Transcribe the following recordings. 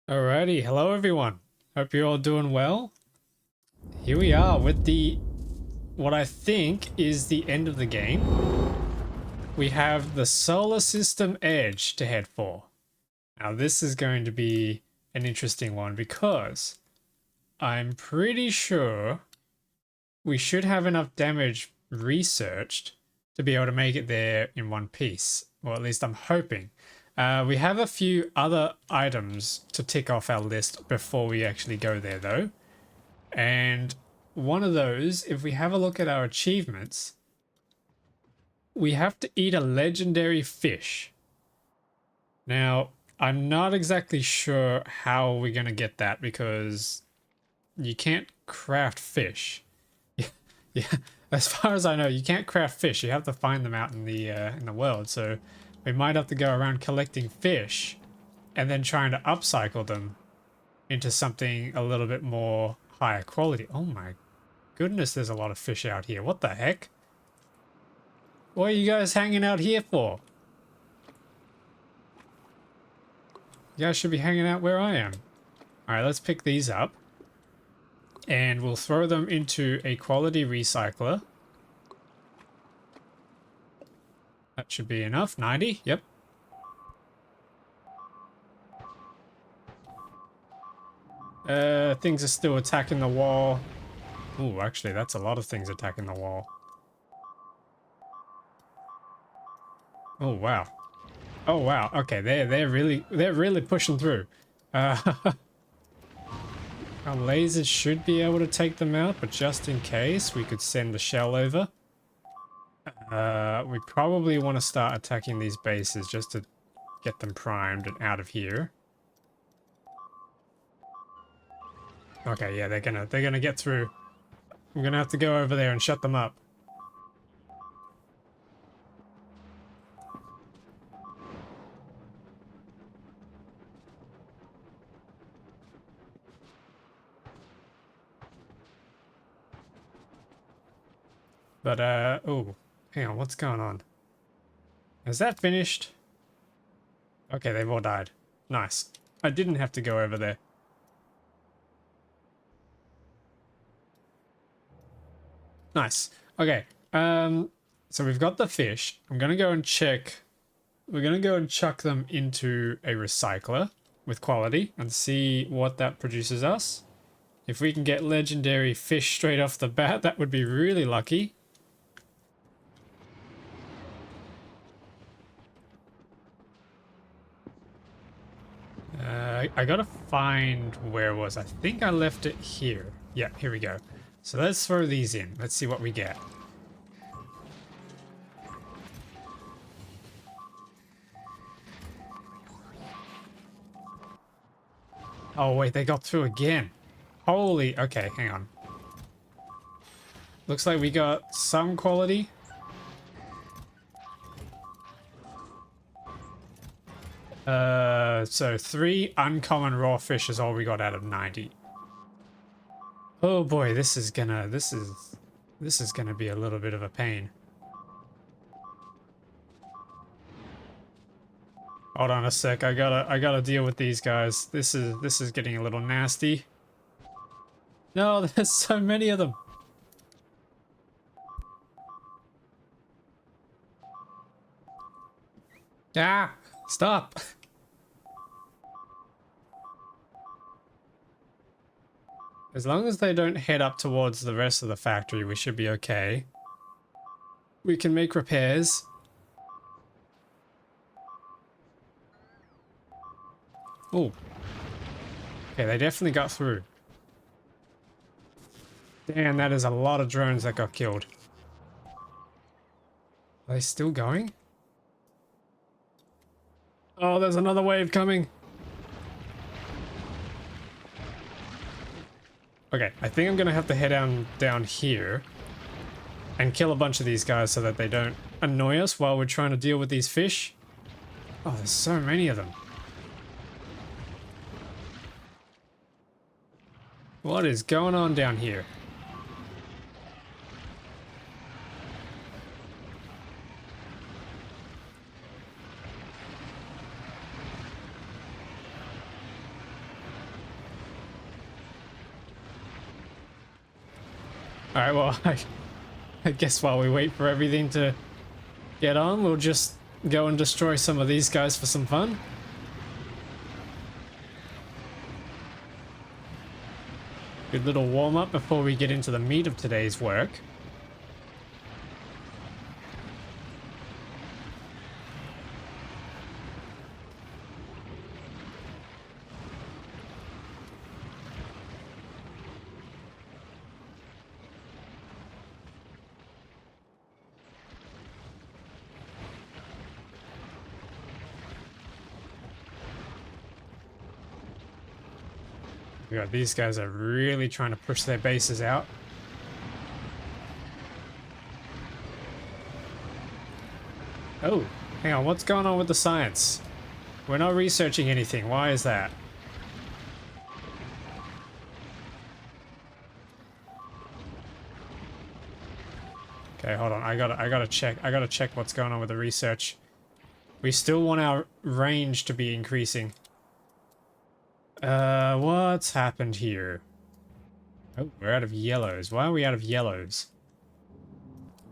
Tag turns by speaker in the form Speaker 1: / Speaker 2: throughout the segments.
Speaker 1: Alrighty, hello everyone. Hope you're all doing well. Here we are with what I think is the end of the game. We have the solar system edge to head for. Now this is going to be an interesting one because I'm pretty sure we should have enough damage researched to be able to make it there in one piece. Or at least I'm hoping. We have a few other items to tick off our list before we actually go there though. And one of those, if we have a look at our achievements, we have to eat a legendary fish. Now, I'm not exactly sure how we're going to get that because you can't craft fish. Yeah, as far as I know, you can't craft fish. You have to find them out in the world. So we might have to go around collecting fish and then trying to upcycle them into something a little bit more higher quality. Oh my goodness, there's a lot of fish out here. What the heck? What are you guys hanging out here for? You guys should be hanging out where I am. All right, let's pick these up. And we'll throw them into a quality recycler. That should be enough. 90, yep. Things are still attacking the wall. Ooh, actually, that's a lot of things attacking the wall. Oh, wow. Oh, wow. Okay, they're really pushing through. Our lasers should be able to take them out, but just in case, we could send the shell over. We probably want to start attacking these bases just to get them primed and out of here. Okay, yeah, they're gonna get through. I'm gonna have to go over there and shut them up. But, oh, hang on, what's going on? Is that finished? Okay, they've all died. Nice. I didn't have to go over there. Nice. Okay, so we've got the fish. I'm gonna go and check. We're gonna go and chuck them into a recycler with quality and see what that produces us. If we can get legendary fish straight off the bat, that would be really lucky. I gotta find where it was. I think I left it here. Yeah, here we go. So let's throw these in. Let's see what we get. Oh wait, they got through again. Holy, okay, hang on. Looks like we got some quality. So 3 uncommon raw fish is all we got out of 90. Oh boy, this is gonna be a little bit of a pain. Hold on a sec, I gotta deal with these guys. This is getting a little nasty. No, there's so many of them. Ah, stop. As long as they don't head up towards the rest of the factory, we should be okay. We can make repairs. Oh. Okay, they definitely got through. Damn, that is a lot of drones that got killed. Are they still going? Oh, there's another wave coming. Okay, I think I'm gonna have to head down here and kill a bunch of these guys so that they don't annoy us while we're trying to deal with these fish. Oh, there's so many of them. What is going on down here? Alright, well, I guess while we wait for everything to get on, we'll just go and destroy some of these guys for some fun. Good little warm-up before we get into the meat of today's work. Yeah, these guys are really trying to push their bases out. Oh, hang on, what's going on with the science? We're not researching anything. Why is that? Okay, hold on. I gotta check what's going on with the research. We still want our range to be increasing. What's happened here? Oh, we're out of yellows. Why are we out of yellows?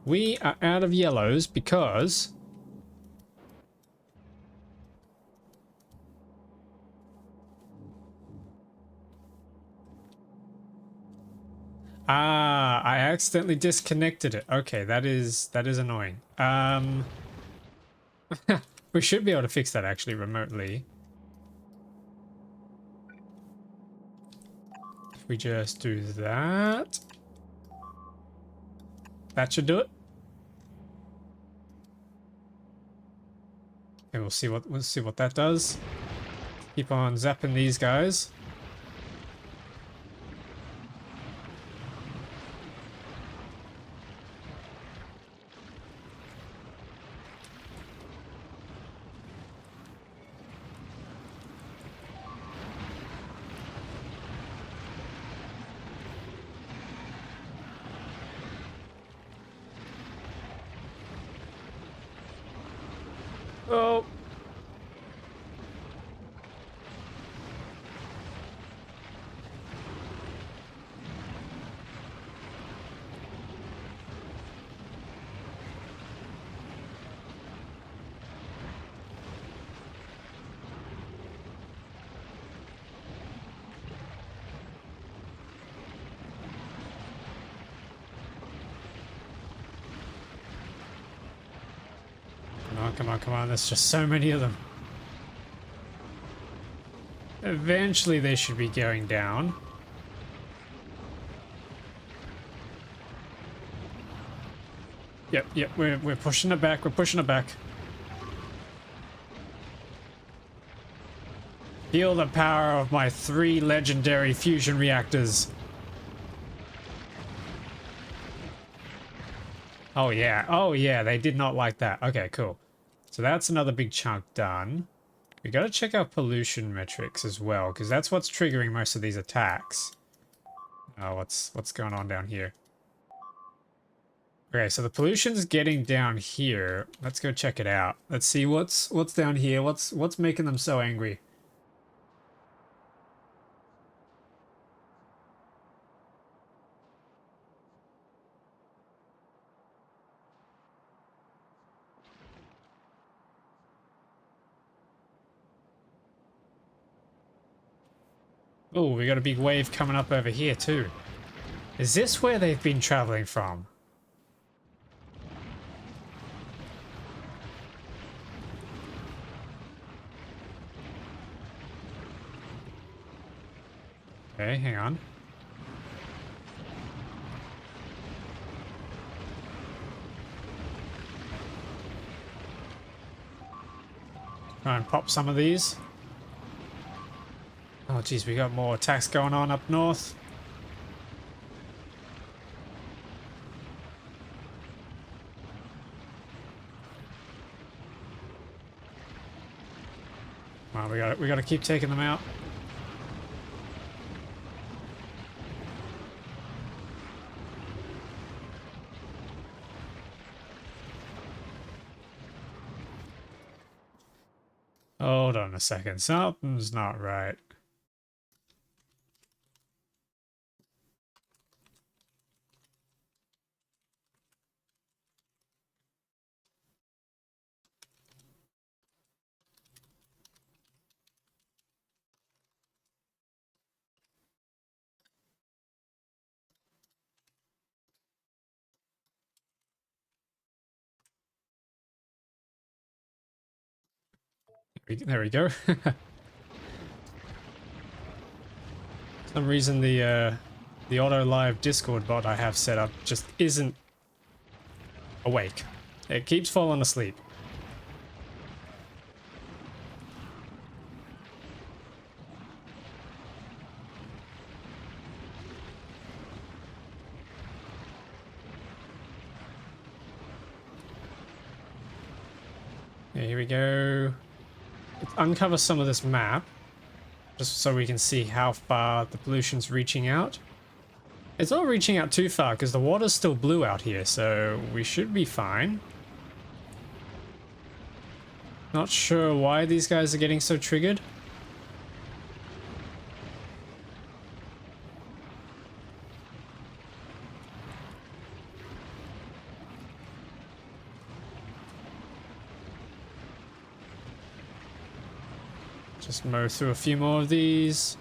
Speaker 1: We are out of yellows because... Ah, I accidentally disconnected it. Okay, that is annoying. We should be able to fix that actually remotely. If we just do that. That should do it. And we'll see what that does. Keep on zapping these guys. Oh. Come on, come on, come on. There's just so many of them. Eventually they should be going down. Yep, we're pushing it back, we're pushing it back. Feel the power of my 3 legendary fusion reactors. Oh yeah, they did not like that. Okay, cool. So that's another big chunk done. We gotta check our pollution metrics as well, because that's what's triggering most of these attacks. Oh, what's going on down here? Okay, so the pollution's getting down here. Let's go check it out. Let's see what's down here. What's making them so angry? Oh, we got a big wave coming up over here too. Is this where they've been traveling from? Okay, hang on. Try and pop some of these. Oh geez, we got more attacks going on up north. Well, we gotta keep taking them out. Hold on a second, something's not right. There we go. For some reason the auto live Discord bot I have set up just isn't awake. It keeps falling asleep. Yeah, here we go. Let's uncover some of this map, just so we can see how far the pollution's reaching out. It's not reaching out too far because the water's still blue out here, so we should be fine. Not sure why these guys are getting so triggered. Just mow through a few more of these.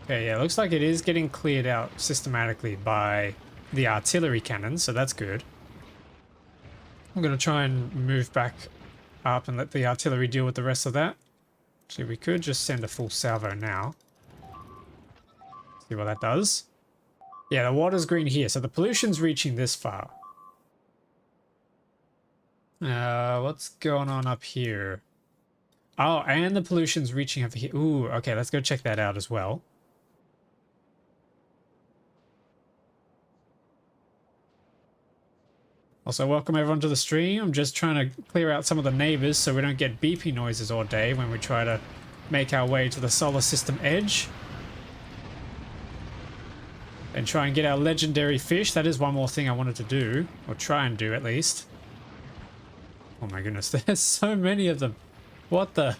Speaker 1: Okay, yeah, looks like it is getting cleared out systematically by the artillery cannon, so that's good. I'm going to try and move back up and let the artillery deal with the rest of that. Actually, we could just send a full salvo now. See what that does. Yeah, the water's green here, so the pollution's reaching this far. What's going on up here? Oh, and the pollution's reaching over here. Ooh, okay, let's go check that out as well. Also, welcome everyone to the stream. I'm just trying to clear out some of the neighbors so we don't get beepy noises all day when we try to make our way to the solar system edge. And try and get our legendary fish. That is one more thing I wanted to do. Or try and do, at least. Oh my goodness, there's so many of them. What the...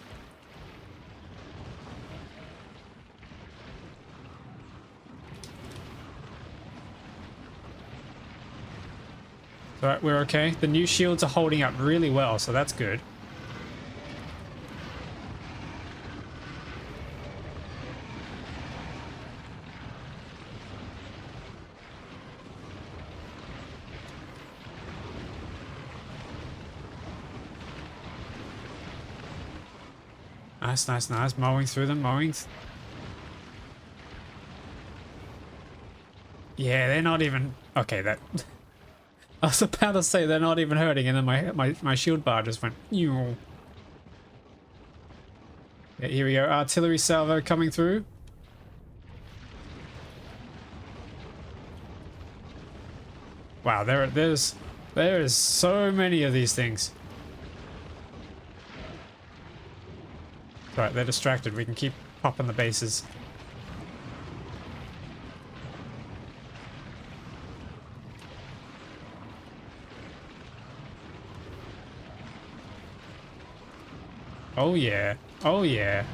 Speaker 1: Alright, we're okay. The new shields are holding up really well, so that's good. Nice, nice, nice. Mowing through them, mowing. Yeah, they're not even... Okay, that... I was about to say they're not even hurting, and then my shield bar just went... Yeah, here we go. Artillery salvo coming through. Wow, there is so many of these things. Right, they're distracted. We can keep popping the bases. Oh yeah. Oh yeah.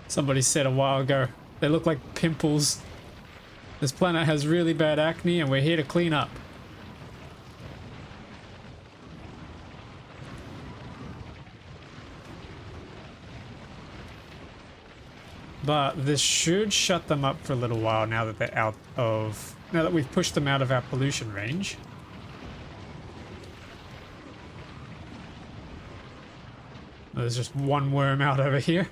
Speaker 1: Somebody said a while ago, they look like pimples. This planet has really bad acne and we're here to clean up. But this should shut them up for a little while now that they're out of... Now that we've pushed them out of our pollution range. There's just one worm out over here.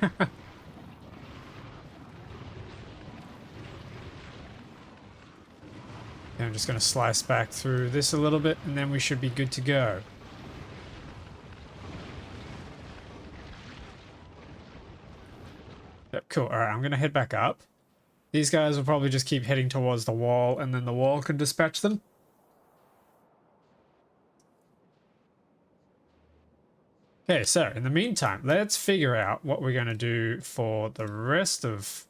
Speaker 1: I'm just going to slice back through this a little bit and then we should be good to go. Yep, cool. Alright, I'm going to head back up. These guys will probably just keep heading towards the wall and then the wall can dispatch them. Okay, so in the meantime, let's figure out what we're going to do for the rest of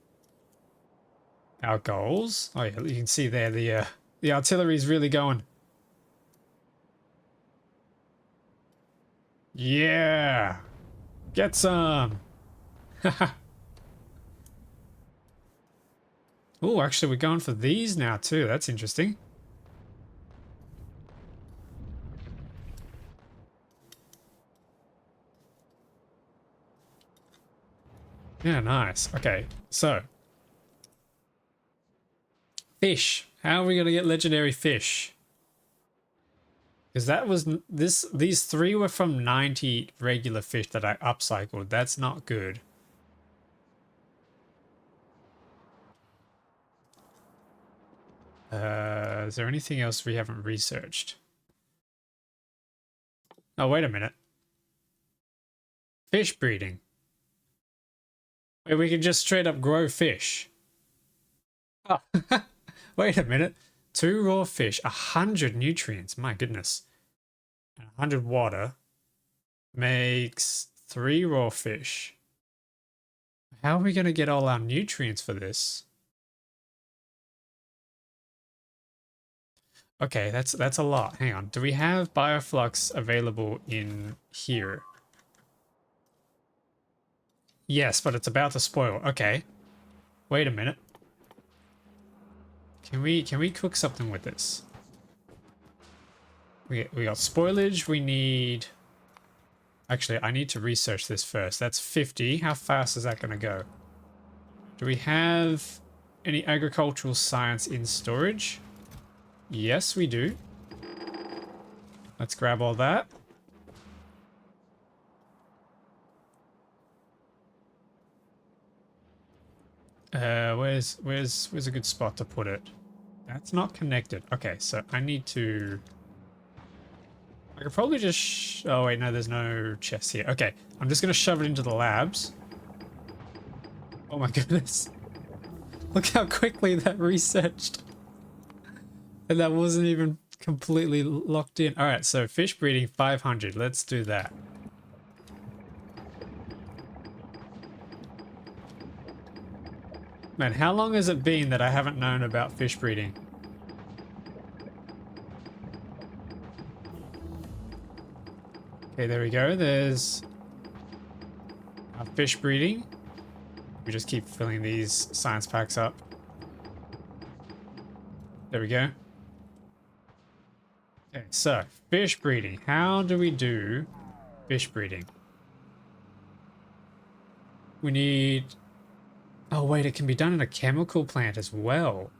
Speaker 1: our goals. Oh yeah, you can see there the artillery is really going. Yeah! Get some! Oh, actually we're going for these now too. That's interesting. Yeah, nice. Okay, so fish. How are we gonna get legendary fish? Because that was these three were from 90 regular fish that I upcycled. That's not good. Is there anything else we haven't researched? Oh, wait a minute. Fish breeding. Wait, we can just straight up grow fish. Oh, wait a minute. 2 raw fish, 100 nutrients. My goodness. And 100 water makes 3 raw fish. How are we going to get all our nutrients for this? Okay, that's a lot. Hang on. Do we have bioflux available in here? Yes, but it's about to spoil. Okay. Wait a minute. Can we cook something with this? We got spoilage. We need. Actually, I need to research this first. That's 50. How fast is that going to go? Do we have any agricultural science in storage? Yes, we do. Let's grab all that. Where's a good spot to put it? That's not connected. Okay, so I need to. I could probably just. Oh wait, no, there's no chest here. Okay, I'm just gonna shove it into the labs. Oh my goodness! Look how quickly that researched, and that wasn't even completely locked in. All right, so fish breeding 500. Let's do that. Man, how long has it been that I haven't known about fish breeding? Okay, there we go. There's our fish breeding. We just keep filling these science packs up. There we go. Okay, so fish breeding. How do we do fish breeding? We need... Oh wait, it can be done in a chemical plant as well.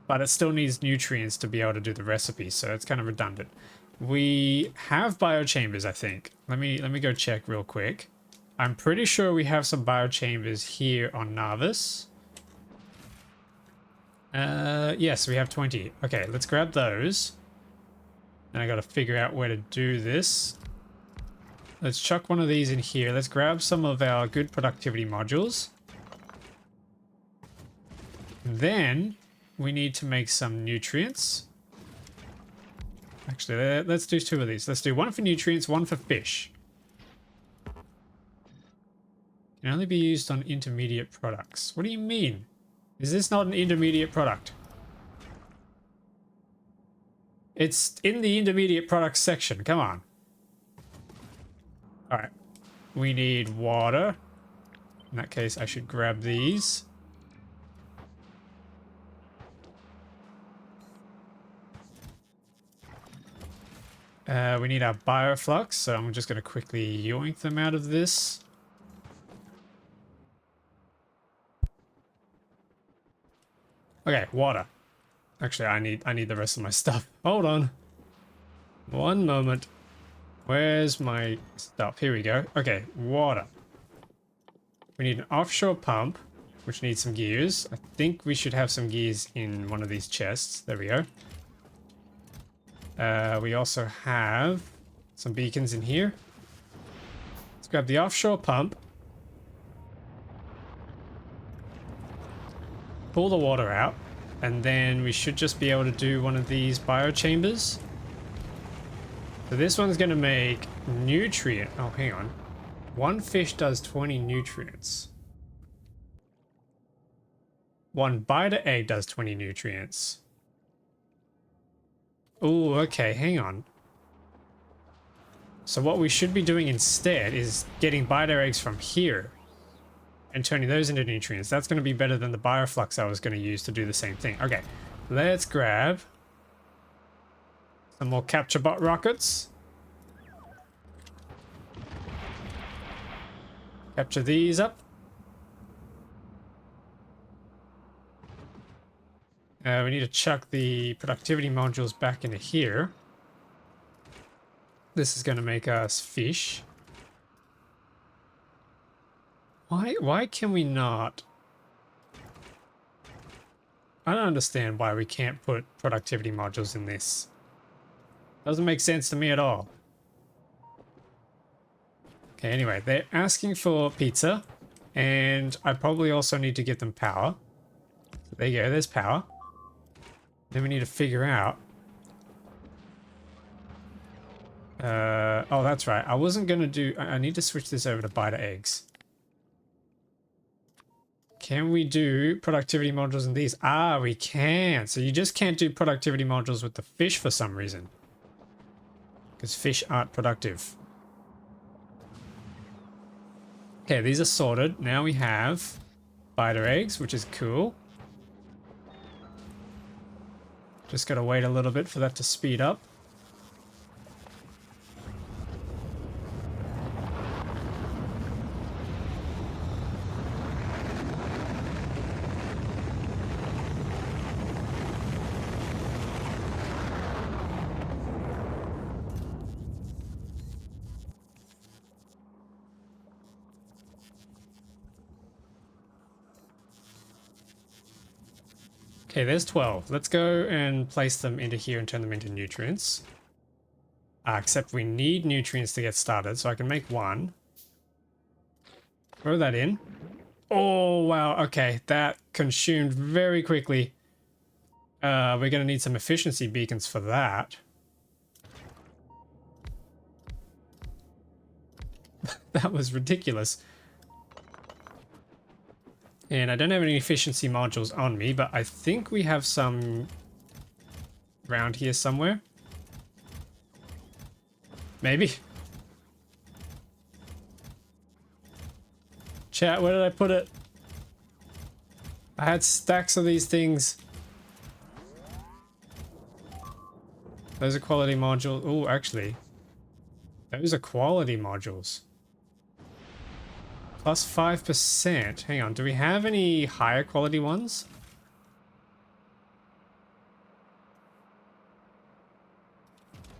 Speaker 1: But it still needs nutrients to be able to do the recipe, so it's kind of redundant. We have biochambers, I think. Let me go check real quick. I'm pretty sure we have some biochambers here on Narvis. Yes, we have 20. Okay, let's grab those. Then I gotta figure out where to do this. Let's chuck one of these in here. Let's grab some of our good productivity modules. Then we need to make some nutrients. Actually, let's do 2 of these. Let's do 1 for nutrients, 1 for fish. Can only be used on intermediate products. What do you mean? Is this not an intermediate product? It's in the intermediate products section. Come on. All right. We need water. In that case, I should grab these. We need our bioflux, so I'm just going to quickly yoink them out of this. Okay, water. Actually, I need the rest of my stuff. Hold on. One moment. Where's my stuff? Here we go. Okay, water. We need an offshore pump, which needs some gears. I think we should have some gears in one of these chests. There we go. We also have some beacons in here. Let's grab the offshore pump. Pull the water out. And then we should just be able to do one of these biochambers. So this one's going to make nutrient. Oh, hang on. 1 fish does 20 nutrients. 1 biter egg does 20 nutrients. Oh, okay, hang on. So what we should be doing instead is getting biter eggs from here and turning those into nutrients. That's going to be better than the bioflux I was going to use to do the same thing. Okay, let's grab some more capture bot rockets. Capture these up. We need to chuck the productivity modules back into here. This is going to make us fish. Why can we not? I don't understand why we can't put productivity modules in this. Doesn't make sense to me at all. Okay, anyway, they're asking for pizza, and I probably also need to give them power. So there you go, there's power. Then we need to figure out... oh, that's right. I wasn't going to do... I need to switch this over to biter eggs. Can we do productivity modules in these? Ah, we can. So you just can't do productivity modules with the fish for some reason. Because fish aren't productive. Okay, these are sorted. Now we have biter eggs, which is cool. Just gotta wait a little bit for that to speed up. Okay, there's 12. Let's go and place them into here and turn them into nutrients. Except we need nutrients to get started, so I can make one. Throw that in. Oh, wow. Okay, that consumed very quickly. We're going to need some efficiency beacons for that. That was ridiculous. And I don't have any efficiency modules on me, but I think we have some around here somewhere. Maybe. Chat, where did I put it? I had stacks of these things. Those are quality modules. Oh, actually. Those are quality modules. Plus 5%. Hang on, do we have any higher quality ones?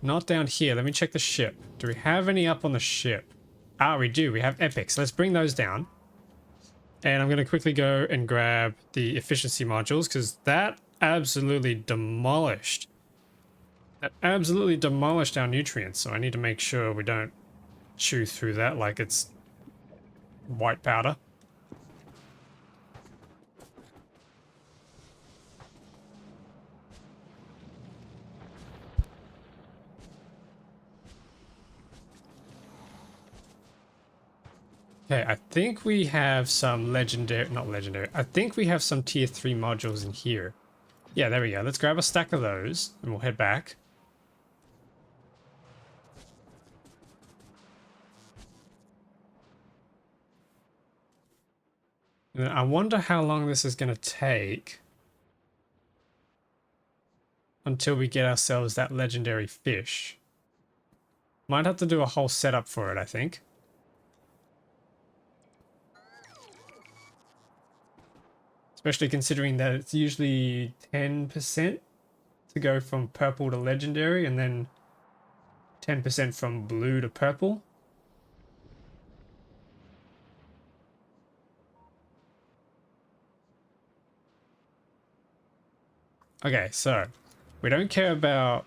Speaker 1: Not down here. Let me check the ship. Do we have any up on the ship? Ah, we do. We have epics. Let's bring those down. And I'm going to quickly go and grab the efficiency modules because that absolutely demolished. That absolutely demolished our nutrients. So I need to make sure we don't chew through that like it's white powder. Okay, I think we have some legendary, not legendary, I think we have some tier 3 modules in here. Yeah, there we go. Let's grab a stack of those and we'll head back. And I wonder how long this is going to take until we get ourselves that legendary fish. Might have to do a whole setup for it, I think. Especially considering that it's usually 10% to go from purple to legendary and then 10% from blue to purple. Okay, so we don't care about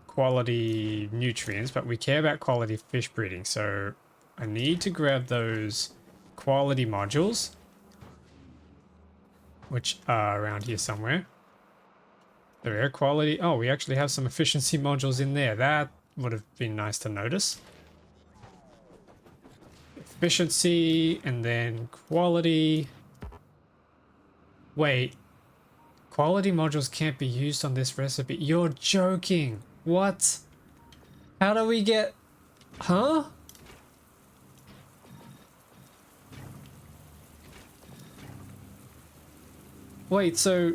Speaker 1: quality nutrients, but we care about quality fish breeding. So I need to grab those quality modules, which are around here somewhere. The air quality. Oh, we actually have some efficiency modules in there. That would have been nice to notice. Efficiency and then quality. Wait. Quality modules can't be used on this recipe. You're joking. What? How do we get... Huh? Wait, so...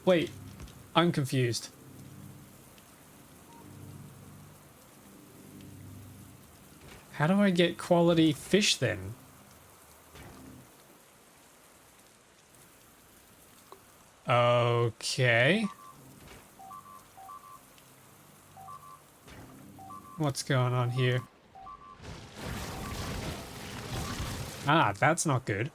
Speaker 1: Wait, I'm confused. How do I get quality fish then? Okay. What's going on here? Ah, that's not good.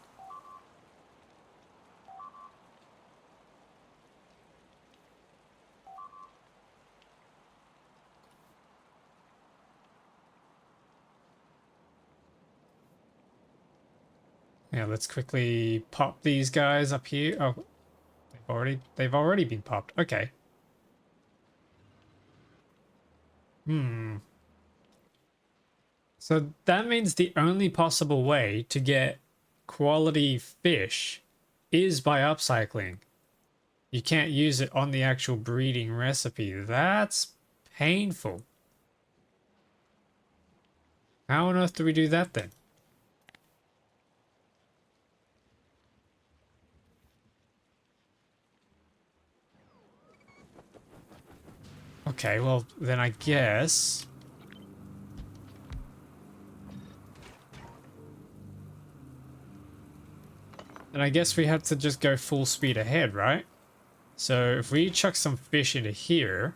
Speaker 1: Yeah, let's quickly pop these guys up here. Oh, they've already been popped. Okay. So that means the only possible way to get quality fish is by upcycling. You can't use it on the actual breeding recipe. That's painful. How on earth do we do that then? Okay, well, then I guess... Then I guess we have to just go full speed ahead, right? So if we chuck some fish into here...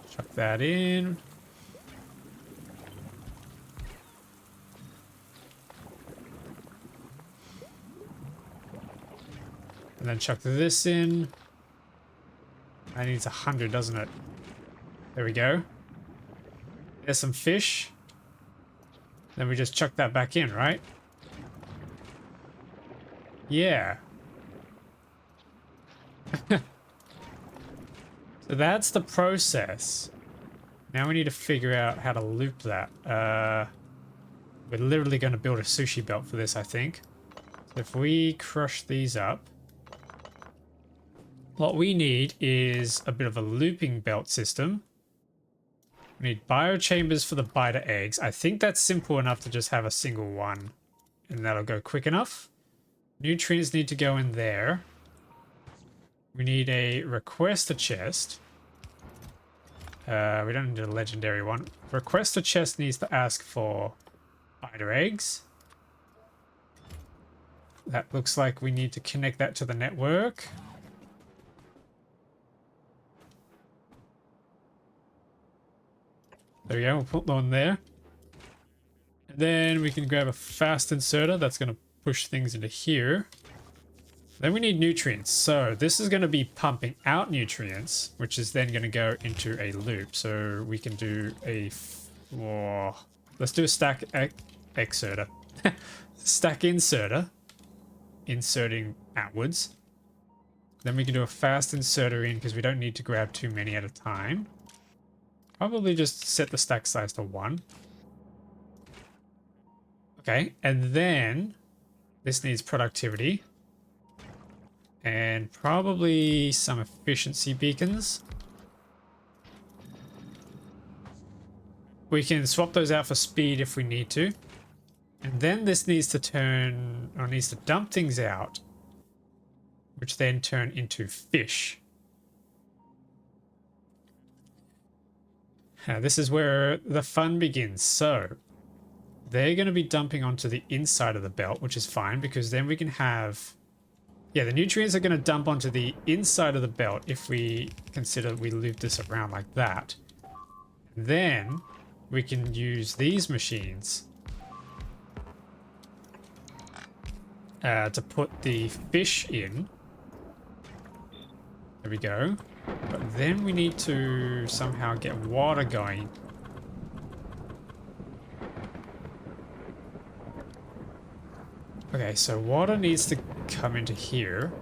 Speaker 1: Chuck that in. And then chuck this in. That needs 100, doesn't it? There we go. There's some fish. Then we just chuck that back in, right? Yeah. So that's the process. Now we need to figure out how to loop that. We're literally going to build a sushi belt for this, I think. So if we crush these up, what we need is a bit of a looping belt system. We need biochambers for the biter eggs. I think that's simple enough to just have a single one, and that'll go quick enough. Nutrients need to go in there. We need a request a chest. We don't need a legendary one. Request a chest needs to ask for biter eggs. That looks like we need to connect that to the network. There we go, we'll put one there. And then we can grab a fast inserter that's going to push things into here. Then we need nutrients. So this is going to be pumping out nutrients, which is then going to go into a loop. So we can do a... Oh, let's do a stack exerter. Stack inserter. Inserting outwards. Then we can do a fast inserter in because we don't need to grab too many at a time. Probably just set the stack size to 1. Okay, and then this needs productivity. And probably some efficiency beacons. We can swap those out for speed if we need to. And then this needs to turn, or needs to dump things out, which then turn into fish. Now, this is where the fun begins. So, they're going to be dumping onto the inside of the belt, which is fine because then we can have... Yeah, the nutrients are going to dump onto the inside of the belt if we consider we loop this around like that. Then we can use these machines to put the fish in. There we go. But then we need to somehow get water going. Okay, so water needs to come into here.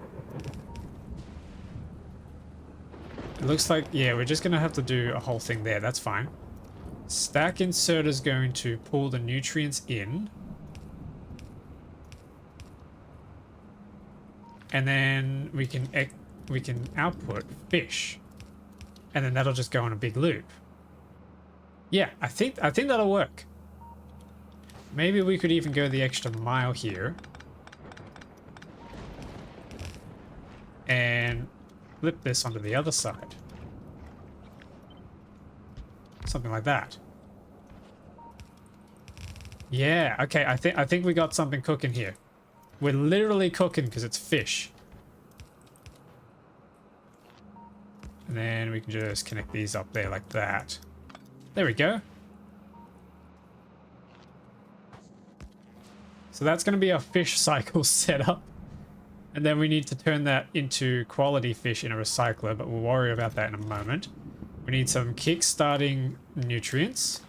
Speaker 1: It looks like, yeah, we're just going to have to do a whole thing there. That's fine. Stack insert is going to pull the nutrients in. And then we can output fish. And then that'll just go on a big loop. Yeah, I think that'll work. Maybe we could even go the extra mile here. and flip this onto the other side. Something like that. Yeah, okay, I think we got something cooking here. We're literally cooking because it's fish. And then we can just connect these up there like that. There we go. So that's going to be our fish cycle setup. And then we need to turn that into quality fish in a recycler, but we'll worry about that in a moment. We need some kick-starting nutrients.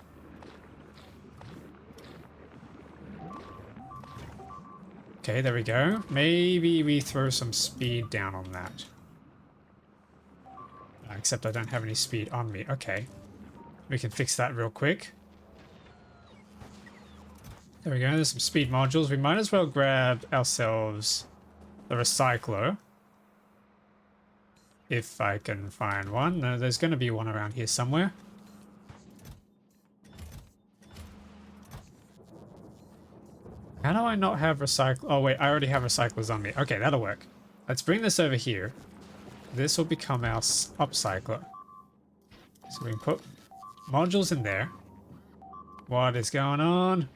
Speaker 1: Okay, there we go. Maybe we throw some speed down on that. Except I don't have any speed on me. Okay. We can fix that real quick. There we go. There's some speed modules. We might as well grab ourselves the recycler. If I can find one. No, there's going to be one around here somewhere. How do I not have recycle? Oh, wait. I already have recyclers on me. Okay, that'll work. Let's bring this over here. This will become our upcycler. So we can put modules in there. What is going on?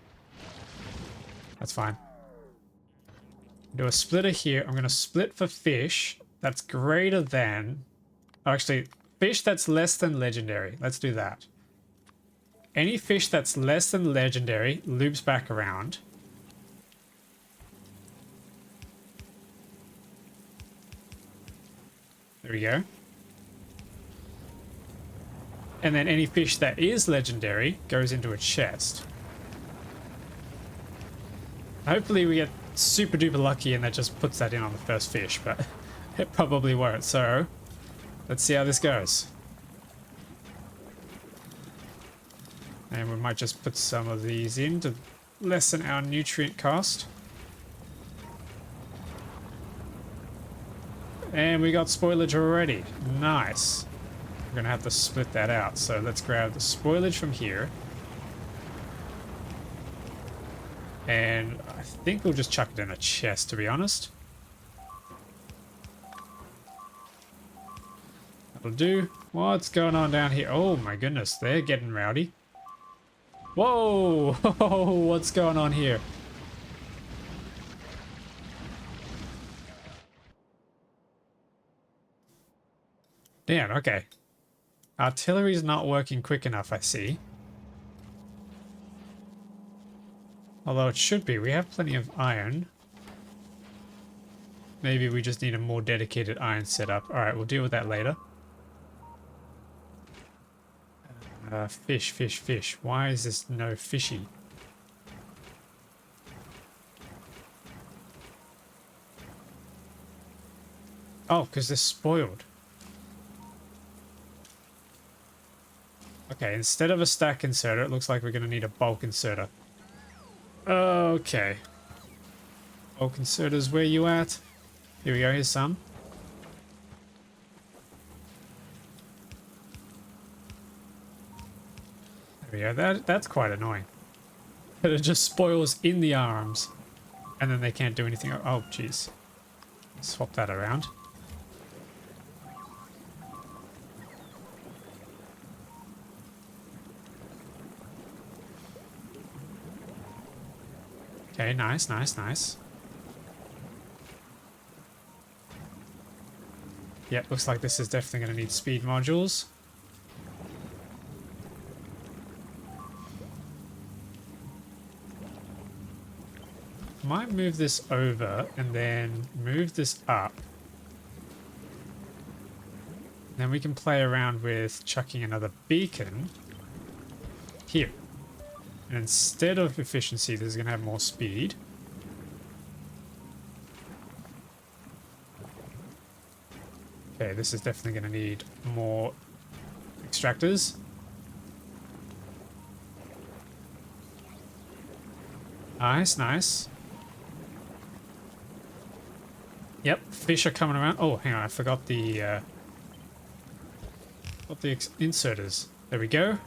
Speaker 1: That's fine. Do a splitter here. I'm going to split for fish that's greater than... Oh, actually, fish that's less than legendary. Let's do that. Any fish that's less than legendary loops back around. There we go. And then any fish that is legendary goes into a chest. Hopefully we get super duper lucky and that just puts that in on the first fish, but it probably won't. So let's see how this goes. And we might just put some of these in to lessen our nutrient cost. And we got spoilage already. Nice. We're going to have to split that out. So let's grab the spoilage from here. And I think we'll just chuck it in a chest, to be honest. That'll do. What's going on down here? Oh my goodness, they're getting rowdy. Whoa! What's going on here? Damn, okay. Artillery's not working quick enough, I see. Although it should be. We have plenty of iron. Maybe we just need a more dedicated iron setup. Alright, we'll deal with that later. Fish, fish, fish. Why is this no fishy? Oh, because they're spoiled. Okay, instead of a stack inserter, it looks like we're going to need a bulk inserter. Okay. Bulk inserters, where you at? Here we go, here's some. There we go, that's quite annoying. But it just spoils in the arms. And then they can't do anything. Oh, jeez. Swap that around. Okay, nice, nice, nice. Yeah, looks like this is definitely going to need speed modules. Might move this over and then move this up. Then we can play around with chucking another beacon here. And instead of efficiency, this is going to have more speed. Okay, this is definitely going to need more extractors. Nice, nice. Yep, fish are coming around. Oh, hang on, I forgot the inserters. There we go.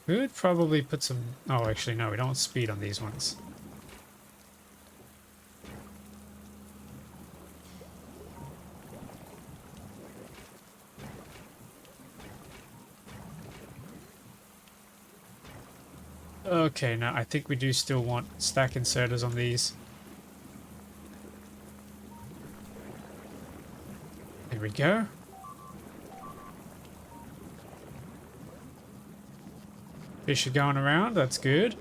Speaker 1: We would probably put some... Oh, actually, no, we don't want speed on these ones. Okay, now I think we do still want stack inserters on these. There we go. Fish are going around, that's good.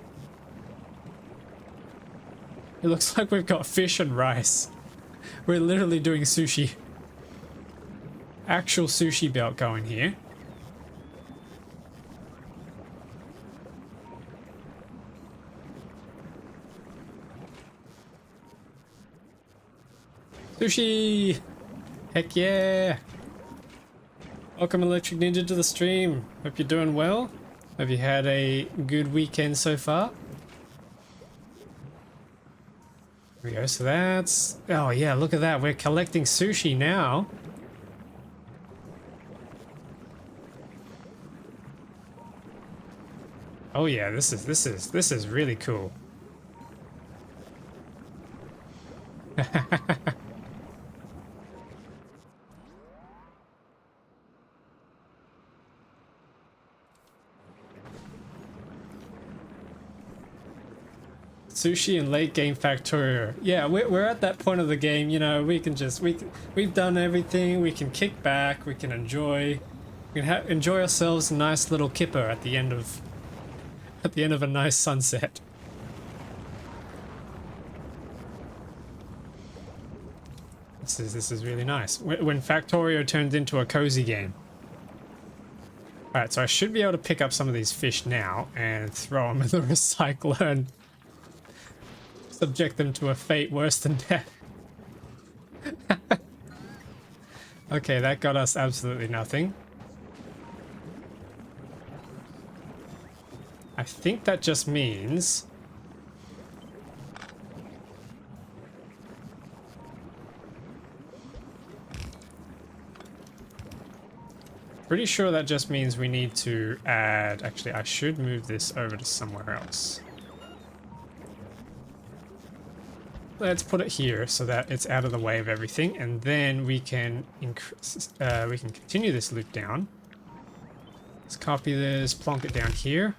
Speaker 1: It looks like we've got fish and rice. We're literally doing sushi. Actual sushi belt going here. Sushi! Heck yeah! Welcome Electric Ninja to the stream. Hope you're doing well. Have you had a good weekend so far? There we go, so that's... Oh yeah, look at that. We're collecting sushi now. Oh yeah, this is really cool. Sushi and late game Factorio. Yeah, we're at that point of the game, you know, we can just we've done everything. We can kick back, we can enjoy enjoy ourselves a nice little kipper at the end of a nice sunset. This is really nice. When Factorio turns into a cozy game. Alright, so I should be able to pick up some of these fish now and throw them in the recycler and subject them to a fate worse than death. Okay, that got us absolutely nothing. I think that just means... Pretty sure that just means we need to add... Actually, I should move this over to somewhere else. Let's put it here so that it's out of the way of everything, and then we can continue this loop down. Let's copy this, plonk it down here.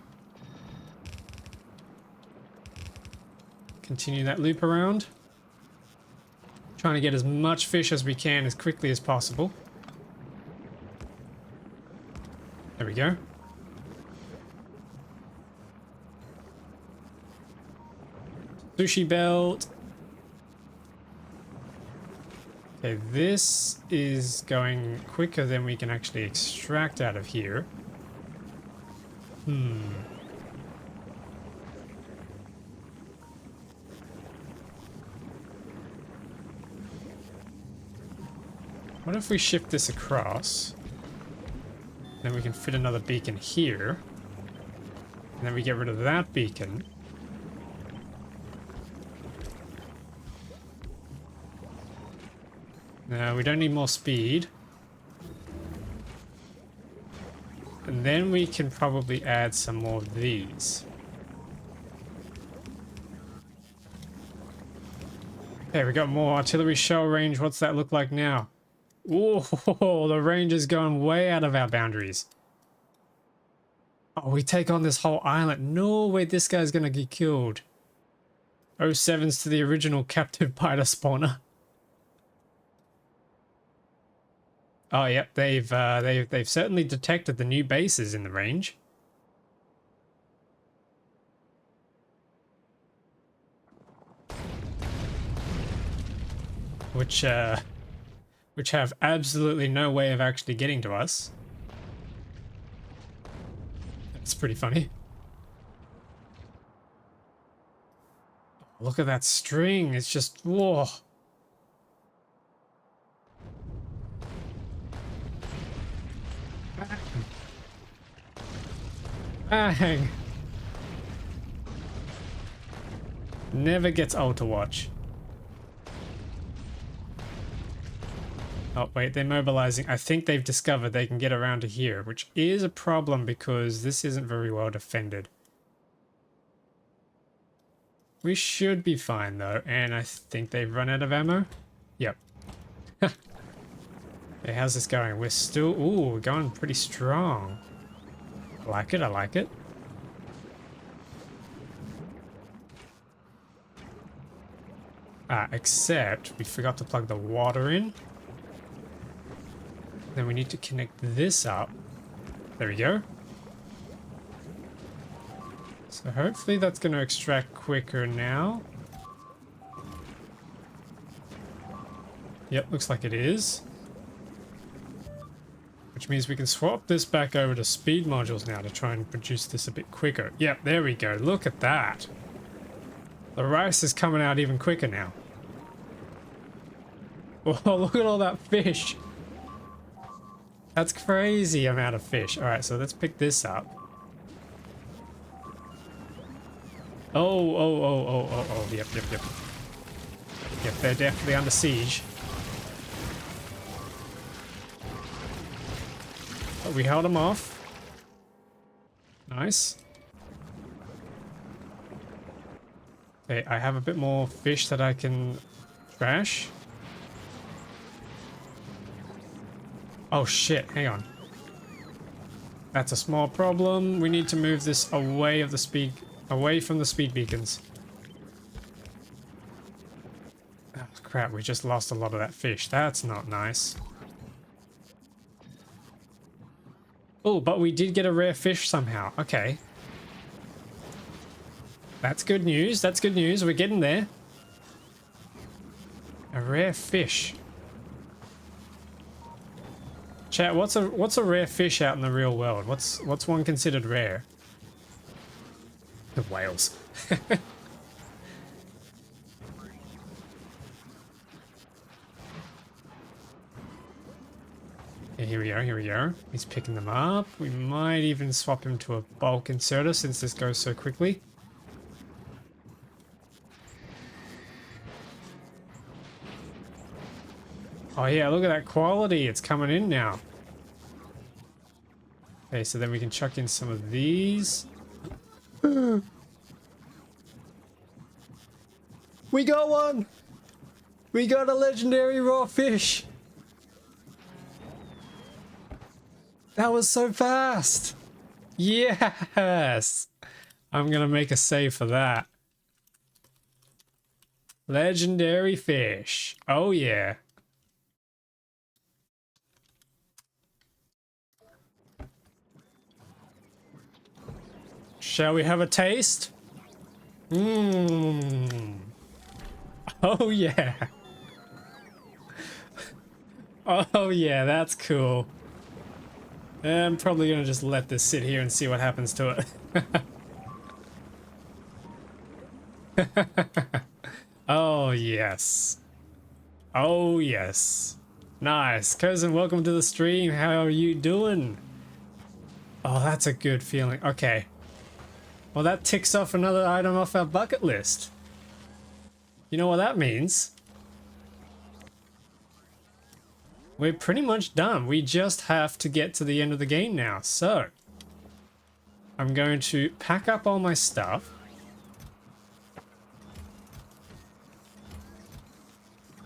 Speaker 1: Continue that loop around. Trying to get as much fish as we can as quickly as possible. There we go. Sushi belt. Okay, this is going quicker than we can actually extract out of here. What if we shift this across? Then we can fit another beacon here. And then we get rid of that beacon. No, we don't need more speed. And then we can probably add some more of these. Okay, we got more artillery shell range. What's that look like now? Oh, the range is going way out of our boundaries. Oh, we take on this whole island. No way, this guy's gonna get killed. 07s to the original captive biter spawner. Oh, yep, they've certainly detected the new bases in the range. Which have absolutely no way of actually getting to us. That's pretty funny. Look at that string, it's just, whoa. Bang! Never gets old to watch. Oh, wait, they're mobilizing. I think they've discovered they can get around to here, which is a problem because this isn't very well defended. We should be fine, though, and I think they've run out of ammo. Yep. Hey, how's this going? We're still... Ooh, we're going pretty strong. I like it, I like it. Except we forgot to plug the water in. Then we need to connect this up. There we go. So hopefully that's going to extract quicker now. Yep, looks like it is. Which means we can swap this back over to speed modules now to try and produce this a bit quicker. Yep, there we go. Look at that. The rice is coming out even quicker now. Oh, look at all that fish. That's crazy amount of fish. All right, so let's pick this up. Oh. Yep. Yep, they're definitely under siege. But we held them off. Nice. Okay, I have a bit more fish that I can trash. Oh shit, hang on. That's a small problem. We need to move this away from the speed beacons. Oh crap, we just lost a lot of that fish. That's not nice. Oh, but we did get a rare fish somehow. Okay. That's good news. That's good news. We're getting there. A rare fish. Chat, what's a rare fish out in the real world? What's one considered rare? The whales. Yeah, here we go. He's picking them up. We might even swap him to a bulk inserter since this goes so quickly. Oh yeah, look at that quality. It's coming in now. Okay, so then we can chuck in some of these. We got one! We got a legendary raw fish! That was so fast! Yes! I'm gonna make a save for that. Legendary fish. Oh yeah. Shall we have a taste? Mmm. Oh yeah. Oh yeah, that's cool. I'm probably gonna just let this sit here and see what happens to it. Oh yes. Oh yes. Nice. Cousin, welcome to the stream. How are you doing? Oh, that's a good feeling. Okay. Well, that ticks off another item off our bucket list. You know what that means? We're pretty much done. We just have to get to the end of the game now. So, I'm going to pack up all my stuff.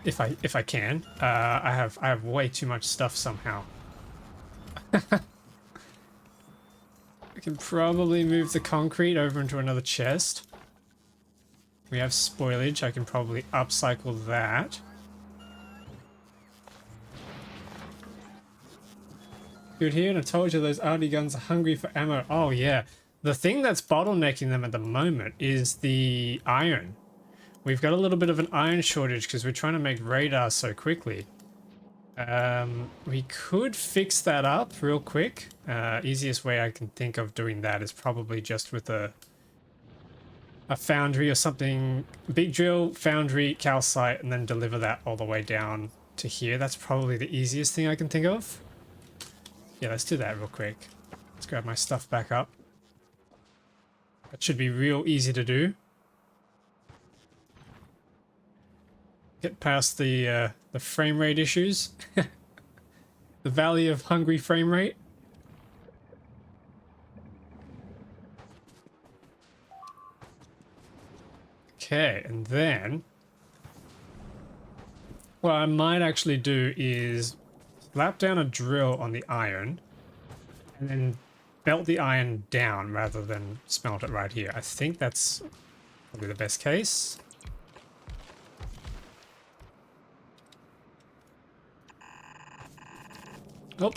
Speaker 1: If I can. I have way too much stuff somehow. I can probably move the concrete over into another chest. We have spoilage. I can probably upcycle that. Good here, and I told you those arty guns are hungry for ammo. Oh yeah. The thing that's bottlenecking them at the moment is the iron. We've got a little bit of an iron shortage because we're trying to make radar so quickly. We could fix that up real quick. Easiest way I can think of doing that is probably just with a foundry or something. Big drill, foundry, calcite, and then deliver that all the way down to here. That's probably the easiest thing I can think of. Yeah, let's do that real quick. Let's grab my stuff back up. That should be real easy to do. Get past the frame rate issues. The valley of hungry frame rate. Okay, and then what I might actually do is slap down a drill on the iron and then belt the iron down rather than smelt it right here. I think that's probably the best case. Oh,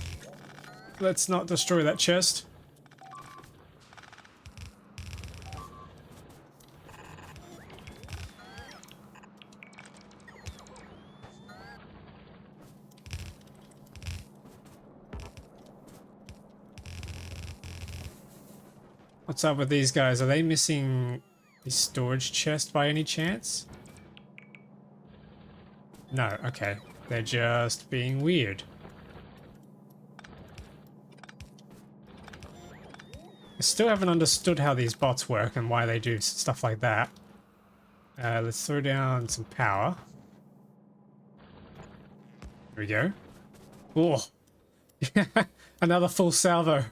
Speaker 1: let's not destroy that chest. What's up with these guys? Are they missing the storage chest by any chance? No, okay. They're just being weird. I still haven't understood how these bots work and why they do stuff like that. Let's throw down some power. There we go. Oh, another full salvo.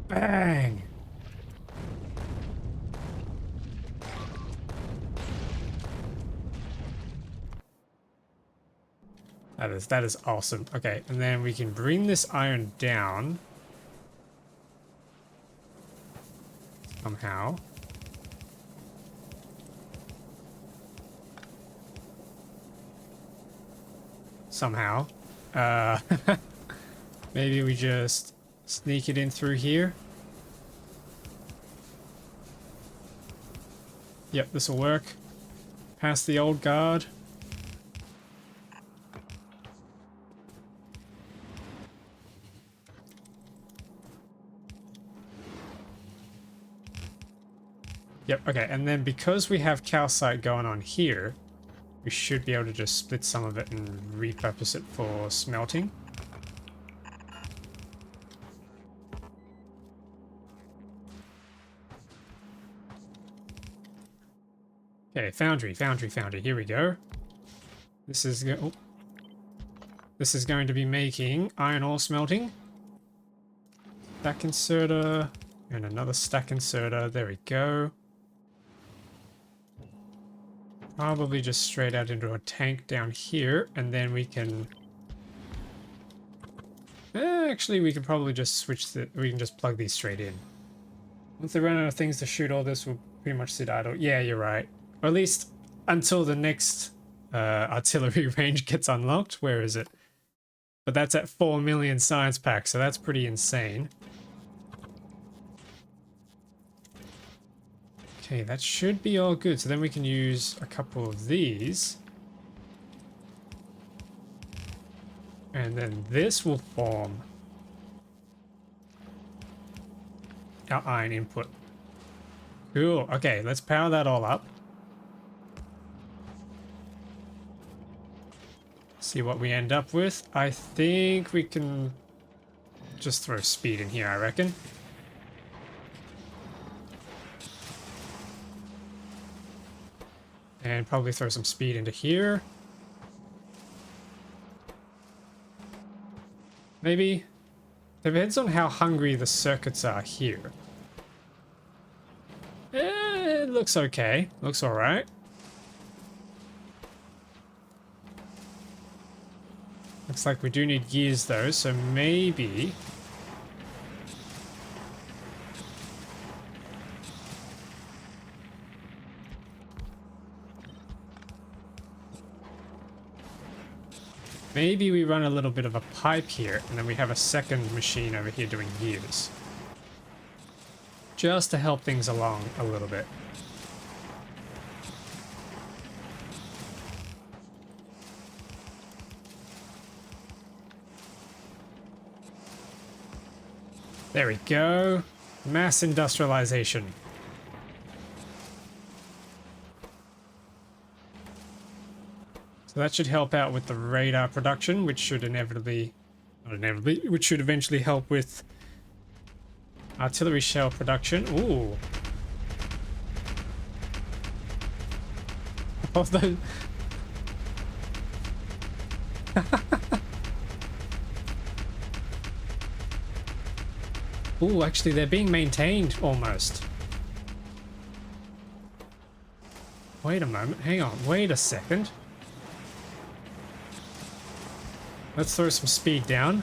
Speaker 1: Bang! That is awesome. Okay, and then we can bring this iron down somehow. Somehow. Maybe we just sneak it in through here. Yep, this will work. Past the old guard. Yep, okay, and then because we have calcite going on here, we should be able to just split some of it and repurpose it for smelting. Okay, foundry, here we go. This is this is going to be making iron ore smelting. Stack inserter, and another stack inserter, there we go. Probably just straight out into a tank down here, and then we can... actually, we can probably just switch we can just plug these straight in. Once they run out of things to shoot, all this will pretty much sit idle. Yeah, you're right. Or at least until the next artillery range gets unlocked. Where is it? But that's at 4 million science packs, so that's pretty insane. Okay, that should be all good. So then we can use a couple of these. And then this will form our iron input. Cool. Okay, let's power that all up. See what we end up with. I think we can just throw speed in here, I reckon. And probably throw some speed into here. Maybe. Depends on how hungry the circuits are here. It looks okay. Looks alright. Looks like we do need gears though, so maybe... maybe we run a little bit of a pipe here, and then we have a second machine over here doing gears. Just to help things along a little bit. There we go. Mass industrialization. So that should help out with the radar production, which should which should eventually help with artillery shell production. Ooh. Of those. Ooh, actually they're being maintained almost. Wait a moment, hang on, wait a second. Let's throw some speed down.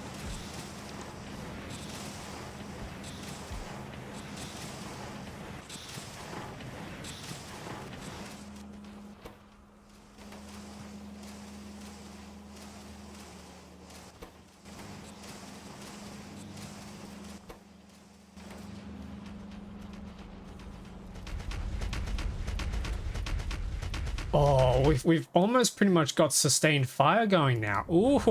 Speaker 1: Oh, we've almost pretty much got sustained fire going now. Ooh.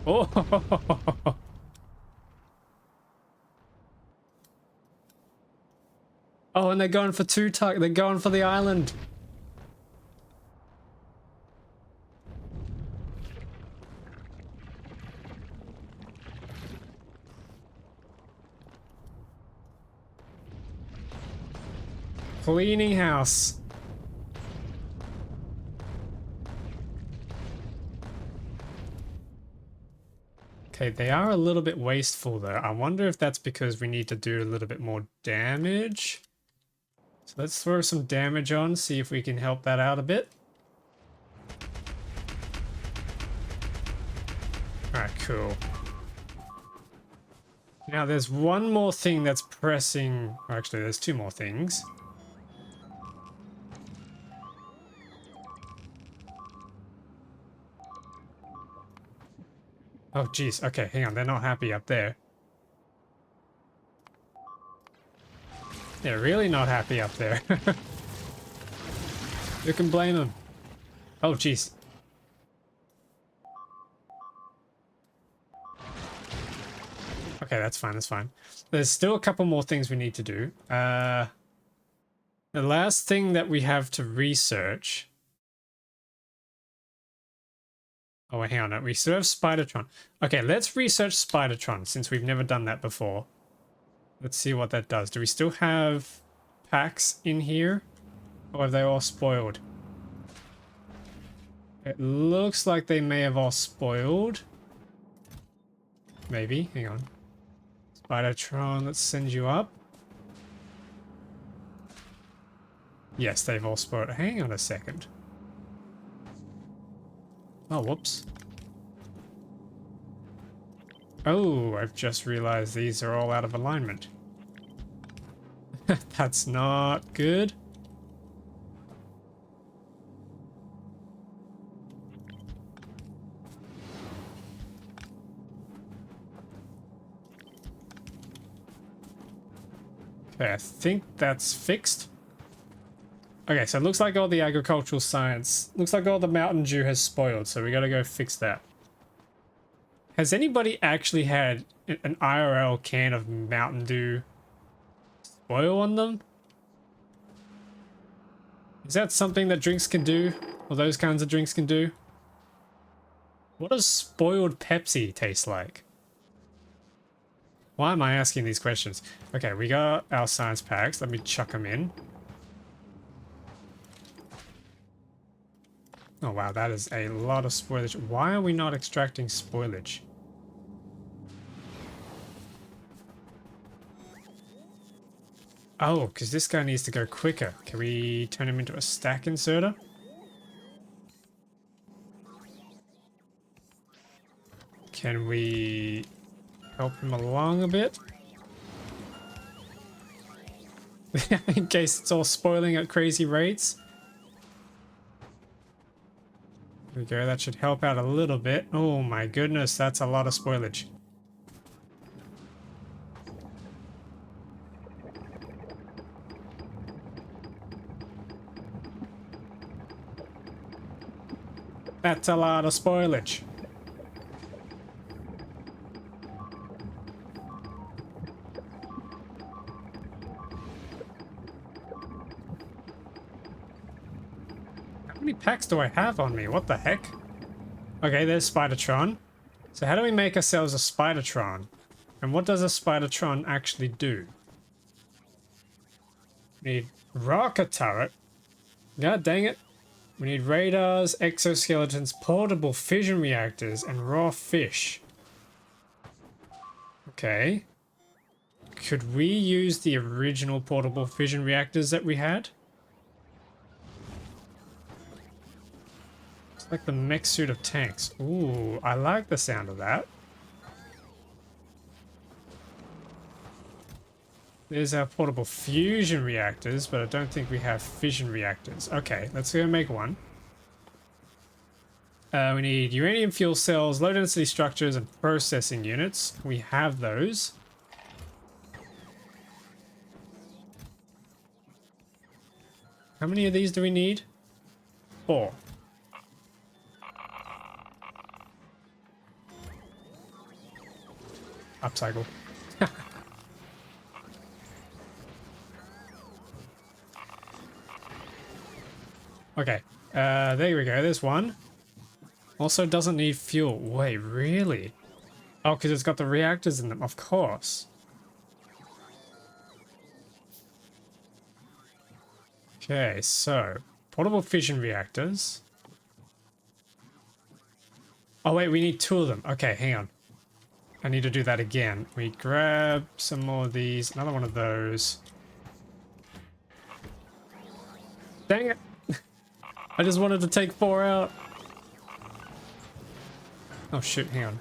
Speaker 1: Oh. Oh, and they're going for they're going for the island. Cleaning house. Okay, they are a little bit wasteful though. I wonder if that's because we need to do a little bit more damage. So let's throw some damage on, see if we can help that out a bit. Alright, cool. Now there's one more thing that's pressing. Actually, there's two more things. Oh, geez. Okay, hang on. They're not happy up there. They're really not happy up there. Who can blame them? Oh, geez. Okay, that's fine. That's fine. There's still a couple more things we need to do. The last thing that we have to research. Oh, wait, hang on. No, we still have Spidertron. Okay, let's research Spidertron since we've never done that before. Let's see what that does. Do we still have packs in here? Or have they all spoiled? It looks like they may have all spoiled. Maybe. Hang on. Spidertron, let's send you up. Yes, they've all spoiled. Hang on a second. Oh, whoops. Oh, I've just realized these are all out of alignment. That's not good. Okay, I think that's fixed. Okay, so it looks like all the agricultural science, looks like all the Mountain Dew has spoiled, so we gotta go fix that. Has anybody actually had an IRL can of Mountain Dew spoil on them? Is that something that drinks can do? Or those kinds of drinks can do? What does spoiled Pepsi taste like? Why am I asking these questions? Okay, we got our science packs. Let me chuck them in. Oh wow, that is a lot of spoilage. Why are we not extracting spoilage? Oh, because this guy needs to go quicker. Can we turn him into a stack inserter? Can we help him along a bit? In case it's all spoiling at crazy rates. There we go, that should help out a little bit. Oh my goodness, that's a lot of spoilage. That's a lot of spoilage. How many packs do I have on me? What the heck? Okay, there's Spidertron. So how do we make ourselves a Spidertron? And what does a Spidertron actually do? We need rocket turret. God dang it. We need radars, exoskeletons, portable fission reactors, and raw fish. Okay. Could we use the original portable fission reactors that we had? It's like the mech suit of tanks. Ooh, I like the sound of that. There's our portable fusion reactors, but I don't think we have fission reactors. Okay, let's go make one. We need uranium fuel cells, low density structures, and processing units. We have those. How many of these do we need? 4. Upcycle. Okay, there we go. There's one. Also doesn't need fuel. Wait, really? Oh, because it's got the reactors in them, of course. Okay, so portable fission reactors. Oh wait, we need 2 of them. Okay, hang on. I need to do that again. We grab some more of these. Another one of those. Dang it! I just wanted to take 4 out. Oh shoot, hang on.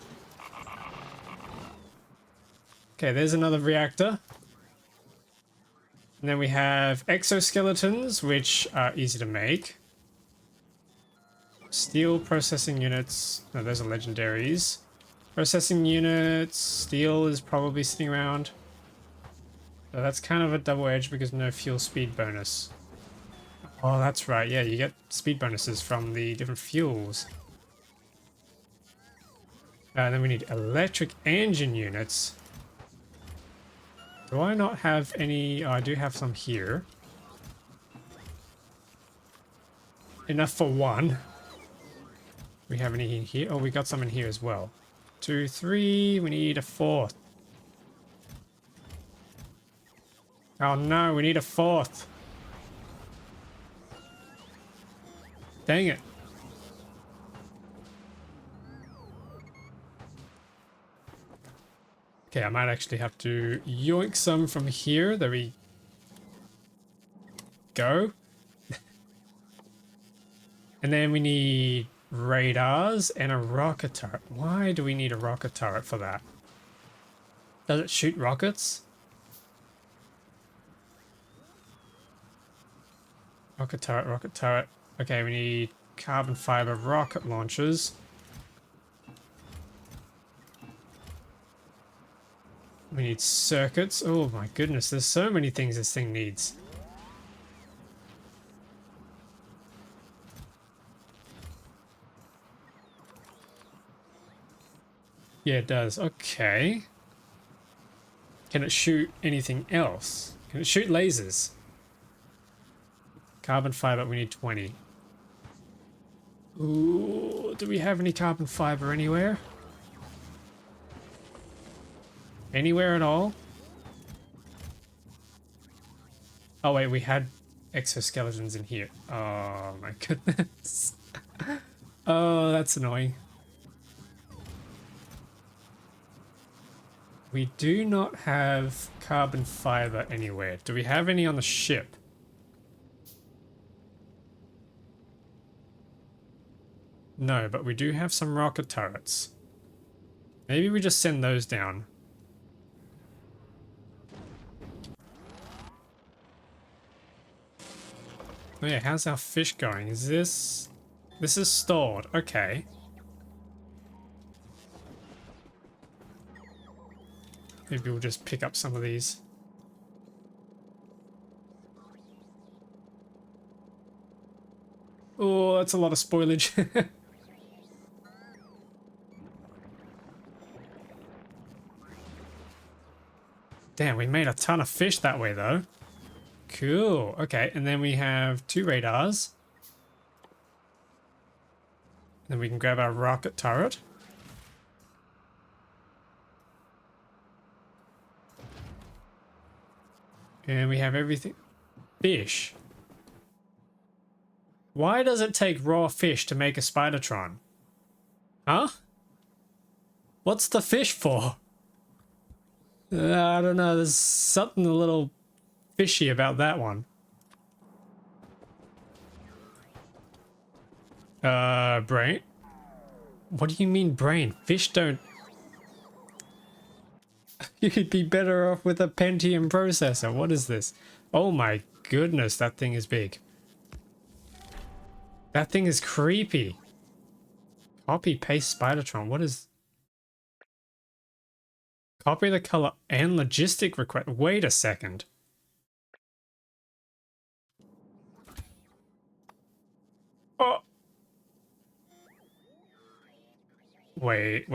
Speaker 1: Okay, there's another reactor. And then we have exoskeletons, which are easy to make. Steel processing units. No, those are legendaries. Processing units. Steel is probably sitting around. So that's kind of a double edge because no fuel speed bonus. Oh, that's right. Yeah, you get speed bonuses from the different fuels. And then we need electric engine units. Do I not have any? Oh, I do have some here. Enough for 1. We have any in here? Oh, we got some in here as well. 2, 3. We need a 4th. Oh no, we need a 4th. Dang it. Okay, I might actually have to yoink some from here. There we go. And then we need radars and a rocket turret. Why do we need a rocket turret for that? Does it shoot rockets? Rocket turret, rocket turret. Okay, we need carbon fiber rocket launchers. We need circuits. Oh my goodness, there's so many things this thing needs. Yeah, it does. Okay. Can it shoot anything else? Can it shoot lasers? Carbon fiber, we need 20. Ooh, do we have any carbon fiber anywhere? Anywhere at all? Oh wait, we had exoskeletons in here. Oh my goodness. Oh, that's annoying. We do not have carbon fiber anywhere. Do we have any on the ship? No, but we do have some rocket turrets. Maybe we just send those down. Oh yeah, how's our fish going? Is this... This is stored. Okay. Maybe we'll just pick up some of these. Oh, that's a lot of spoilage. Damn, we made a ton of fish that way though. Cool. Okay, and then we have 2 radars. Then we can grab our rocket turret. And we have everything. Fish. Why does it take raw fish to make a Spidertron? Huh? What's the fish for? I don't know, there's something a little fishy about that one. Brain? What do you mean brain? Fish don't... You'd be better off with a Pentium processor. What is this? Oh my goodness, that thing is big. That thing is creepy. Copy, paste, Spidertron. What is... Copy the color and logistic request. Wait a second. Wait.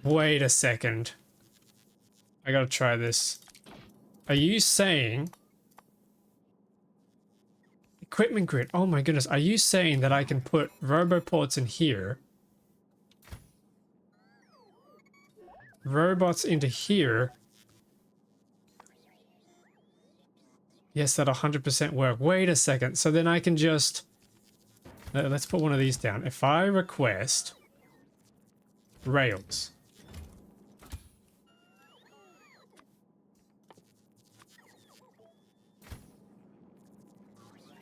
Speaker 1: Wait a second. I gotta try this. Are you saying... Equipment grid. Oh my goodness. Are you saying that I can put roboports in here? Robots into here? Yes, that 100% work. Wait a second. So then I can just... Let's put one of these down. If I request... rails.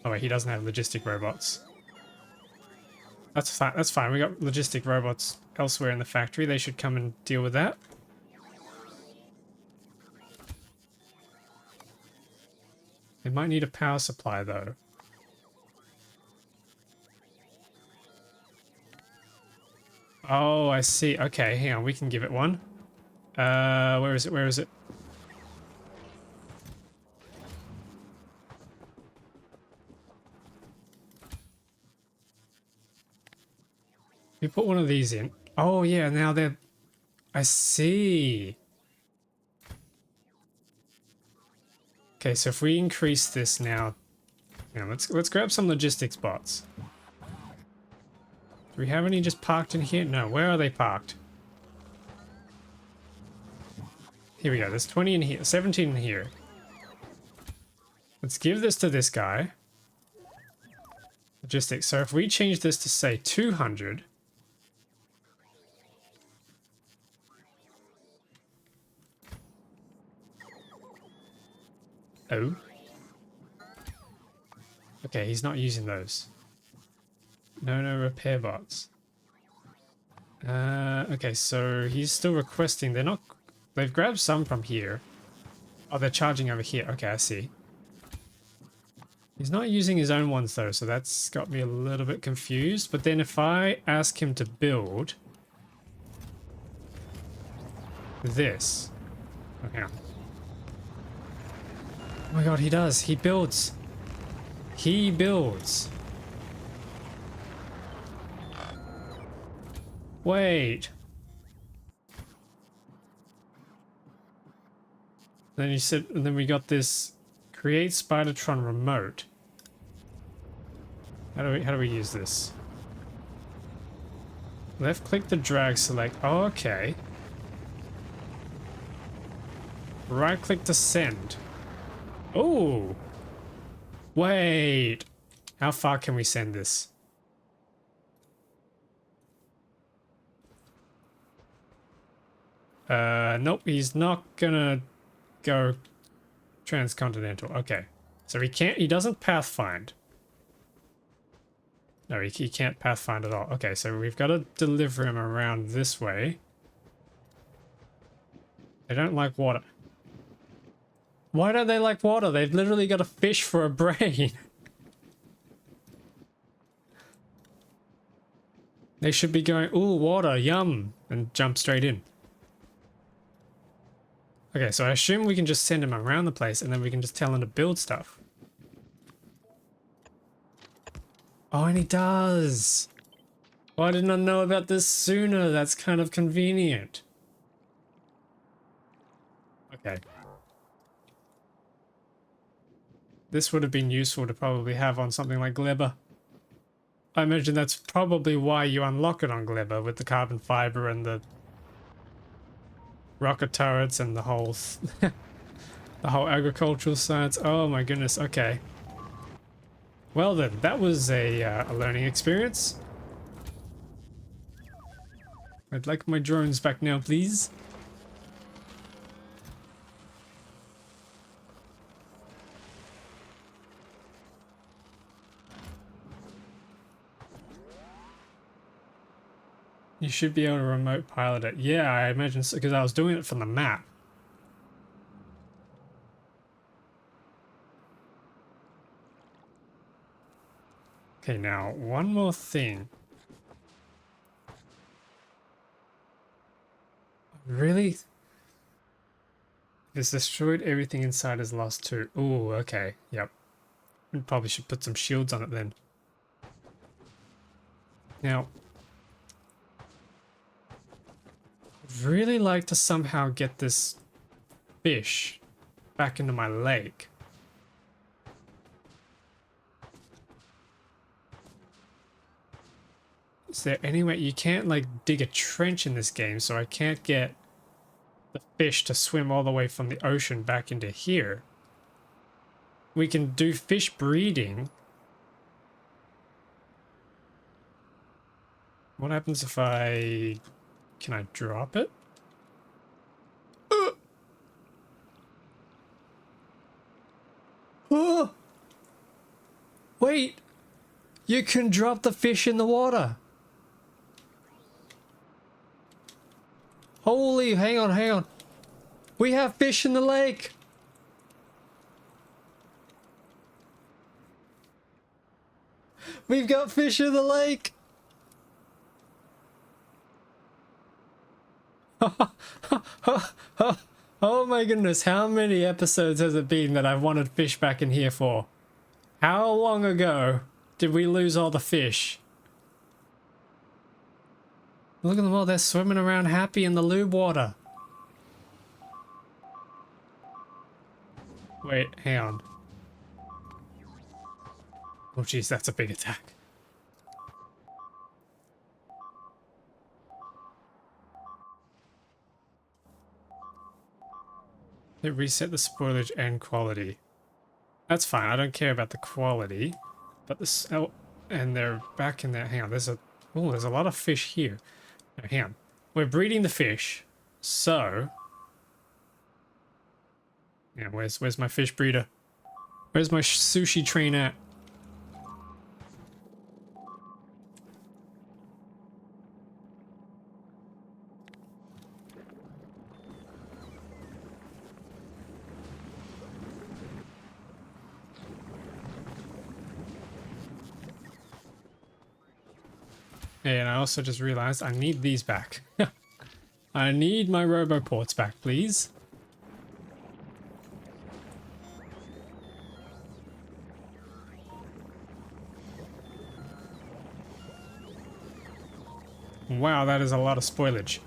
Speaker 1: Oh wait, he doesn't have logistic robots. That's fine. That's fine. We got logistic robots elsewhere in the factory. They should come and deal with that. They might need a power supply though. Oh, I see. Okay, hang on. We can give it one. Where is it? Where is it? We put one of these in. Oh yeah, now they're... I see. Okay, so if we increase this now... Yeah, let's grab some logistics bots. Do we have any just parked in here? No, where are they parked? Here we go, there's 20 in here, 17 in here. Let's give this to this guy. Logistics, so if we change this to say 200... Oh. Okay, he's not using those. No repair bots. Okay, so he's still requesting. They're not... They've grabbed some from here. Oh, they're charging over here. Okay, I see. He's not using his own ones though, so that's got me a little bit confused. But then if I ask him to build... this... Oh, hang on. Oh my god, he does. He builds. He builds. Wait. Then you said, and then we got this create Spidertron remote. How do we use this? Left click to drag select. Oh, okay. Right click to send. Oh. Wait. How far can we send this? Nope, he's not gonna go transcontinental. Okay. So he doesn't pathfind. No, he can't pathfind at all. Okay, so we've got to deliver him around this way. They don't like water. Why don't they like water? They've literally got a fish for a brain. They should be going, ooh, water, yum, and jump straight in. Okay, so I assume we can just send him around the place and then we can just tell him to build stuff. Oh, and he does. Why didn't I know about this sooner? That's kind of convenient. Okay. This would have been useful to probably have on something like Glebber. I imagine that's probably why you unlock it on Glebber with the carbon fiber and the rocket turrets and the whole the whole agricultural science. Oh my goodness. Okay. Well then, that was a learning experience. I'd like my drones back now, please. You should be able to remote pilot it. Yeah, I imagine so, because I was doing it from the map. Okay, now, one more thing. Really? It's destroyed everything inside is lost too. Ooh, okay, yep. We probably should put some shields on it then. Now, I'd really like to somehow get this fish back into my lake. Is there any way you can't like dig a trench in this game, so I can't get the fish to swim all the way from the ocean back into here? We can do fish breeding. What happens if I... Can I drop it? Oh! Wait! You can drop the fish in the water! Holy, hang on, hang on. We have fish in the lake! We've got fish in the lake! Oh my goodness, how many episodes has it been that I've wanted fish back in here for? How long ago did we lose all the fish? Look at them all, they're swimming around happy in the lube water. Wait, hang on. Oh jeez, that's a big attack. They reset the spoilage and quality. That's fine, I don't care about the quality. But this... Oh, and they're back in there. Hang on, there's a... Oh, there's a lot of fish here. Now, hang on. We're breeding the fish. So... Yeah, where's my fish breeder? Where's my sushi train at? And I also just realized I need these back. I need my roboports back, please. Wow, that is a lot of spoilage.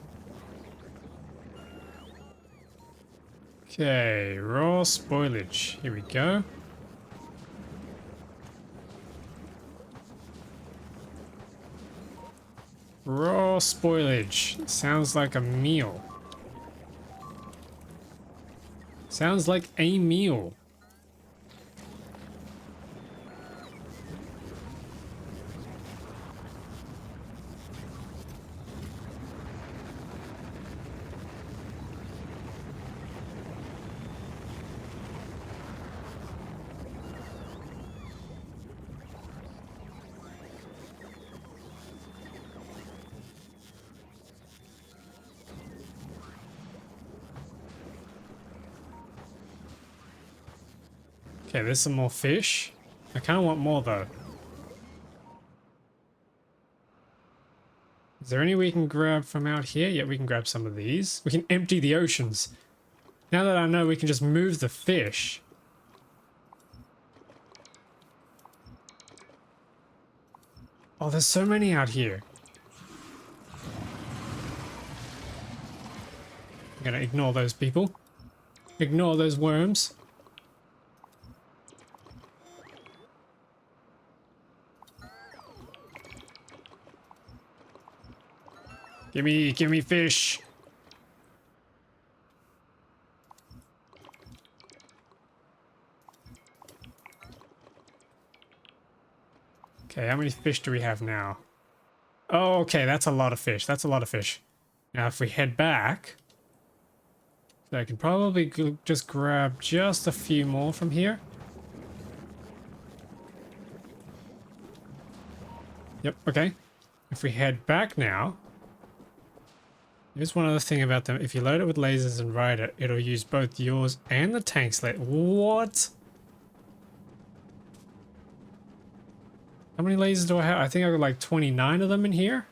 Speaker 1: Okay, raw spoilage. Here we go. Raw spoilage. Sounds like a meal. Sounds like a meal. Okay, there's some more fish. I kind of want more though. Is there any we can grab from out here? Yeah, we can grab some of these. We can empty the oceans. Now that I know we can just move the fish. Oh, there's so many out here. I'm gonna ignore those people. Ignore those worms. Give me fish. Okay, how many fish do we have now? Oh, okay, that's a lot of fish. That's a lot of fish. Now, if we head back, I can probably just grab just a few more from here. Yep, okay. If we head back now, here's one other thing about them. If you load it with lasers and ride it, it'll use both yours and the tank's laser. What? How many lasers do I have? I think I got like 29 of them in here.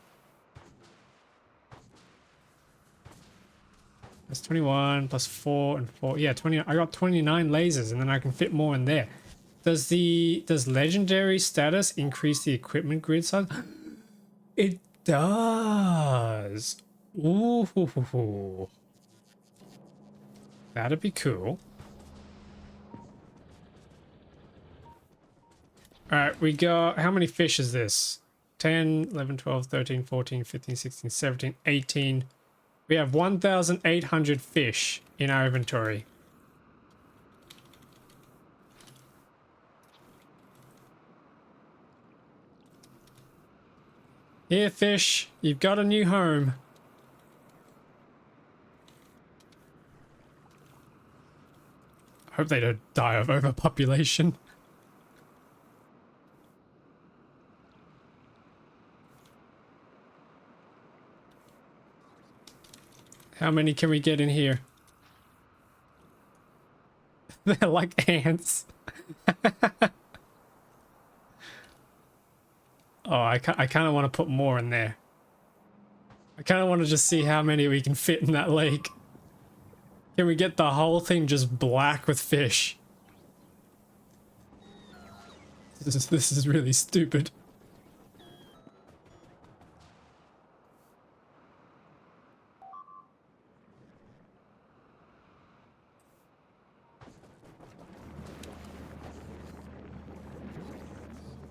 Speaker 1: That's 21 plus 4 and 4. Yeah, 20. I got 29 lasers and then I can fit more in there. Does legendary status increase the equipment grid size? It does. Ooh. That'd be cool. Alright, we got... How many fish is this? 10, 11, 12, 13, 14, 15, 16, 17, 18. We have 1,800 fish in our inventory. Here, fish. You've got a new home. I hope they don't die of overpopulation. How many can we get in here? They're like ants. Oh, I kind of want to put more in there. I kind of want to just see how many we can fit in that lake. Can we get the whole thing just black with fish? This is really stupid.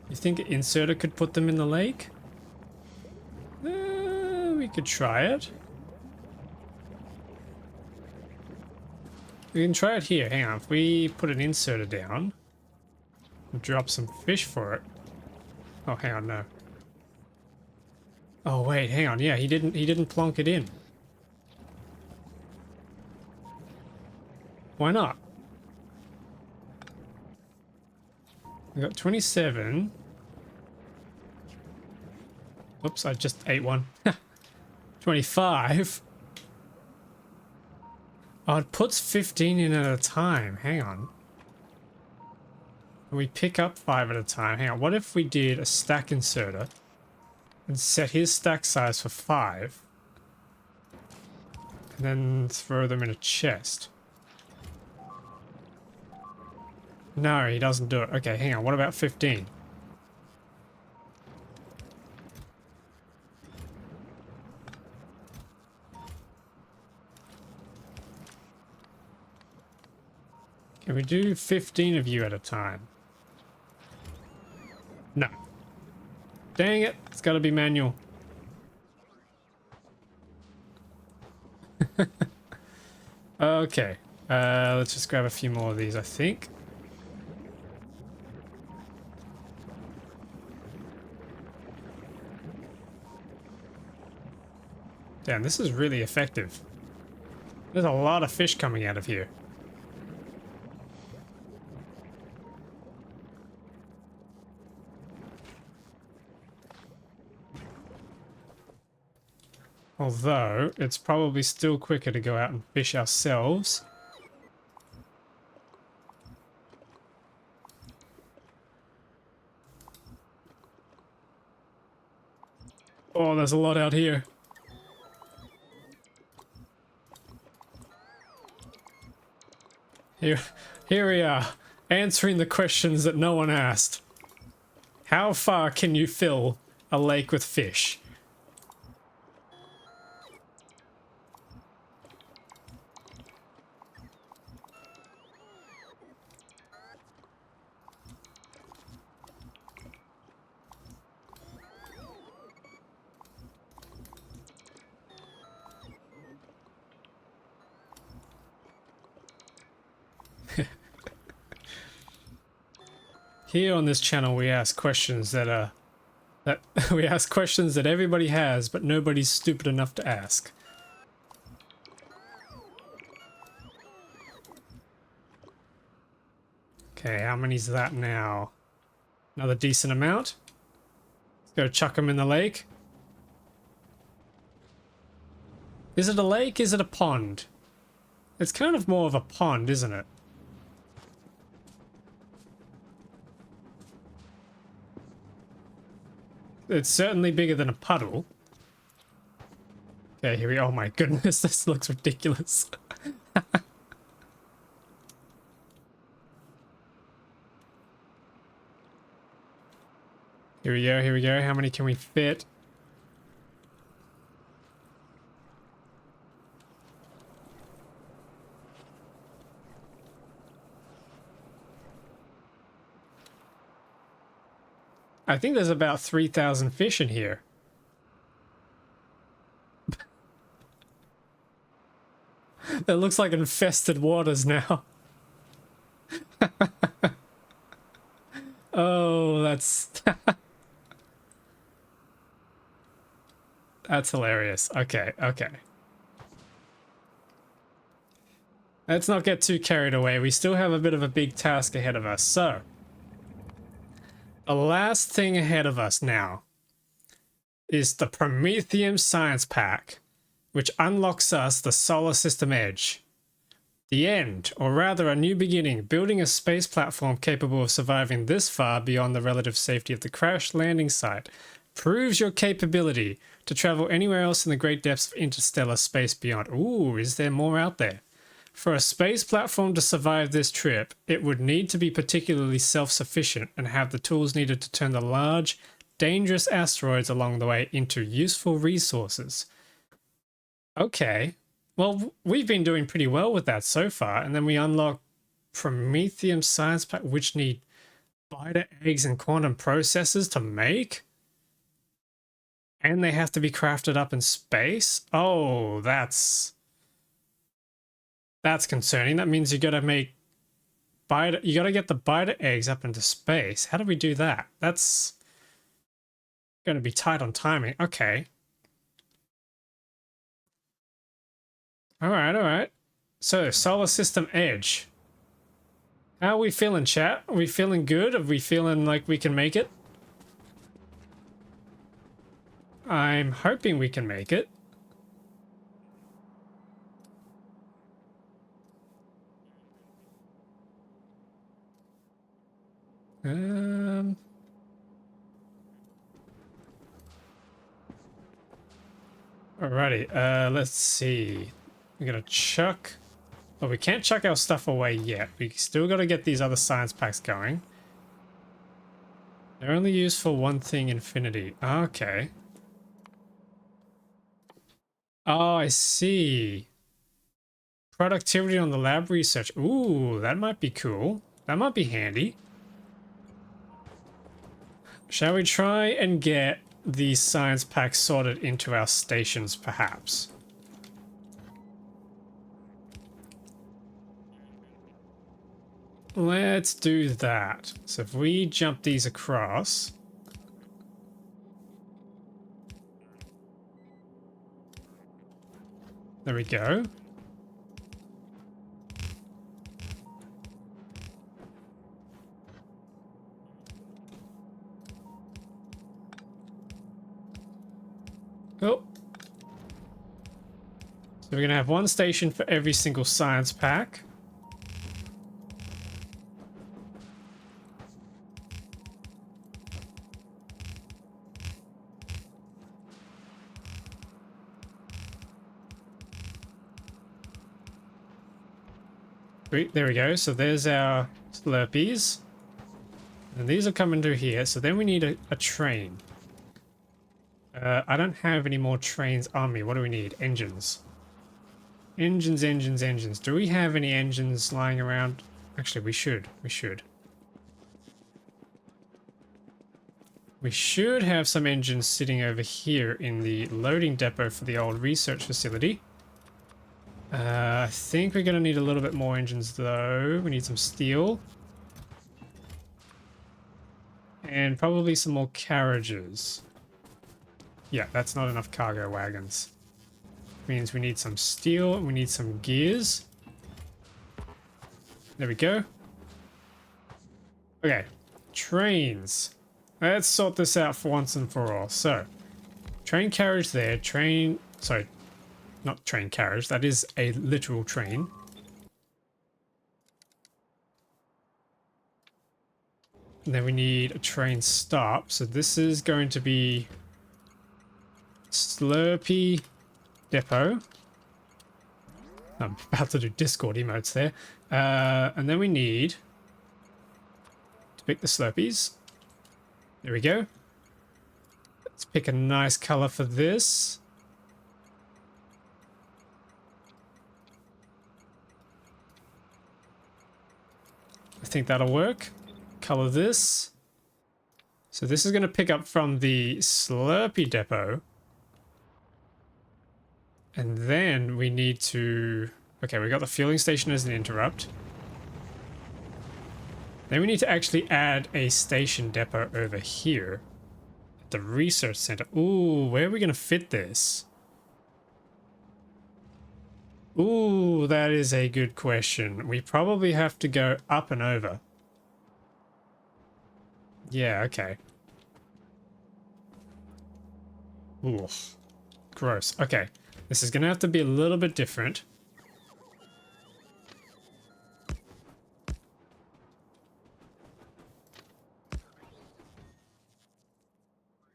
Speaker 1: You think an inserter could put them in the lake? We could try it. We can try it here. Hang on. If we put an inserter down and drop some fish for it. Oh, hang on, no. Oh wait, hang on. Yeah, he didn't plonk it in. Why not? We got 27. Oops, I just ate one. 25. Oh, it puts 15 in at a time. Hang on. And we pick up 5 at a time. Hang on, what if we did a stack inserter and set his stack size for 5 and then throw them in a chest? No, he doesn't do it. Okay, hang on, what about 15? Can we do 15 of you at a time? No. Dang it, it's gotta be manual. Okay, let's just grab a few more of these, I think. Damn, this is really effective. There's a lot of fish coming out of here. Although, it's probably still quicker to go out and fish ourselves. Oh, there's a lot out here. Here we are, answering the questions that no one asked. How far can you fill a lake with fish? Here on this channel, we ask questions that we ask questions that everybody has, but nobody's stupid enough to ask. Okay, how many's that now? Another decent amount. Let's go chuck them in the lake. Is it a lake? Is it a pond? It's kind of more of a pond, isn't it? It's certainly bigger than a puddle. Okay, here we go. Oh my goodness, this looks ridiculous. Here we go, here we go. How many can we fit? I think there's about 3,000 fish in here. That looks like infested waters now. Oh, that's... That's hilarious. Okay, okay. Let's not get too carried away. We still have a bit of a big task ahead of us. So, the last thing ahead of us now is the Prometheum Science Pack, which unlocks us the Solar System Edge. The end, or rather a new beginning, building a space platform capable of surviving this far beyond the relative safety of the crash landing site, proves your capability to travel anywhere else in the great depths of interstellar space beyond. Ooh, is there more out there? For a space platform to survive this trip, it would need to be particularly self-sufficient and have the tools needed to turn the large, dangerous asteroids along the way into useful resources. Okay. Well, we've been doing pretty well with that so far, and then we unlock Prometheum Science Pack, which need spider eggs and quantum processors to make? And they have to be crafted up in space? Oh, that's concerning. That means you gotta make you gotta get the biter eggs up into space. How do we do that? That's gonna be tight on timing. Okay. Alright, alright. So, Solar System Edge. How are we feeling, chat? Are we feeling good? Are we feeling like we can make it? I'm hoping we can make it. Alrighty, let's see. We're gonna chuck... Well, we can't chuck our stuff away yet. We still gotta get these other science packs going. They're only used for one thing, infinity. Okay. Oh, I see. Productivity on the lab research. Ooh, that might be cool. That might be handy. Shall we try and get these science packs sorted into our stations, perhaps? Let's do that. So if we jump these across... There we go. Oh. So we're going to have one station for every single science pack. Sweet, there we go. So there's our Slurpees. And these are coming through here. So then we need a train. I don't have any more trains on me. What do we need? Engines. Engines, engines, engines. Do we have any engines lying around? Actually, we should. We should. We should have some engines sitting over here in the loading depot for the old research facility. I think we're going to need a little bit more engines, though. We need some steel. And probably some more carriages. Yeah, that's not enough cargo wagons. Means we need some steel, and we need some gears. There we go. Okay, trains. Let's sort this out for once and for all. So, train carriage there, train... Sorry, not train carriage, that is a literal train. And then we need a train stop. So this is going to be Slurpee Depot. I'm about to do Discord emotes there. And then we need to pick the Slurpees. There we go. Let's pick a nice color for this. I think that'll work. Color this. So this is going to pick up from the Slurpee depot. And then we need to... Okay, we got the fueling station as an interrupt. Then we need to actually add a station depot over here. At the research center. Ooh, where are we going to fit this? Ooh, that is a good question. We probably have to go up and over. Yeah, okay. Ooh, gross. Okay, this is going to have to be a little bit different.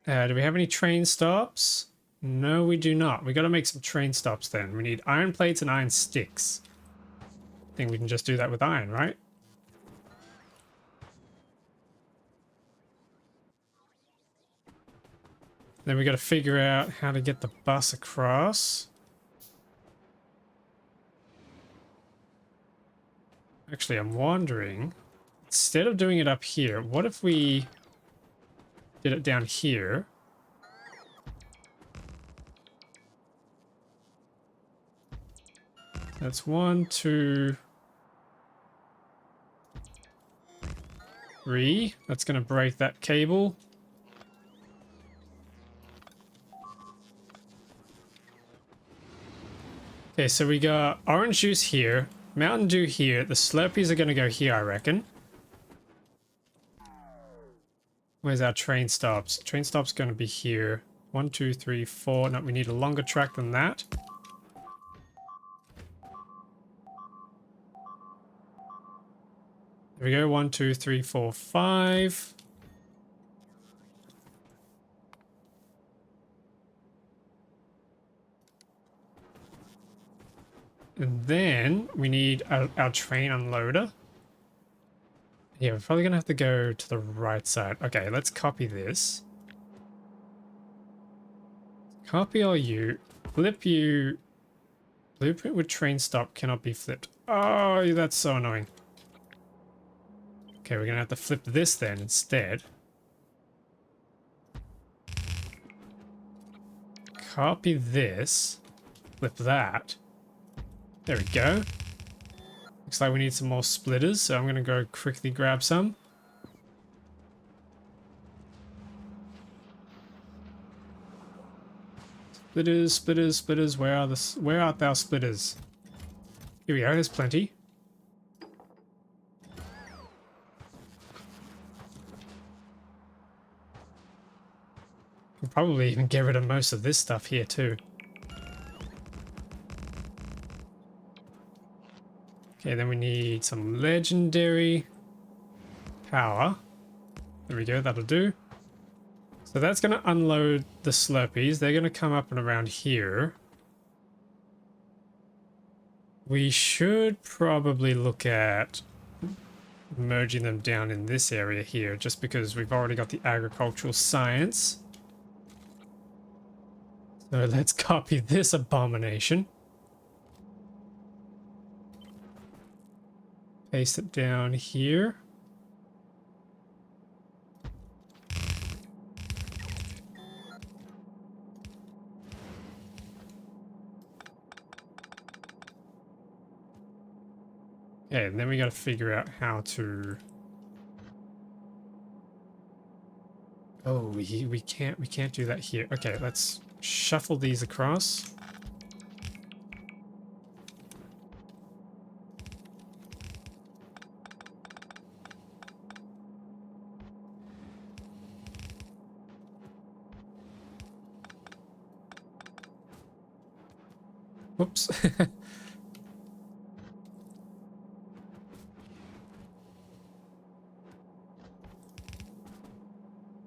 Speaker 1: Do we have any train stops? No, we do not. We got to make some train stops then. We need iron plates and iron sticks. I think we can just do that with iron, right? Then we got to figure out how to get the bus across. Actually, I'm wondering, instead of doing it up here, what if we did it down here? That's 1, 2, 3. That's going to break that cable. Okay, so we got orange juice here, Mountain Dew here. The Slurpees are going to go here, I reckon. Where's our train stops? Train stops going to be here. 1, 2, 3, 4. No, we need a longer track than that. There we go. 1, 2, 3, 4, 5. And then we need our train unloader. Yeah, we're probably going to have to go to the right side. Okay, let's copy this. Copy all you. Flip you. Blueprint with train stop cannot be flipped. Oh, that's so annoying. Okay, we're going to have to flip this then instead. Copy this. Flip that. There we go. Looks like we need some more splitters, so I'm going to go quickly grab some. Splitters, splitters, splitters. Where art thou, splitters? Here we go. There's plenty. We'll probably even get rid of most of this stuff here too. Okay, then we need some legendary power. There we go, that'll do. So that's going to unload the Slurpees. They're going to come up and around here. We should probably look at merging them down in this area here, just because we've already got the agricultural science. So let's copy this abomination. Paste it down here. Okay, and then we got to figure out how to... Oh, we can't do that here. Okay, let's shuffle these across. Whoops.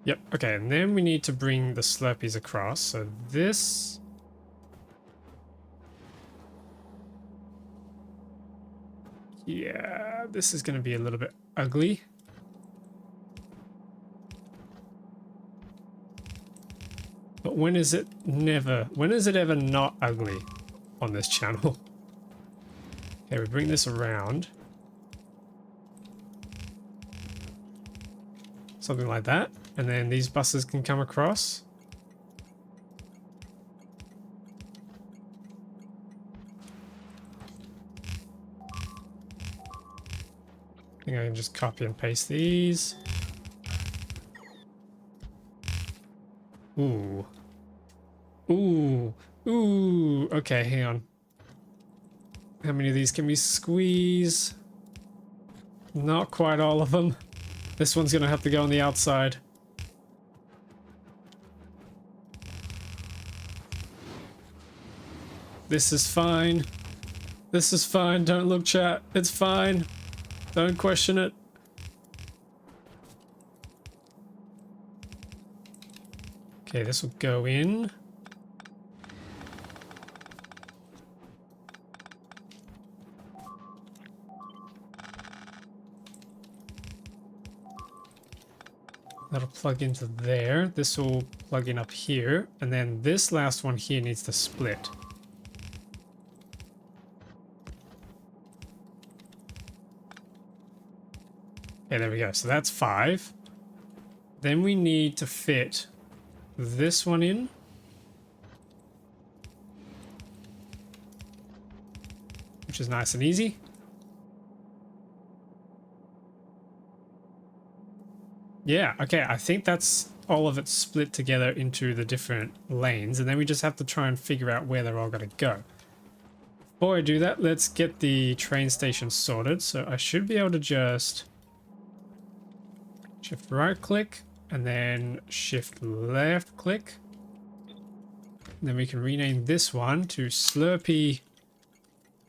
Speaker 1: Yep, okay, and then we need to bring the Slurpees across. So this... Yeah, this is going to be a little bit ugly. But when is it ever not ugly on this channel? Okay, we bring this around. Something like that. And then these buses can come across. I think I can just copy and paste these. Ooh. Ooh. Ooh. Okay, hang on. How many of these can we squeeze? Not quite all of them. This one's gonna have to go on the outside. This is fine. This is fine. Don't look, chat. It's fine. Don't question it. Okay, this will go in. That'll plug into there. This will plug in up here. And then this last one here needs to split. Okay, there we go. So that's 5. Then we need to fit this one in. Which is nice and easy. Yeah, okay, I think that's all of it split together into the different lanes, and then we just have to try and figure out where they're all going to go. Before I do that, let's get the train station sorted. So I should be able to just shift right click and then shift left click. And then we can rename this one to Slurpee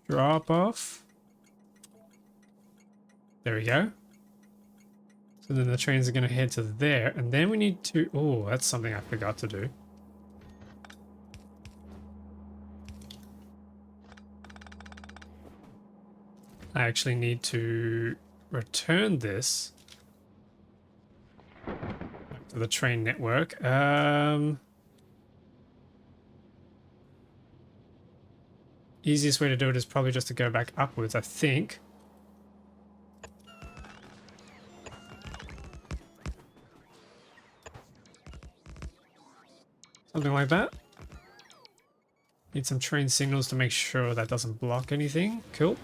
Speaker 1: Drop Off. There we go. So then the trains are going to head to there, and then we need to... Oh, that's something I forgot to do. I actually need to return this back to the train network. Easiest way to do it is probably just to go back upwards, I think. Something like that. Need some train signals to make sure that doesn't block anything. Cool.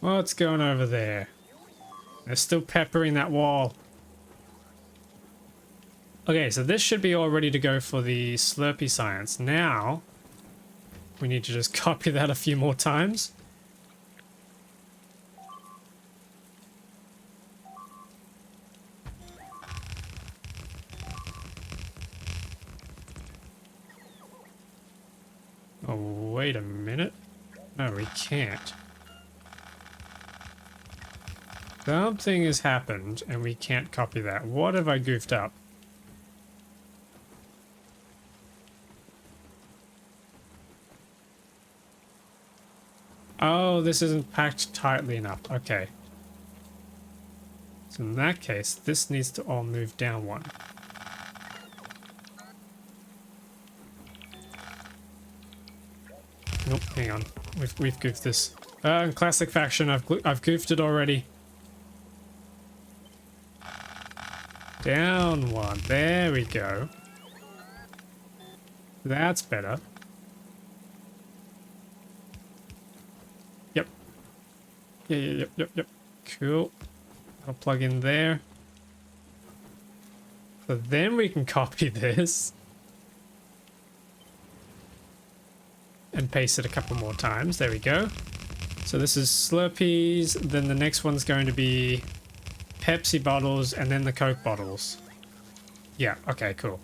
Speaker 1: What's going over there? They're still peppering that wall. Okay, so this should be all ready to go for the Slurpee science. Now, we need to just copy that a few more times. Oh, wait a minute. No, we can't. Something has happened and we can't copy that. What have I goofed up? Oh, this isn't packed tightly enough. Okay. So in that case, this needs to all move down one. Nope, hang on. We've goofed this. In classic fashion, I've goofed it already. Down one. There we go. That's better. Yep. Yep. Cool. I'll plug in there. So then we can copy this. And paste it a couple more times. There we go. So this is Slurpees. Then the next one's going to be Pepsi bottles and then the Coke bottles. Yeah, okay, cool.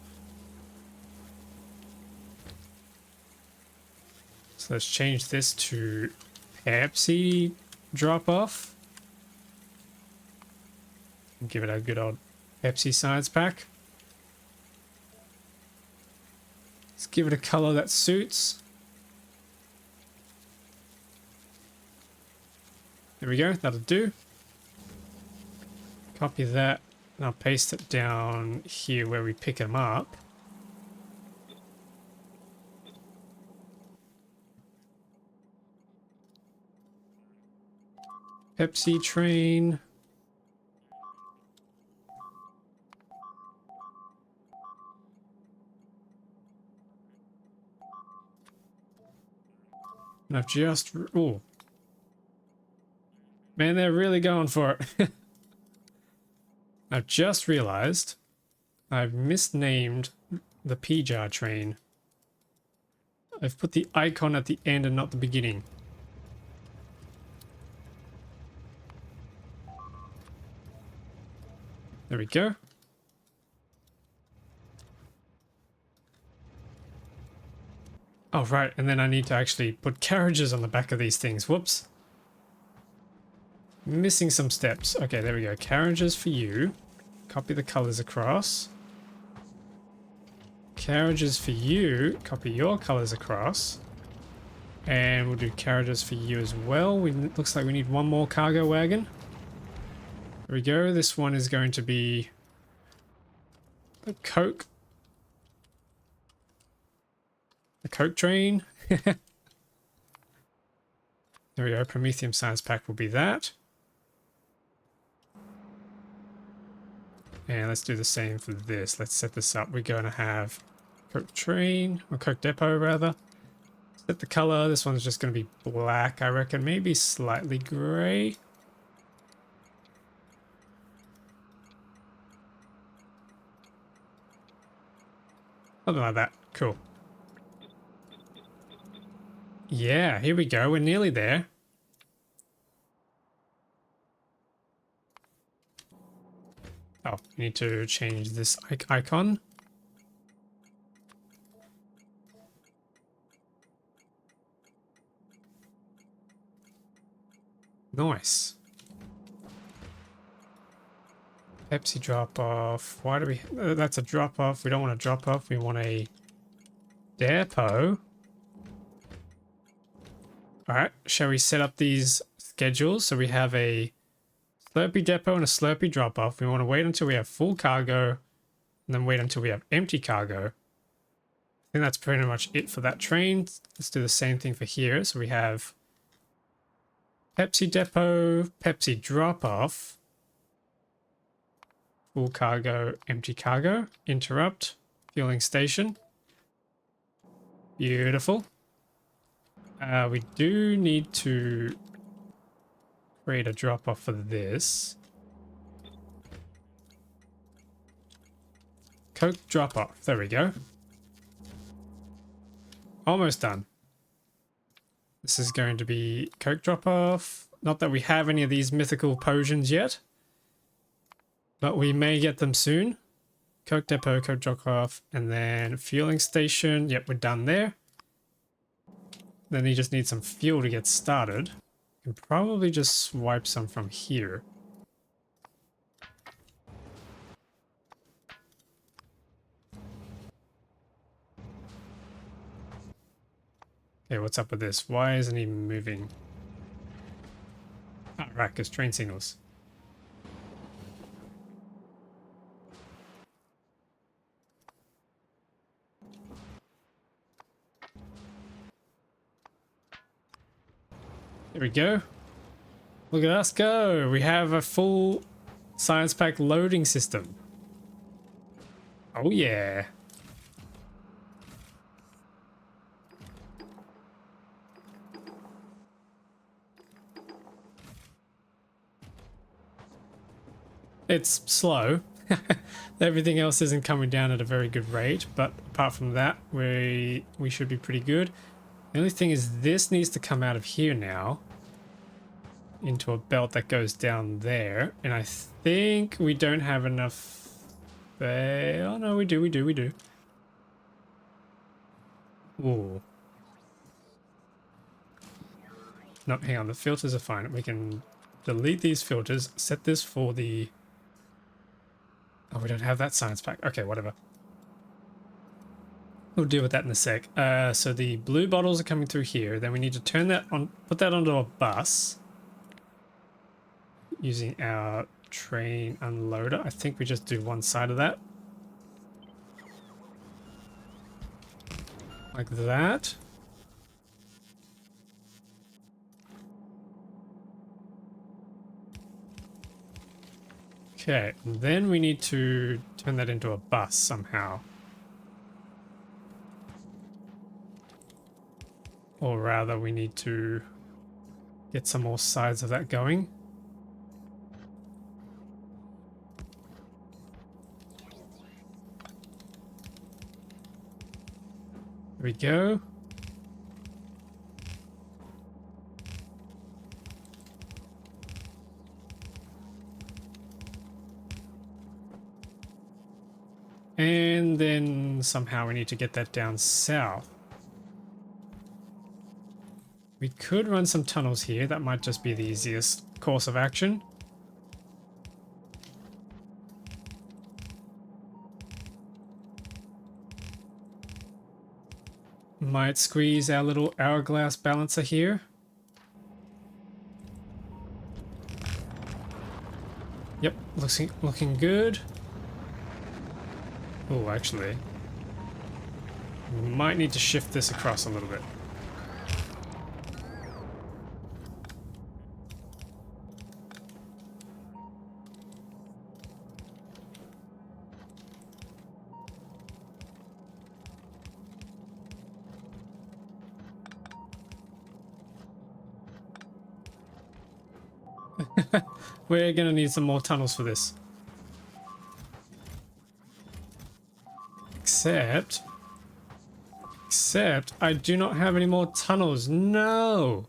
Speaker 1: So let's change this to Pepsi drop off. Give it a good old Pepsi science pack. Let's give it a color that suits. There we go, that'll do. Copy that, and I'll paste it down here where we pick them up. Pepsi train. And I've just... Ooh. Man, they're really going for it. I've just realized I've misnamed the P-jar train. I've put the icon at the end and not the beginning. There we go. Oh, right. And then I need to actually put carriages on the back of these things. Whoops. Missing some steps. Okay, there we go. Carriages for you. Copy the colors across. Carriages for you. Copy your colors across. And we'll do carriages for you as well. Looks like we need one more cargo wagon. There we go. This one is going to be the Coke. The Coke train. There we go. Prometheum Science Pack will be that. And let's do the same for this. Let's set this up. We're going to have Coke train, or Coke depot rather. Set the color. This one's just going to be black, I reckon. Maybe slightly gray. Something like that. Cool. Yeah, here we go. We're nearly there. Oh, we need to change this icon. Nice. Pepsi drop off. Why do we... that's a drop off. We don't want a drop off. We want a depot. Alright, shall we set up these schedules? So we have a Slurpee depot and a Slurpee drop off. We want to wait until we have full cargo and then wait until we have empty cargo. I think that's pretty much it for that train. Let's do the same thing for here. So we have Pepsi depot, Pepsi drop off. Full cargo, empty cargo, interrupt, fueling station. Beautiful. We do need to create a drop off for this. Coke drop off. There we go. Almost done. This is going to be Coke drop off. Not that we have any of these mythical potions yet, but we may get them soon. Coke depot, Coke drop off, and then fueling station. Yep, we're done there. Then you just need some fuel to get started. You can probably just swipe some from here. Okay, what's up with this? Why isn't he moving? Ah, right, because train signals. There we go. Look at us go. We have a full science pack loading system. Oh yeah. It's slow. Everything else isn't coming down at a very good rate, but apart from that, we should be pretty good. The only thing is this needs to come out of here now into a belt that goes down there, and I think we don't have enough. Oh no, we do. Ooh. No, hang on, the filters are fine. We can delete these filters, set this for the... Oh, we don't have that science pack. Okay, whatever. We'll deal with that in a sec. So the blue bottles are coming through here. Then we need to turn that on, put that onto a bus. using our train unloader. I think we just do one side of that. Like that. Okay, and then we need to turn that into a bus somehow. Or rather, we need to get some more sides of that going. There we go. And then somehow we need to get that down south. We could run some tunnels here. That might just be the easiest course of action. Might squeeze our little hourglass balancer here. Yep, looking good. Oh, actually, we might need to shift this across a little bit. We're gonna need some more tunnels for this. Except I do not have any more tunnels. No!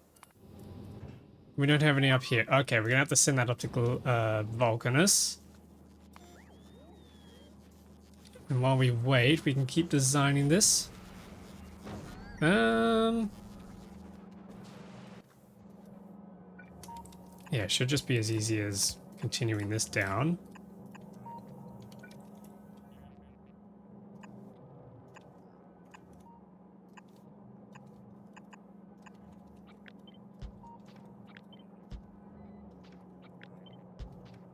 Speaker 1: We don't have any up here. Okay, we're gonna have to send that up to Vulcanus. And while we wait, we can keep designing this. Yeah, it should just be as easy as continuing this down.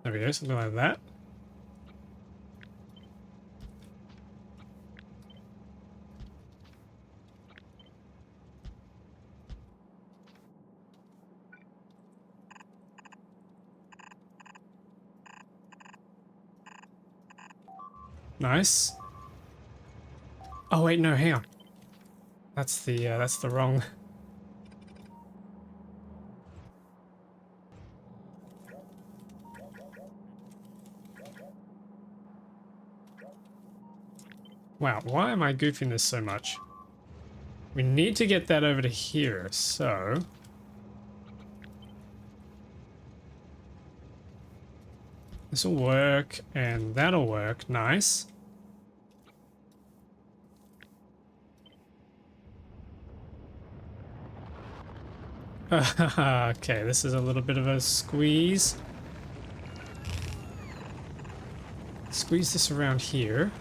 Speaker 1: There we go, something like that. Nice. Oh wait, no, hang on. That's the wrong. Wow, why am I goofing this so much? We need to get that over to here, so this will work and that'll work. Nice. Okay, this is a little bit of a squeeze. Squeeze this around here.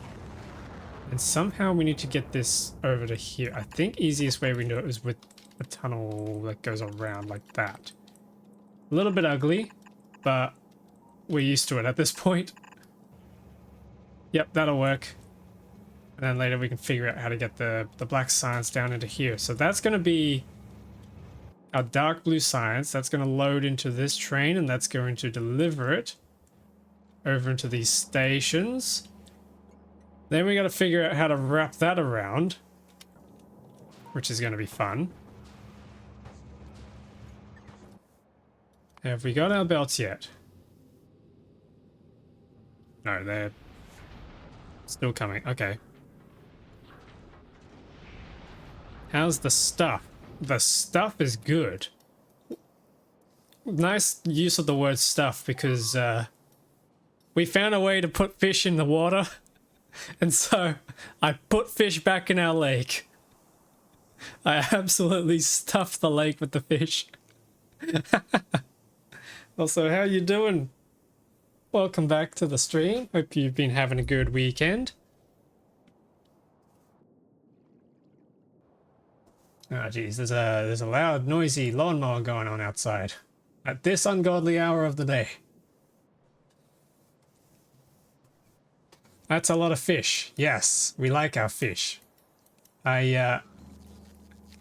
Speaker 1: And somehow we need to get this over to here. I think easiest way we do it is with a tunnel that goes around like that. A little bit ugly, but we're used to it at this point. Yep, that'll work. And then later we can figure out how to get the black science down into here. So that's going to be our dark blue science. That's going to load into this train and that's going to deliver it over into these stations. Then we got to figure out how to wrap that around, which is going to be fun. Have we got our belts yet? No, they're still coming. Okay. How's the stuff? The stuff is good. Nice use of the word stuff because we found a way to put fish in the water. And so I put fish back in our lake. I absolutely stuffed the lake with the fish. Also, how you doing? Welcome back to the stream. Hope you've been having a good weekend. Oh geez, there's a loud, noisy lawnmower going on outside. At this ungodly hour of the day. That's a lot of fish. Yes, we like our fish. I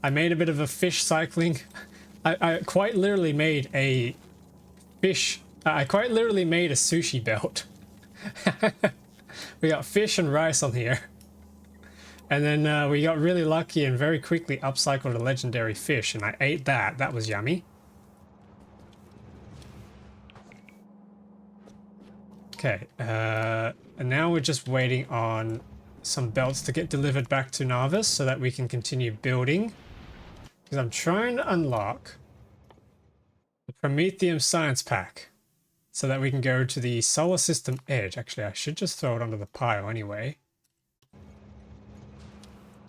Speaker 1: made a bit of a fish cycling. I quite literally made a fish. I quite literally made a sushi belt. We got fish and rice on here. And then we got really lucky and very quickly upcycled a legendary fish, and I ate that. That was yummy. Okay, and now we're just waiting on some belts to get delivered back to Narvis so that we can continue building. Because I'm trying to unlock the Prometheum Science Pack so that we can go to the Solar System Edge. Actually, I should just throw it onto the pile anyway.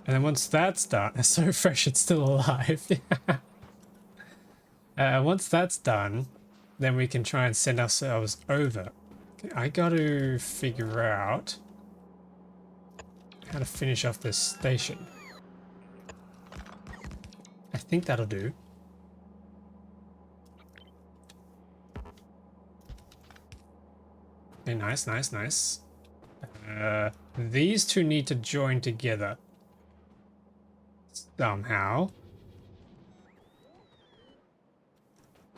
Speaker 1: And then once that's done, it's so fresh it's still alive. Once that's done, then we can try and send ourselves over. Okay, I got to figure out how to finish off this station. I think that'll do. Okay, nice, nice, nice. These two need to join together somehow.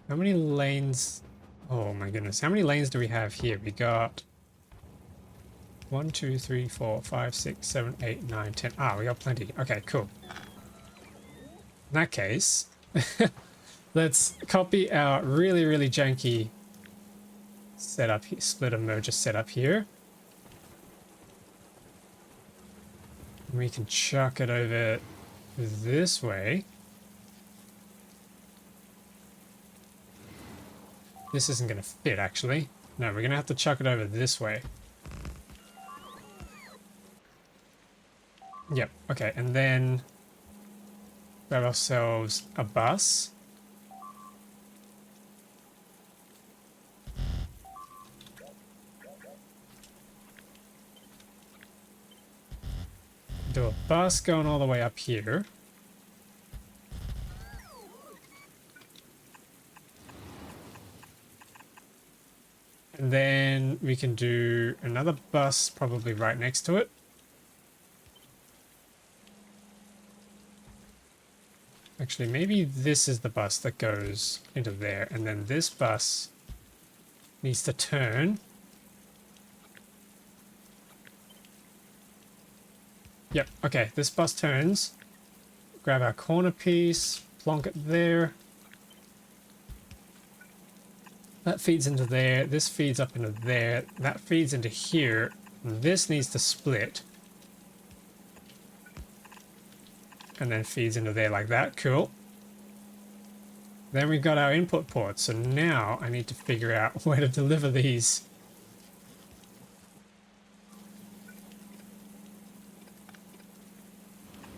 Speaker 1: How many lanes? Oh my goodness. How many lanes do we have here? We got 1, 2, 3, 4, 5, 6, 7, 8, 9, 10. Ah, we got plenty. Okay, cool. In that case, let's copy our really, really janky setup, splitter merger setup here. And we can chuck it over this way. This isn't going to fit, actually. No, we're going to have to chuck it over this way. Yep, okay, and then grab ourselves a bus. Do a bus going all the way up here. And then we can do another bus probably right next to it. Actually, maybe this is the bus that goes into there, and then this bus needs to turn. Yep, okay, this bus turns. Grab our corner piece, plonk it there. That feeds into there, this feeds up into there, that feeds into here. This needs to split. And then feeds into there like that, cool. Then we've got our input ports, so now I need to figure out where to deliver these.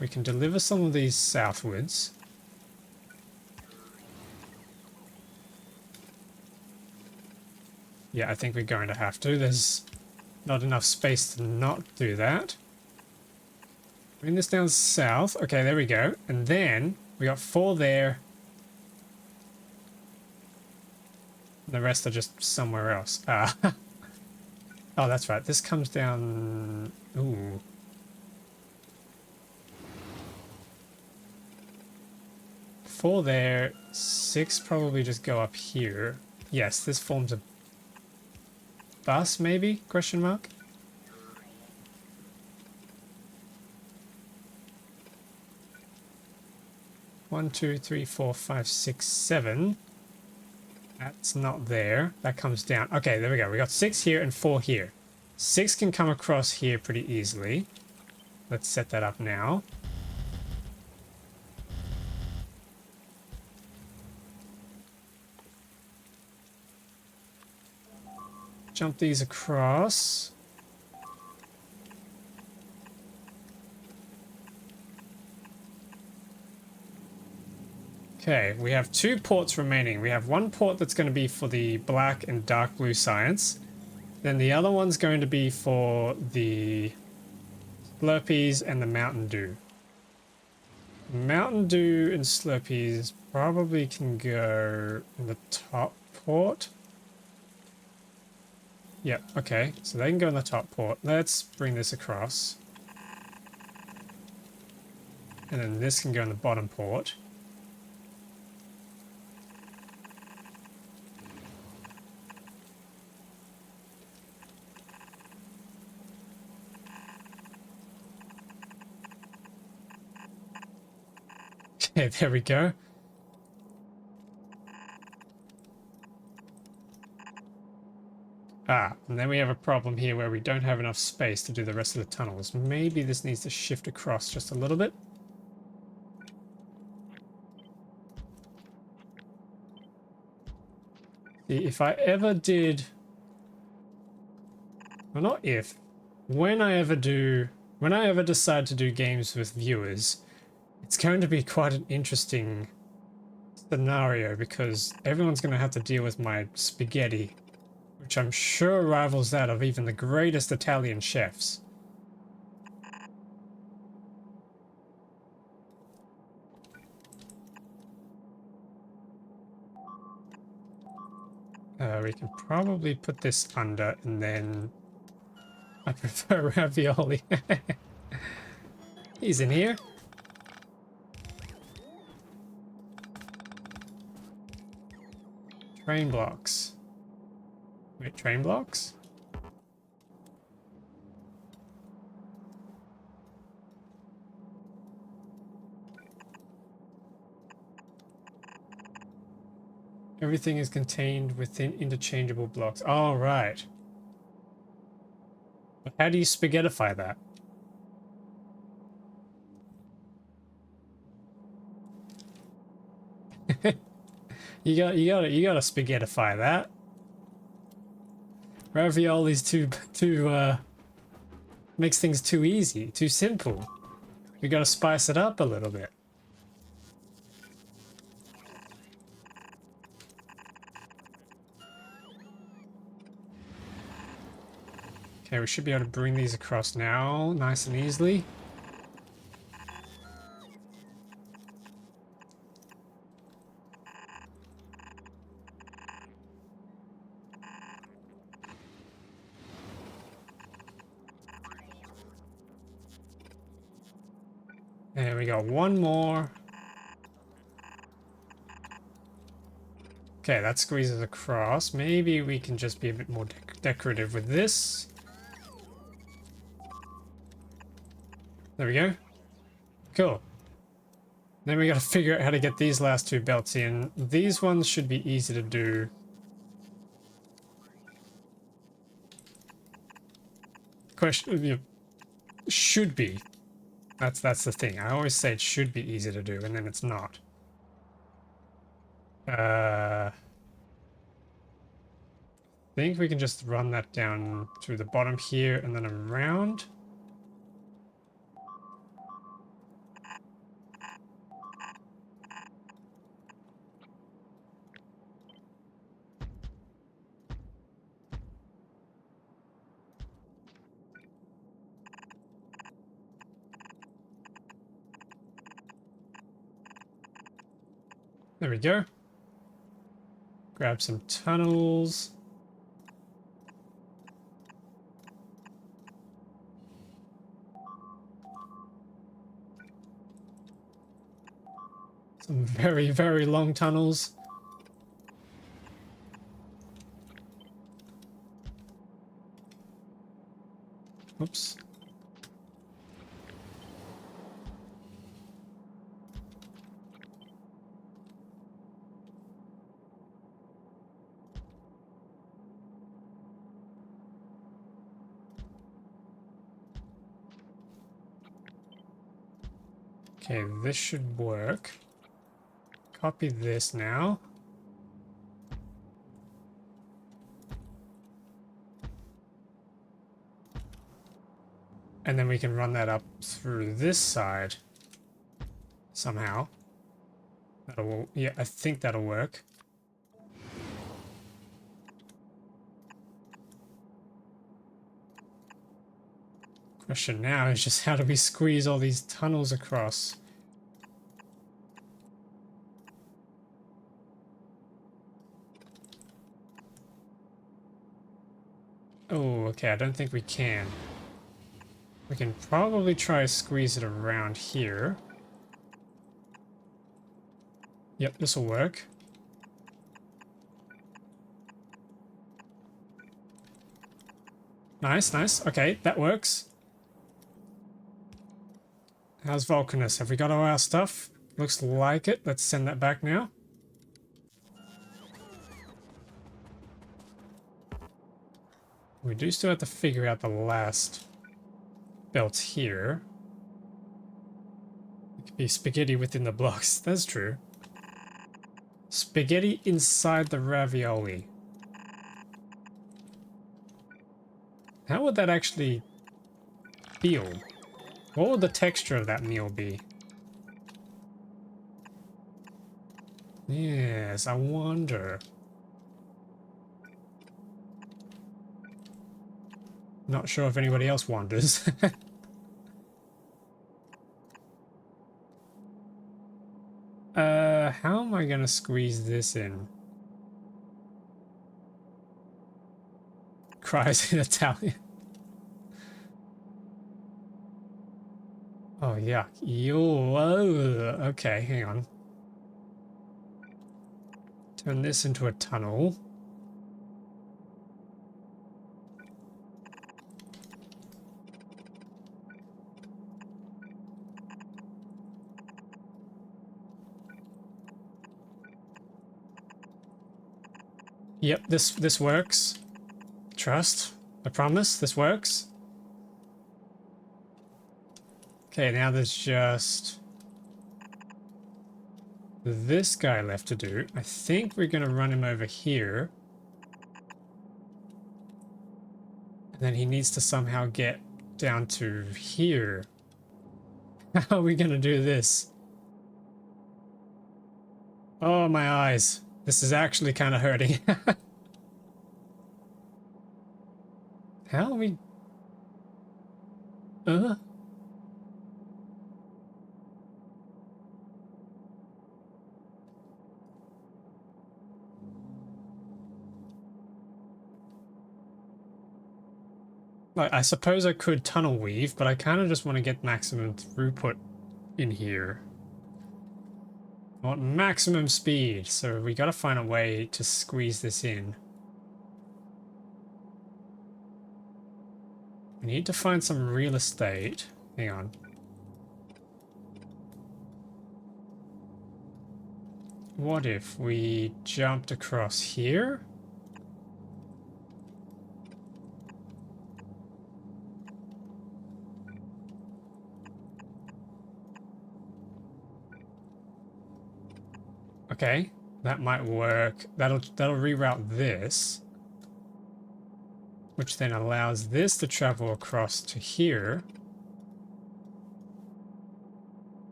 Speaker 1: We can deliver some of these southwards. Yeah, I think we're going to have to. There's not enough space to not do that. Bring this down south. Okay, there we go. And then we got 4 there. The rest are just somewhere else. Oh, that's right. This comes down... Ooh. Four there. 6 probably just go up here. Yes, this forms a bus, maybe? Question mark? One, 2, 3, 4, 5, 6, 7. That's not there. That comes down. Okay, there we go. We got 6 here and 4 here. 6 can come across here pretty easily. Let's set that up now. Jump these across. Okay, we have 2 ports remaining. We have 1 port that's going to be for the black and dark blue science. Then the other one's going to be for the Slurpees and the Mountain Dew. Mountain Dew and Slurpees probably can go in the top port. Yep, okay, so they can go in the top port. Let's bring this across. And then this can go in the bottom port. Okay, there we go. Ah, and then we have a problem here where we don't have enough space to do the rest of the tunnels. Maybe this needs to shift across just a little bit. See, if I ever did... Well, not if. When I ever decide to do games with viewers, it's going to be quite an interesting scenario because everyone's going to have to deal with my spaghetti, which I'm sure rivals that of even the greatest Italian chefs. We can probably put this under and then... I prefer ravioli. He's in here. Train blocks. Wait, train blocks? Everything is contained within interchangeable blocks. Oh, right. But how do you spaghettify that? You gotta spaghettify that. Ravioli's too makes things too easy, too simple. We gotta spice it up a little bit. Okay, we should be able to bring these across now, nice and easily. And we got one more. Okay, that squeezes across. Maybe we can just be a bit more decorative with this. There we go. Cool. Then we gotta figure out how to get these last two belts in. These ones should be easy to do. Question, you know, should be. That's the thing. I always say it should be easy to do, and then it's not. I think we can just run that down through the bottom here and then around. There we go. Grab some tunnels. Some very, very long tunnels. Oops. Okay, this should work. Copy this now. And then we can run that up through this side somehow. That'll, yeah, I think that'll work. Question now is just how do we squeeze all these tunnels across? Oh, okay, I don't think we can. We can probably try to squeeze it around here. Yep, this will work. Nice, nice. Okay, that works. How's Vulcanus? Have we got all our stuff? Looks like it. Let's send that back now. We do still have to figure out the last belt here. It could be spaghetti within the blocks. That's true. Spaghetti inside the ravioli. How would that actually feel? What would the texture of that meal be? Yes, I wonder. Not sure if anybody else wonders. How am I gonna squeeze this in? Cries in Italian. Oh, yuck. Yo, okay, hang on. Turn this into a tunnel. Yep, this works. Trust. I promise, this works. Okay, now there's just this guy left to do. I think we're gonna run him over here. And then he needs to somehow get down to here. How are we gonna do this? Oh, my eyes. This is actually kind of hurting. How are we... Like, I suppose I could tunnel weave, but I kind of just want to get maximum throughput in here. I want maximum speed, so we gotta find a way to squeeze this in. We need to find some real estate. Hang on. What if we jumped across here? Okay, that might work. That'll reroute this, which then allows this to travel across to here.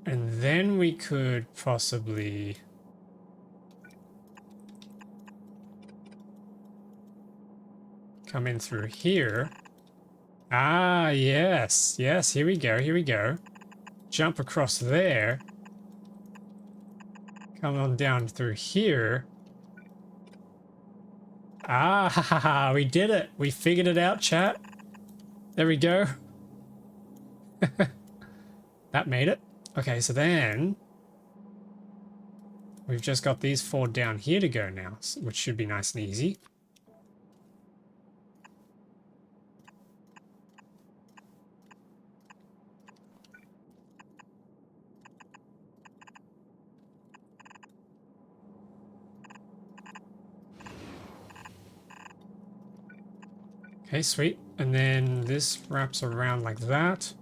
Speaker 1: And then we could possibly come in through here. Ah, yes. Yes, here we go. Here we go. Jump across there. Come on down through here. Ah, ha, ha, ha, we did it. We figured it out, chat. There we go. That made it. Okay, so then we've just got these 4 down here to go now, which should be nice and easy. Okay, sweet. And then this wraps around like that.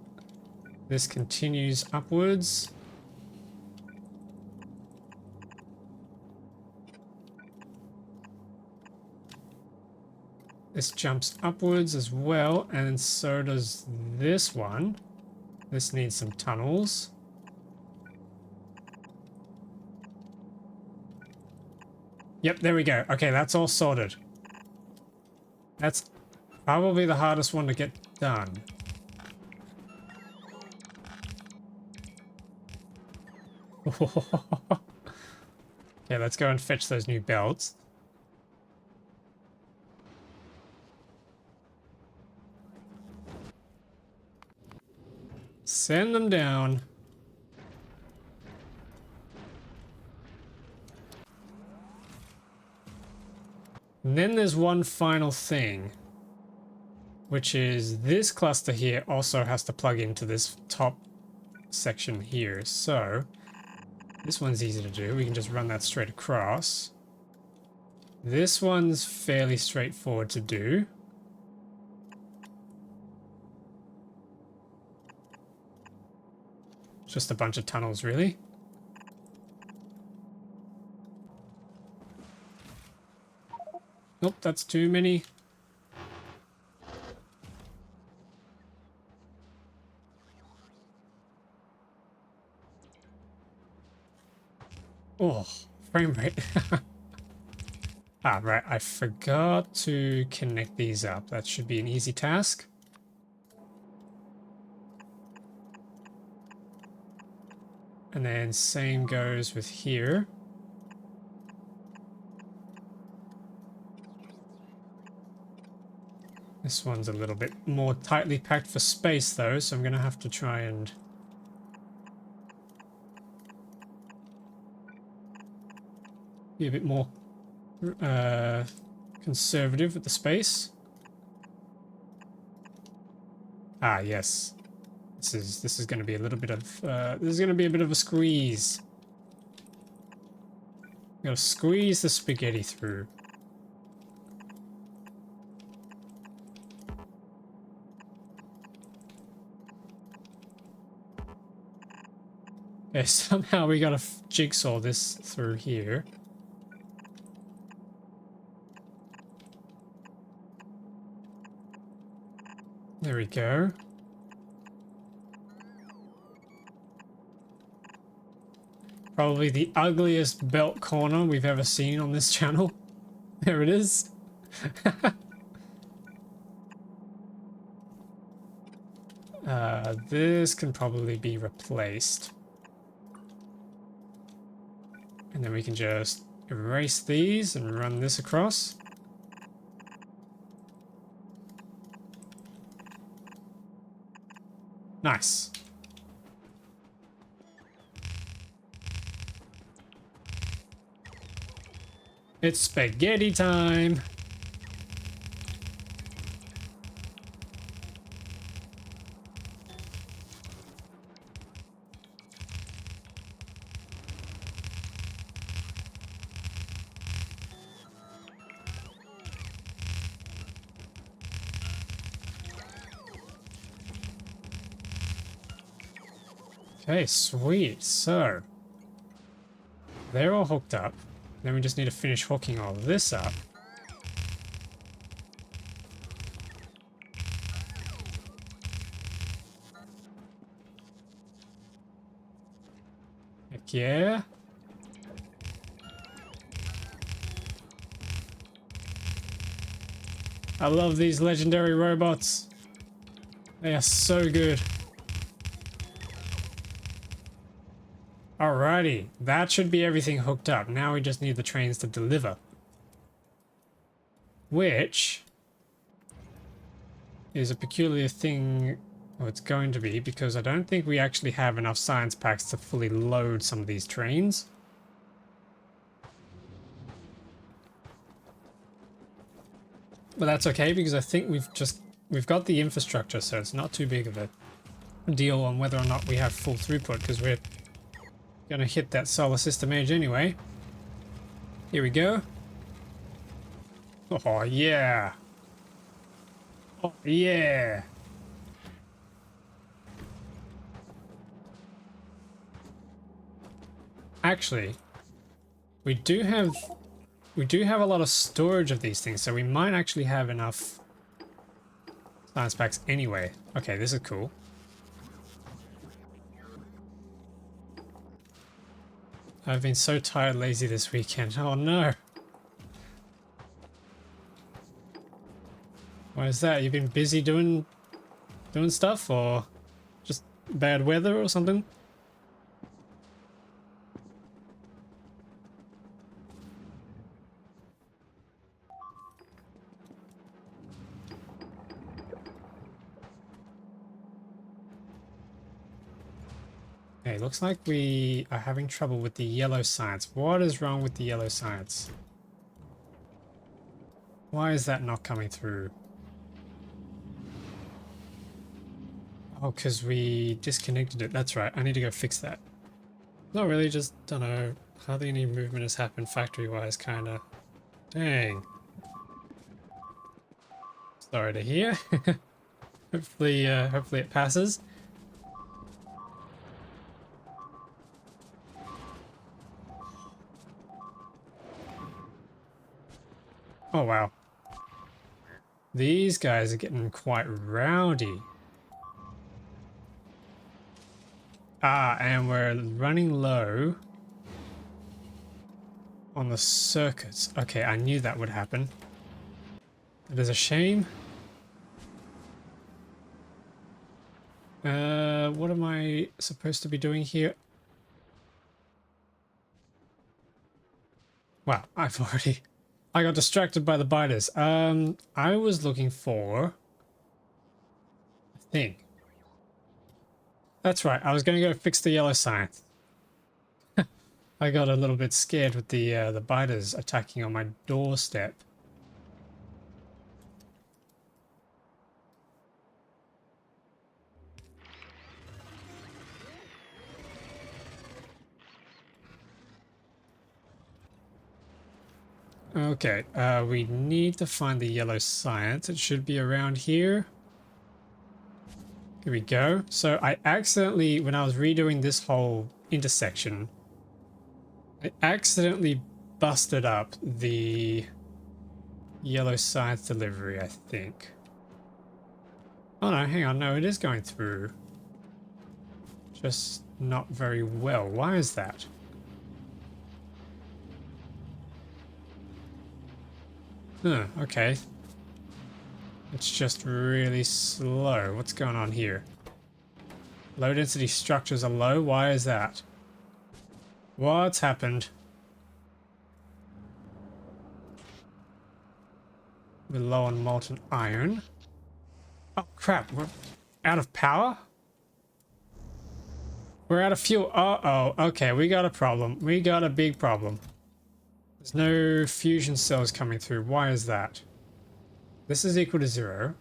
Speaker 1: This continues upwards. This jumps upwards as well, and so does this one. This needs some tunnels. Yep, there we go. Okay, that's all sorted. That's probably the hardest one to get done. Okay, let's go and fetch those new belts. Send them down. And then there's one final thing, which is this cluster here also has to plug into this top section here. So this one's easy to do. We can just run that straight across. This one's fairly straightforward to do. Just a bunch of tunnels, really. Nope, that's too many. Oh, frame rate. Ah, right, I forgot to connect these up. That should be an easy task. And then same goes with here. This one's a little bit more tightly packed for space though, so I'm gonna have to try and be a bit more conservative with the space. Ah, yes. This is going to be a little bit of this is going to be a bit of a squeeze. Gotta squeeze the spaghetti through. Okay, somehow we gotta jigsaw this through here. There we go. Probably the ugliest belt corner we've ever seen on this channel. There it is. This can probably be replaced. And then we can just erase these and run this across. Nice. It's spaghetti time. Okay, sweet. So they're all hooked up. Then we just need to finish hooking all of this up. Heck yeah. I love these legendary robots. They are so good. Alrighty, that should be everything hooked up. Now we just need the trains to deliver. Which is a peculiar thing, or it's going to be, because I don't think we actually have enough science packs to fully load some of these trains. But that's okay, because I think we've got the infrastructure, so it's not too big of a deal on whether or not we have full throughput, because we're gonna hit that solar system age anyway. Here we go. Oh yeah. Oh yeah. Actually, we do have a lot of storage of these things, so we might actually have enough science packs anyway. Okay, this is cool. I've been so tired, lazy this weekend. Oh no. Why is that? You've been busy doing stuff, or just bad weather or something? Okay, looks like we are having trouble with the yellow science. What is wrong with the yellow science? Why is that not coming through? Oh, because we disconnected it. That's right. I need to go fix that. Not really, just, don't know. Hardly any movement has happened factory-wise, kind of. Dang. Sorry to hear. Hopefully it passes. Oh, wow. These guys are getting quite rowdy. Ah, and we're running low on the circuits. Okay, I knew that would happen. It is a shame. What am I supposed to be doing here? Wow, I got distracted by the biters. I was looking for a thing. That's right, I was going to go fix the yellow science. I got a little bit scared with the biters attacking on my doorstep. Okay, we need to find the yellow science. It should be around here. Here we go. So I accidentally, when I was redoing this whole intersection, I accidentally busted up the yellow science delivery, I think. Oh no, hang on, no, it is going through. Just not very well. Why is that? Huh, okay. It's just really slow. What's going on here? Low density structures are low? Why is that? What's happened? We're low on molten iron. Oh crap, we're out of power? We're out of fuel. Uh-oh, okay, we got a problem. We got a big problem. There's no fusion cells coming through. Why is that? This is equal to 0.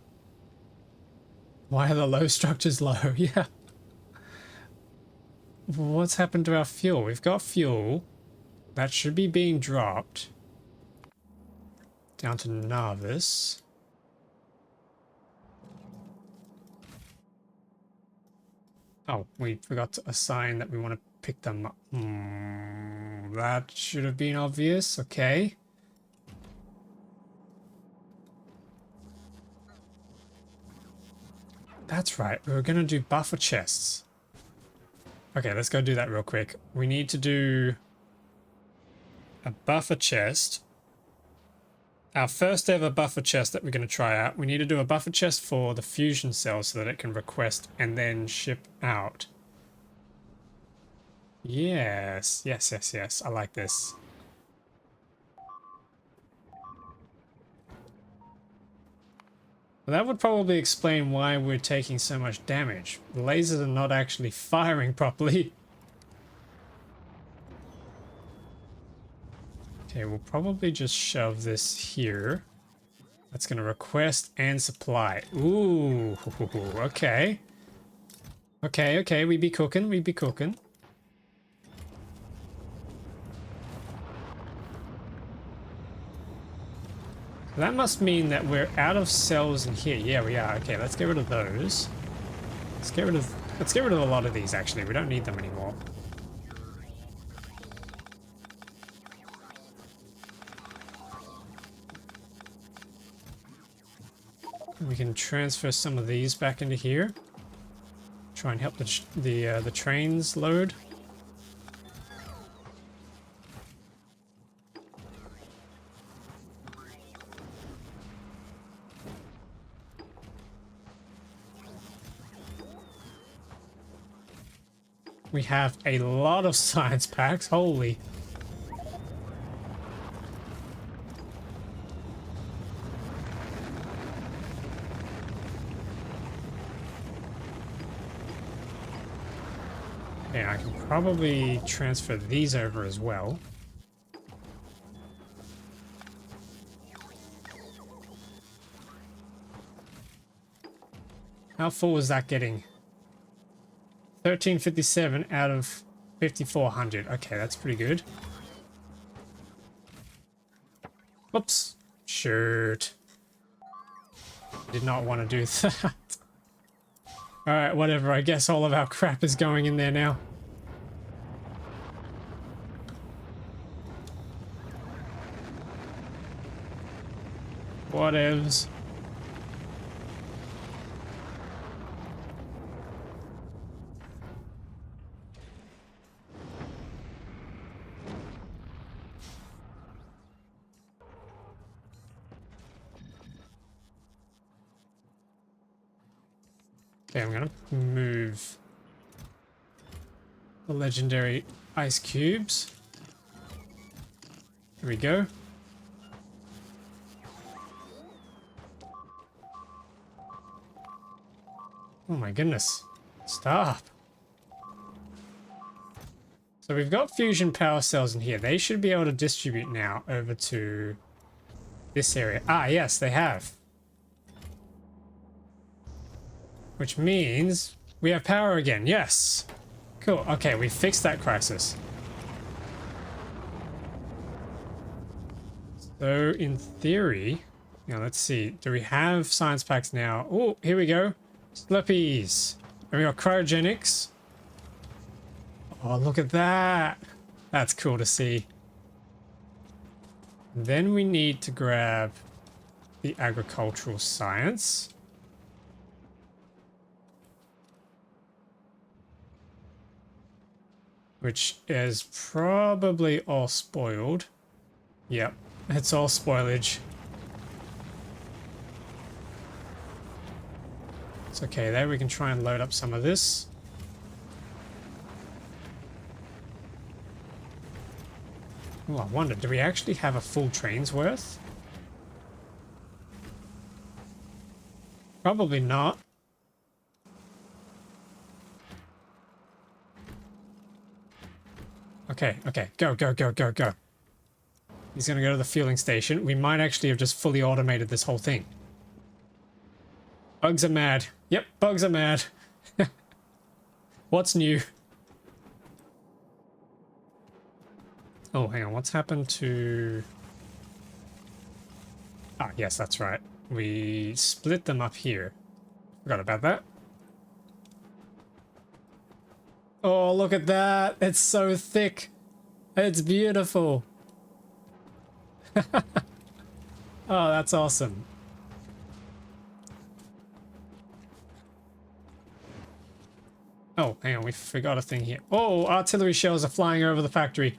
Speaker 1: Why are the low structures low? Yeah. What's happened to our fuel? We've got fuel. That should be being dropped. Down to Narvis. Oh, we forgot to assign that we want to pick them up. That should have been obvious. Okay. That's right. We were going to do buffer chests. Okay, let's go do that real quick. We need to do a buffer chest. Our first ever buffer chest that we're going to try out. We need to do a buffer chest for the fusion cell so that it can request and then ship out. Yes, yes, yes, yes. I like this. Well, that would probably explain why we're taking so much damage. The lasers are not actually firing properly. Okay, we'll probably just shove this here. That's going to request and supply. Ooh, okay. Okay, we be cooking, we be cooking. That must mean that we're out of cells in here. Yeah, we are. Okay, let's get rid of those. Let's get rid of a lot of these actually. We don't need them anymore. We can transfer some of these back into here. Try and help the trains load. We have a lot of science packs. Holy. Yeah, I can probably transfer these over as well. How full was that getting? 1357 out of 5400. Okay, that's pretty good. Whoops. Shoot. Did not want to do that. Alright, whatever. I guess all of our crap is going in there now. Whatevs. Okay, I'm gonna move the legendary ice cubes. Here we go. Oh my goodness. Stop. So we've got fusion power cells in here. They should be able to distribute now over to this area. Ah, yes, they have. Which means we have power again. Yes. Cool. Okay, we fixed that crisis. So in theory, now let's see. Do we have science packs now? Oh, here we go. Slurpees. And we got cryogenics. Oh, look at that. That's cool to see. Then we need to grab the agricultural science. Which is probably all spoiled. Yep, it's all spoilage. It's okay there, we can try and load up some of this. Oh, I wonder, do we actually have a full train's worth? Probably not. Okay, okay, go, go, go, go, go. He's gonna go to the fueling station. We might actually have just fully automated this whole thing. Bugs are mad. Yep, bugs are mad. What's new? Oh, hang on, what's happened to... Ah, yes, that's right. We split them up here. Forgot about that. Oh, look at that. It's so thick. It's beautiful. Oh, that's awesome. Oh, hang on, we forgot a thing here. Oh, artillery shells are flying over the factory.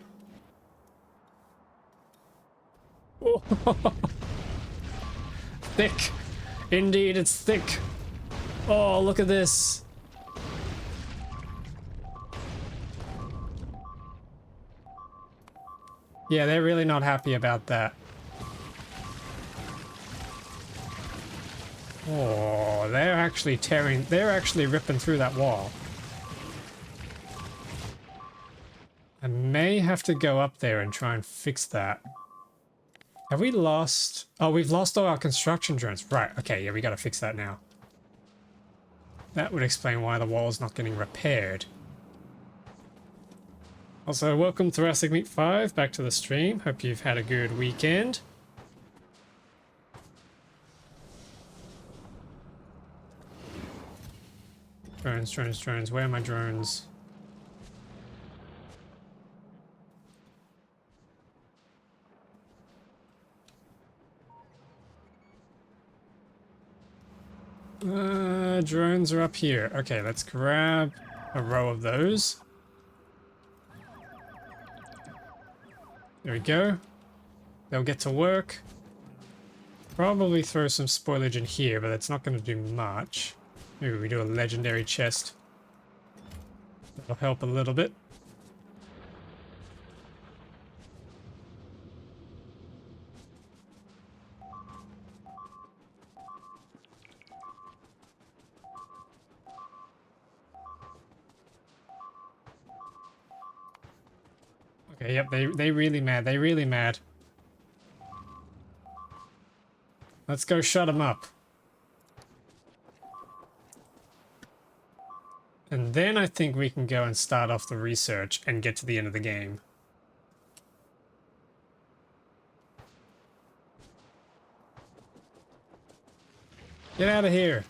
Speaker 1: Oh. Thick. Indeed, it's thick. Oh, look at this. Yeah, they're really not happy about that. Oh, they're actually ripping through that wall. I may have to go up there and try and fix that. Have we lost... Oh, we've lost all our construction drones. Right, okay, yeah, we gotta fix that now. That would explain why the wall's not getting repaired. Also, welcome Thoracic Meat 5 back to the stream. Hope you've had a good weekend. Drones, drones, drones. Where are my drones? Drones are up here. Okay, let's grab a row of those. There we go. They'll get to work. Probably throw some spoilage in here, but that's not going to do much. Maybe we do a legendary chest. That'll help a little bit. Okay, yep, they really mad. They really mad. Let's go shut them up. And then I think we can go and start off the research and get to the end of the game. Get out of here.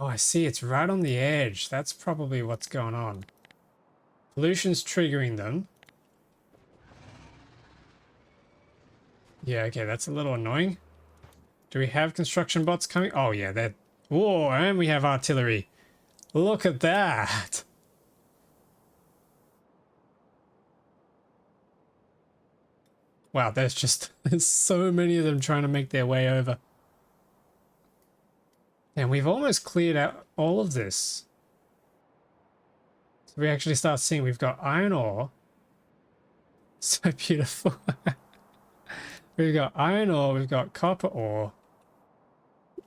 Speaker 1: Oh, I see. It's right on the edge. That's probably what's going on. Pollution's triggering them. Yeah, okay, that's a little annoying. Do we have construction bots coming? Oh, yeah, they're... Whoa, and we have artillery. Look at that. Wow, there's just... There's so many of them trying to make their way over. And we've almost cleared out all of this. So we actually start seeing we've got iron ore. So beautiful. We've got iron ore, we've got copper ore.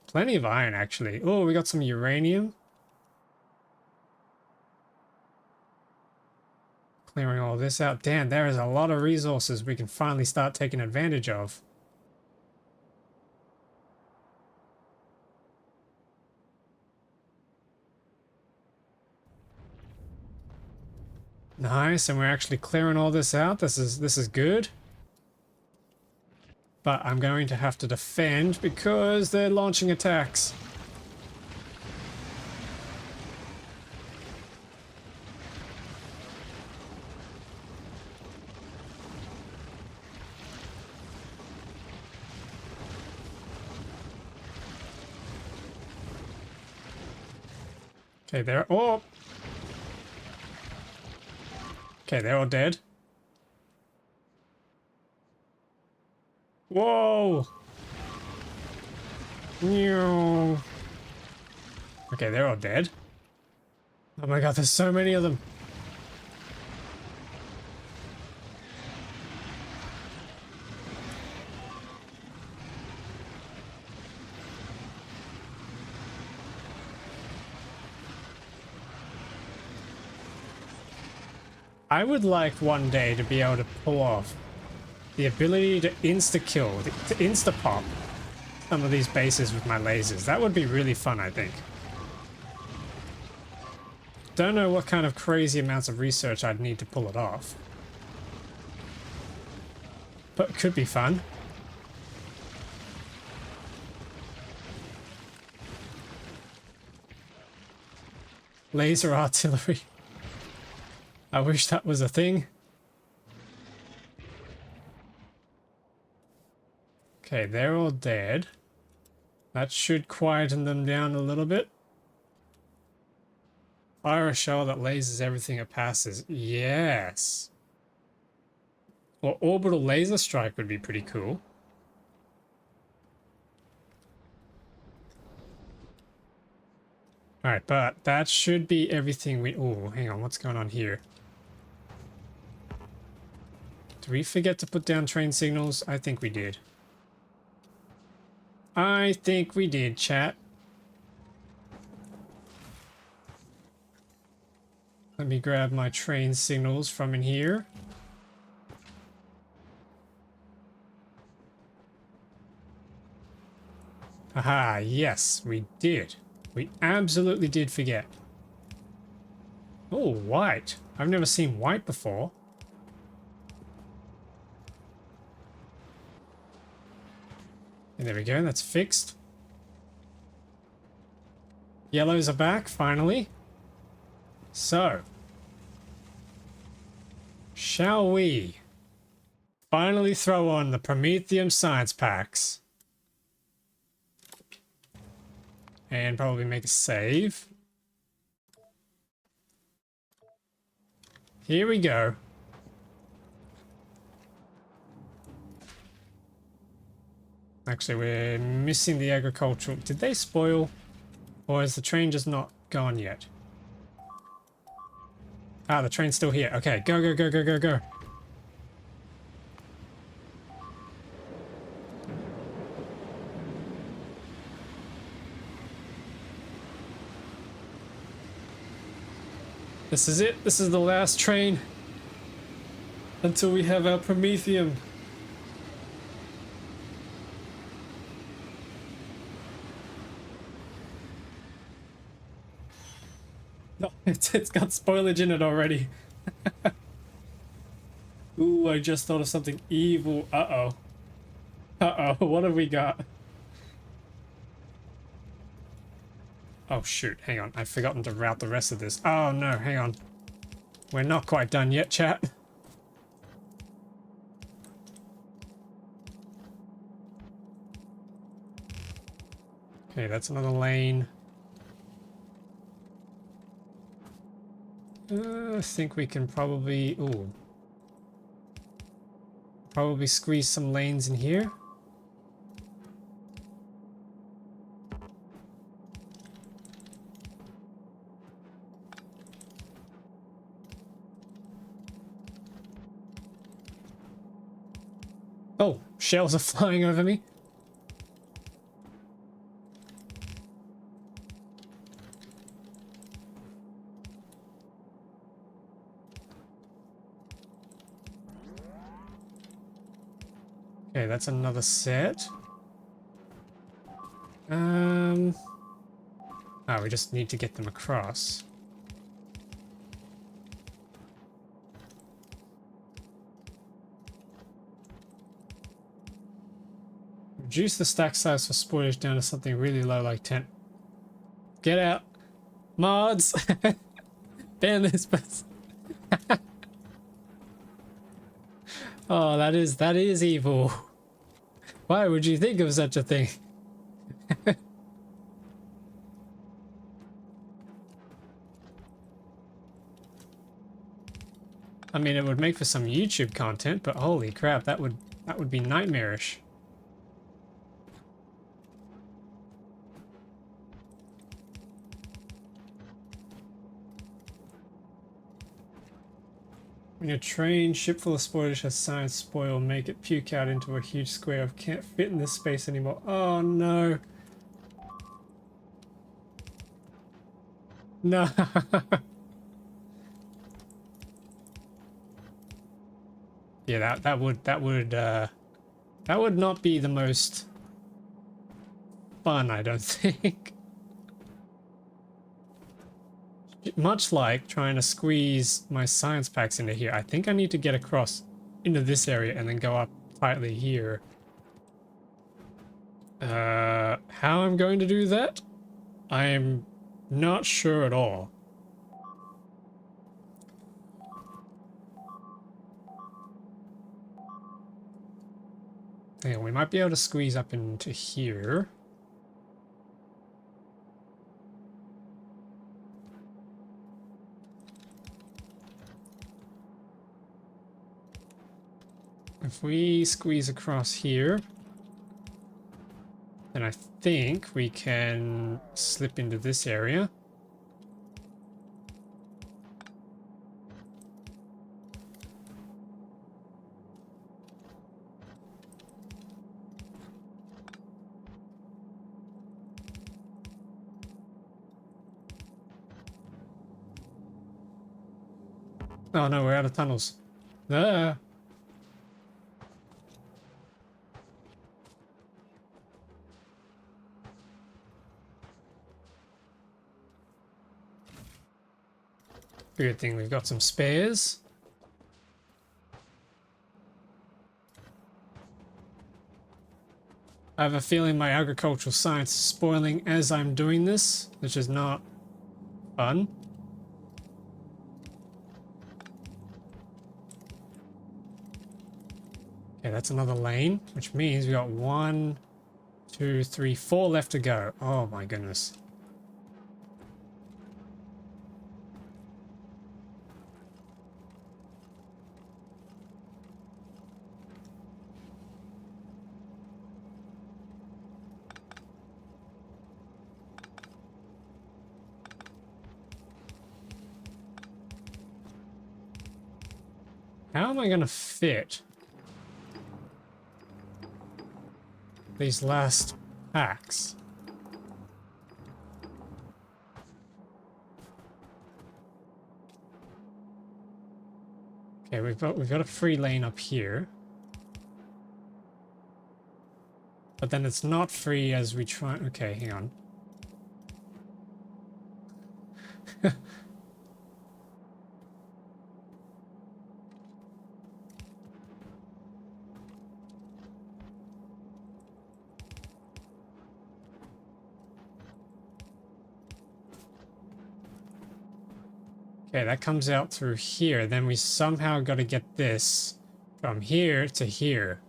Speaker 1: Plenty of iron, actually. Oh, we got some uranium. Clearing all this out. Damn, there is a lot of resources we can finally start taking advantage of. Nice, and we're actually clearing all this out. This is good. But I'm going to have to defend because they're launching attacks. Okay, they're... Oh! Okay, they're all dead. Whoa! No. Okay, they're all dead. Oh my god, there's so many of them. I would like one day to be able to pull off the ability to insta-kill, to insta-pop some of these bases with my lasers. That would be really fun, I think. Don't know what kind of crazy amounts of research I'd need to pull it off. But it could be fun. Laser artillery. I wish that was a thing. Okay, they're all dead. That should quieten them down a little bit. Fire a shell that lasers everything it passes. Yes. Or orbital laser strike would be pretty cool. Alright, but that should be everything we... Oh, hang on, what's going on here? Did we forget to put down train signals? I think we did. I think we did, chat. Let me grab my train signals from in here. Aha, yes, we did. We absolutely did forget. Oh, white. I've never seen white before. And there we go, that's fixed. Yellows are back, finally. So, shall we finally throw on the Prometheum science packs? And probably make a save. Here we go. Actually, we're missing the agricultural. Did they spoil? Or is the train just not gone yet? Ah, the train's still here. Okay, go, go, go, go, go, go. This is it. This is the last train. Until we have our Prometheum. No, it's got spoilage in it already. Ooh, I just thought of something evil. Uh-oh. Uh-oh, what have we got? Oh shoot, hang on. I've forgotten to route the rest of this. Oh no, hang on. We're not quite done yet, chat. Okay, that's another lane. I think we can probably... Ooh. Probably squeeze some lanes in here. Oh, shells are flying over me. Okay, that's another set. Oh, we just need to get them across. Reduce the stack size for spoilage down to something really low, like 10. Get out. Mods! Ban this person. Oh, that is evil. Why would you think of such a thing? I mean, it would make for some YouTube content, but holy crap, that would be nightmarish. When your train ship full of spoilage has science spoil, make it puke out into a huge square of can't fit in this space anymore. Oh no. No. Yeah, that would not be the most fun, I don't think. Much like trying to squeeze my science packs into here. I think I need to get across into this area and then go up tightly here. How I'm going to do that? I'm not sure at all. Yeah, we might be able to squeeze up into here. If we squeeze across here, then I think we can slip into this area. Oh no, we're out of tunnels. Ah. Good thing we've got some spares. I have a feeling my agricultural science is spoiling as I'm doing this, which is not fun. Okay, that's another lane, which means we got 1, 2, 3, 4 left to go. Oh my goodness. How am I going to fit these last packs? Okay, we've got a free lane up here. But then it's not free as we try. Okay, hang on. Okay, that comes out through here. Then we somehow got to get this from here to here.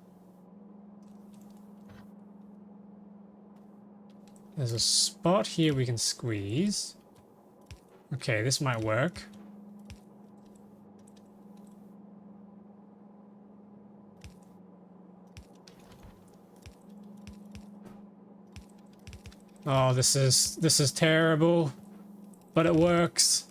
Speaker 1: There's a spot here we can squeeze. Okay, this might work. Oh, this is terrible, but it works.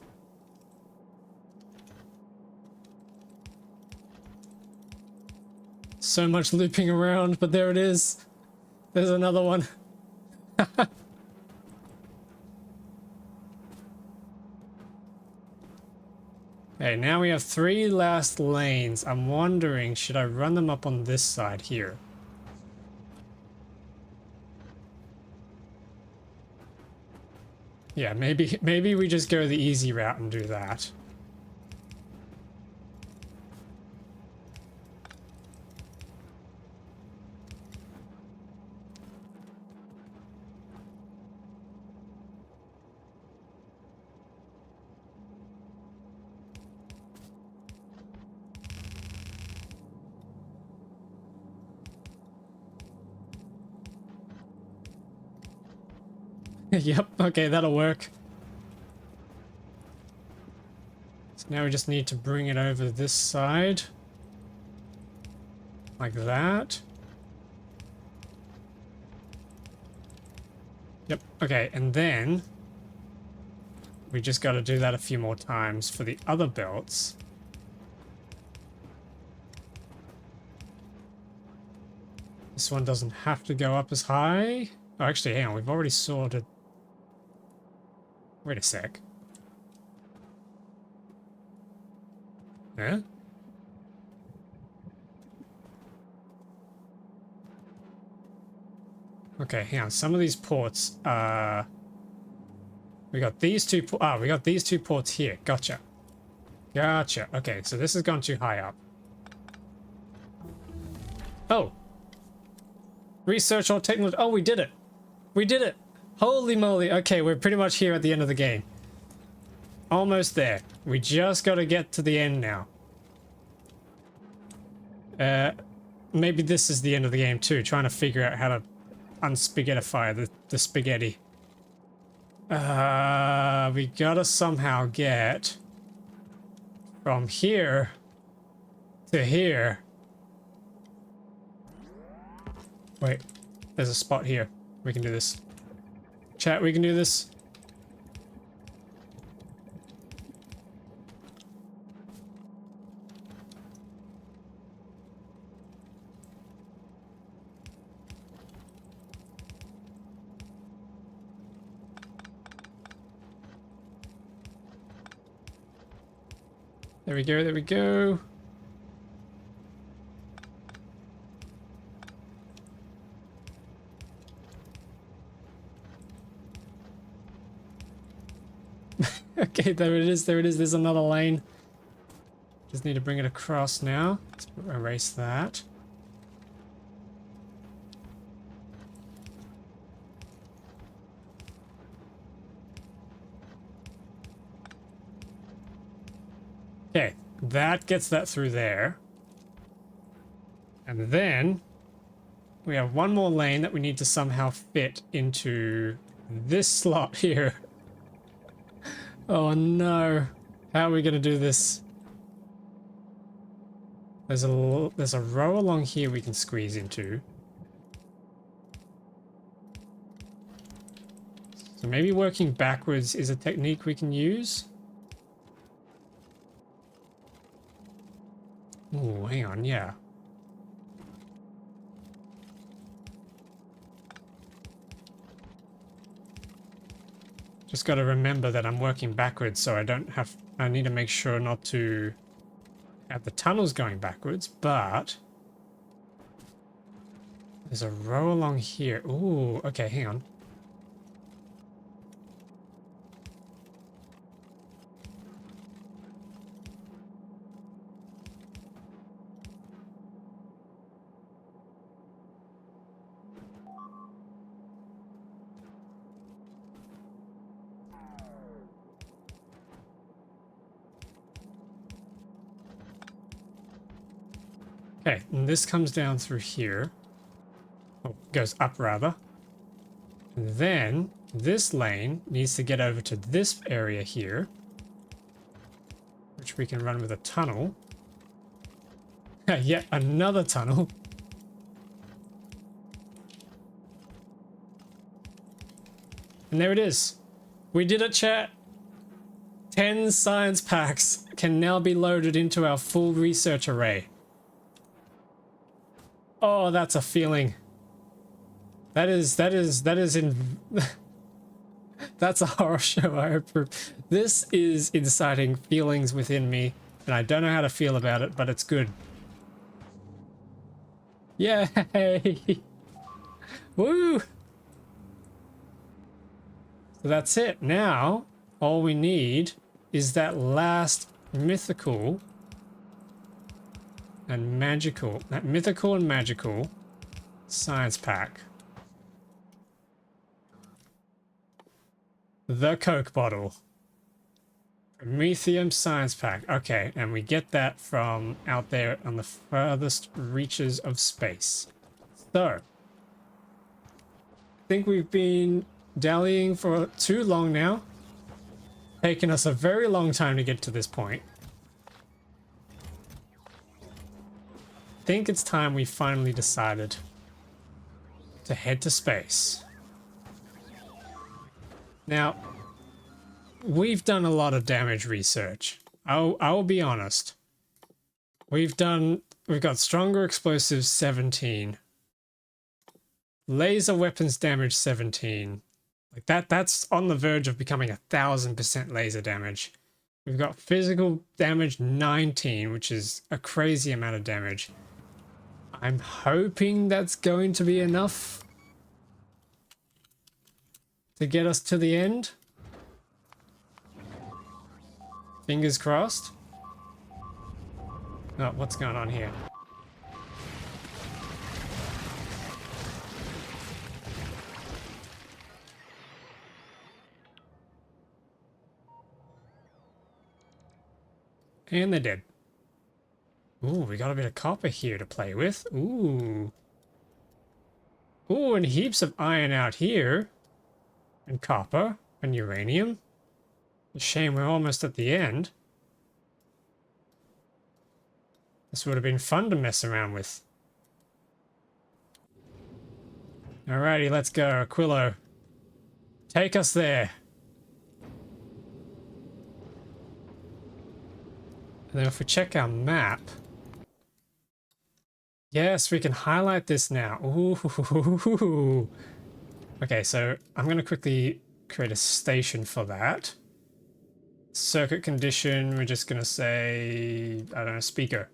Speaker 1: So much looping around, but there it is. There's another one. Okay, now we have 3 last lanes. I'm wondering, should I run them up on this side here? Yeah, maybe we just go the easy route and do that. Yep, okay, that'll work. So now we just need to bring it over this side. Like that. Yep, okay, and then we just got to do that a few more times for the other belts. This one doesn't have to go up as high. Oh, actually, hang on, we've already sorted. Wait a sec. Yeah? Okay, hang on. Some of these ports, we got these two, we got these 2 ports here. Gotcha. Gotcha. Okay, so this has gone too high up. Oh. Research or technology. Oh, we did it. We did it. Holy moly. Okay, we're pretty much here at the end of the game. Almost there. We just got to get to the end now. Maybe this is the end of the game too, trying to figure out how to unspaghettify the spaghetti. We gotta somehow get from here to here. Wait, there's a spot here. We can do this. Chat, we can do this. There we go, there we go. Okay, there it is, there it is. There's another lane. Just need to bring it across now. Let's erase that. Okay, that gets that through there. And then we have one more lane that we need to somehow fit into this slot here. Oh no. How are we going to do this? There's a row along here we can squeeze into. So maybe working backwards is a technique we can use. Oh, hang on, yeah. Just got to remember that I'm working backwards, so I need to make sure not to at the tunnels going backwards, but there's a row along here. Ooh, okay, hang on. Okay, and this comes down through here. Oh, goes up rather. And then this lane needs to get over to this area here, which we can run with a tunnel. Yet another tunnel. And there it is. We did it, chat. 10 science packs can now be loaded into our full research array. Oh, that's a feeling. That is in that's a horror show I approve. This is inciting feelings within me, and I don't know how to feel about it, but it's good. Yay! Woo! So that's it. Now, all we need is that last mythical and magical, that mythical and magical science pack. The Coke bottle. Promethium science pack. Okay, and we get that from out there on the furthest reaches of space. So, I think we've been dallying for too long now. Taken us a very long time to get to this point. I think it's time we finally decided to head to space. Now, we've done a lot of damage research. I'll be honest. We've got stronger explosives 17. Laser weapons damage 17. Like that's on the verge of becoming 1000% laser damage. We've got physical damage 19, which is a crazy amount of damage. I'm hoping that's going to be enough to get us to the end. Fingers crossed. Oh, what's going on here? And they're dead. Ooh, we got a bit of copper here to play with. Ooh. Ooh, and heaps of iron out here. And copper. And uranium. A shame we're almost at the end. This would have been fun to mess around with. Alrighty, let's go. Aquilo. Take us there. And then if we check our map... Yes, we can highlight this now. Ooh. Okay, so I'm going to quickly create a station for that. Circuit condition, we're just going to say, I don't know, speaker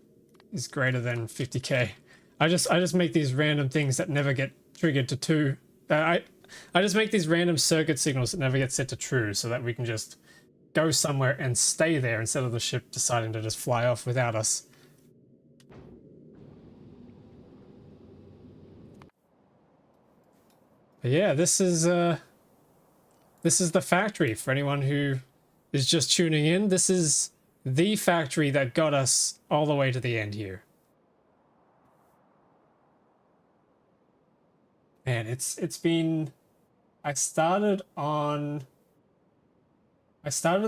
Speaker 1: is greater than 50k. I just make these random things that never get triggered to 2. I just make these random circuit signals that never get set to true so that we can just go somewhere and stay there instead of the ship deciding to just fly off without us. But yeah, this is the factory for anyone who is just tuning in. This is the factory that got us all the way to the end here. Man, it's been... I started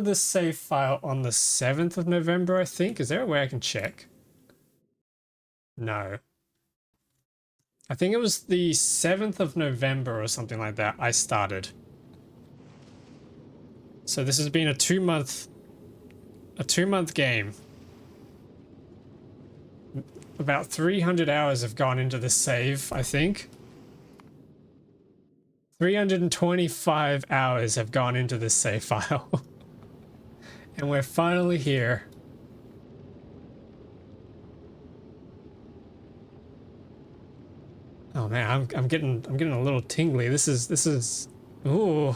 Speaker 1: this save file on the 7th of November, I think. Is there a way I can check? No. I think it was the 7th of November or something like that I started. So this has been a 2-month game. About 300 hours have gone into this save, I think. 325 hours have gone into this save file. And we're finally here. Oh man, I'm getting a little tingly. This is ooh.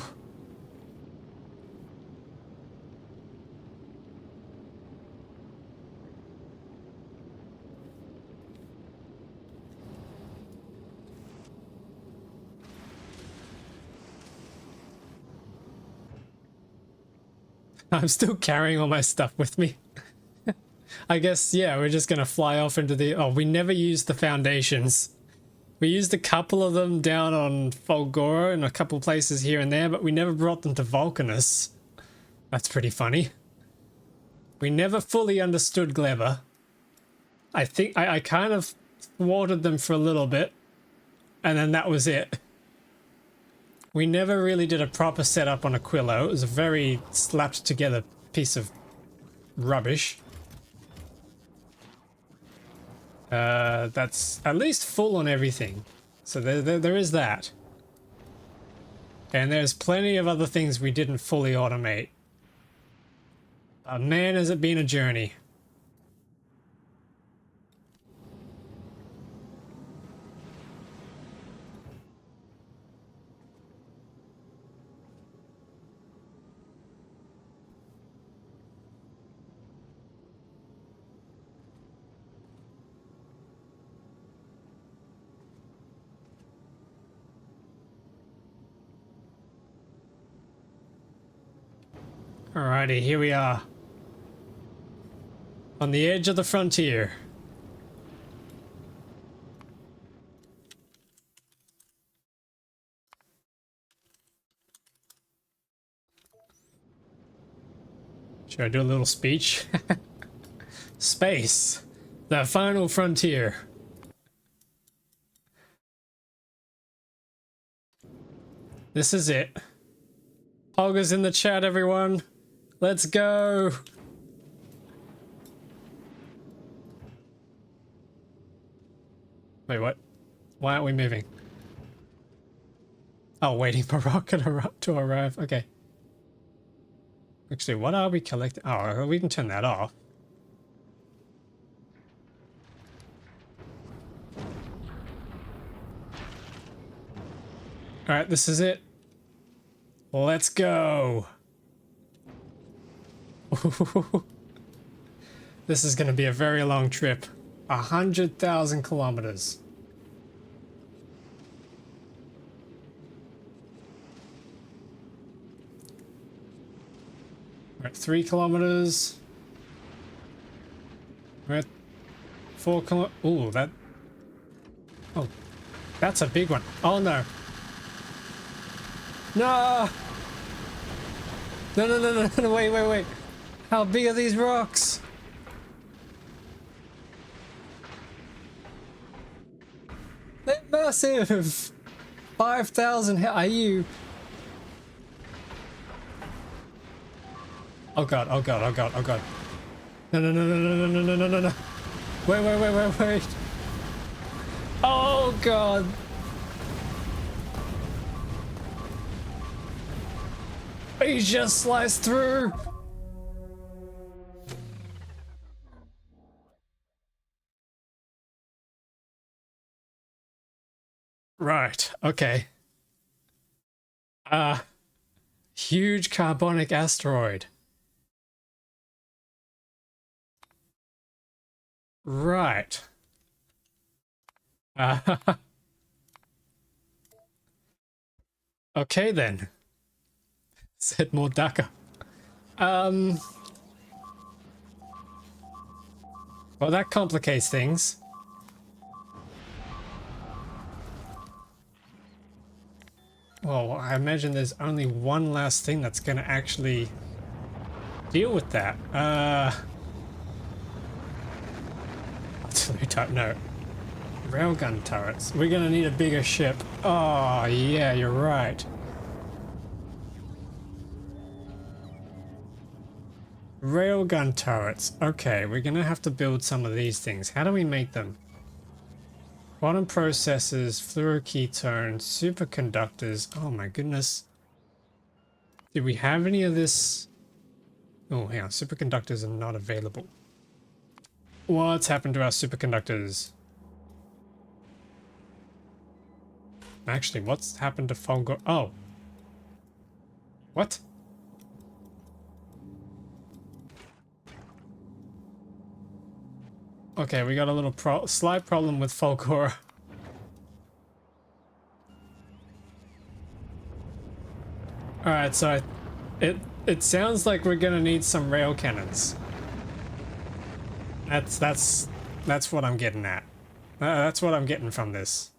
Speaker 1: I'm still carrying all my stuff with me. I guess, yeah, we're just gonna fly off into the... Oh, we never used the foundations. We used a couple of them down on Fulgora and a couple places here and there, but we never brought them to Vulcanus. That's pretty funny. We never fully understood Gleber. I think I kind of thwarted them for a little bit, and then that was it. We never really did a proper setup on Aquilo. It was a very slapped together piece of rubbish. That's at least full on everything. So there is that. And there's plenty of other things we didn't fully automate. But man, has it been a journey. Alrighty, here we are. On the edge of the frontier. Should I do a little speech? Space. The final frontier. This is it. Hogger's in the chat, everyone. Let's go. Wait, what? Why aren't we moving? Oh, waiting for rocket to arrive. Okay. Actually, what are we collecting? Oh, we can turn that off. Alright, this is it. Let's go. This is going to be a very long trip. 100,000 kilometers. We're at 3 kilometers. We're at 4 kilometers. Ooh, that... Oh, that's a big one. Oh, no. No! No, wait. How big are these rocks? They're massive! 5,000, are you? Oh god. No. Wait. Oh god. He just sliced through. Right, okay. Huge carbonic asteroid. Right. Okay then. Said more Daka. Well, that complicates things. Well, I imagine there's only one last thing that's gonna actually deal with that. Artillery type, no. Railgun turrets. We're gonna need a bigger ship. Oh, yeah, you're right. Railgun turrets. Okay, we're gonna have to build some of these things. How do we make them? Quantum processors, fluoroketones, superconductors. Oh my goodness. Did we have any of this? Oh, hang on. Superconductors are not available. What's happened to our superconductors? Actually, what's happened to Fulgor? Oh. What? Okay, we got a little slight problem with Fulgor. Alright, so it sounds like we're gonna need some rail cannons. That's what I'm getting at. That's what I'm getting from this.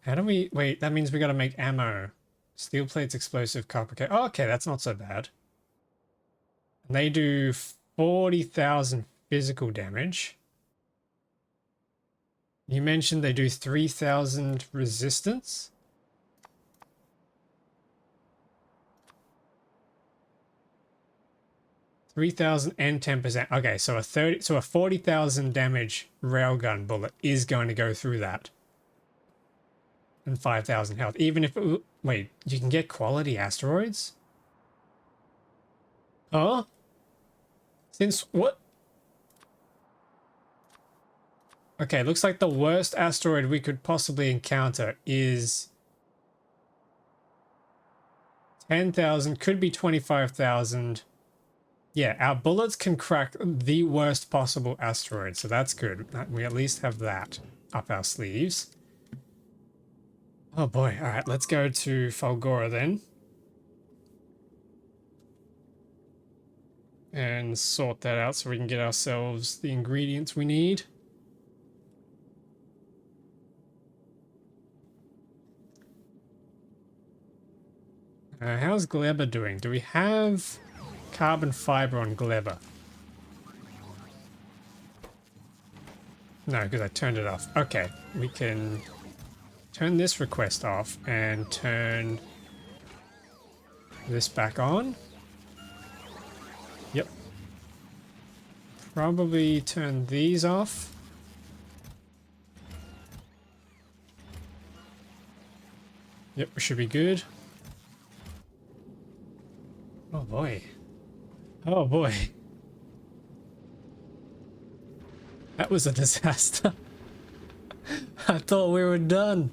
Speaker 1: How do we... Wait, that means we gotta make ammo. Steel plates, explosive, copper... Oh, okay, that's not so bad. And they do 40,000 physical damage. You mentioned they do 3,000 resistance? $3,000 and 10%. Okay, so a 40,000 damage railgun bullet is going to go through that. And 5,000 health. Even if it, wait, you can get quality asteroids? Huh? Since what? Okay, looks like the worst asteroid we could possibly encounter is 10,000, could be 25,000. Yeah, our bullets can crack the worst possible asteroid, so that's good. We at least have that up our sleeves. Oh boy, alright, let's go to Fulgora then. And sort that out so we can get ourselves the ingredients we need. How's Gleba doing? Do we have carbon fiber on Gleba? No, because I turned it off. Okay, we can turn this request off and turn this back on. Yep. Probably turn these off. Yep, we should be good. Oh boy. Oh boy. That was a disaster. I thought we were done.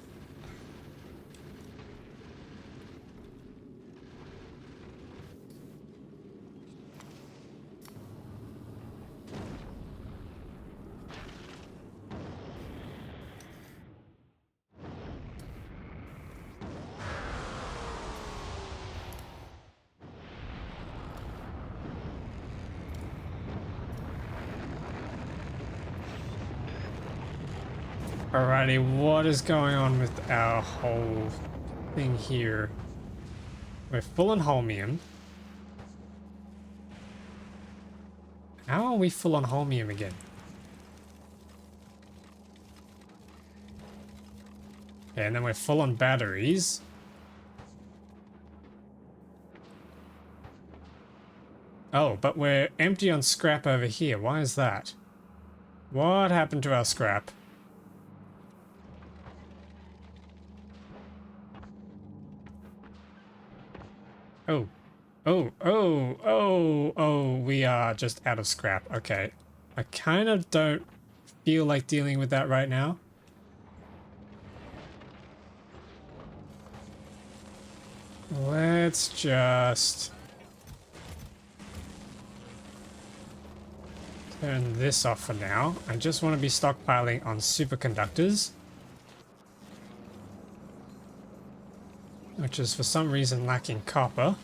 Speaker 1: Alrighty, what is going on with our whole thing here? We're full on holmium. How are we full on holmium again? Okay, and then we're full on batteries. Oh, but we're empty on scrap over here. Why is that? What happened to our scrap? Oh, oh, we are just out of scrap. Okay. I kind of don't feel like dealing with that right now. Let's just turn this off for now. I just want to be stockpiling on superconductors, which is for some reason lacking copper.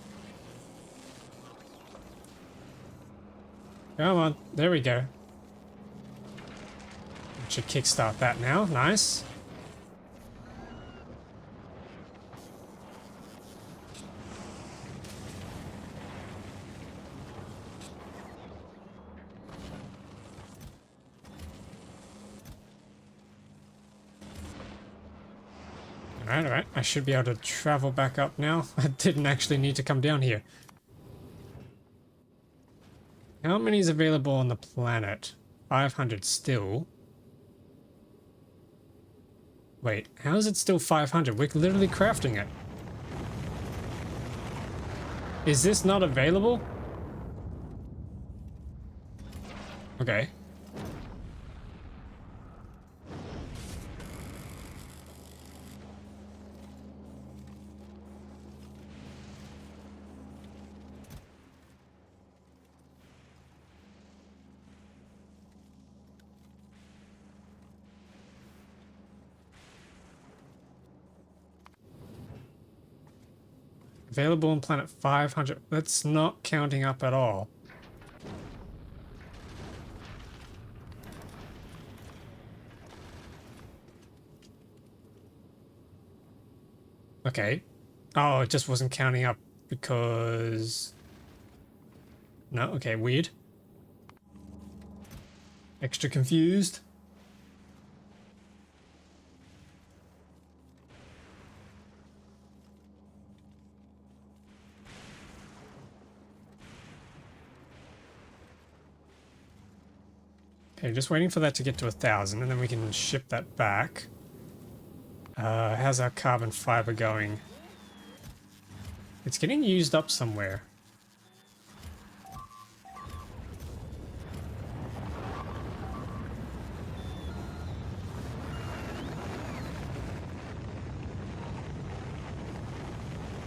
Speaker 1: Come on, there we go. Should kickstart that now, nice. Alright, I should be able to travel back up now. I didn't actually need to come down here. How many is available on the planet? 500 still. Wait, how is it still 500? We're literally crafting it. Is this not available? Okay. Available on planet 500. That's not counting up at all. Okay. Oh, it just wasn't counting up because... No, okay, weird. Extra confused. Okay, just waiting for that to get to 1,000 and then we can ship that back. How's our carbon fiber going? It's getting used up somewhere.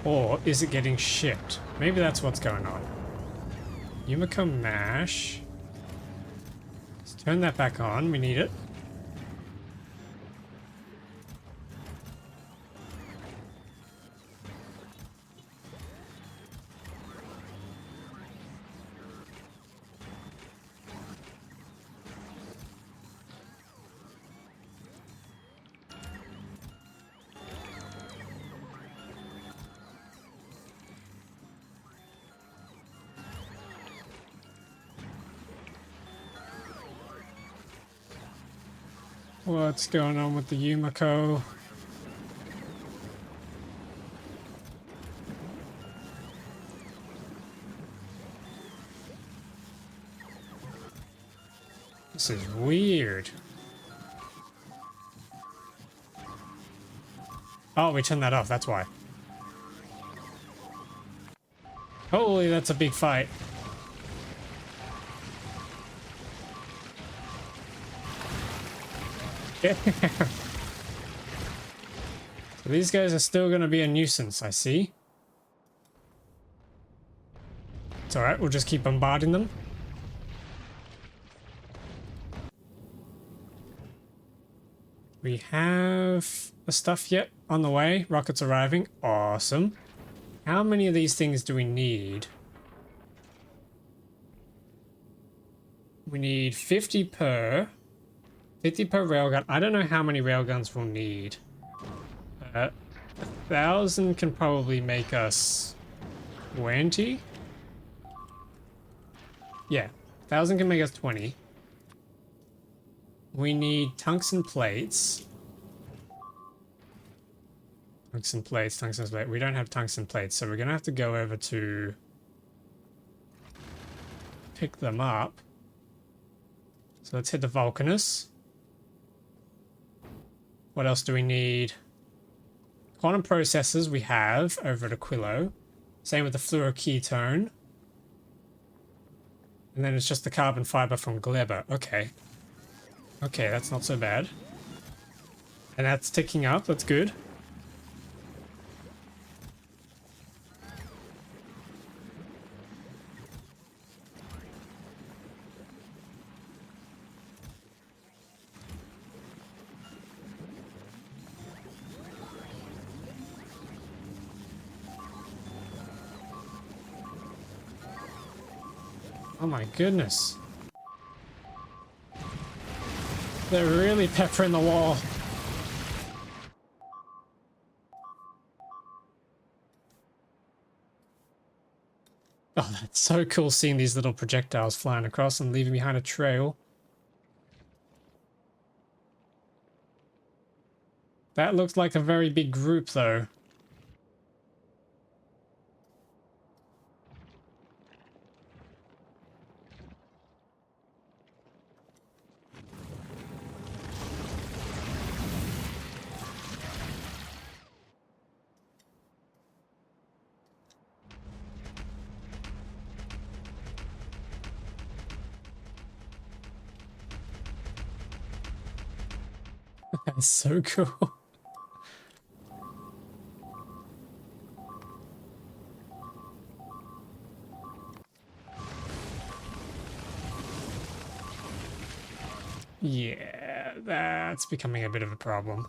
Speaker 1: Or is it getting shipped? Maybe that's what's going on. Yumiko mash. Let's turn that back on. We need it. What's going on with the Yumiko? This is weird. Oh, we turned that off, that's why. Holy, that's a big fight. So these guys are still going to be a nuisance, I see. It's alright, we'll just keep bombarding them. We have the stuff yet on the way. Rockets arriving. Awesome. How many of these things do we need? We need 50 per. 50 per railgun. I don't know how many railguns we'll need. 1,000 can probably make us 20. Yeah, 1,000 can make us 20. We need tungsten plates. Tungsten plates, tungsten plates. We don't have tungsten plates, so we're gonna have to go over to pick them up. So let's hit the Vulcanus. What else do we need? Quantum processors we have over at Aquilo. Same with the fluoroketone. And then it's just the carbon fiber from Gleber. Okay. Okay, that's not so bad. And that's ticking up, that's good. Oh my goodness. They're really peppering the wall. Oh, that's so cool seeing these little projectiles flying across and leaving behind a trail. That looks like a very big group though. That's so cool. Yeah, that's becoming a bit of a problem.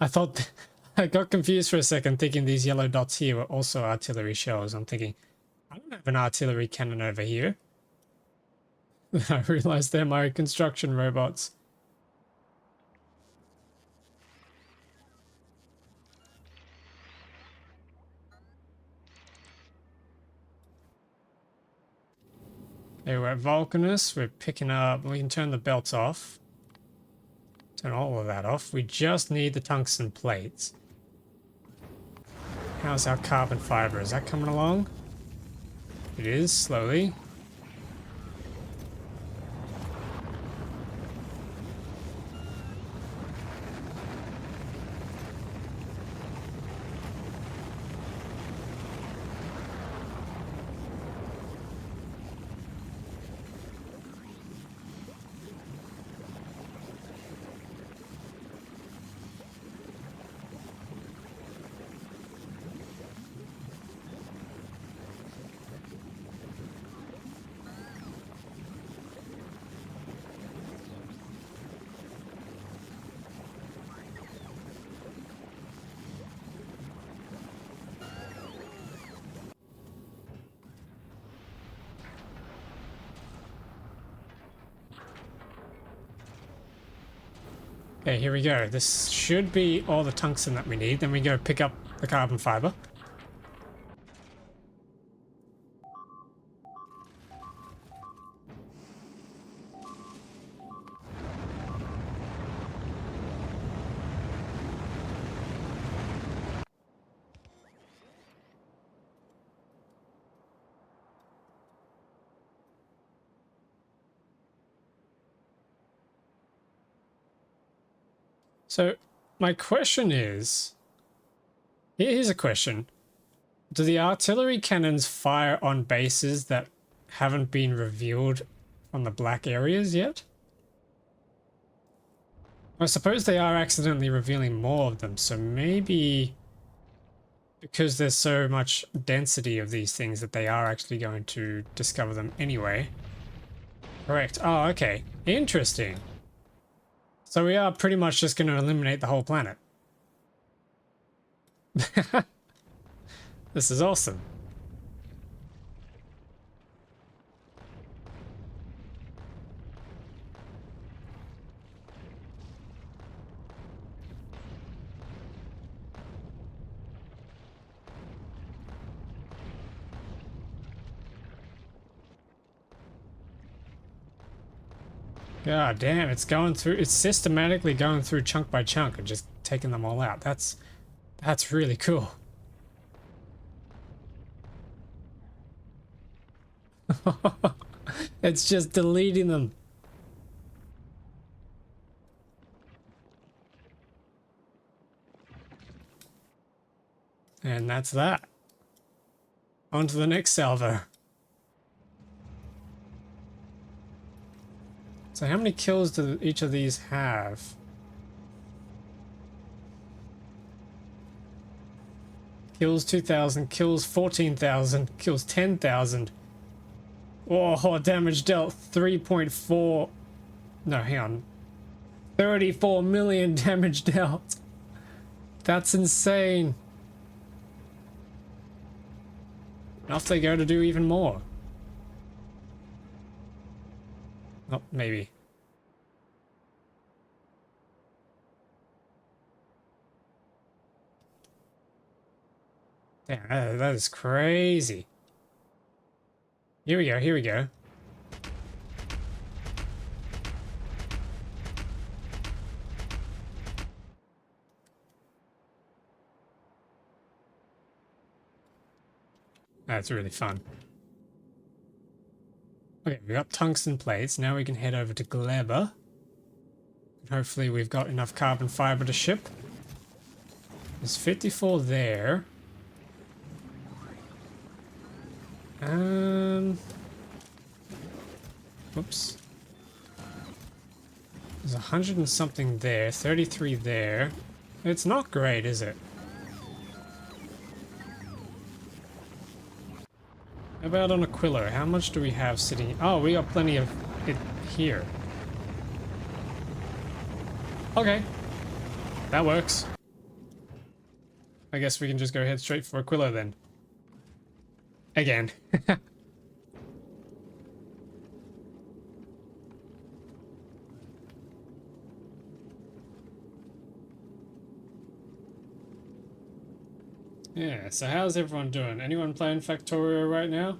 Speaker 1: I thought I got confused for a second thinking these yellow dots here were also artillery shells. I'm thinking, I don't have an artillery cannon over here. I realized they're my construction robots. Okay, we're at Vulcanus. We're picking up. We can turn the belts off. Turn all of that off. We just need the tungsten plates. How's our carbon fiber? Is that coming along? It is, slowly. Okay, here we go. This should be all the tungsten that we need. Then we go pick up the carbon fiber. So my question is, here's a question. Do the artillery cannons fire on bases that haven't been revealed from the black areas yet? I suppose they are accidentally revealing more of them, so maybe because there's so much density of these things that they are actually going to discover them anyway. Correct. Oh, okay. Interesting. So we are pretty much just going to eliminate the whole planet. This is awesome. God damn, it's going through, it's systematically going through chunk by chunk and just taking them all out. That's really cool. It's just deleting them. And that's that. On to the next salvo. So how many kills do each of these have? Kills 2,000, kills 14,000, kills 10,000. Oh, damage dealt 3.4. No, hang on. 34 million damage dealt. That's insane. Off they go to do even more. Oh, maybe. Damn, that is crazy. Here we go, here we go. That's really fun. Okay, we got tungsten plates. Now we can head over to Gleba. Hopefully we've got enough carbon fiber to ship. There's 54 there. Oops. There's 100 and something there, 33 there. It's not great, is it? How about on Aquilo? How much do we have sitting? Oh, we got plenty of it here. Okay. That works. I guess we can just go head straight for Aquila then. Again. Yeah, so how's everyone doing? Anyone playing Factorio right now?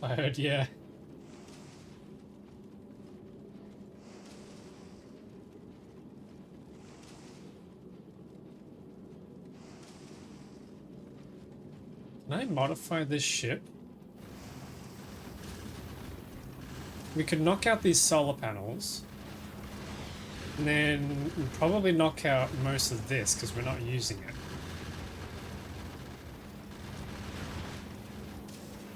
Speaker 1: I heard, yeah. Can I modify this ship? We could knock out these solar panels. And then we'll probably knock out most of this because we're not using it.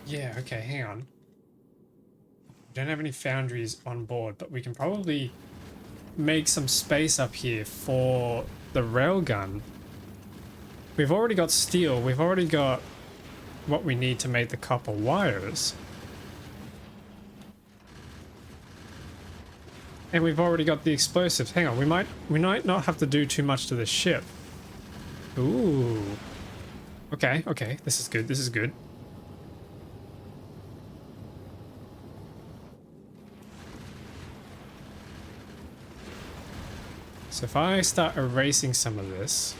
Speaker 1: Yeah, okay, hang on. We don't have any foundries on board, but we can probably make some space up here for the railgun. We've already got steel. We've already got what we need to make the copper wires. And we've already got the explosives. Hang on, we might not have to do too much to this ship. Ooh. Okay, okay, this is good, this is good. So if I start erasing some of this,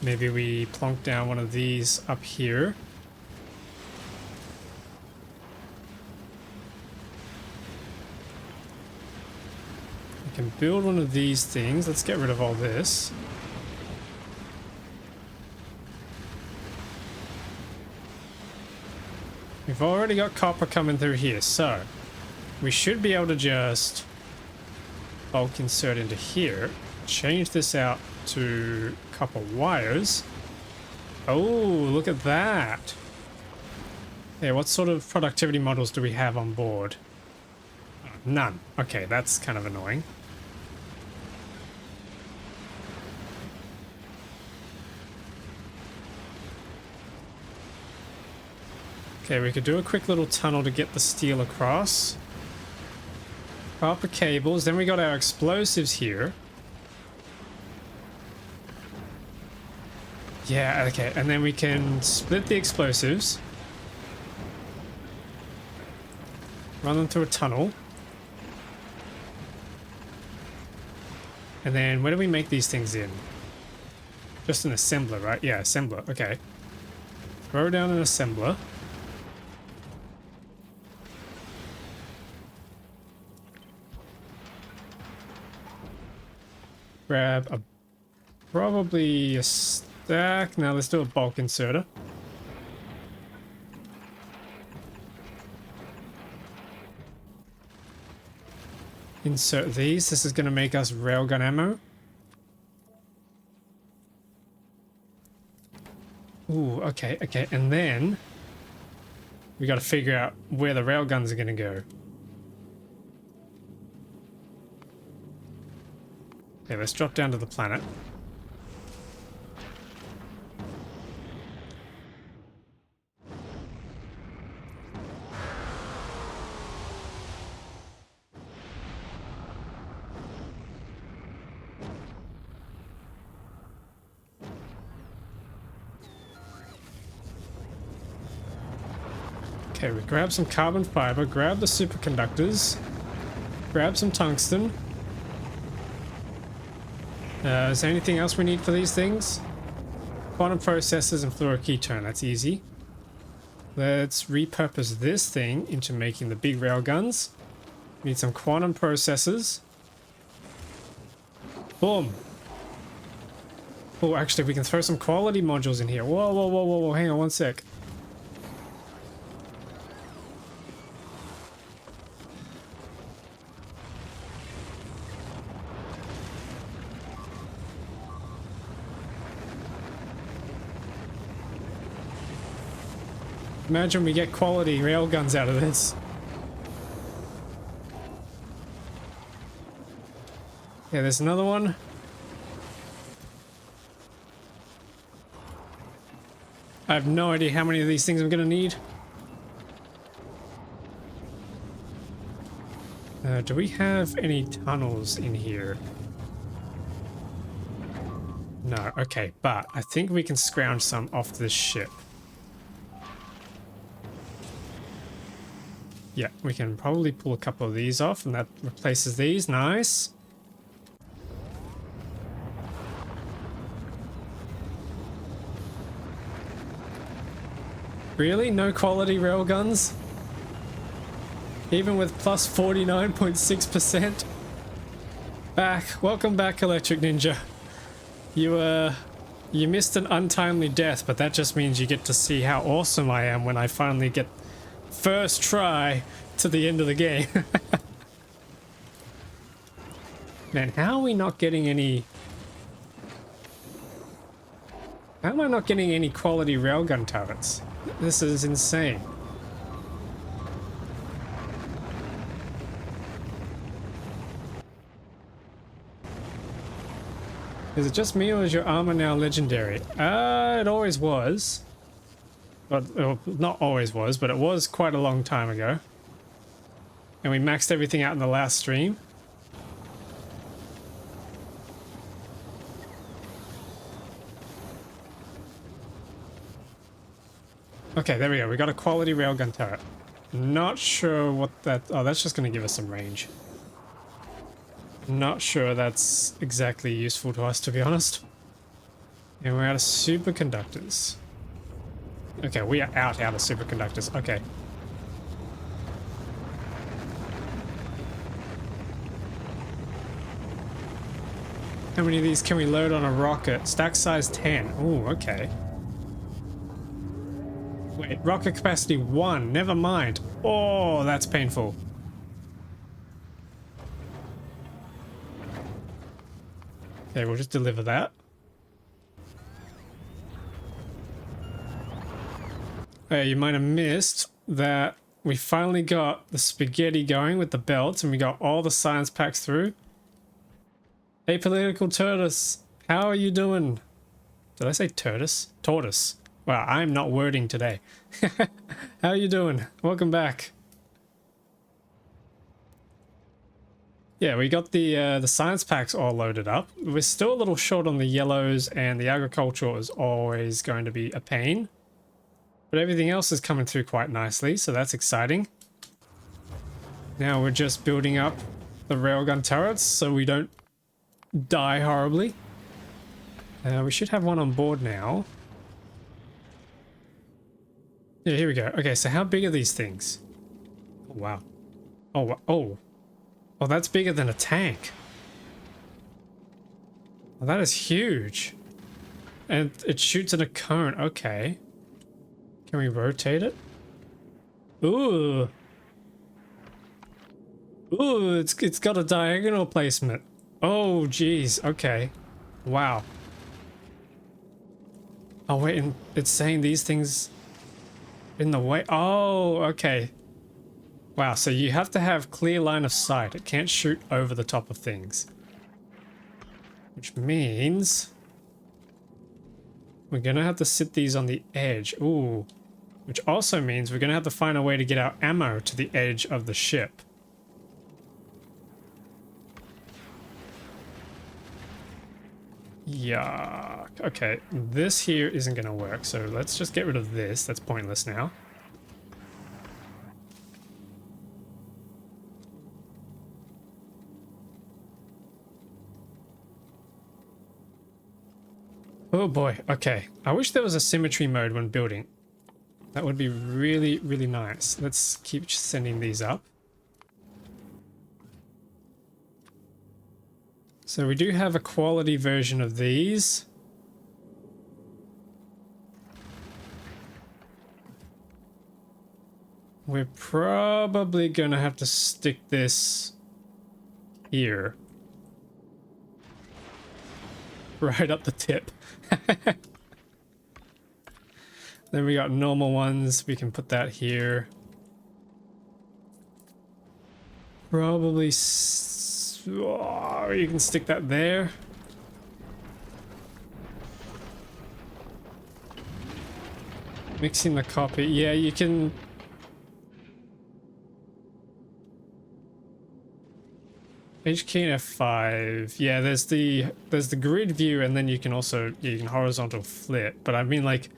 Speaker 1: maybe we plonk down one of these up here. We can build one of these things. Let's get rid of all this. We've already got copper coming through here, so we should be able to just bulk insert into here, change this out to copper wires. Oh, look at that. Yeah, what sort of productivity models do we have on board? None. Okay, that's kind of annoying. Okay, we could do a quick little tunnel to get the steel across. Copper cables, then we got our explosives here. Yeah, okay, and then we can split the explosives. Run them through a tunnel. And then where do we make these things in? Just an assembler, right? Yeah, assembler, okay. Throw down an assembler. Grab probably a stack. Now let's do a bulk inserter. Insert these. This is going to make us railgun ammo. Ooh, okay, okay. And then we got to figure out where the railguns are going to go. Okay, let's drop down to the planet. Okay, we grab some carbon fiber, grab the superconductors, grab some tungsten. Is there anything else we need for these things? Quantum processors and fluoroketone, that's easy. Let's repurpose this thing into making the big railguns. We need some quantum processors. Boom. Oh, actually, we can throw some quality modules in here. Whoa, whoa, whoa, whoa, whoa, hang on one sec. Imagine we get quality railguns out of this. Yeah, there's another one. I have no idea how many of these things I'm gonna need. Do we have any tunnels in here? No, okay, but I think we can scrounge some off this ship. Yeah, we can probably pull a couple of these off and that replaces these. Nice. Really? No quality railguns? Even with plus 49.6%? Back. Welcome back, Electric Ninja. You missed an untimely death, but that just means you get to see how awesome I am when I finally get first try to the end of the game. Man, how are we not getting any... How am I not getting any quality railgun turrets? This is insane. Is it just me or is your armor now legendary? It always was. But, well, not always was, but it was quite a long time ago. And we maxed everything out in the last stream. Okay, there we go. We got a quality railgun turret. Not sure what that... Oh, that's just going to give us some range. Not sure that's exactly useful to us, to be honest. And we're out of superconductors. Okay, we are out of superconductors. Okay. How many of these can we load on a rocket? Stack size 10. Ooh, okay. Wait, rocket capacity 1. Never mind. Oh, that's painful. Okay, we'll just deliver that. Hey, you might have missed that we finally got the spaghetti going with the belts and we got all the science packs through. Apolitical Tortoise, how are you doing? Did I say tortoise? Tortoise. Wow, I'm not wording today. How are you doing? Welcome back. Yeah, we got the science packs all loaded up. We're still a little short on the yellows, and the agricultural is always going to be a pain. But everything else is coming through quite nicely, so that's exciting. Now we're just building up the railgun turrets so we don't die horribly. We should have one on board now. Yeah, here we go. Okay, so how big are these things? Oh, wow. Oh, oh. Oh, that's bigger than a tank. Oh, that is huge. And it shoots in a cone. Okay. Can we rotate it? Ooh. Ooh, it's got a diagonal placement. Oh, geez. Okay. Wow. Oh, wait, and it's saying these things in the way. Oh, okay. Wow, so you have to have clear line of sight. It can't shoot over the top of things. Which means we're gonna have to sit these on the edge. Ooh. Which also means we're gonna have to find a way to get our ammo to the edge of the ship. Yuck. Okay, this here isn't gonna work, so let's just get rid of this. That's pointless now. Oh boy, okay. I wish there was a symmetry mode when building. That would be really, really nice. Let's keep sending these up. So we do have a quality version of these. We're probably gonna have to stick this here. Right up the tip. Then we got normal ones. We can put that here. Probably... Oh, you can stick that there. Mixing the copy. Yeah, you can... HK and F5. Yeah, there's the grid view, and then you can also, you can horizontal flip. But I mean, like,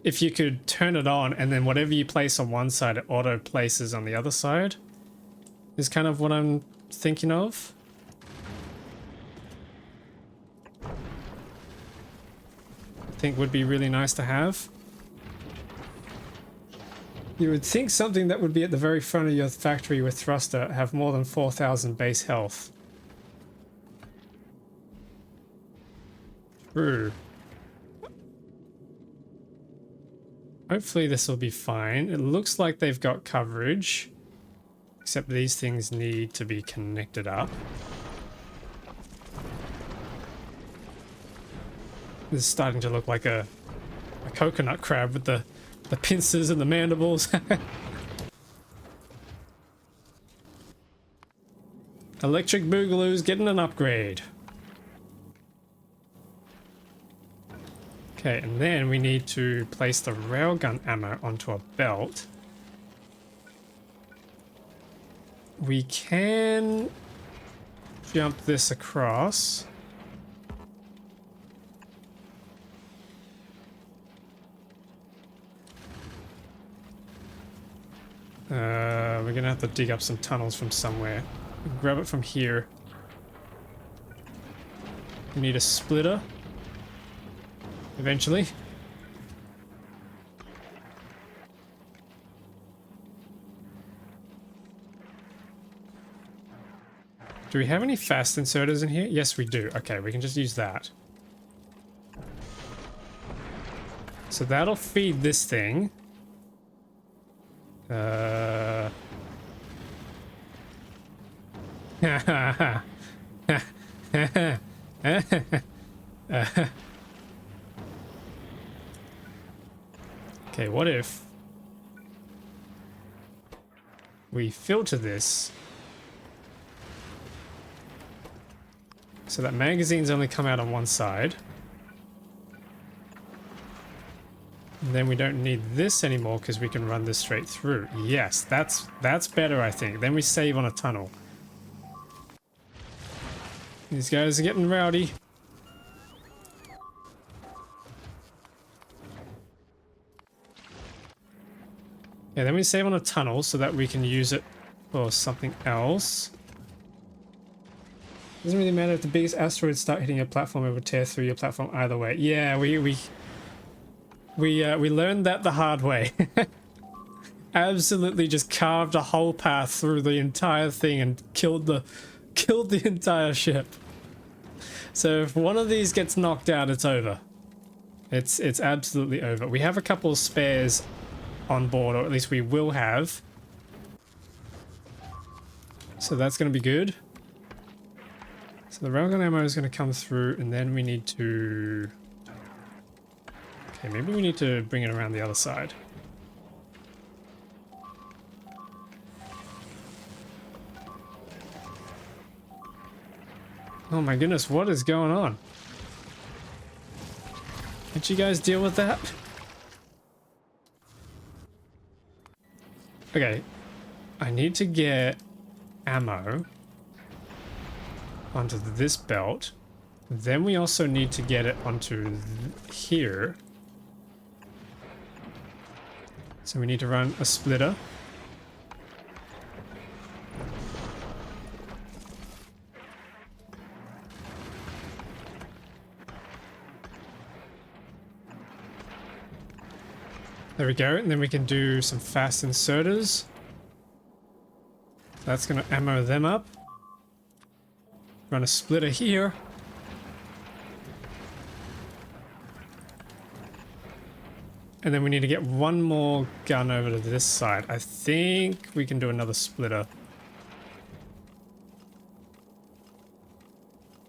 Speaker 1: if you could turn it on, and then whatever you place on one side, it auto places on the other side, is kind of what I'm thinking of. I think would be really nice to have. You would think something that would be at the very front of your factory with thruster have more than 4,000 base health. True. Hopefully this will be fine. It looks like they've got coverage, except these things need to be connected up. This is starting to look like a coconut crab with the pincers and the mandibles. Electric Boogaloo's getting an upgrade. Okay, and then we need to place the railgun ammo onto a belt. We can jump this across. We're gonna have to dig up some tunnels from somewhere. Grab it from here. We need a splitter. Eventually. Do we have any fast inserters in here? Yes, we do. Okay, we can just use that. So that'll feed this thing. Okay, what if we filter this so that magazines only come out on one side, and then we don't need this anymore because we can run this straight through. Yes, that's better, I think. Then we save on a tunnel. These guys are getting rowdy. Yeah, then we save on a tunnel so that we can use it for something else. Doesn't really matter if the biggest asteroids start hitting your platform, it would tear through your platform either way. Yeah, we learned that the hard way. Absolutely just carved a whole path through the entire thing and killed the entire ship. So if one of these gets knocked out, it's over. It's absolutely over. We have a couple of spares on board, or at least we will have. So that's going to be good. So the railgun ammo is going to come through, and then we need to... Okay, maybe we need to bring it around the other side. Oh my goodness, what is going on? Can't you guys deal with that? Okay, I need to get ammo onto this belt. Then we also need to get it onto here. So we need to run a splitter. There we go, and then we can do some fast inserters. That's going to ammo them up. Run a splitter here. And then we need to get one more gun over to this side. I think we can do another splitter.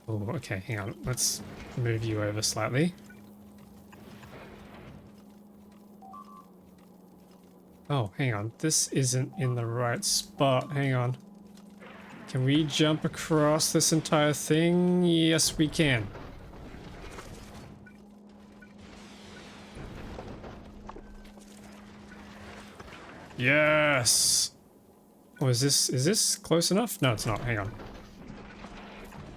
Speaker 1: Oh, okay, hang on. Let's move you over slightly. Oh, hang on. This isn't in the right spot. Hang on. Can we jump across this entire thing? Yes, we can. Yes. Oh, is this close enough? No, it's not. Hang on.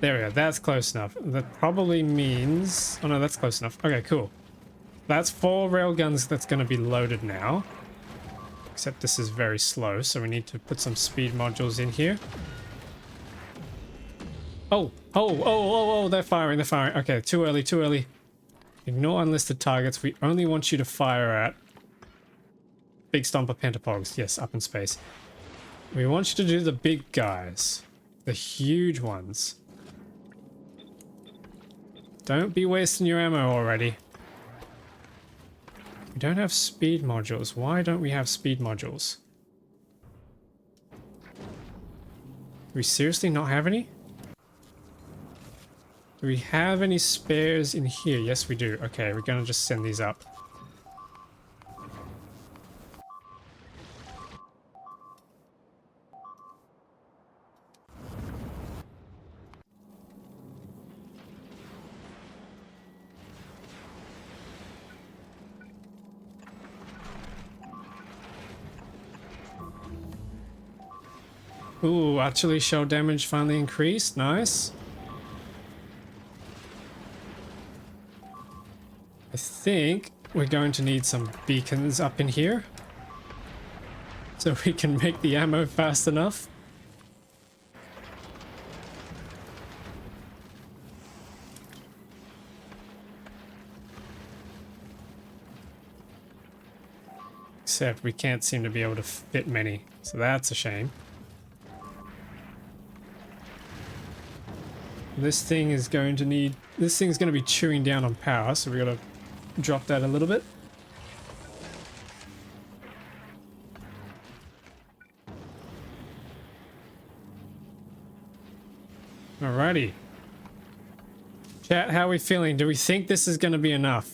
Speaker 1: There we go. That's close enough. That probably means... Oh no, that's close enough. Okay, cool. That's 4 railguns that's going to be loaded now. Except this is very slow, so we need to put some speed modules in here. Oh, they're firing, they're firing. Okay, too early, too early. Ignore unlisted targets. We only want you to fire at big stomper pentapogs. Yes, up in space. We want you to do the big guys. The huge ones. Don't be wasting your ammo already. We don't have speed modules. Why don't we have speed modules? Do we seriously not have any? Do we have any spares in here? Yes, we do. Okay, we're gonna just send these up. Ooh, artillery shell damage finally increased. Nice. I think we're going to need some beacons up in here so we can make the ammo fast enough. Except we can't seem to be able to fit many, so that's a shame. This thing is going to need... This thing's going to be chewing down on power, so we got to drop that a little bit. Alrighty. Chat, how are we feeling? Do we think this is going to be enough?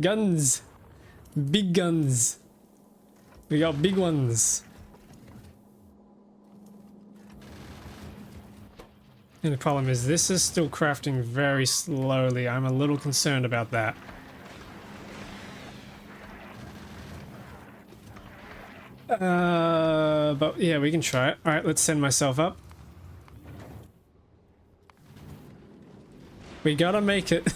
Speaker 1: Guns. Big guns. We got big ones. And the problem is this is still crafting very slowly. I'm a little concerned about that. But yeah, we can try it. Alright, let's send myself up. We gotta make it.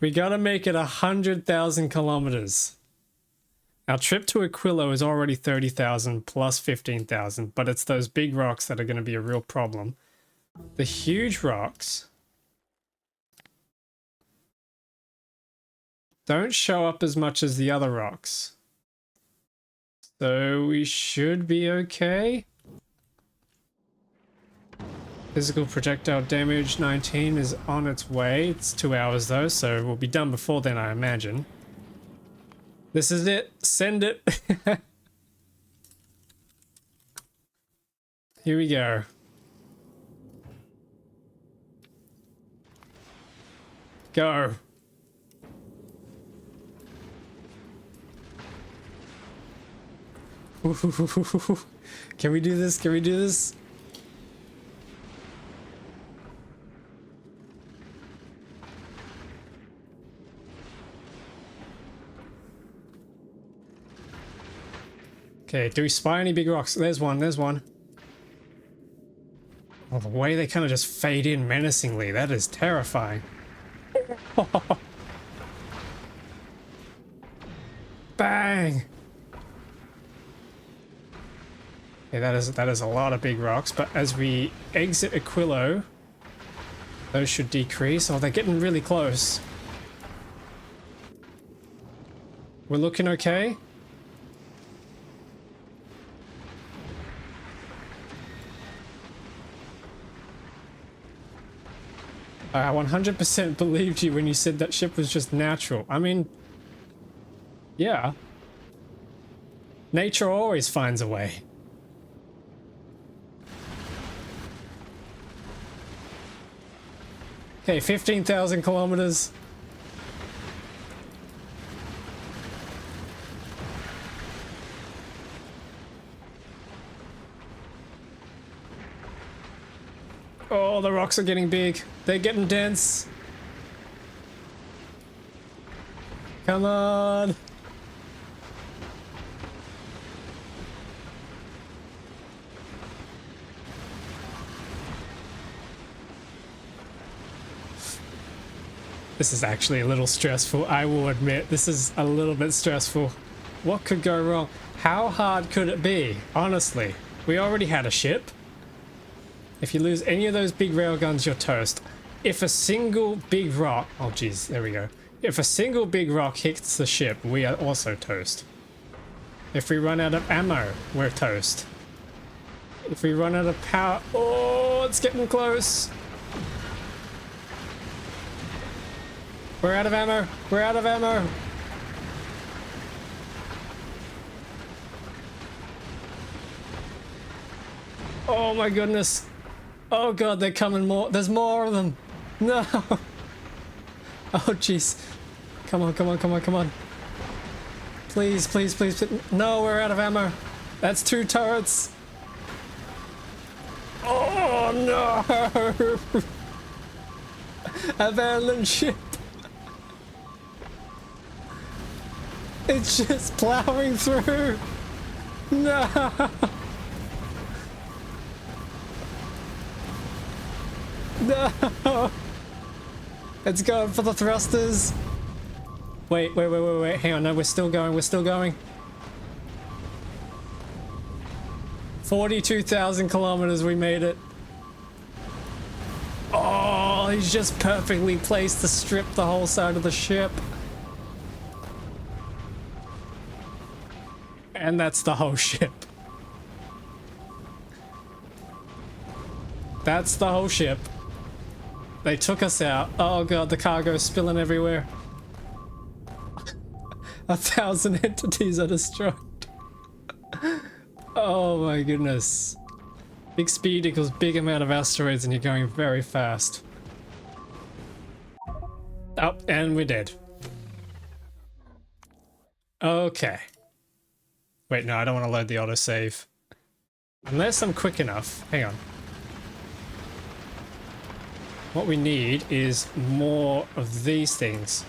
Speaker 1: We gotta make it 100,000 kilometers. Our trip to Aquilo is already 30,000 plus 15,000, but it's those big rocks that are going to be a real problem. The huge rocks don't show up as much as the other rocks. So we should be okay. Physical projectile damage 19 is on its way. It's 2 hours though, so we'll be done before then, I imagine. This is it. Send it. Here we go. Go. Can we do this? Can we do this? Okay, do we spy any big rocks? There's one, there's one. Oh, the way they kind of just fade in menacingly, that is terrifying. Bang! Okay, that is a lot of big rocks, but as we exit Aquilo, those should decrease. Oh, they're getting really close. We're looking okay. I 100% believed you when you said that ship was just natural. I mean, yeah. Nature always finds a way. Okay, 15,000 kilometers. Oh, the rocks are getting big. They're getting dense. Come on. This is actually a little stressful, I will admit. This is a little bit stressful. What could go wrong? How hard could it be? Honestly, we already had a ship. If you lose any of those big railguns, you're toast. If a single big rock... Oh, geez, there we go. If a single big rock hits the ship, we are also toast. If we run out of ammo, we're toast. If we run out of power... Oh, it's getting close. We're out of ammo. We're out of ammo. Oh my goodness. Oh god, they're coming more. There's more of them. No. Oh jeez. Come on, come on, come on, come on. Please, please, please. No, we're out of ammo. That's 2 turrets. Oh no. Abandoned ship. It's just plowing through. No. No. It's going for the thrusters. Wait, wait, wait, wait, wait. Hang on. No, we're still going. We're still going. 42,000 kilometers. We made it. Oh, he's just perfectly placed to strip the whole side of the ship. And that's the whole ship. That's the whole ship. They took us out. Oh god, the cargo's spilling everywhere. 1,000 entities are destroyed. Oh my goodness. Big speed equals big amount of asteroids and you're going very fast. Oh, and we're dead. Okay. Wait, no, I don't want to load the autosave. Unless I'm quick enough. Hang on. What we need is more of these things.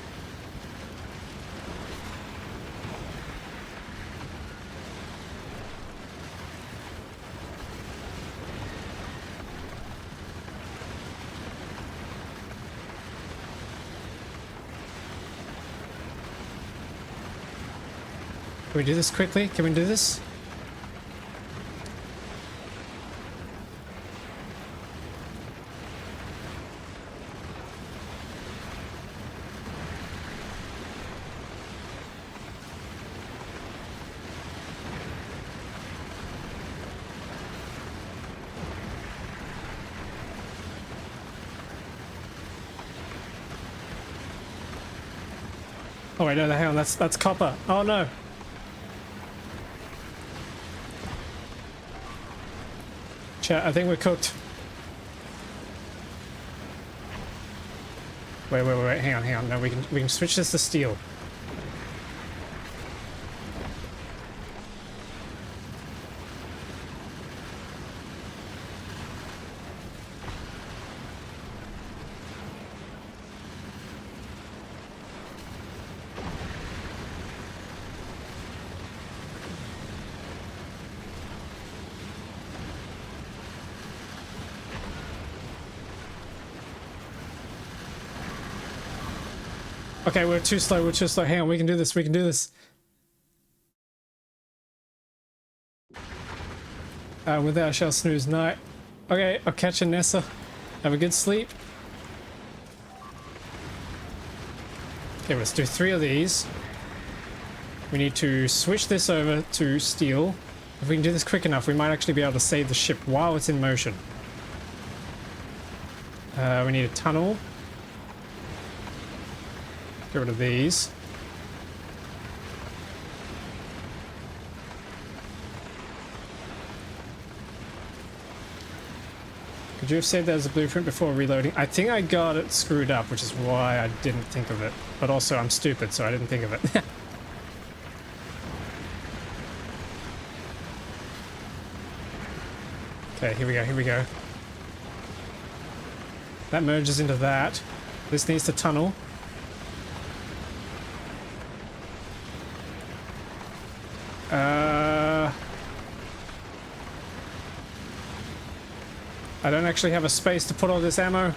Speaker 1: Can we do this quickly? Can we do this? Oh wait, no, hang on, that's copper. Oh no. Chat, I think we're cooked. Wait, wait, wait, wait, hang on, hang on. No, we can switch this to steel. Okay, we're too slow, we're too slow. Hang on, we can do this, we can do this. With our shall snooze night. Okay, I'll catch a Nessa. Have a good sleep. Okay, let's do 3 of these. We need to switch this over to steel. If we can do this quick enough, we might actually be able to save the ship while it's in motion. We need a tunnel. Get rid of these. Could you have saved that as a blueprint before reloading? I think I got it screwed up, which is why I didn't think of it. But also I'm stupid, so I didn't think of it. Okay, here we go, here we go. That merges into that. This needs to tunnel. I don't actually have a space to put all this ammo.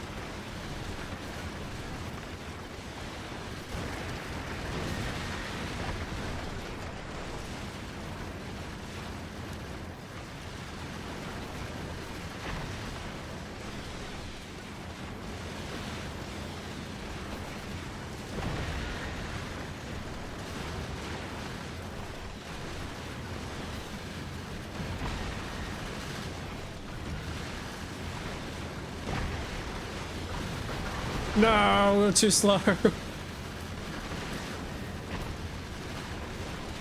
Speaker 1: No, we're too slow.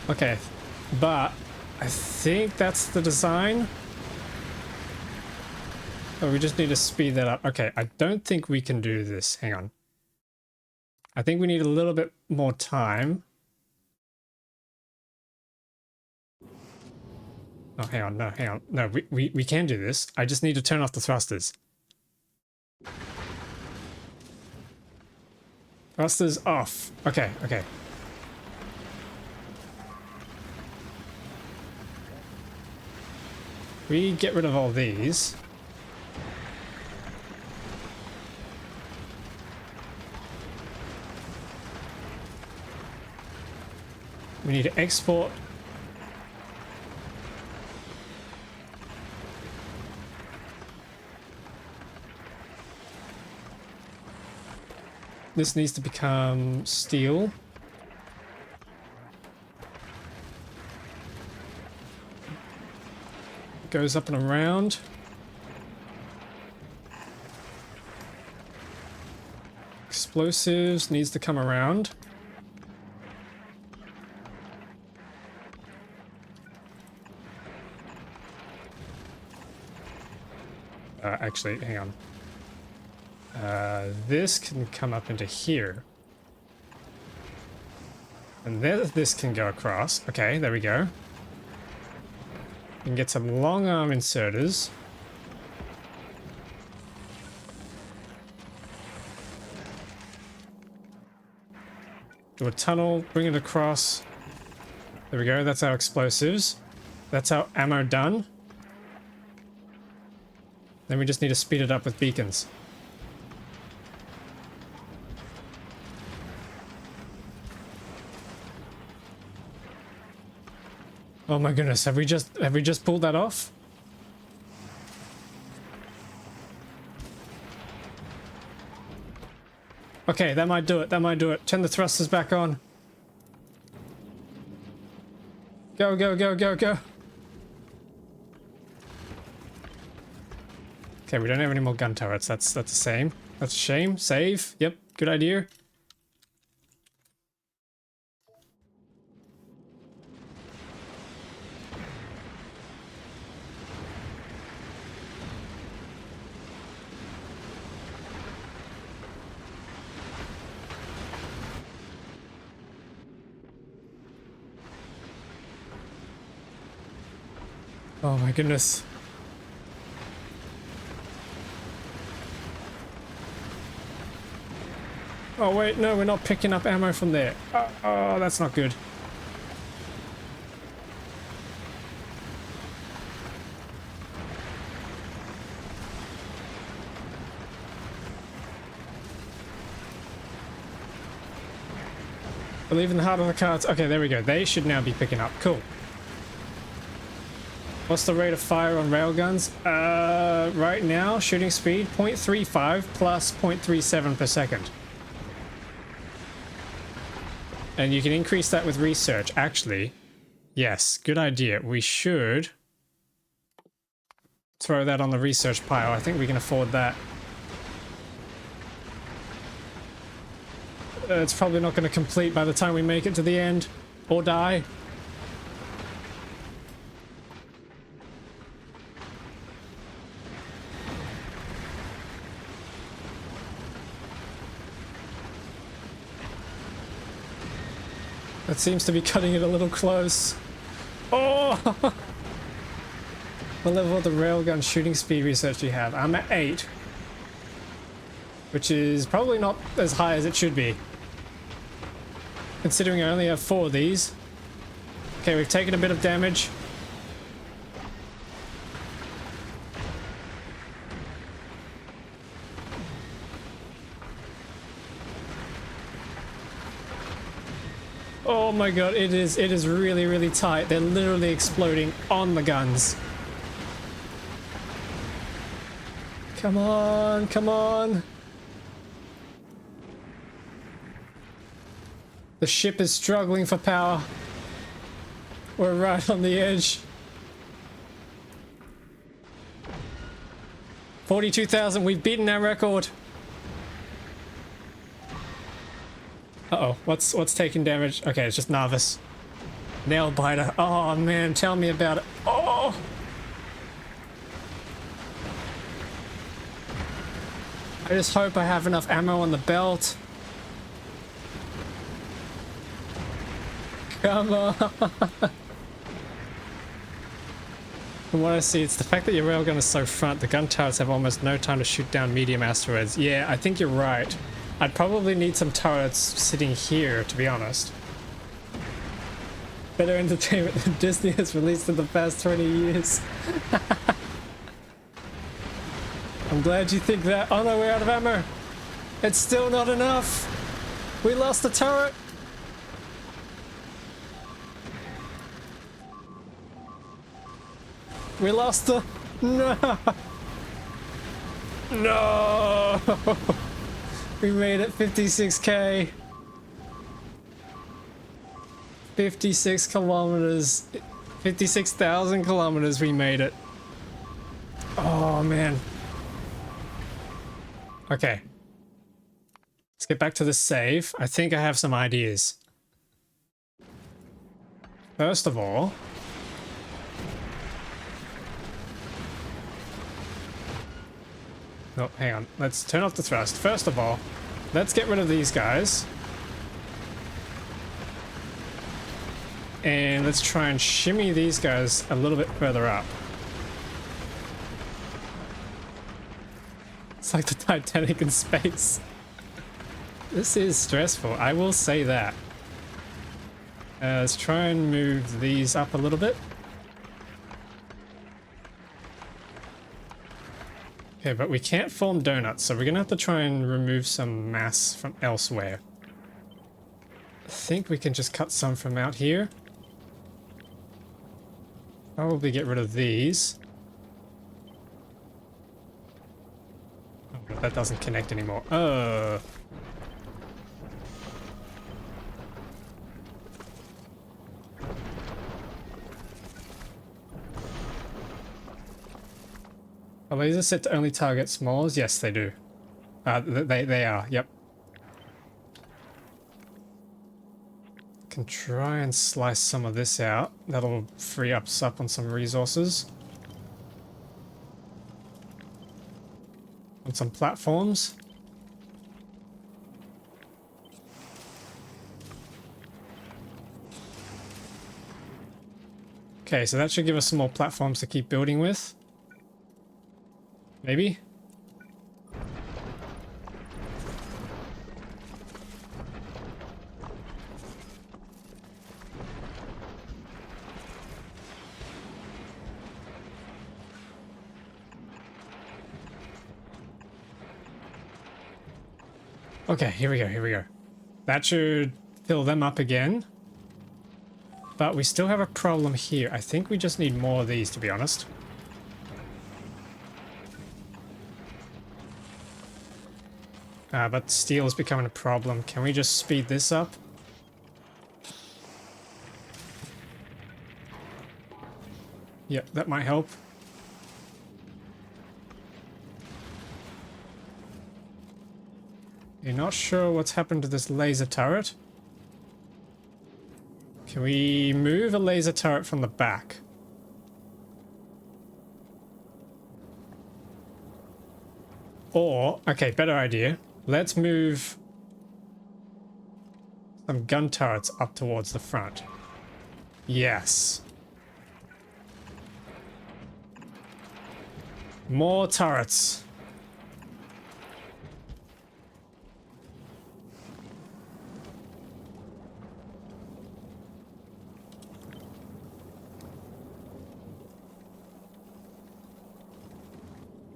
Speaker 1: Okay, but I think that's the design. Oh, we just need to speed that up. Okay, I don't think we can do this. Hang on. I think we need a little bit more time. Oh, hang on. No, hang on. No, we can do this. I just need to turn off the thrusters. Thrusters off. Okay, okay. We get rid of all these. We need to export. This needs to become steel. Goes up and around. Explosives needs to come around. Actually, hang on. This can come up into here. And then this can go across. Okay, there we go. We can get some long arm inserters. Do a tunnel, bring it across. There we go, that's our explosives. That's our ammo done. Then we just need to speed it up with beacons. Oh my goodness, have we just pulled that off? Okay, that might do it, that might do it. Turn the thrusters back on. Go, go, go, go, go. Okay, we don't have any more gun turrets. That's the same. That's a shame. Save. Yep, good idea. Oh my goodness. Oh wait, no, we're not picking up ammo from there. Oh, that's not good. Believe in the heart of the cards. Okay, there we go. They should now be picking up. Cool. What's the rate of fire on railguns? Right now, shooting speed 0.35 plus 0.37 per second. And you can increase that with research. Actually, yes, good idea. We should throw that on the research pile. I think we can afford that. It's probably not going to complete by the time we make it to the end. Or die. That seems to be cutting it a little close. Oh! What level of the railgun shooting speed research do you have? I'm at 8. which is probably not as high as it should be, considering I only have 4 of these. Okay, we've taken a bit of damage. Oh my god, it is really, really tight. They're literally exploding on the guns. Come on, come on. The ship is struggling for power. We're right on the edge. 42,000, we've beaten our record. Uh-oh, what's taking damage? Okay, it's just Narvis. Nail biter. Oh man, tell me about it. Oh! I just hope I have enough ammo on the belt. Come on! From what I see, it's the fact that your railgun is so front, the gun turrets have almost no time to shoot down medium asteroids. Yeah, I think you're right. I'd probably need some turrets sitting here, to be honest. Better entertainment than Disney has released in the past 20 years. I'm glad you think that. Oh no, we're out of ammo. It's still not enough. We lost the turret. We lost the... No. No. We made it 56k. 56 kilometers. 56,000 kilometers we made it. Oh man. Okay. Let's get back to the save. I think I have some ideas. First of all... Oh, hang on. Let's turn off the thrust. First of all, let's get rid of these guys. And let's try and shimmy these guys a little bit further up. It's like the Titanic in space. This is stressful, I will say that. Let's try and move these up a little bit. Okay, but we can't form donuts, so we're gonna have to try and remove some mass from elsewhere. I think we can just cut some from out here. Probably get rid of these. Oh, but that doesn't connect anymore. Are lasers set to only target smalls? Yes, they do. They are, yep. Can try and slice some of this out. That'll free us up on some resources. On some platforms. Okay, so that should give us some more platforms to keep building with. Maybe? Okay, here we go, here we go. That should fill them up again. But we still have a problem here. I think we just need more of these, to be honest. But steel is becoming a problem. Can we just speed this up? Yep, that might help. You're not sure what's happened to this laser turret? Can we move a laser turret from the back? Or, okay, better idea. Let's move some gun turrets up towards the front. Yes. More turrets.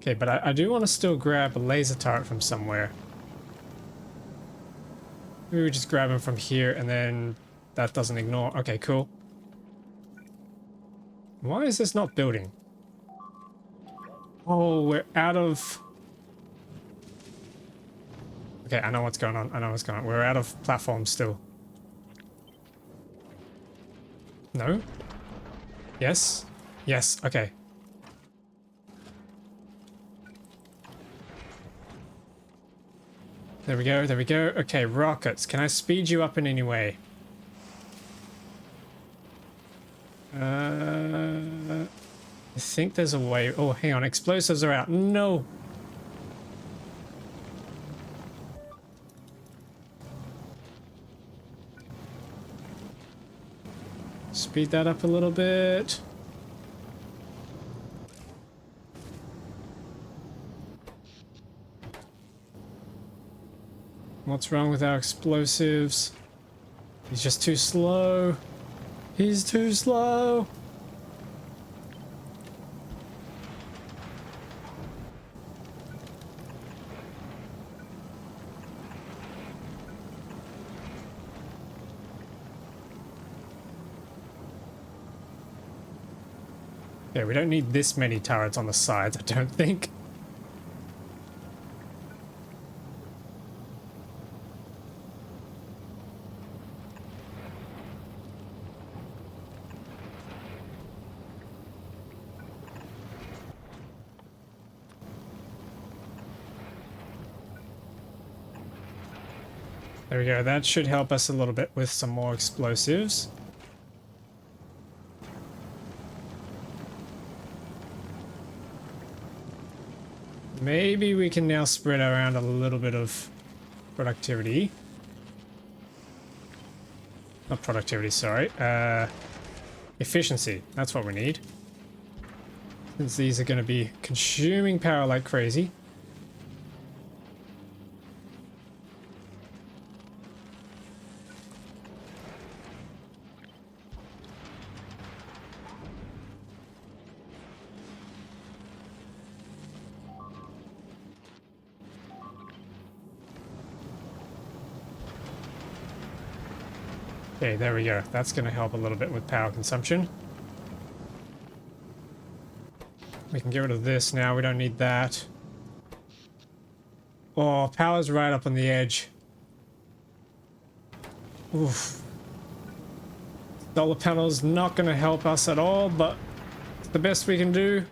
Speaker 1: Okay, but I do want to still grab a laser turret from somewhere. Maybe we just grab him from here and then that doesn't ignore. Okay, cool. Why is this not building? Oh, we're out of... Okay, I know what's going on. I know what's going on. We're out of platforms still. No? Yes? Yes, okay. There we go, there we go. Okay, rockets. Can I speed you up in any way? I think there's a way. Oh, hang on. Explosives are out. No! Speed that up a little bit. What's wrong with our explosives? He's just too slow. He's too slow. Yeah, we don't need this many turrets on the sides, I don't think. There we go. That should help us a little bit with some more explosives. Maybe we can now spread around a little bit of productivity. Not productivity, sorry. Efficiency. That's what we need. Since these are going to be consuming power like crazy. Okay, there we go. That's going to help a little bit with power consumption. We can get rid of this now. We don't need that. Oh, power's right up on the edge. Oof. Solar panels not going to help us at all, but it's the best we can do.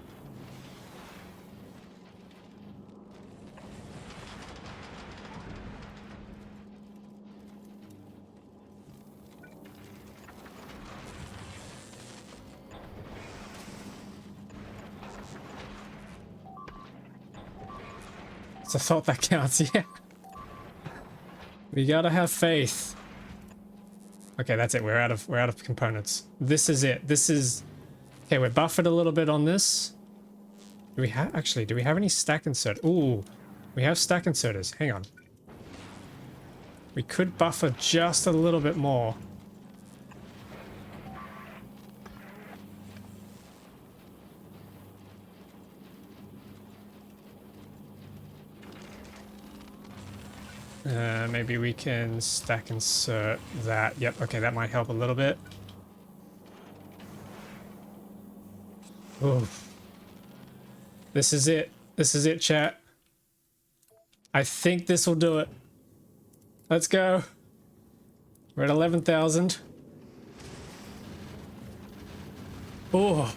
Speaker 1: I thought that counts, yeah. We gotta have faith. Okay, that's it. We're out of components. This is it. This is... Okay, we're buffered a little bit on this. Do we have... Actually, do we have any stack insert? Ooh, we have stack inserters. Hang on. We could buffer just a little bit more. Maybe we can stack insert that. Yep, okay, that might help a little bit. Ooh. This is it. This is it, chat. I think this will do it. Let's go. We're at 11,000. Oh.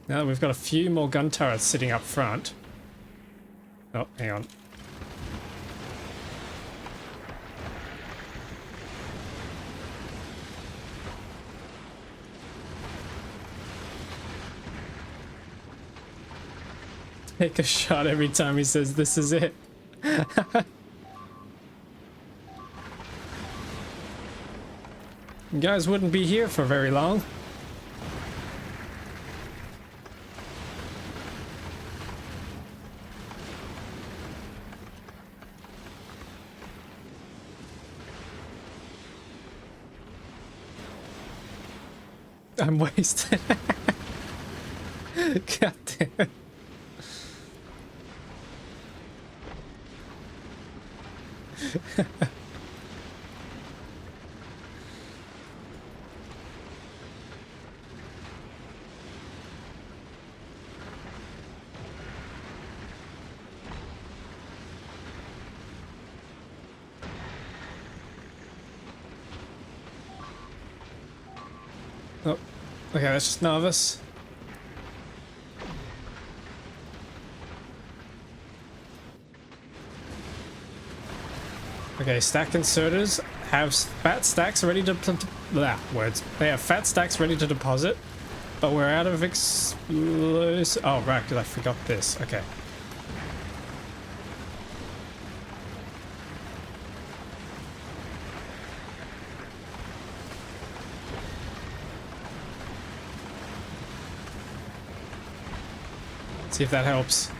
Speaker 1: Now we've got a few more gun turrets sitting up front. Oh, hang on. Take a shot every time he says this is it. You guys wouldn't be here for very long. I'm wasted. God damn it. Oh, okay, that's just nervous. Okay, stack inserters have fat stacks ready to words. They have fat stacks ready to deposit, but we're out of explosive. Oh, right, because I forgot this. Okay. See if that helps.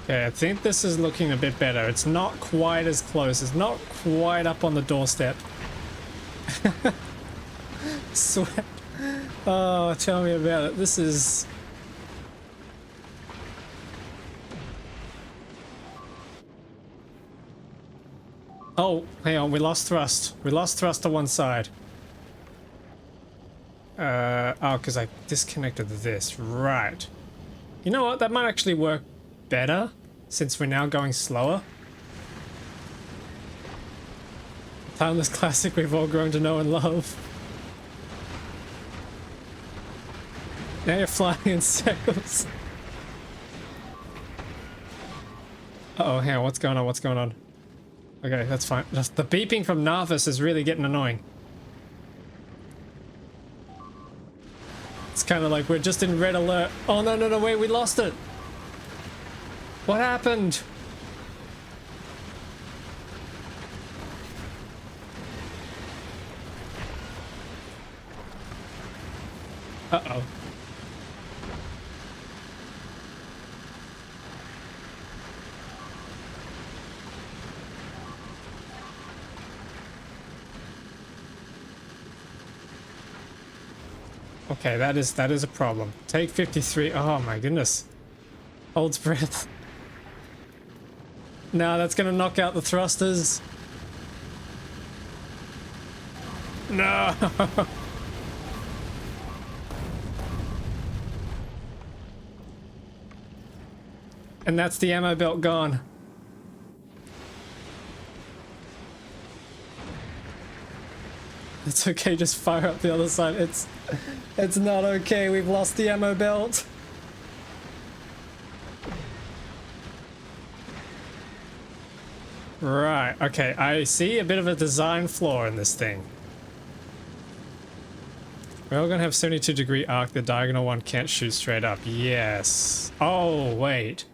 Speaker 1: Okay, I think this is looking a bit better. It's not quite as close. It's not quite up on the doorstep. Sweat. Oh, tell me about it. This is... Oh, hang on. We lost thrust. We lost thrust to one side. Oh, because I disconnected this. Right. You know what? That might actually work better since we're now going slower. Timeless classic we've all grown to know and love. Now you're flying in circles. Uh-oh, hang on, what's going on? What's going on? Okay, that's fine. Just the beeping from Narvis is really getting annoying. It's kind of like we're just in red alert. Oh, no, no, no, wait, we lost it. What happened? Uh-oh. Okay, that is a problem. Take 53. Oh my goodness. Holds breath. No, that's gonna knock out the thrusters. No. And that's the ammo belt gone. It's okay, just fire up the other side. It's not okay, we've lost the ammo belt. Right, okay, I see a bit of a design flaw in this thing. We're all gonna have 72-degree arc, the diagonal one can't shoot straight up. Yes. Oh, wait.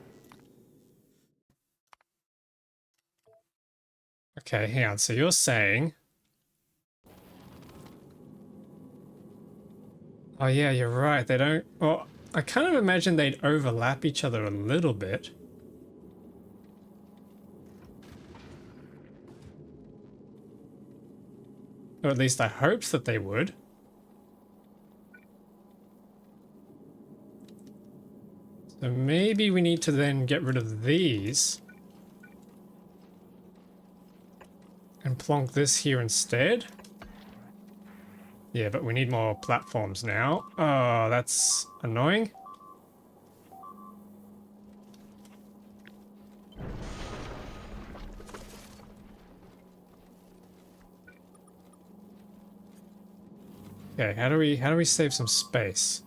Speaker 1: Okay, hang on, so you're saying... Oh yeah, you're right, they don't... Well, I kind of imagine they'd overlap each other a little bit. Or at least I hoped that they would. So maybe we need to then get rid of these. And plonk this here instead. Yeah, but we need more platforms now. Oh, that's annoying. Okay, how do we save some space?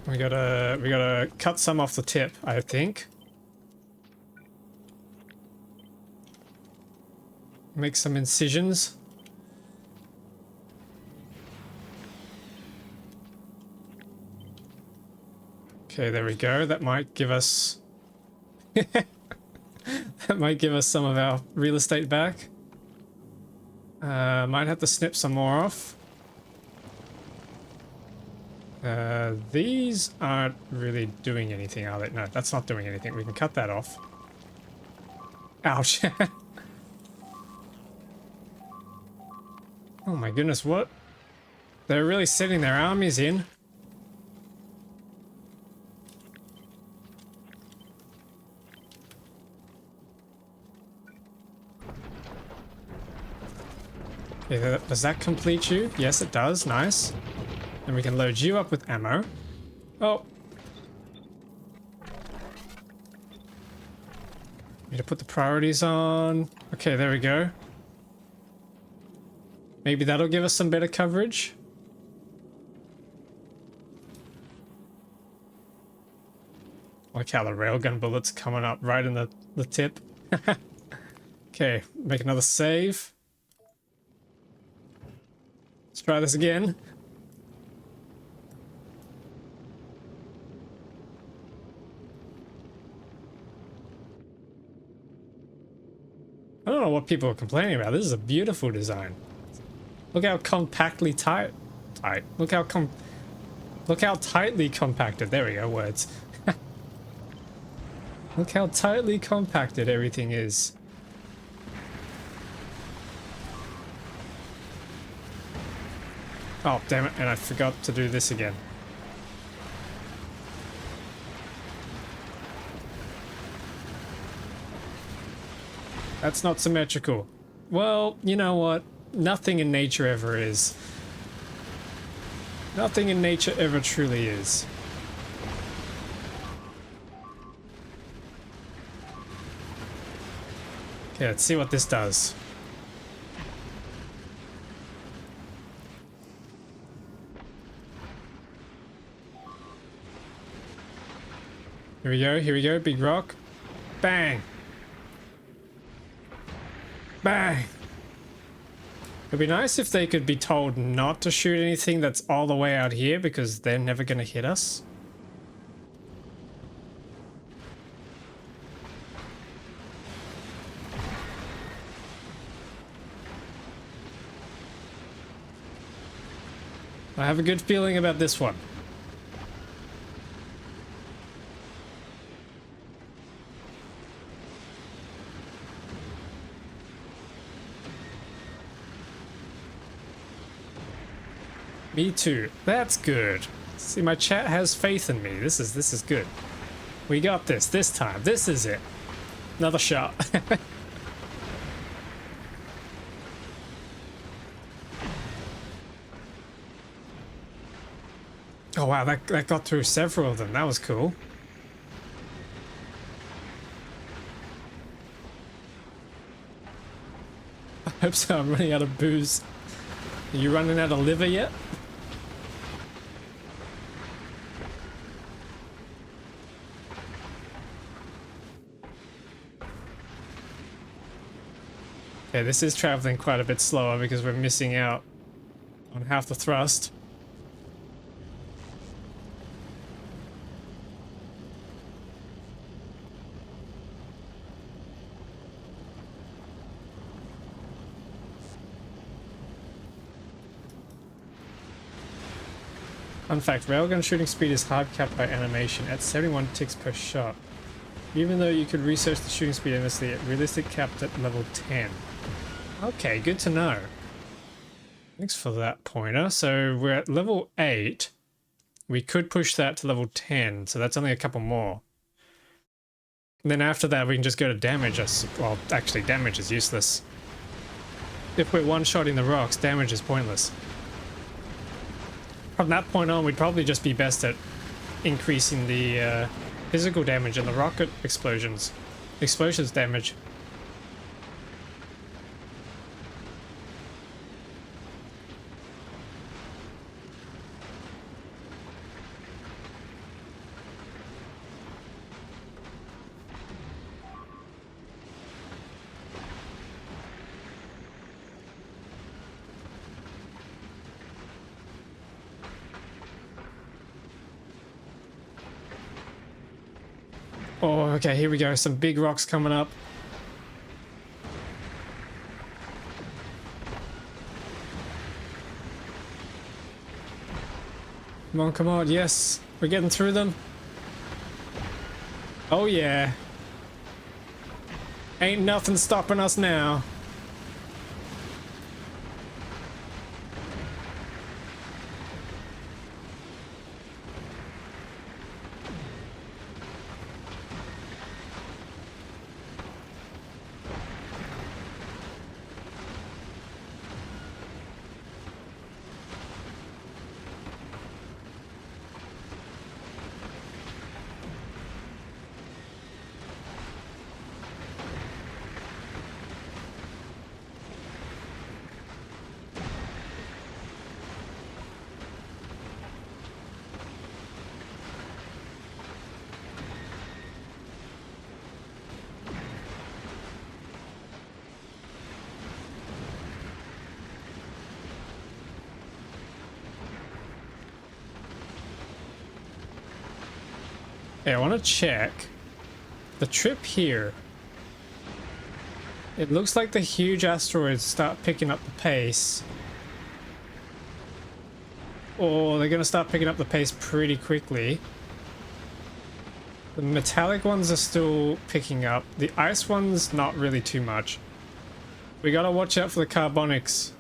Speaker 1: We gotta cut some off the tip, I think. Make some incisions. Okay, there we go. That might give us... That might give us some of our real estate back. Might have to snip some more off. These aren't really doing anything, are they? No, that's not doing anything. We can cut that off. Ouch. Oh my goodness, what? They're really setting their armies in. Okay, does that complete you? Yes, it does. Nice. And we can load you up with ammo. Oh. Need to put the priorities on. Okay, there we go. Maybe that'll give us some better coverage. Like how the railgun bullet's coming up right in the tip. Okay, make another save. Let's try this again. I don't know what people are complaining about. This is a beautiful design. Look how compactly tight. Look how tightly compacted. There we go, words. Look how tightly compacted everything is. Oh, damn it, and I forgot to do this again. That's not symmetrical. Well, you know what? Nothing in nature ever is. Nothing in nature ever truly is. Okay, let's see what this does. Here we go, big rock. Bang! Bang! It'd be nice if they could be told not to shoot anything that's all the way out here, because they're never gonna hit us. I have a good feeling about this one. Me too. That's good. See, my chat has faith in me. This is good. We got this time. This is it. Another shot. Oh wow, that got through several of them. That was cool. I hope so. I'm running out of booze. Are you running out of liver yet? Okay, this is traveling quite a bit slower because we're missing out on half the thrust. Fun fact, railgun shooting speed is hard capped by animation at 71 ticks per shot. Even though you could research the shooting speed endlessly, realistic capped at level 10. Okay, good to know. Thanks for that pointer. So we're at level 8. We could push that to level 10, so that's only a couple more. And then after that we can just go to damage. Well, actually damage is useless. If we're one-shotting the rocks, damage is pointless. From that point on, we'd probably just be best at increasing the physical damage and the rocket explosions damage. Oh, okay, here we go. Some big rocks coming up. Come on, come on. Yes, we're getting through them. Oh yeah. Ain't nothing stopping us now. Okay, I want to check the trip here. It looks like the huge asteroids start picking up the pace. Or they're going to start picking up the pace pretty quickly. The metallic ones are still picking up. The ice ones, not really too much. We got to watch out for the carbonics.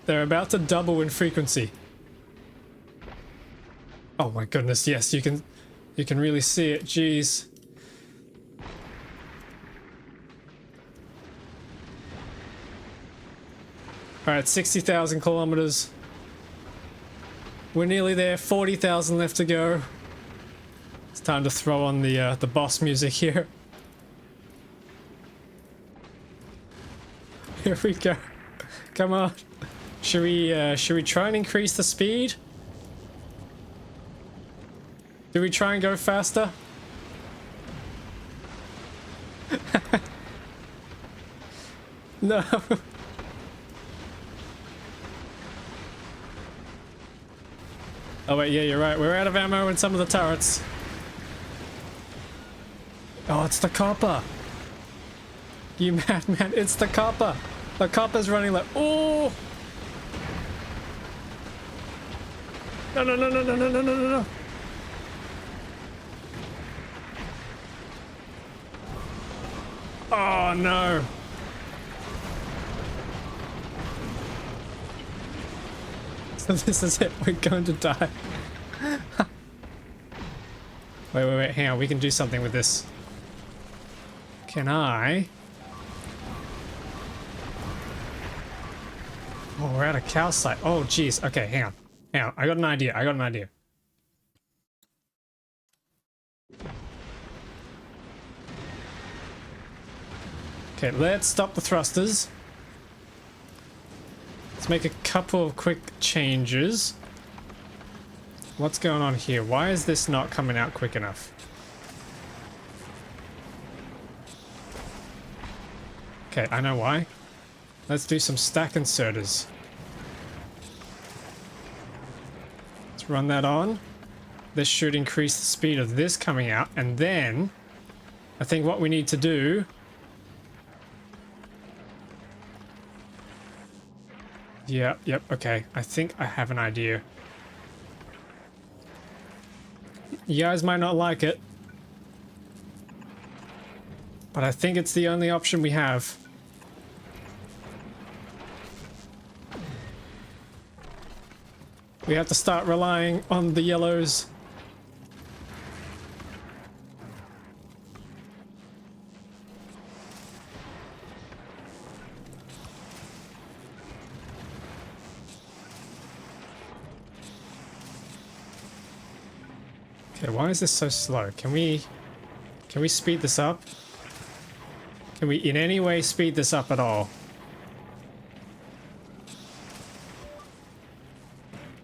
Speaker 1: They're about to double in frequency. Oh my goodness, yes, you can really see it. Jeez. Alright, 60,000 kilometers. We're nearly there. 40,000 left to go. It's time to throw on the boss music here. Here we go. Come on. Should we try and increase the speed? Do we try and go faster? No. Oh wait, yeah, you're right. We're out of ammo in some of the turrets. Oh, it's the copper. You madman, it's the copper. The copper's running like, oh! No, no, no, no, no, no, no, no, no, no. Oh no. So this is it, we're going to die. Wait, hang on, we can do something with this. Can I? Oh, we're out of calcite. Oh, jeez. Okay, hang on. I got an idea. Okay, let's stop the thrusters. Let's make a couple of quick changes. What's going on here? Why is this not coming out quick enough? Okay, I know why. Let's do some stack inserters. Let's run that on. This should increase the speed of this coming out, and then I think what we need to do... Yep, okay. I think I have an idea. You guys might not like it, but I think it's the only option we have. We have to start relying on the yellows. Okay, why is this so slow? Can we speed this up? Can we in any way speed this up at all?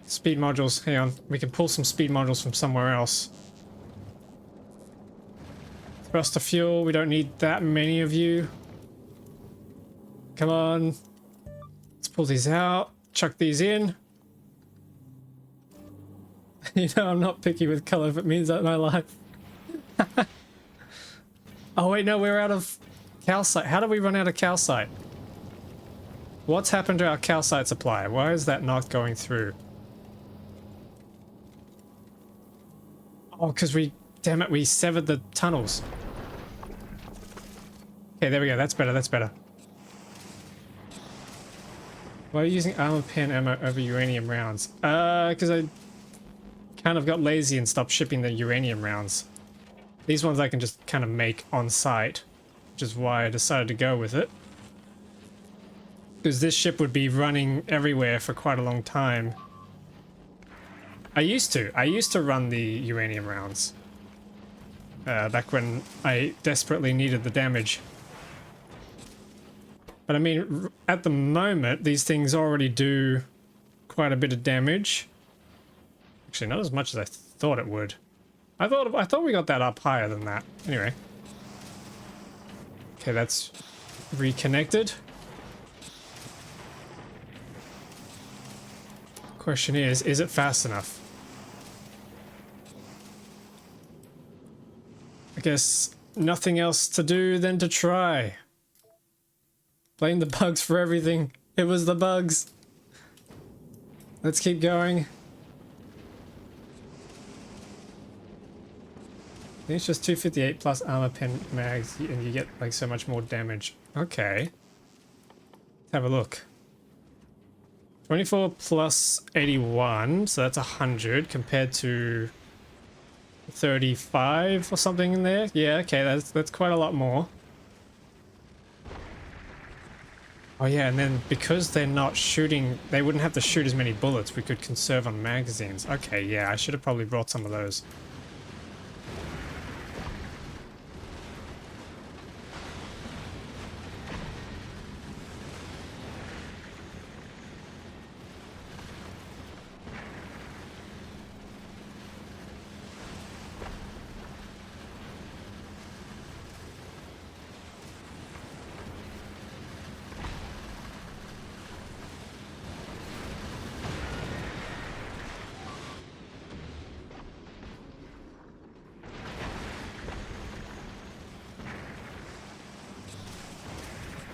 Speaker 1: Speed modules, hang on. We can pull some speed modules from somewhere else. Thruster fuel, we don't need that many of you. Come on. Let's pull these out. Chuck these in. You know, I'm not picky with color if it means that in my life. Oh wait, no, we're out of calcite. How did we run out of calcite? What's happened to our calcite supply? Why is that not going through? Oh, because damn it, we severed the tunnels. Okay, there we go. That's better. That's better. Why are you using armor pen ammo over uranium rounds? Because I kind of got lazy and stopped shipping the uranium rounds. These ones I can just kind of make on site, which is why I decided to go with it. Because this ship would be running everywhere for quite a long time. I used to run the uranium rounds. Back when I desperately needed the damage. But I mean, at the moment, these things already do quite a bit of damage. Actually, not as much as I thought it would. I thought we got that up higher than that. Anyway. Okay, that's reconnected. Question is it fast enough? I guess nothing else to do than to try. Blame the bugs for everything. It was the bugs. Let's keep going. I think it's just 258 plus armor pen mags and you get like so much more damage. Okay. Let's have a look. 24 plus 81, so that's 100 compared to 35 or something in there. Yeah, okay, that's quite a lot more. Oh yeah, and then because they're not shooting, they wouldn't have to shoot as many bullets. We could conserve on magazines. Okay, yeah, I should have probably brought some of those.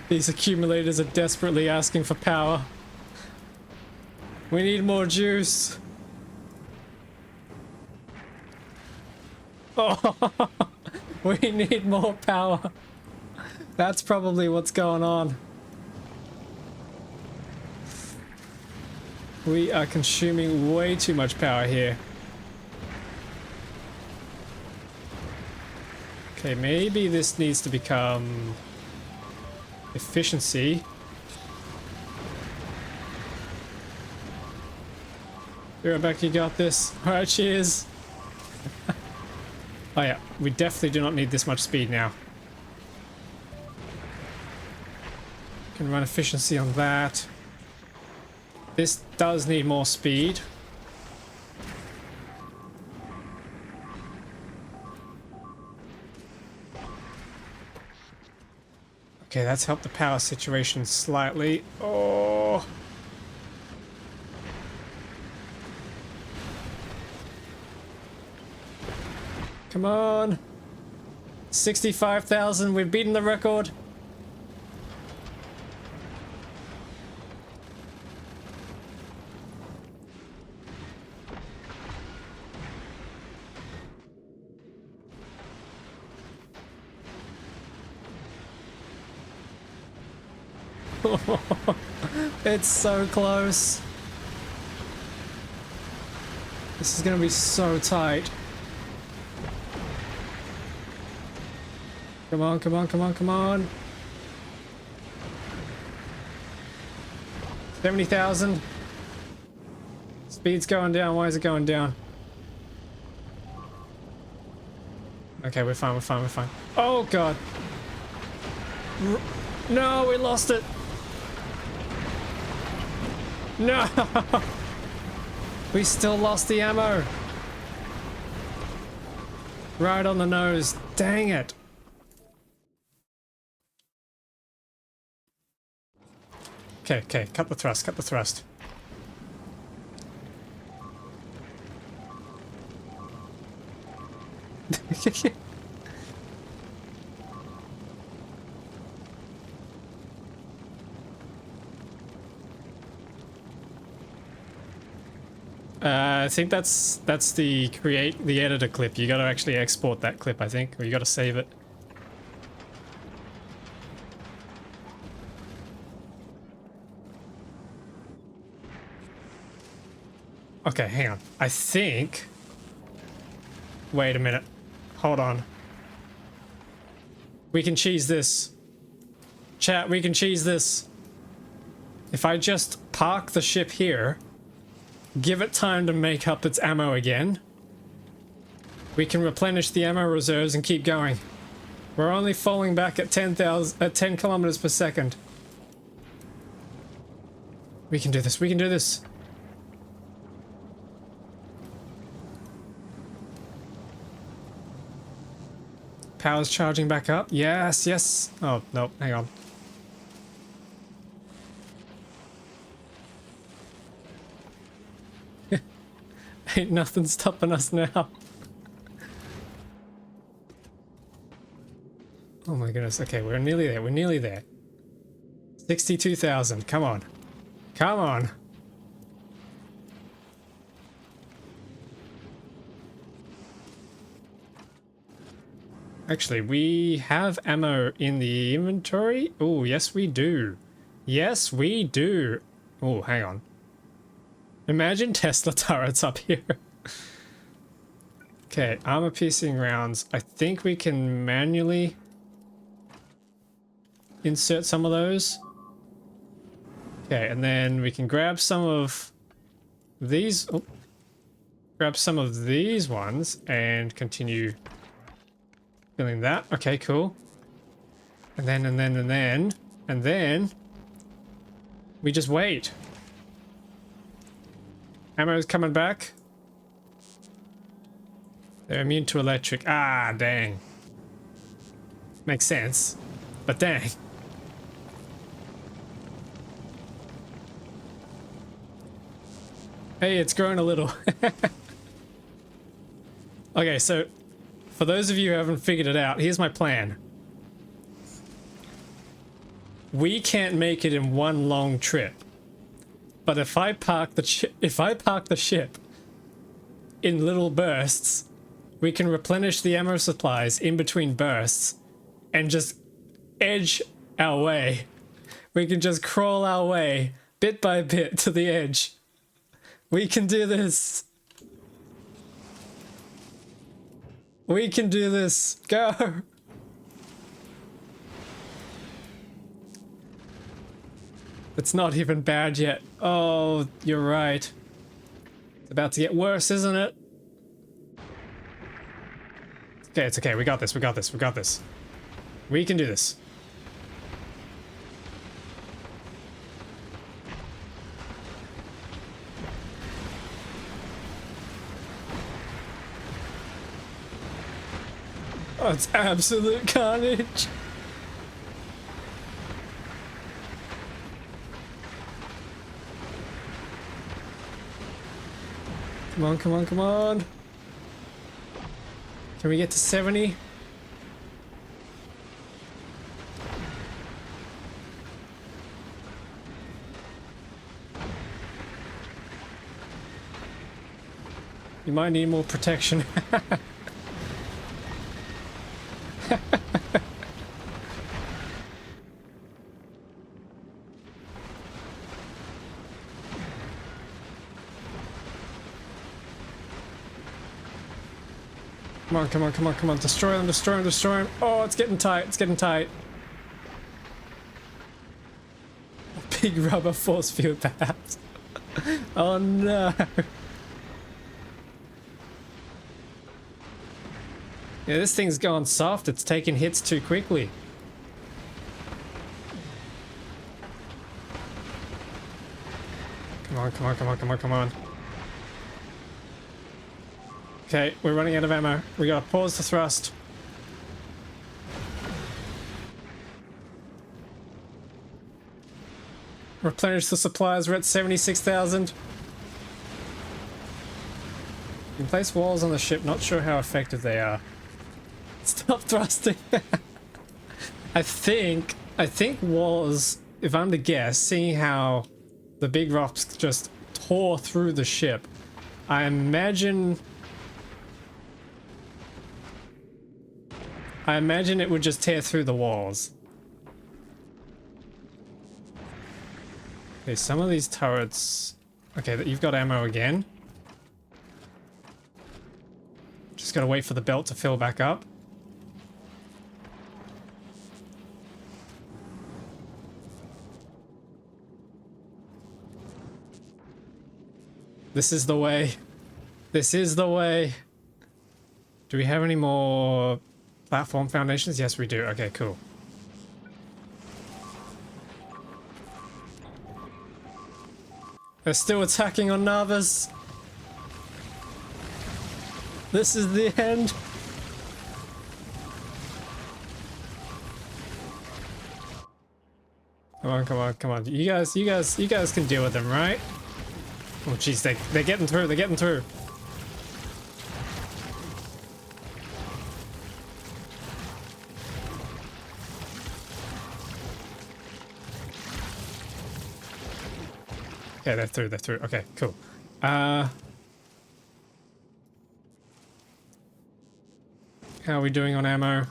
Speaker 1: These accumulators are desperately asking for power. We need more juice. Oh, we need more power. That's probably what's going on. We are consuming way too much power here. Okay, maybe this needs to become efficiency. Rebecca, you got this. Alright, cheers. Oh yeah, we definitely do not need this much speed now. Can run efficiency on that. This does need more speed. Okay, that's helped the power situation slightly. Oh. Come on. 65,000. We've beaten the record. It's so close. This is gonna be so tight. Come on, come on, come on, come on. 70,000. Speed's going down. Why is it going down? Okay, we're fine, we're fine, we're fine. Oh, God. No, we lost it. No! We still lost the ammo. Right on the nose. Dang it. Okay, okay, cut the thrust, cut the thrust. I think that's the editor clip. You got to actually export that clip, I think, or you got to save it. Okay, hang on. I think... Wait a minute. Hold on. We can cheese this. Chat, we can cheese this. If I just park the ship here, give it time to make up its ammo again, we can replenish the ammo reserves and keep going. We're only falling back at 10 kilometers per second. We can do this. We can do this. Power's charging back up. Yes, yes. Oh, no, hang on. Ain't nothing stopping us now. Oh my goodness. Okay, we're nearly there. We're nearly there. 62,000. Come on. Come on. Actually, we have ammo in the inventory. Oh, yes we do. Yes, we do. Oh, hang on. Imagine Tesla turrets up here. Okay, armor piercing rounds. I think we can manually insert some of those. Okay, and then we can grab some of these. Oh, grab some of these ones and continue filling that. Okay, cool. And then we just wait. Ammo's coming back. They're immune to electric. Ah, dang. Makes sense. But dang. Hey, it's growing a little. Okay, so for those of you who haven't figured it out, here's my plan. We can't make it in one long trip. But if I park the ship in little bursts, we can replenish the ammo supplies in between bursts and just edge our way. We can just crawl our way bit by bit to the edge. We can do this. We can do this. Go. It's not even bad yet. Oh, you're right. It's about to get worse, isn't it? Okay, it's okay. We got this. We got this. We got this. We can do this. Oh, it's absolute carnage. Come on, come on, come on. Can we get to 70? You might need more protection. Come on, come on, come on, come on. Destroy them, destroy them, destroy them. Oh, it's getting tight, it's getting tight. A big rubber force field, perhaps. Oh no. Yeah, this thing's going soft. It's taking hits too quickly. Come on, come on, come on, come on, come on. Okay, we're running out of ammo. We gotta pause the thrust. Replenish the supplies. We're at 76,000. You can place walls on the ship. Not sure how effective they are. Stop thrusting. I think walls, if I'm to guess, seeing how the big rocks just tore through the ship, I imagine it would just tear through the walls. Okay, some of these turrets... Okay, you've got ammo again. Just gotta wait for the belt to fill back up. This is the way. This is the way. Do we have any more platform foundations? Yes, we do. Okay, cool. They're still attacking on Navas. This is the end. Come on, come on, come on. You guys can deal with them, right? Oh jeez, they're getting through, they're getting through. Okay, they're through, they're through. Okay, cool. How are we doing on ammo?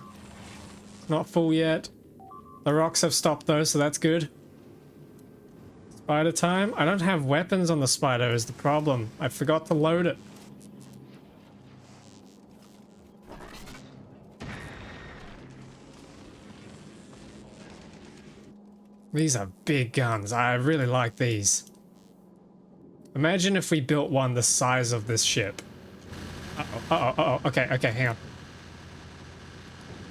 Speaker 1: Not full yet. The rocks have stopped though, so that's good. Spider time? I don't have weapons on the spider is the problem. I forgot to load it. These are big guns. I really like these. Imagine if we built one the size of this ship. Uh-oh, uh-oh, uh-oh. Okay, okay, hang on.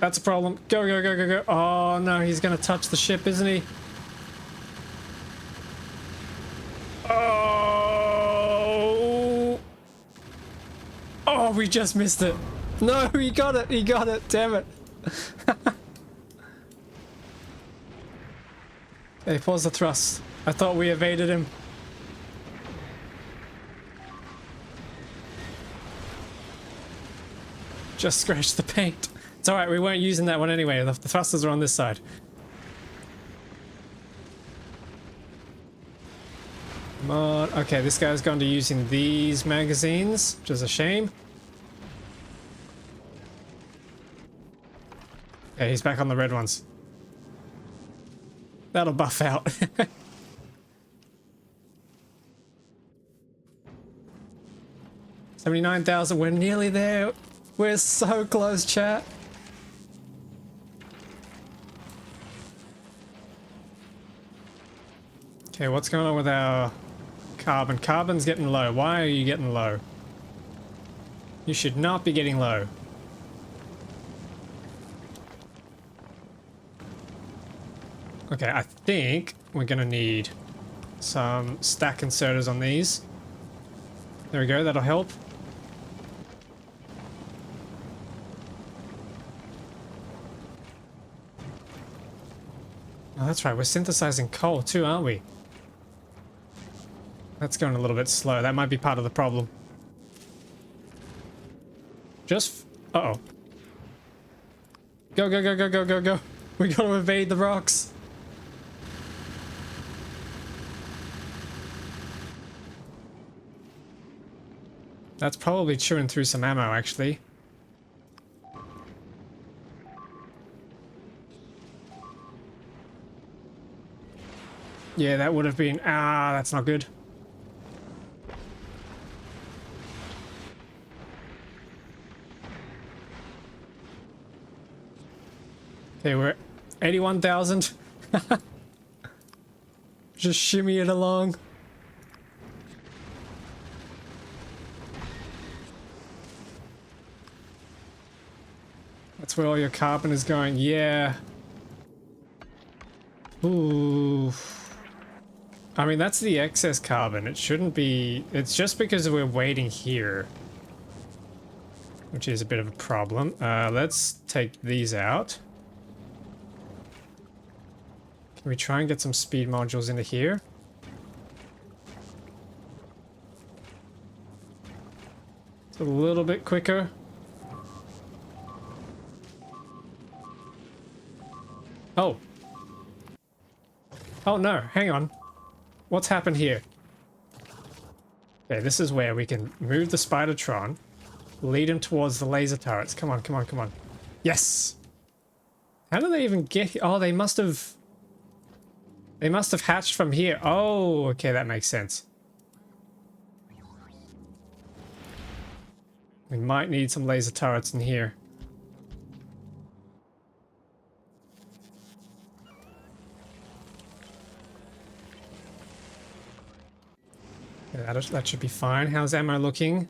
Speaker 1: That's a problem. Go, go, go, go, go. Oh no, he's gonna touch the ship, isn't he? Oh! Oh, we just missed it. No, he got it. He got it. Damn it. Okay, pause the thrust. I thought we evaded him. Just scratched the paint. It's alright, we weren't using that one anyway. The thrusters are on this side. Come on. Okay, this guy's gone to using these magazines, which is a shame. Okay, he's back on the red ones. That'll buff out. 79,000, we're nearly there. We're so close, chat. Okay, what's going on with our carbon? Carbon's getting low. Why are you getting low? You should not be getting low. Okay, I think we're gonna need some stack inserters on these. There we go, that'll help. Oh, that's right, we're synthesizing coal too, aren't we? That's going a little bit slow. That might be part of the problem. Just... Uh-oh. Go, go, go, go, go, go, go. We gotta evade the rocks. That's probably chewing through some ammo, actually. Yeah, that would have been... Ah, that's not good. Okay, we're at 81,000. Just shimmy it along. That's where all your carbon is going. Yeah. Ooh. I mean, that's the excess carbon. It shouldn't be... It's just because we're waiting here. Which is a bit of a problem. Let's take these out. Can we try and get some speed modules into here? It's a little bit quicker. Oh. Oh no, hang on. What's happened here? Okay, this is where we can move the Spidertron, lead him towards the laser turrets. Come on, come on, come on. Yes! How do they even get here? Oh, they must have... They must have hatched from here. Oh, okay, that makes sense. We might need some laser turrets in here. Yeah, that should be fine. How's ammo looking?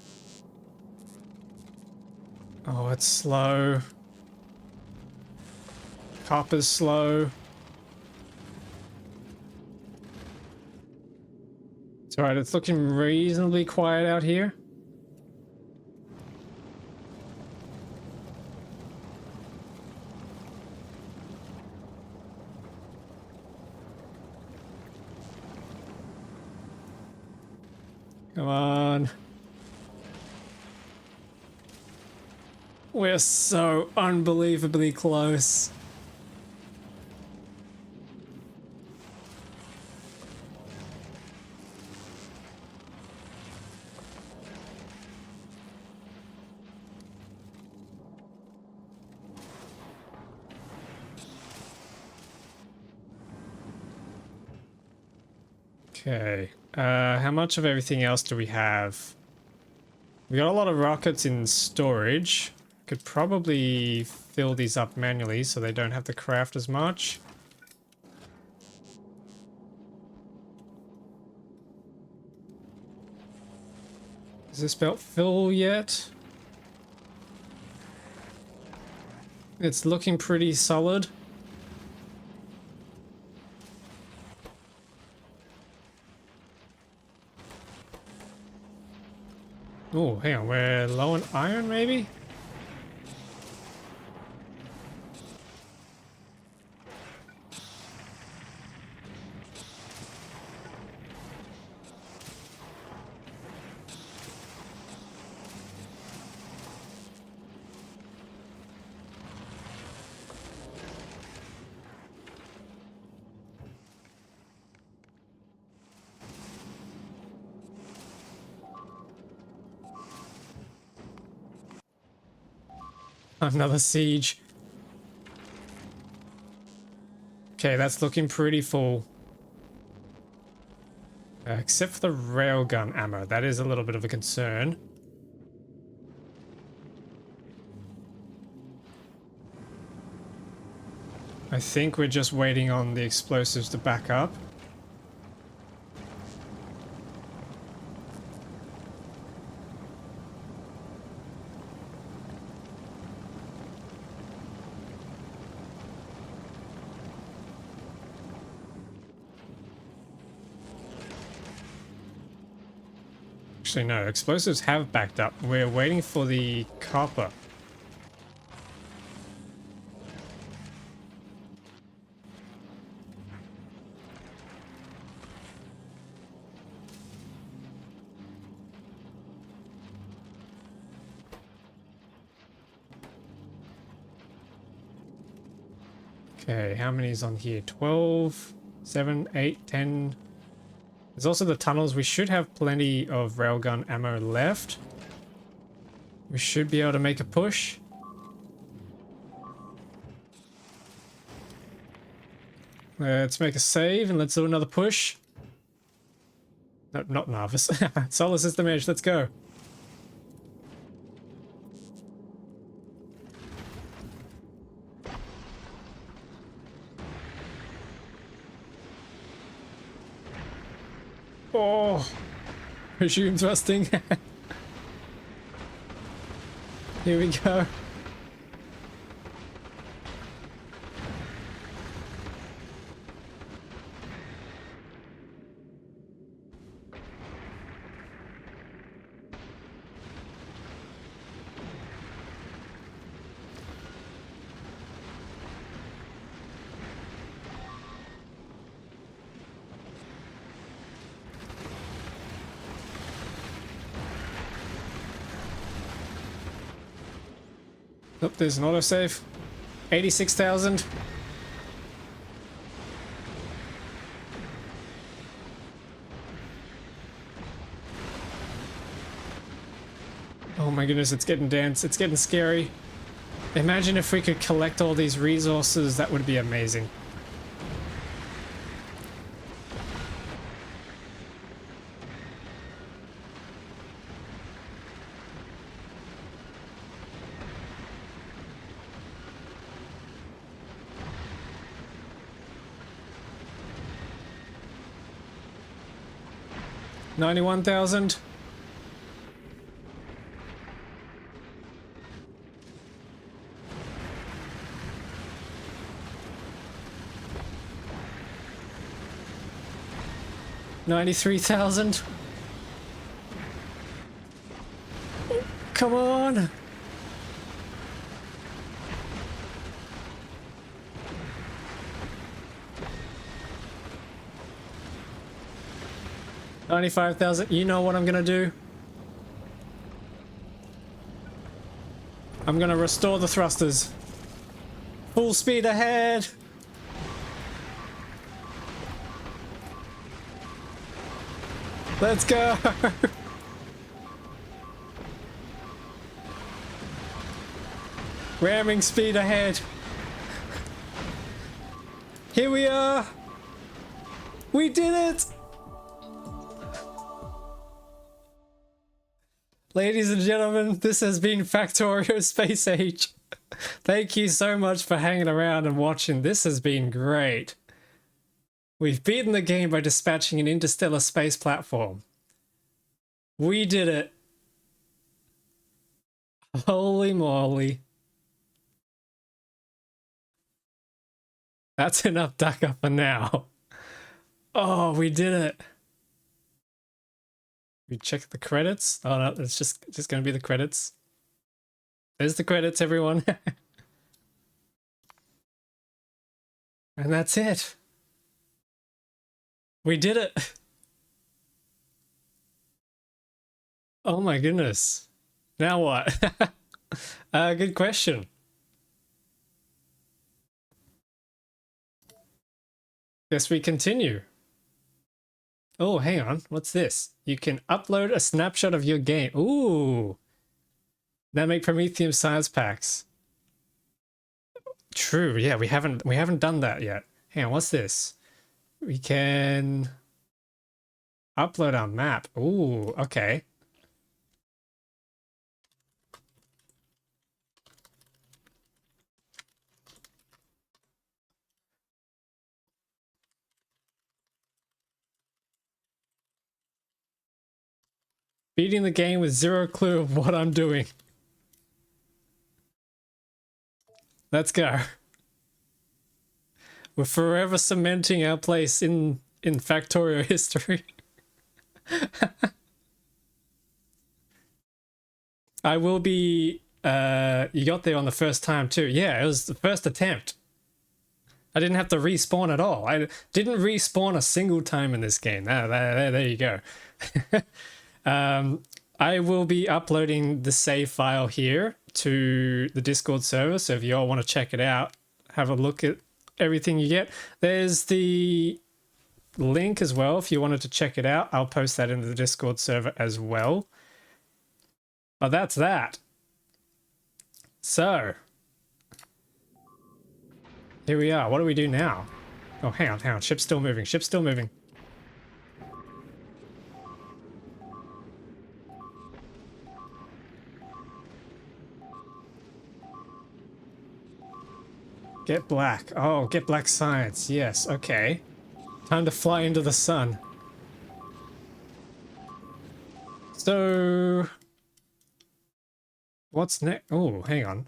Speaker 1: Oh, it's slow. Copper's slow. It's alright, it's looking reasonably quiet out here. Come on. We're so unbelievably close. Okay, how much of everything else do we have? We got a lot of rockets in storage. Could probably fill these up manually so they don't have to craft as much. Is this belt full yet? It's looking pretty solid. Oh, hang on, we're low on iron maybe? Another siege. Okay, that's looking pretty full. Except for the railgun ammo. That is a little bit of a concern. I think we're just waiting on the explosives to back up. Actually, no, explosives have backed up. We're waiting for the copper. Okay, how many is on here? 12, 7, 8, 10. There's also the tunnels. We should have plenty of railgun ammo left. We should be able to make a push. Let's make a save and let's do another push. No, not Narvis. Solar System Edge, let's go. Oh, resume thrusting. Here we go. Oh, there's an autosave. 86,000. Oh my goodness, it's getting dense. It's getting scary. Imagine if we could collect all these resources. That would be amazing. $91,000. $93,000. Come on. $95,000. You know what I'm gonna do? I'm gonna restore the thrusters. Full speed ahead. Let's go. Ramming speed ahead. Here we are. We did it. Ladies and gentlemen, this has been Factorio Space Age. Thank you so much for hanging around and watching. This has been great. We've beaten the game by dispatching an interstellar space platform. We did it. Holy moly. That's enough ducker for now. Oh, we did it. We check the credits. Oh no, it's just gonna be the credits. There's the credits, everyone. And that's it. We did it. Oh my goodness. Now what? Good question. Guess we continue. Oh, hang on. What's this? You can upload a snapshot of your game. Ooh. That make Prometheum science packs. True. Yeah, we haven't done that yet. Hang on, what's this? We can upload our map. Ooh, okay. Beating the game with zero clue of what I'm doing. Let's go. We're forever cementing our place in Factorio history. I will be... you got there on the first time too. Yeah, it was the first attempt. I didn't have to respawn at all. I didn't respawn a single time in this game. There you go. I will be uploading the save file here to the Discord server, so if you all want to check it out, have a look at everything you get. There's the link as well if you wanted to check it out. I'll post that into the Discord server as well. But that's that. So, here we are. What do we do now? Oh, hang on. Ship's still moving. Ship's still moving. Get black. Oh, get black science. Yes, okay. Time to fly into the sun. So... what's next? Oh, hang on.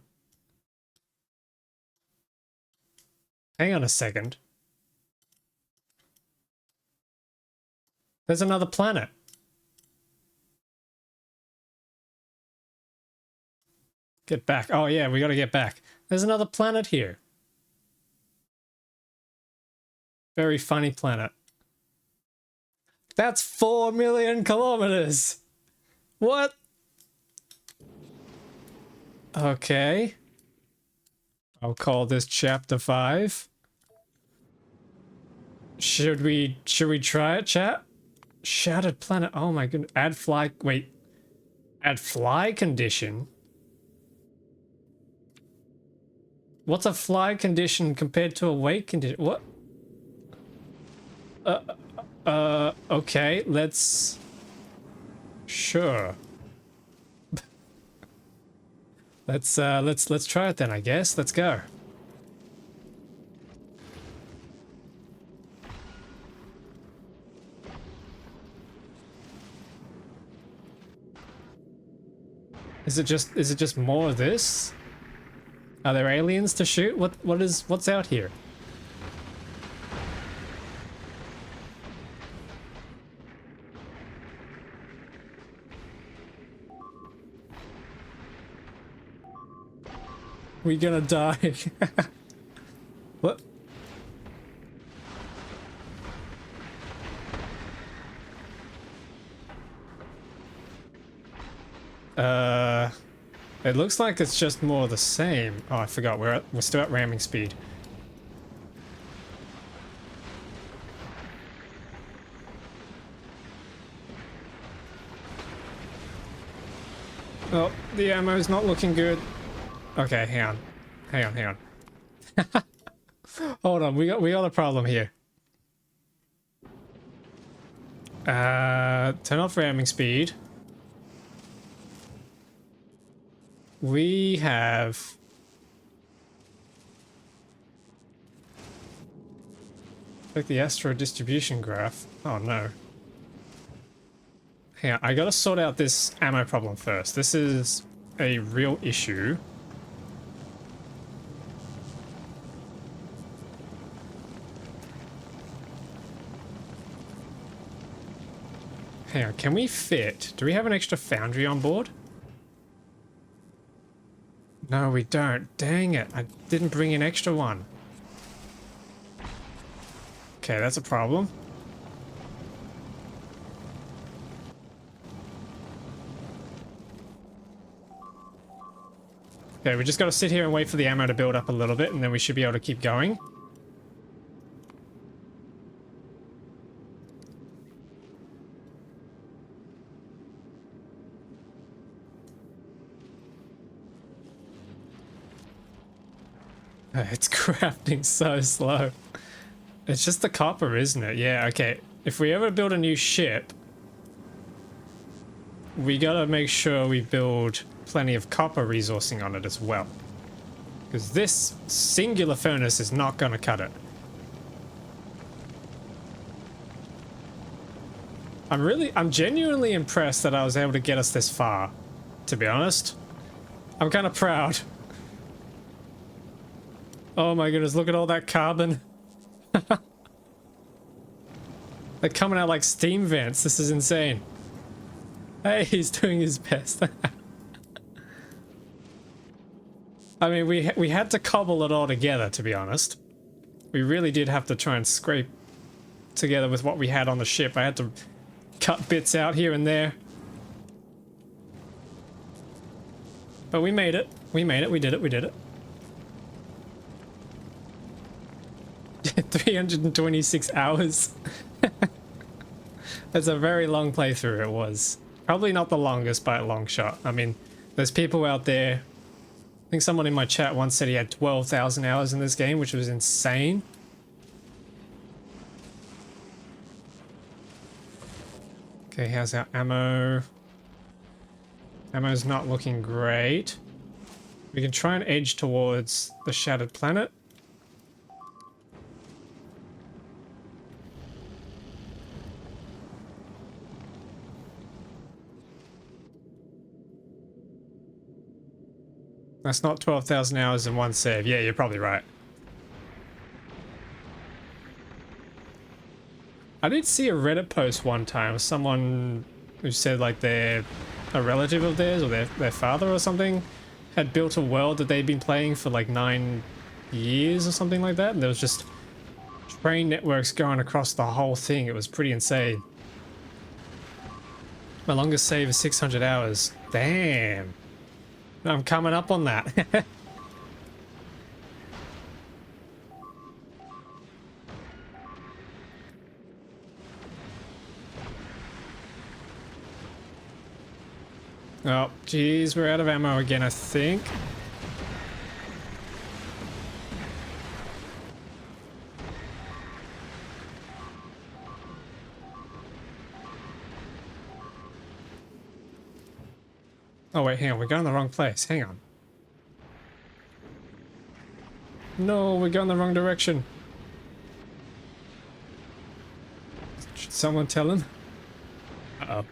Speaker 1: Hang on a second. There's another planet. Get back. Oh yeah, we gotta get back. There's another planet here. Very funny planet. That's 4 million kilometers. What? Okay. I'll call this chapter 5. Should we try it, chat? Shattered planet. Oh my goodness. Add At fly condition? What's a fly condition compared to a weight condition? What? Okay, let's... Sure. Let's try it then, I guess. Let's go. Is it just more of this? Are there aliens to shoot? What's out here? We gonna die. What? It looks like it's just more of the same. Oh, I forgot. We're still at ramming speed. Oh, the ammo's not looking good. Okay, hang on. Hold on, we got a problem here. Turn off ramming speed. We have... like the astro distribution graph. Oh no. Hang on, I gotta sort out this ammo problem first. This is a real issue. Hang on, can we fit? Do we have an extra foundry on board? No, we don't. Dang it, I didn't bring an extra one. Okay, that's a problem. Okay, we just gotta sit here and wait for the ammo to build up a little bit, and then we should be able to keep going. It's crafting so slow. It's just the copper, isn't it? Yeah, okay. If we ever build a new ship, we gotta make sure we build plenty of copper resourcing on it as well. Because this singular furnace is not gonna cut it. I'm genuinely impressed that I was able to get us this far, to be honest. I'm kind of proud. Oh my goodness, look at all that carbon. They're coming out like steam vents. This is insane. Hey, he's doing his best. I mean, we had to cobble it all together, to be honest. We really did have to try and scrape together with what we had on the ship. I had to cut bits out here and there. But we made it. We made it. We did it. We did it. 326 hours. That's a very long playthrough, it was. Probably not the longest by a long shot. I mean, there's people out there... I think someone in my chat once said he had 12,000 hours in this game, which was insane. Okay, how's our ammo? Ammo's not looking great. We can try and edge towards the shattered planet. That's not 12,000 hours in one save. Yeah, you're probably right. I did see a Reddit post one time of someone who said like a relative of theirs or their father or something had built a world that they'd been playing for like 9 years or something like that, and there was just train networks going across the whole thing. It was pretty insane. My longest save is 600 hours. Damn. I'm coming up on that. Oh, geez, we're out of ammo again, I think. Oh wait, hang on, we're going the wrong place. Hang on. No, we're going the wrong direction. Should someone tell him? Uh-oh.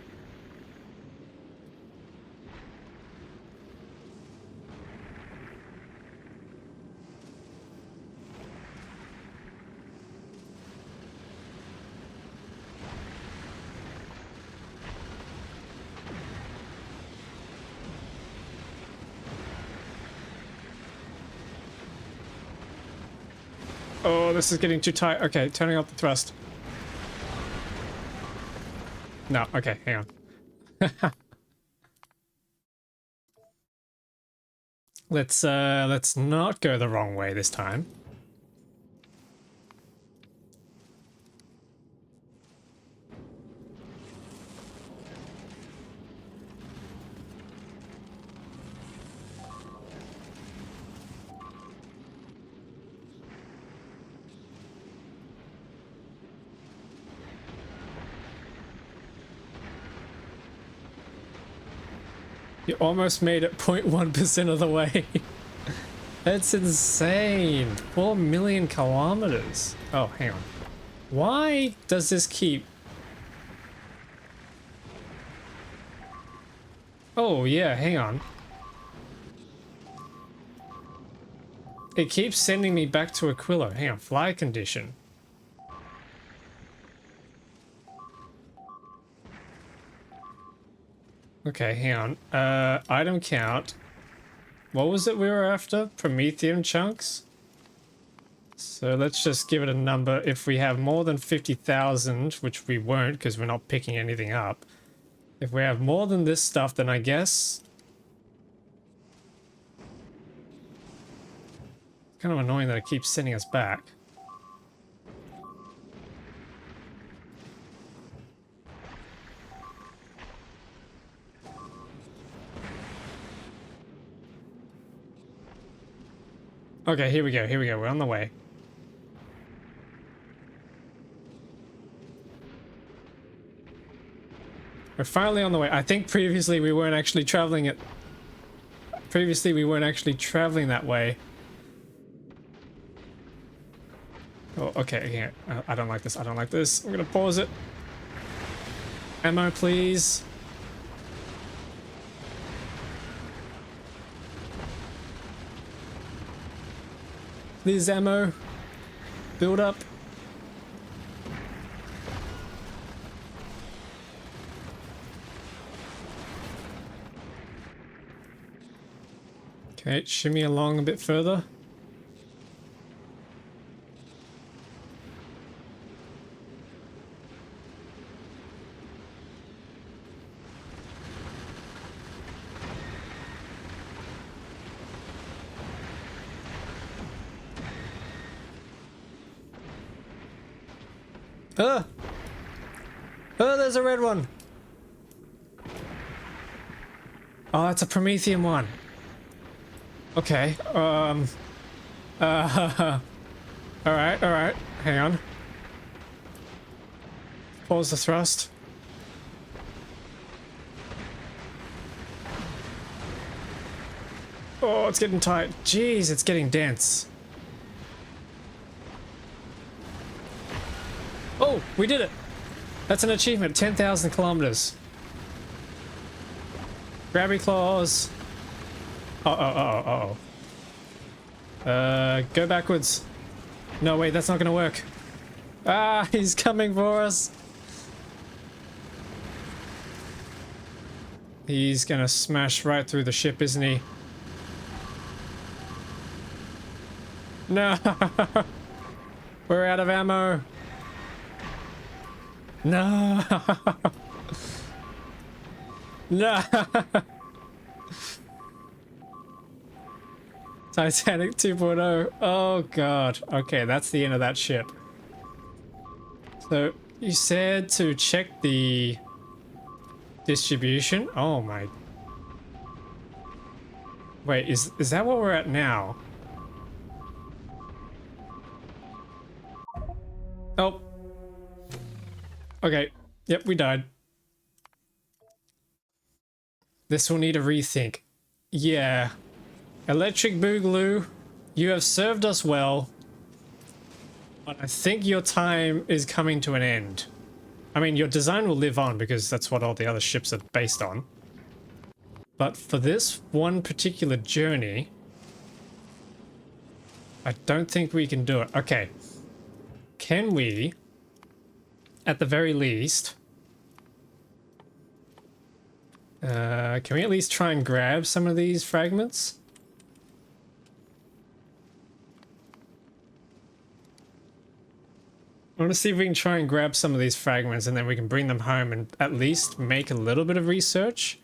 Speaker 1: Oh, this is getting too tight. Okay, turning off the thrust. No, okay, hang on. Let's not go the wrong way this time. You almost made it 0.1% of the way. That's insane. 4 million kilometers. Oh, hang on. Why does this keep... Oh, yeah, hang on. It keeps sending me back to Aquilo. Hang on, fly condition. Okay, hang on. Item count. What was it we were after? Promethium chunks? So let's just give it a number. If we have more than 50,000, which we won't because we're not picking anything up. If we have more than this stuff, then I guess... Kind of annoying that it keeps sending us back. Okay, here we go, we're on the way. We're finally on the way. I think previously we weren't actually traveling it. Previously we weren't actually traveling that way. Oh, okay, yeah. I don't like this, I don't like this. I'm gonna pause it. Ammo, please. Please, ammo. Build up. Okay, shimmy along a bit further. Oh, there's a red one. Oh, that's a Promethium one. Okay, all right, hang on. Pause the thrust. Oh, it's getting tight. Jeez, it's getting dense. Oh, we did it. That's an achievement, 10,000 kilometers. Grabby claws. Go backwards. No, wait, that's not gonna work. Ah, he's coming for us. He's gonna smash right through the ship, isn't he? No! We're out of ammo. No! No! Titanic 2.0. Oh god. Okay, that's the end of that ship. So, you said to check the distribution? Oh my Wait, is that what we're at now? Oh. Okay. Yep, we died. This will need a rethink. Yeah. Electric Boogaloo, you have served us well, but I think your time is coming to an end. I mean, your design will live on because that's what all the other ships are based on. But for this one particular journey, I don't think we can do it. Okay. Can we, at the very least, can we at least try and grab some of these fragments? I want to see if we can try and grab some of these fragments and then we can bring them home and at least make a little bit of research.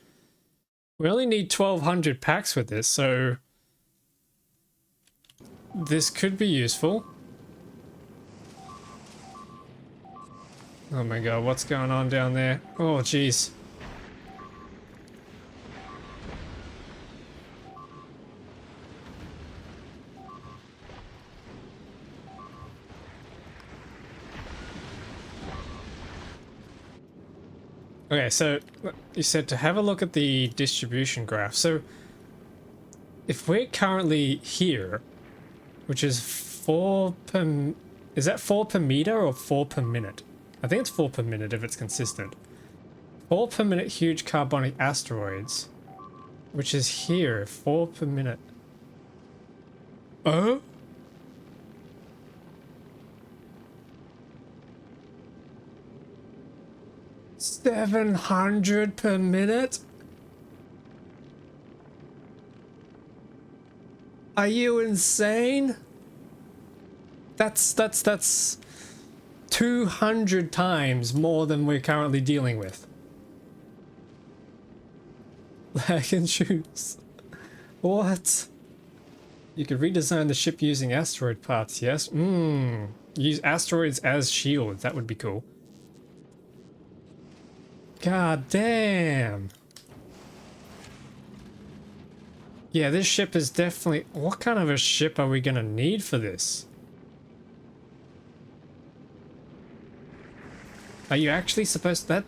Speaker 1: We only need 1,200 packs with this, so this could be useful. Oh my god, what's going on down there? Oh jeez. Okay, so you said to have a look at the distribution graph. So if we're currently here, which is 4 per... Is that 4 per meter or 4 per minute? I think it's 4 per minute if it's consistent. 4 per minute huge carbonic asteroids, which is here, 4 per minute. Oh? $700 per minute? Are you insane? That's 200 times more than we're currently dealing with. Lag and shoots. What? You could redesign the ship using asteroid parts, yes? Use asteroids as shields, that would be cool. God damn. Yeah, this ship is definitely... What kind of a ship are we gonna need for this? Are you actually supposed to... That...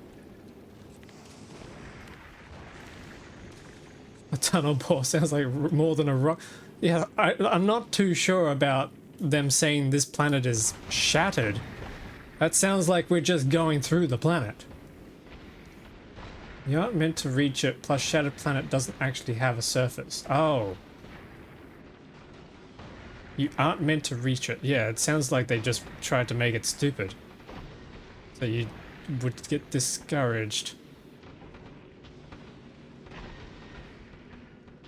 Speaker 1: A tunnel bore sounds like more than a rock. Yeah, I'm not too sure about them saying this planet is shattered. That sounds like we're just going through the planet. You aren't meant to reach it, plus Shattered Planet doesn't actually have a surface. Oh. You aren't meant to reach it. Yeah, it sounds like they just tried to make it stupid. So you would get discouraged.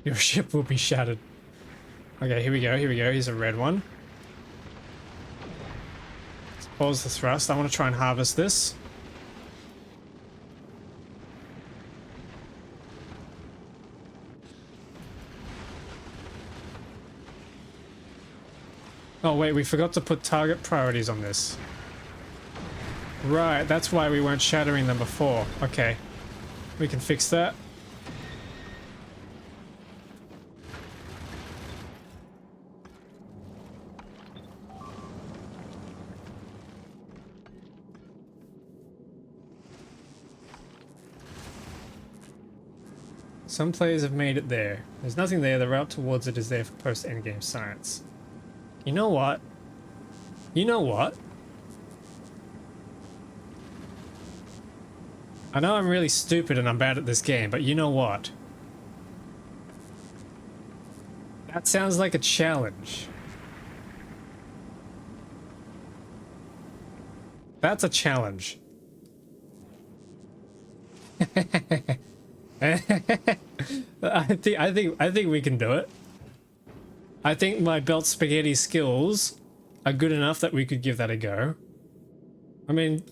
Speaker 1: Your ship will be shattered. Okay, here we go, here we go. Here's a red one. Let's pause the thrust. I want to try and harvest this. Oh wait, we forgot to put target priorities on this. Right, that's why we weren't shattering them before. Okay, we can fix that. Some players have made it there. There's nothing there. The route towards it is there for post-endgame science. You know what? You know what? I know I'm really stupid and I'm bad at this game, but you know what? That sounds like a challenge. That's a challenge. I think we can do it. I think my belt spaghetti skills are good enough that we could give that a go. I mean,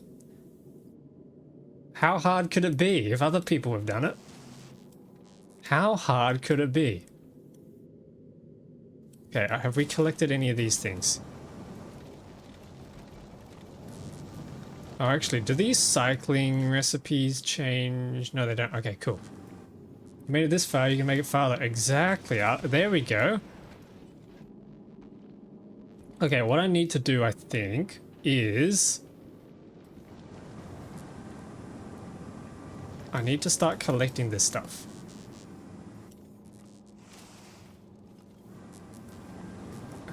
Speaker 1: how hard could it be if other people have done it? How hard could it be? Okay, have we collected any of these things? Oh, actually, do these cycling recipes change? No, they don't. Okay, cool. You made it this far, you can make it farther. Exactly. There we go. Okay, what I need to do, I think, is... I need to start collecting this stuff.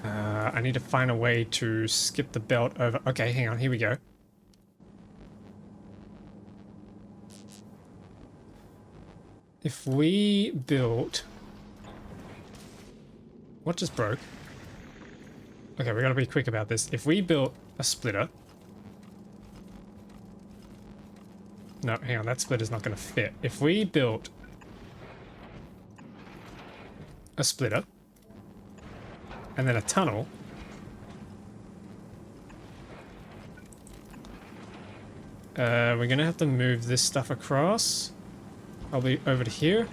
Speaker 1: I need to find a way to skip the belt over... Okay, hang on, here we go. If we built... What just broke? Okay, we gotta be quick about this. If we built a splitter... No, hang on, that splitter's not gonna fit. If we built a splitter and then a tunnel, we're gonna have to move this stuff across. Probably over to here.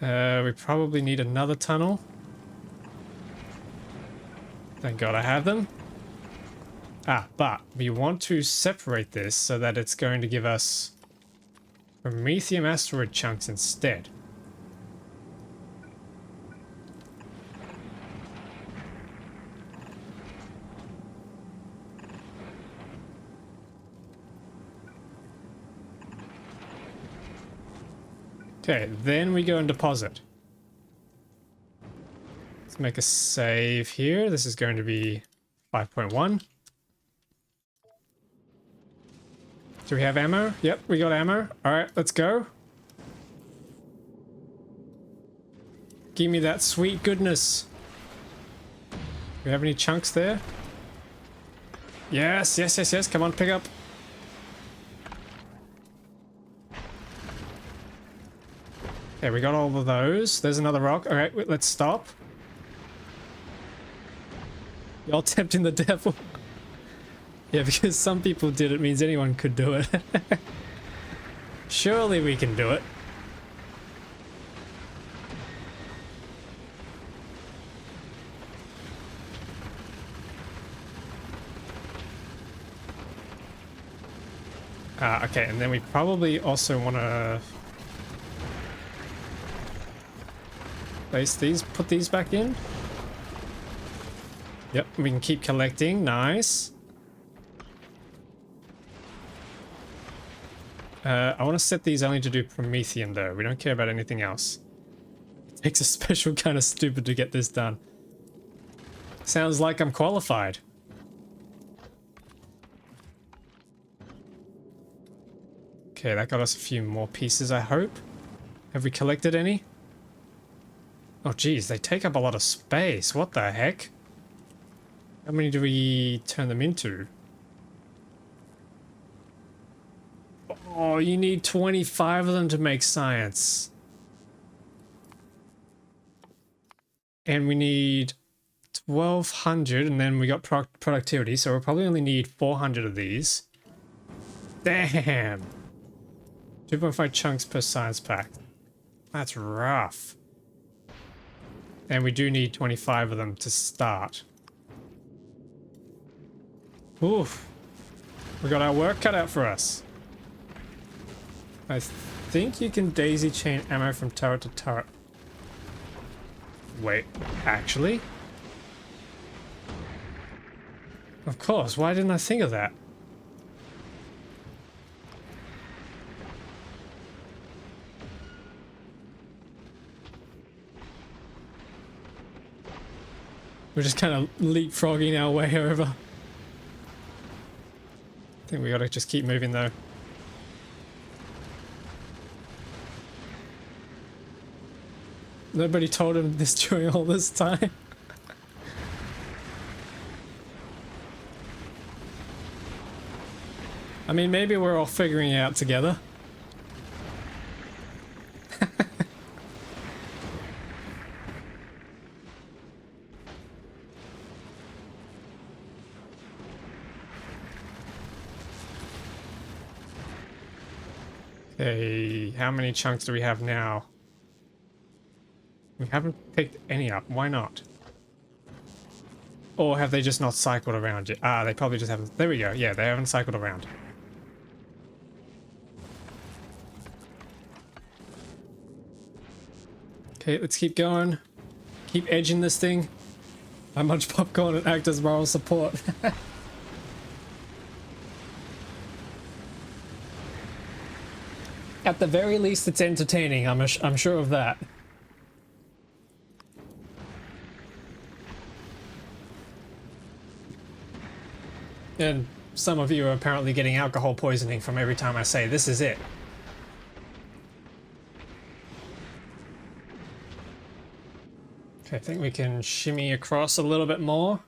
Speaker 1: We probably need another tunnel. Thank God I have them. But we want to separate this so that it's going to give us Promethium asteroid chunks instead. Okay, then we go and deposit. Let's make a save here. This is going to be 5.1. Do we have ammo? Yep, we got ammo. Alright, let's go. Give me that sweet goodness. Do we have any chunks there? Yes, yes, yes, yes. Come on, pick up. Okay, we got all of those. There's another rock. Alright, let's stop. Y'all tempting the devil. Yeah, because some people did it means anyone could do it. Surely we can do it. Okay, and then we probably also want to place these, put these back in. Yep, we can keep collecting. Nice. I want to set these only to do Promethium though. We don't care about anything else. It takes a special kind of stupid to get this done. Sounds like I'm qualified. Okay, that got us a few more pieces, I hope. Have we collected any? Oh geez, they take up a lot of space. What the heck? How many do we turn them into? Oh, you need 25 of them to make science. And we need 1200, and then we got productivity, so we'll probably only need 400 of these. Damn! 2.5 chunks per science pack. That's rough. And we do need 25 of them to start. Oof. We got our work cut out for us. I think you can daisy chain ammo from turret to turret. Wait, actually? Of course, why didn't I think of that? We're just kind of leapfrogging our way over. I think we gotta just keep moving though. Nobody told him this during all this time. I mean, maybe we're all figuring it out together. Okay, how many chunks do we have now? We haven't picked any up. Why not? Or have they just not cycled around yet? Ah, they probably just haven't. There we go. Yeah, they haven't cycled around. Okay, let's keep going. Keep edging this thing. I munch popcorn and act as moral support. At the very least, it's entertaining. I'm sure of that. And some of you are apparently getting alcohol poisoning from every time I say, this is it. Okay, I think we can shimmy across a little bit more.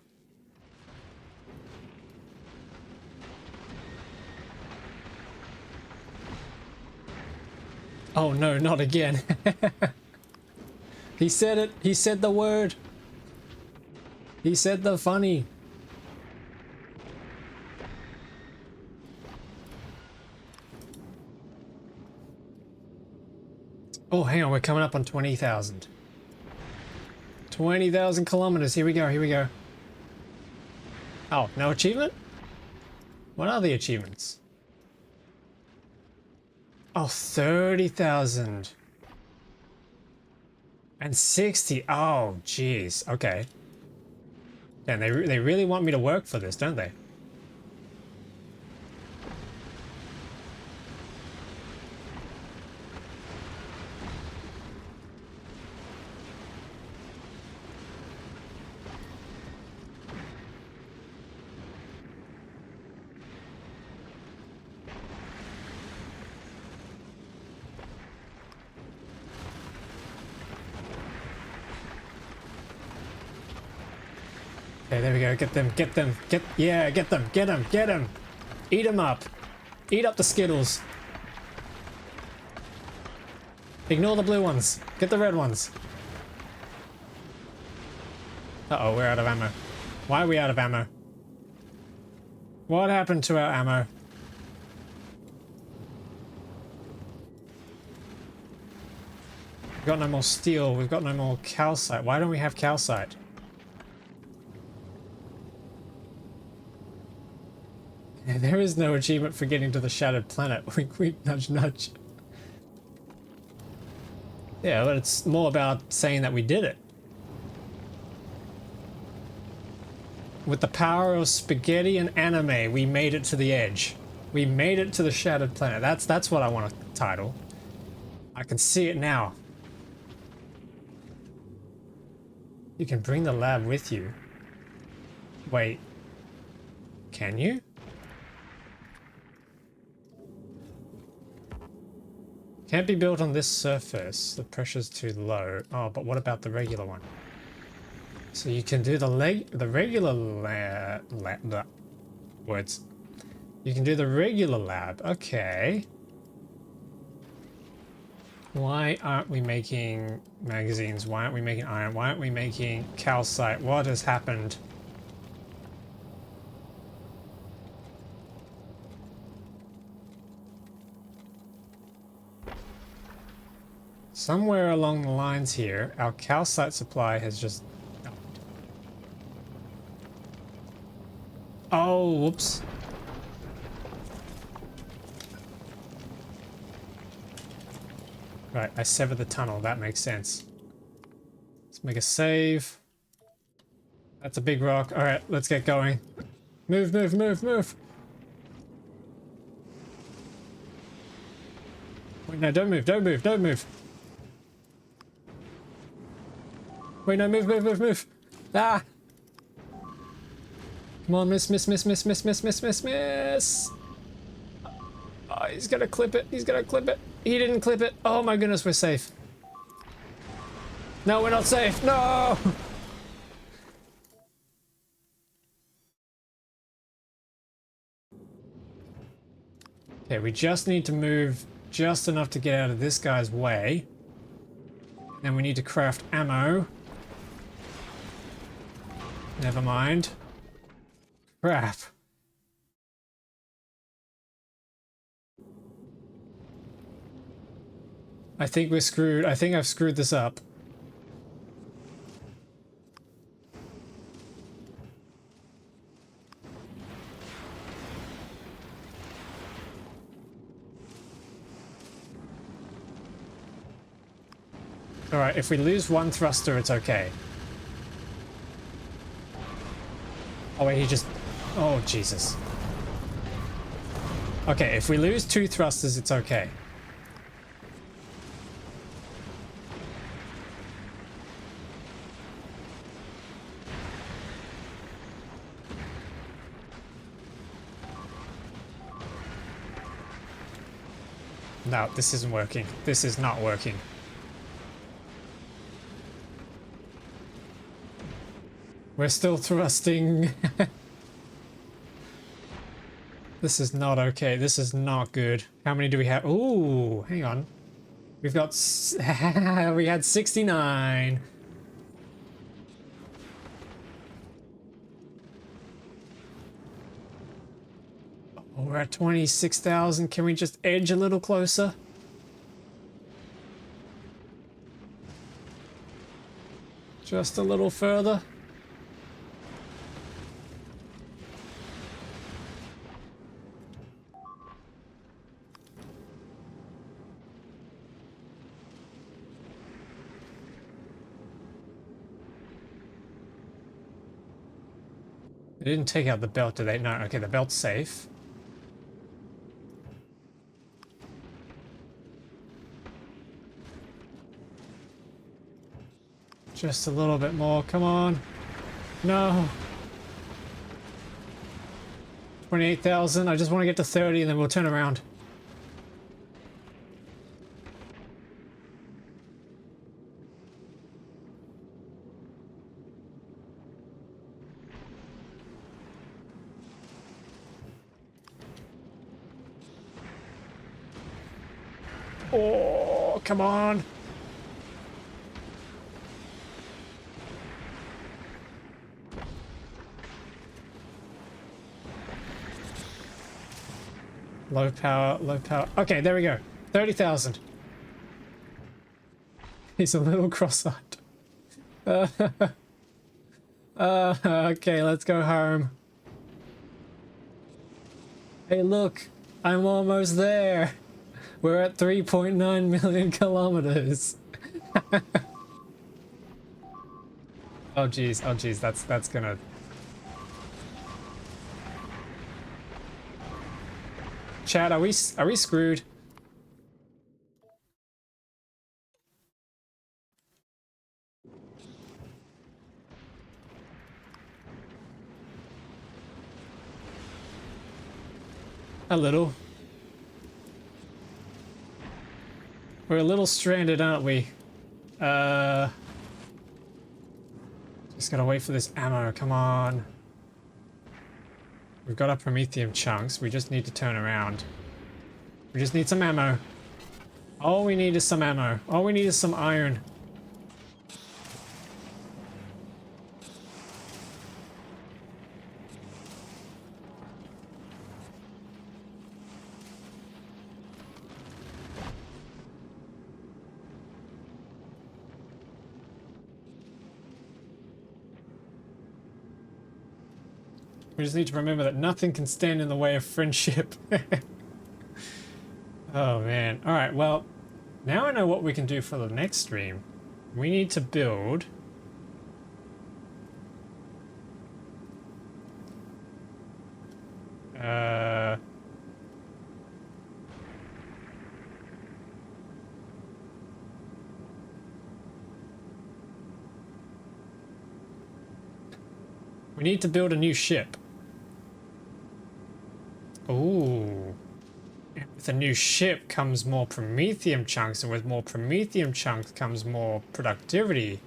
Speaker 1: Oh no, not again. He said it. He said the word. He said the funny. Oh, hang on. We're coming up on 20,000. 20,000 kilometers. Here we go. Here we go. Oh, no achievement? What are the achievements? Oh, 30,000. And 60. Oh, jeez. Okay. Damn, they really want me to work for this, don't they? Okay, there we go. Get them, get them, yeah, get them, get them, get them. Eat them up. Eat up the Skittles. Ignore the blue ones. Get the red ones. Uh-oh, we're out of ammo. Why are we out of ammo? What happened to our ammo? We've got no more steel. We've got no more calcite. Why don't we have calcite? There is no achievement for getting to the shattered planet. Wink, wink, nudge, nudge. Yeah, but it's more about saying that we did it. With the power of spaghetti and anime, we made it to the edge. We made it to the shattered planet. That's what I want to title. I can see it now. You can bring the lab with you. Wait. Can you? Can't be built on this surface. The pressure's too low. Oh, but what about the regular one? So you can do the regular lab. Words. You can do the regular lab. Okay. Why aren't we making magazines? Why aren't we making iron? Why aren't we making calcite? What has happened? Somewhere along the lines here, our calcite supply has just... Oh, whoops. Right, I severed the tunnel. That makes sense. Let's make a save. That's a big rock. All right, let's get going. Move, move, move, move. Wait, no, don't move, don't move, don't move. Wait, no, move, move, move, move. Ah! Come on, miss, miss, miss, miss, miss, miss, miss, miss, miss. Oh, he's gonna clip it. He's gonna clip it. He didn't clip it. Oh my goodness, we're safe. No, we're not safe. No! Okay, we just need to move just enough to get out of this guy's way. Then we need to craft ammo. Never mind. Crap. I think we're screwed. I think I've screwed this up. Alright, if we lose one thruster, it's okay. Oh wait, he just... Oh, Jesus. Okay, if we lose 2 thrusters, it's okay. No, this isn't working. This is not working. We're still thrusting. This is not okay. This is not good. How many do we have? Ooh, hang on. We've got... we had 69. Oh, we're at 26,000. Can we just edge a little closer? Just a little further. They didn't take out the belt, did they? No, okay, the belt's safe. Just a little bit more, come on. No. 28,000, I just want to get to 30 and then we'll turn around. Oh, come on. Low power, low power. Okay, there we go. 30,000. He's a little cross-eyed. Okay, let's go home. Hey, look. I'm almost there. We're at 3.9 million kilometers. Oh geez, that's gonna... Chad, are we screwed? A little. We're a little stranded, aren't we? Just gotta wait for this ammo, come on. We've got our promethium chunks, we just need to turn around. We just need some ammo. All we need is some ammo. All we need is some iron. We just need to remember that nothing can stand in the way of friendship. Oh man. Alright, well, now I know what we can do for the next stream. We need to build... We need to build a new ship. Ooh. With a new ship comes more promethium chunks, and with more promethium chunks comes more productivity.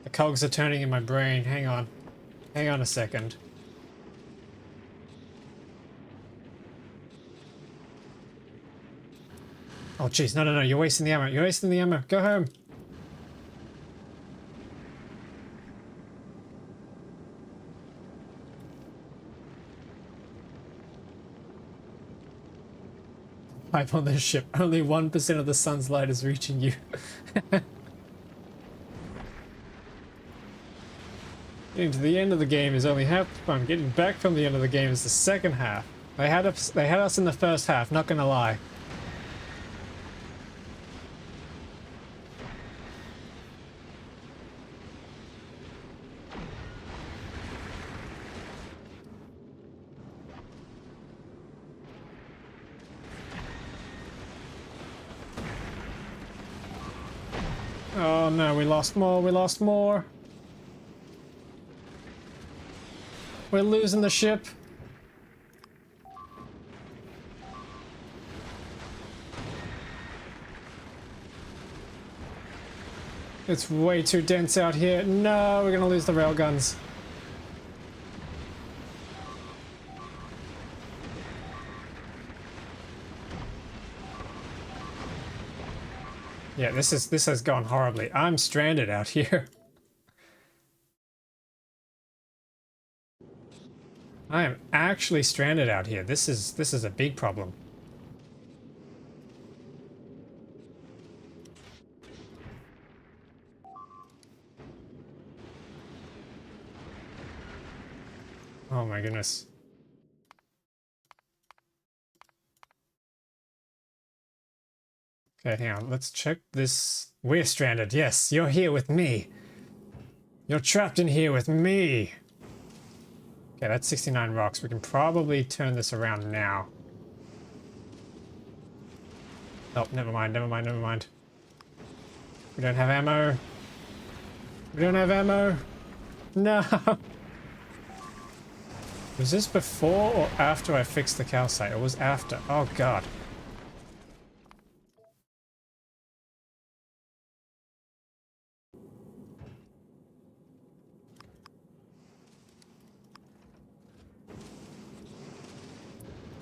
Speaker 1: The cogs are turning in my brain. Hang on. Hang on a second. Oh jeez, no, you're wasting the ammo. You're wasting the ammo. Go home. Pipe on this ship. Only 1% of the sun's light is reaching you. Getting to the end of the game is only half the fun. Getting back from the end of the game is the second half. They had us in the first half, not gonna lie. Oh no, we lost more, we lost more. We're losing the ship. It's way too dense out here. No, we're gonna lose the railguns. Yeah, this has gone horribly. I'm stranded out here. I am actually stranded out here. This is a big problem. Oh my goodness. Okay, hang on. Let's check this. We're stranded. Yes, you're here with me. You're trapped in here with me. Okay, that's 69 rocks. We can probably turn this around now. Oh, never mind, never mind, never mind. We don't have ammo. We don't have ammo. No. Was this before or after I fixed the calcite? It was after. Oh god.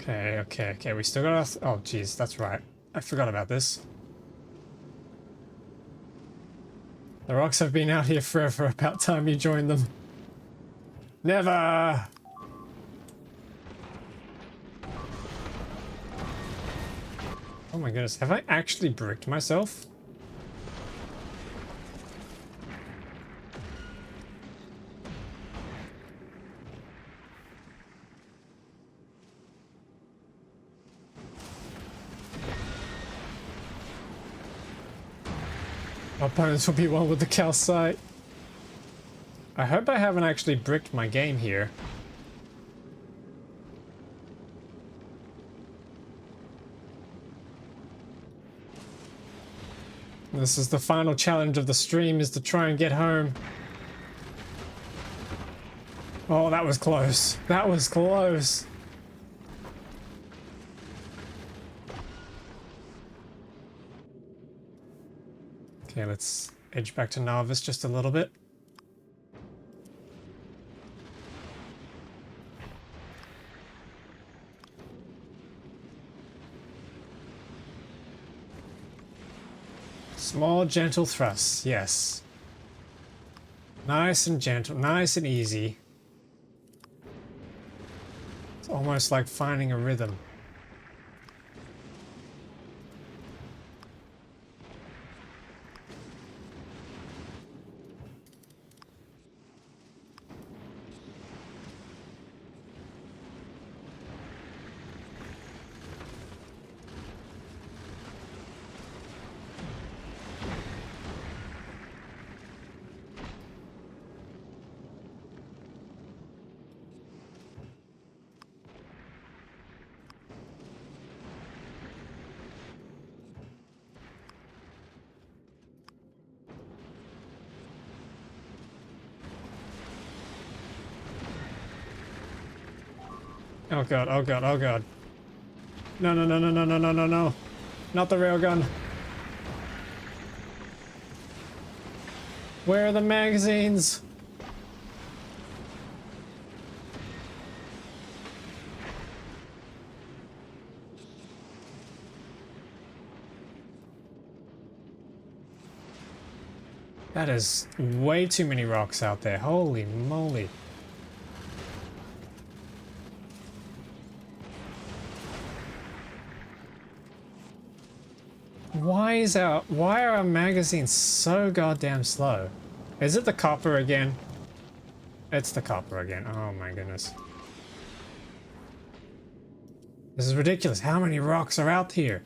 Speaker 1: Okay, okay, okay. We still got our... Oh, jeez, that's right. I forgot about this. The rocks have been out here forever. About time you joined them. Never! Oh my goodness. Have I actually bricked myself? Our opponents will be one with the calcite. I hope I haven't actually bricked my game here. This is the final challenge of the stream, is to try and get home. Oh, that was close. That was close. Okay, let's edge back to Narvis just a little bit. Small, gentle thrusts, yes. Nice and gentle, nice and easy. It's almost like finding a rhythm. Oh god, oh god, oh god. No, no, no, no, no, no, no, no, no. Not the railgun. Where are the magazines? That is way too many rocks out there. Holy moly. Why are our magazines so goddamn slow? Is it the copper again? It's the copper again. Oh my goodness. This is ridiculous. How many rocks are out here?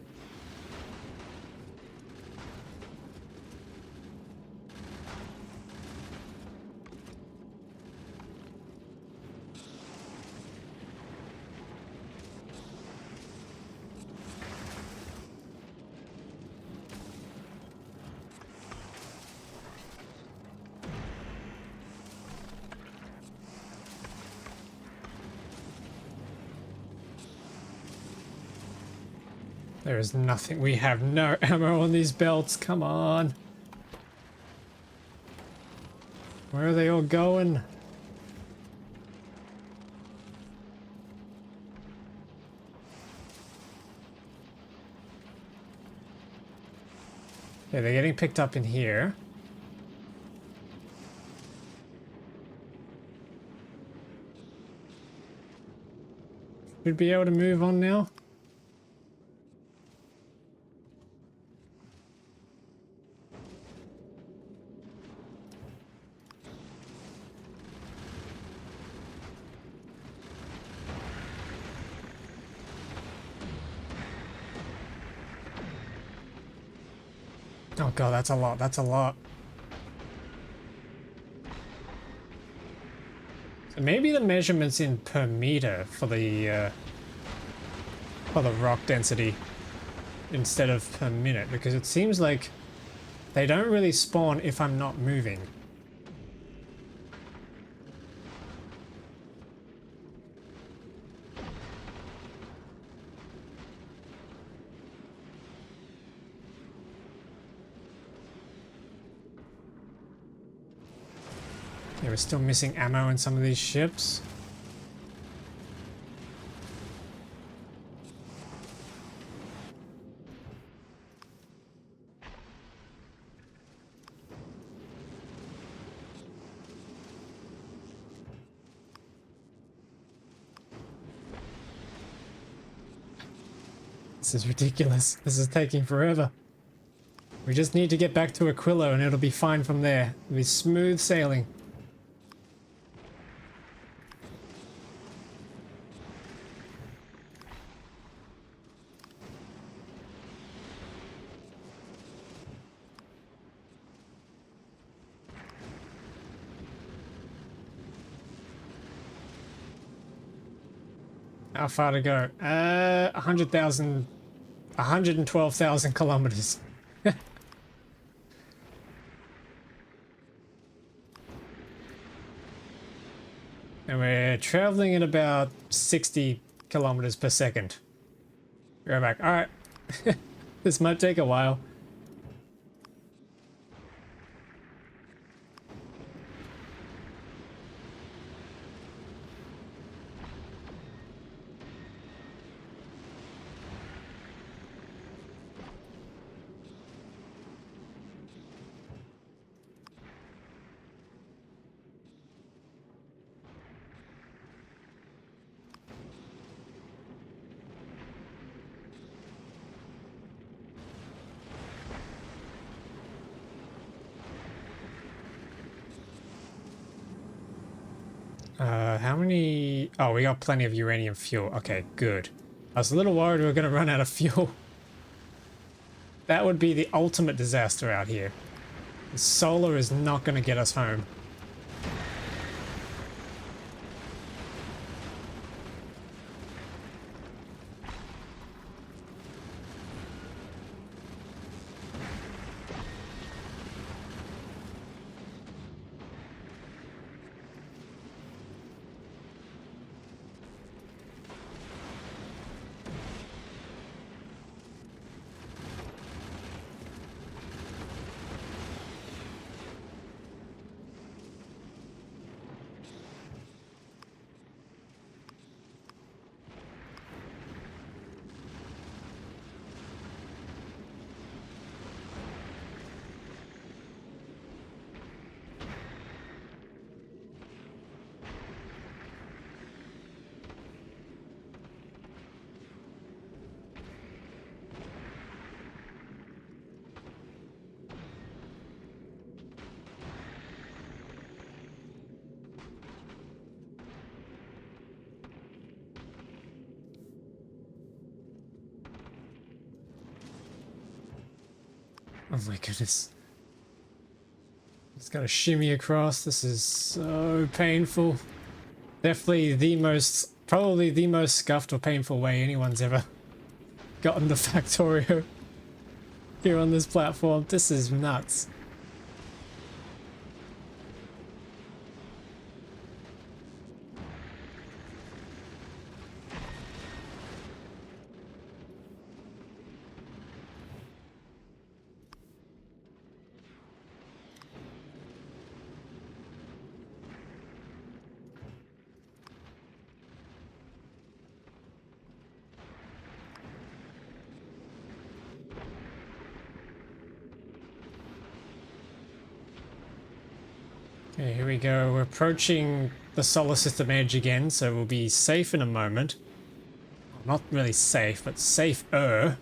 Speaker 1: There is nothing. We have no ammo on these belts. Come on. Where are they all going? Yeah, they're getting picked up in here. Should be able to move on now. Oh god, that's a lot. That's a lot. So maybe the measurements in per meter for the rock density instead of per minute, because it seems like they don't really spawn if I'm not moving. Yeah, we're still missing ammo in some of these ships. This is ridiculous. This is taking forever. We just need to get back to Aquilo and it'll be fine from there. It'll be smooth sailing. How far to go? 100,000, 112,000 kilometers. And we're traveling at about 60 kilometers per second. Go back. All right. This might take a while. How many? Oh, we got plenty of uranium fuel. Okay, good. I was a little worried we were going to run out of fuel. That would be the ultimate disaster out here. The solar is not going to get us home. Oh my goodness. Just gotta shimmy across. This is so painful. Definitely the most, probably the most scuffed or painful way anyone's ever gotten the Factorio here on this platform. This is nuts. Okay, here we go. We're approaching the solar system edge again, so we'll be safe in a moment. Well, not really safe, but safer.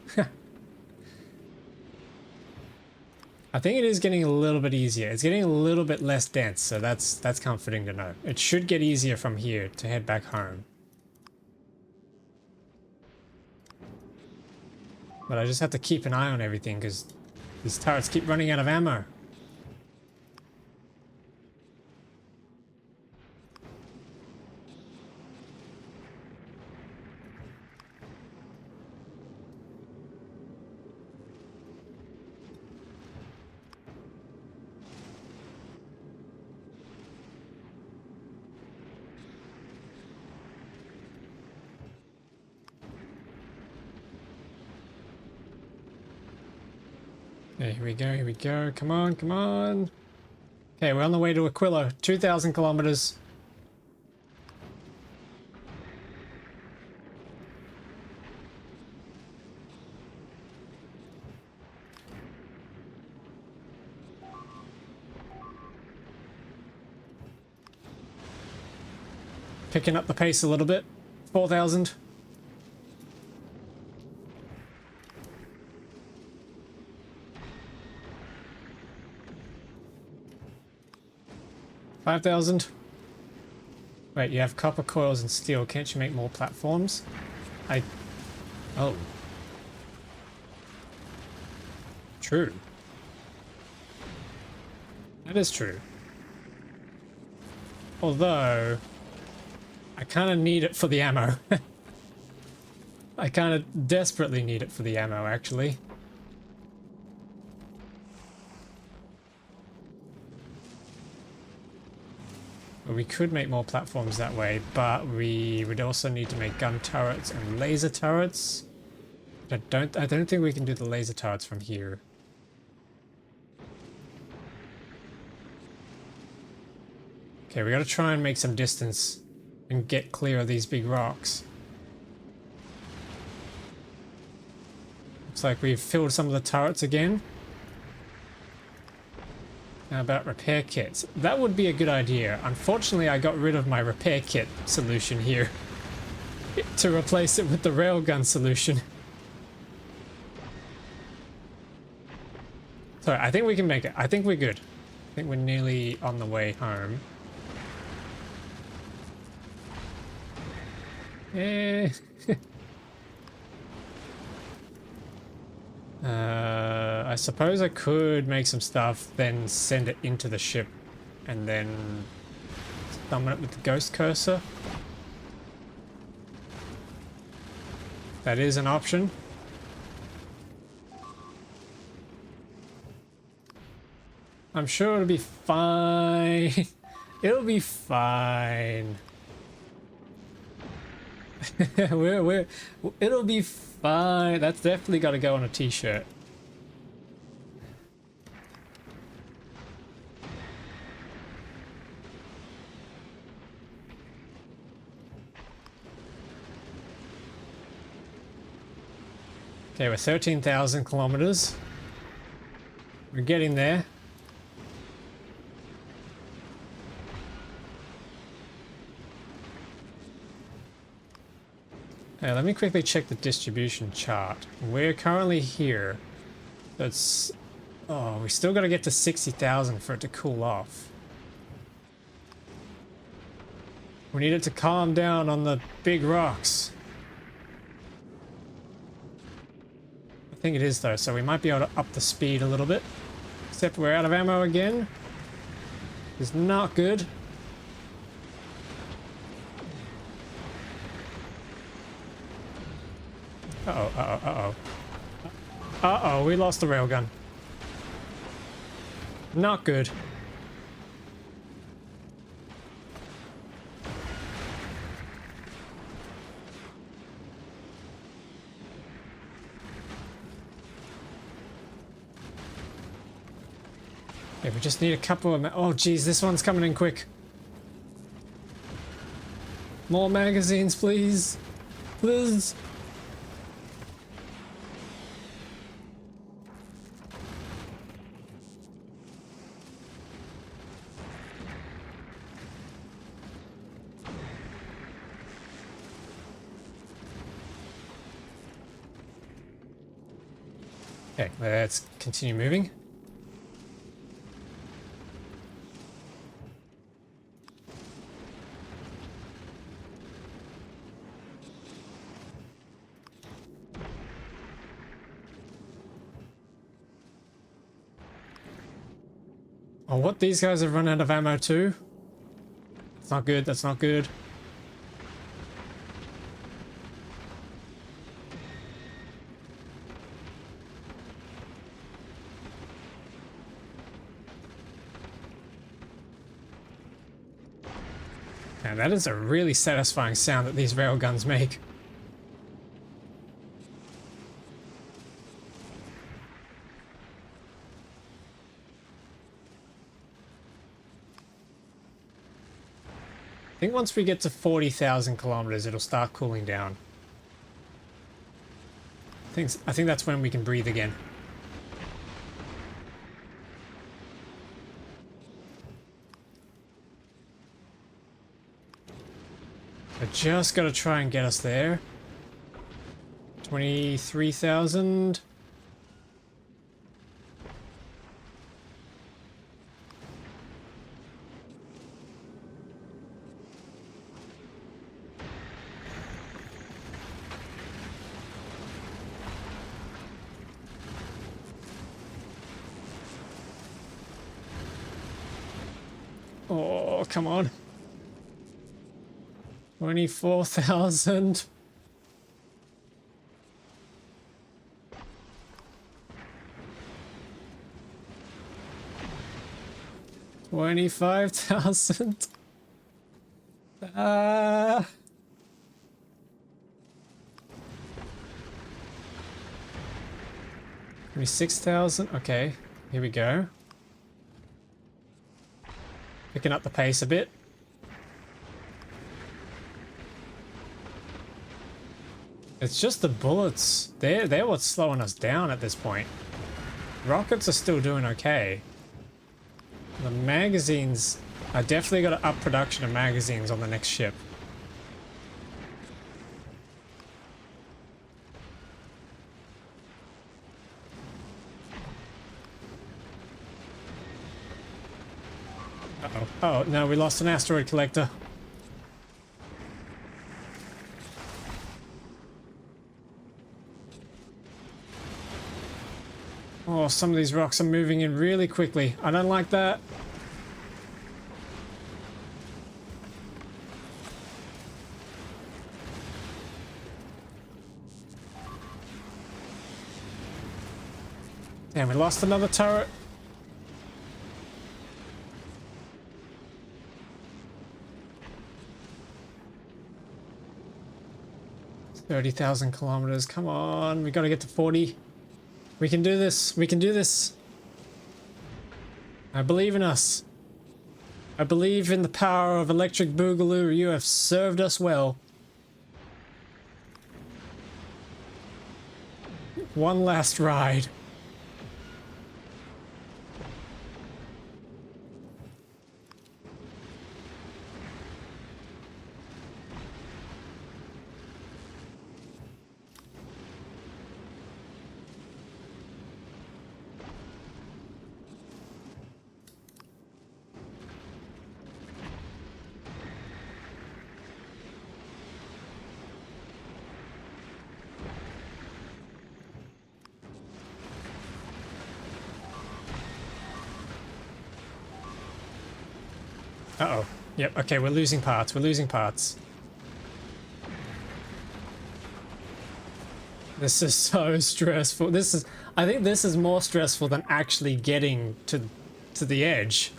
Speaker 1: I think it is getting a little bit easier. It's getting a little bit less dense, so that's comforting to know. It should get easier from here to head back home. But I just have to keep an eye on everything because these turrets keep running out of ammo. Okay, here we go, here we go. Come on, come on. Okay, we're on the way to Aquila. 2,000 kilometers. Picking up the pace a little bit. 4,000. 5,000. Wait, you have copper coils and steel. Can't you make more platforms? Oh. True. That is true. Although, I kind of need it for the ammo. I kind of desperately need it for the ammo, actually. We could make more platforms that way, but we would also need to make gun turrets and laser turrets. I don't think we can do the laser turrets from here. Okay, we gotta try and make some distance and get clear of these big rocks. Looks like we've filled some of the turrets again. How about repair kits? That would be a good idea. Unfortunately, I got rid of my repair kit solution here to replace it with the railgun solution. Sorry, I think we can make it. I think we're good. I think we're nearly on the way home. Eh. I suppose I could make some stuff, then send it into the ship, and then summon it with the ghost cursor. That is an option. I'm sure it'll be fine. It'll be fine. It'll be fine. That's definitely got to go on a t-shirt. Okay, we're 13,000 kilometers. We're getting there. Let me quickly check the distribution chart. We're currently here. That's... Oh, we still got to get to 60,000 for it to cool off. We need it to calm down on the big rocks. I think it is though, so we might be able to up the speed a little bit. Except we're out of ammo again. It's not good. Uh-oh, uh-oh, uh-oh. Uh-oh, we lost the railgun. Not good. Okay, we just need a couple of... Oh, geez, this one's coming in quick. More magazines, please. Please. Okay, let's continue moving. Oh, what? These guys have run out of ammo too? That's not good, that's not good. And that is a really satisfying sound that these railguns make. I think once we get to 40,000 kilometers, it'll start cooling down. I think that's when we can breathe again. I just gotta try and get us there. 23,000. Oh, come on. 24,000. $25,000. 26,000. Okay, here we go. Picking up the pace a bit. It's just the bullets. They're what's slowing us down at this point. Rockets are still doing okay. The magazines, I definitely got to up production of magazines on the next ship. Uh-oh. Oh, no, we lost an asteroid collector. Oh, some of these rocks are moving in really quickly. I don't like that. Damn, we lost another turret. $30,000 kilometers. Come on, we gotta get to 40. We can do this. We can do this. I believe in us. I believe in the power of Electric Boogaloo. You have served us well. One last ride. Uh-oh. Yep, okay, we're losing parts. We're losing parts. This is so stressful. I think this is more stressful than actually getting to the edge.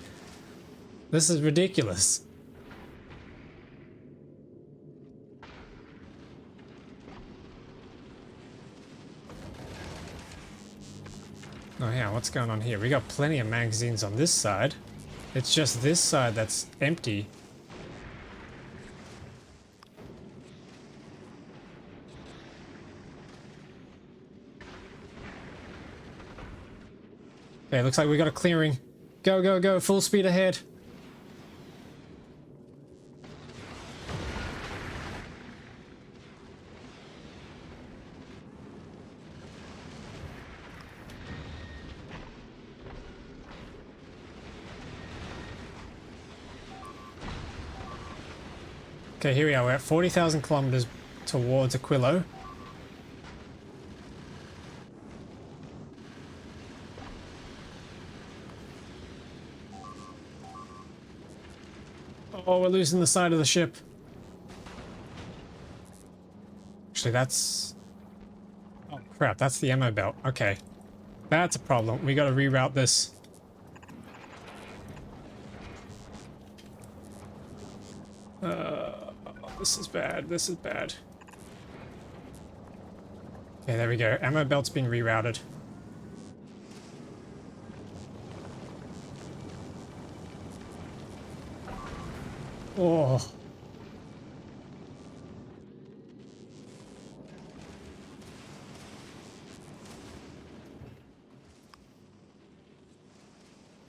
Speaker 1: This is ridiculous. Oh yeah, what's going on here? We got plenty of magazines on this side. It's just this side that's empty. Okay, looks like we got a clearing. Go, go, go, full speed ahead. Okay, here we are. We're at 40,000 kilometers towards Aquilo. Oh, we're losing the side of the ship. Actually, that's... Oh, crap. That's the ammo belt. Okay. That's a problem. We gotta reroute this. This is bad. This is bad. Okay, there we go. Ammo belt's been rerouted. Oh.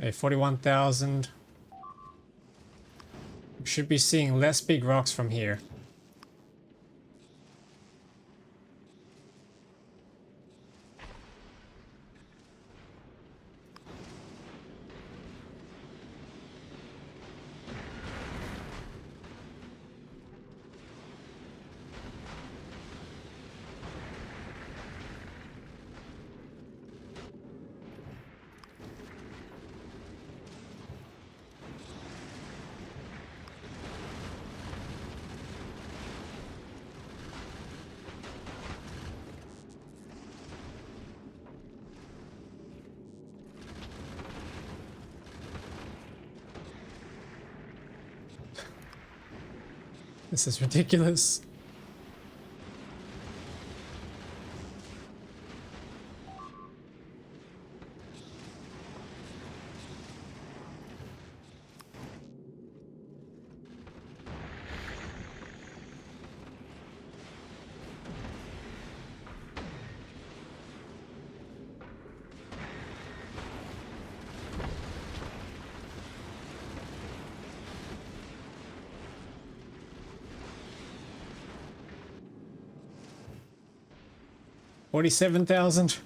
Speaker 1: Okay, 41,000. We should be seeing less big rocks from here. This is ridiculous. $47,000.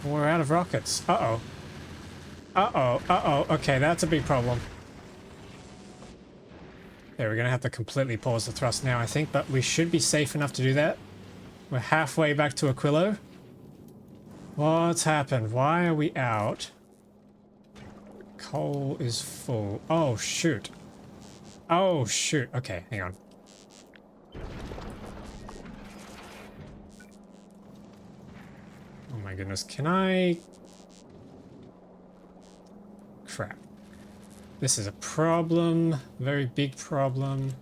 Speaker 1: We're out of rockets. Uh-oh. Uh-oh. Uh-oh. Okay, that's a big problem. Okay, we're gonna have to completely pause the thrust now, I think, but we should be safe enough to do that. We're halfway back to Aquilo. What's happened? Why are we out? Coal is full. Oh, shoot. Oh, shoot. Okay, hang on. Oh my goodness. Can I... Crap. This is a problem. Very big problem.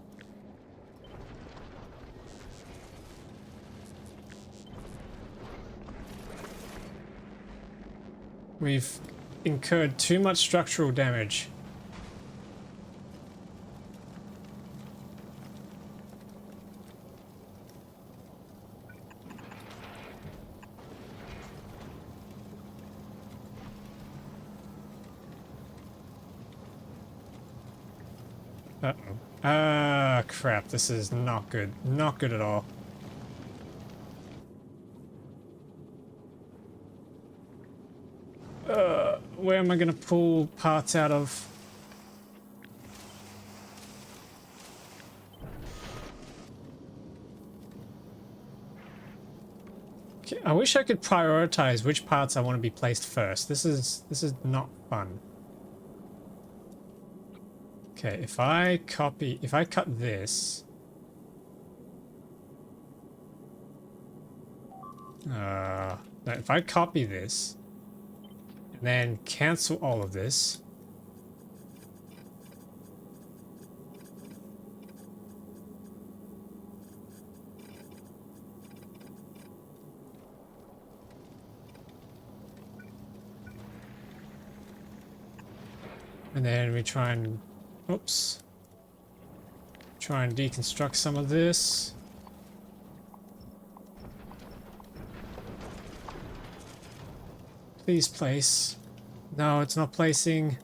Speaker 1: We've incurred too much structural damage. Uh-oh. Ah, crap. This is not good. Not good at all. Where am I going to pull parts out of? Okay, I wish I could prioritize which parts I want to be placed first. This is not fun. Okay, if I cut this. No, if I copy this, and then cancel all of this. And then we try and, oops. Try and deconstruct some of this. Please place. No, it's not placing.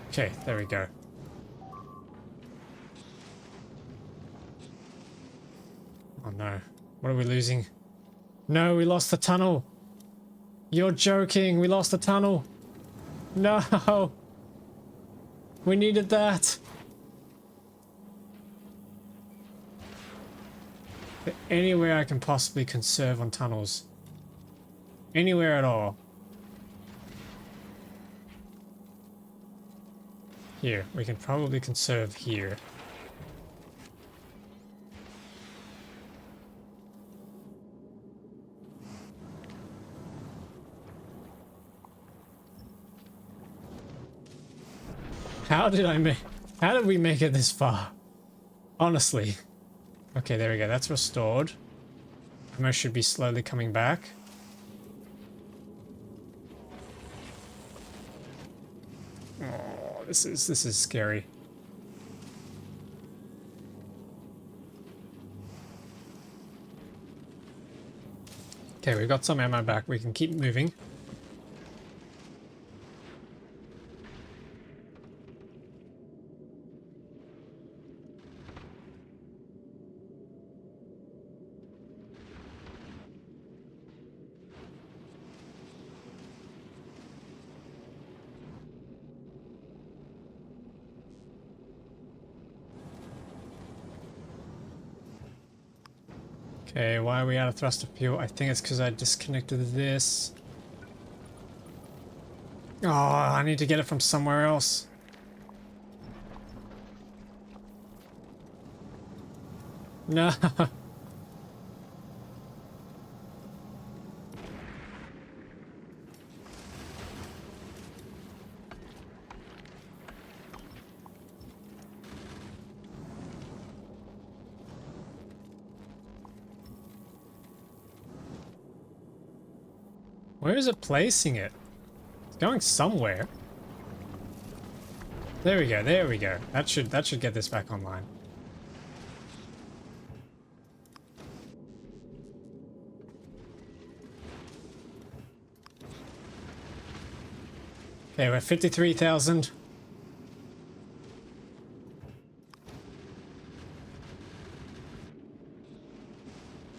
Speaker 1: Okay, there we go. Oh no. What are we losing? No, we lost the tunnel. You're joking. We lost the tunnel. No. We needed that. Is there anywhere I can possibly conserve on tunnels? Anywhere at all? Here. We can probably conserve here. How did we make it this far? Honestly. Okay, there we go. That's restored. Ammo should be slowly coming back. Oh, this is scary. Okay, we've got some ammo back. We can keep moving. Okay, why are we out of thrust of fuel? I think it's because I disconnected this. Oh, I need to get it from somewhere else. No. Where is it placing it? It's going somewhere. There we go, there we go. That should get this back online. Okay, we're 53,000.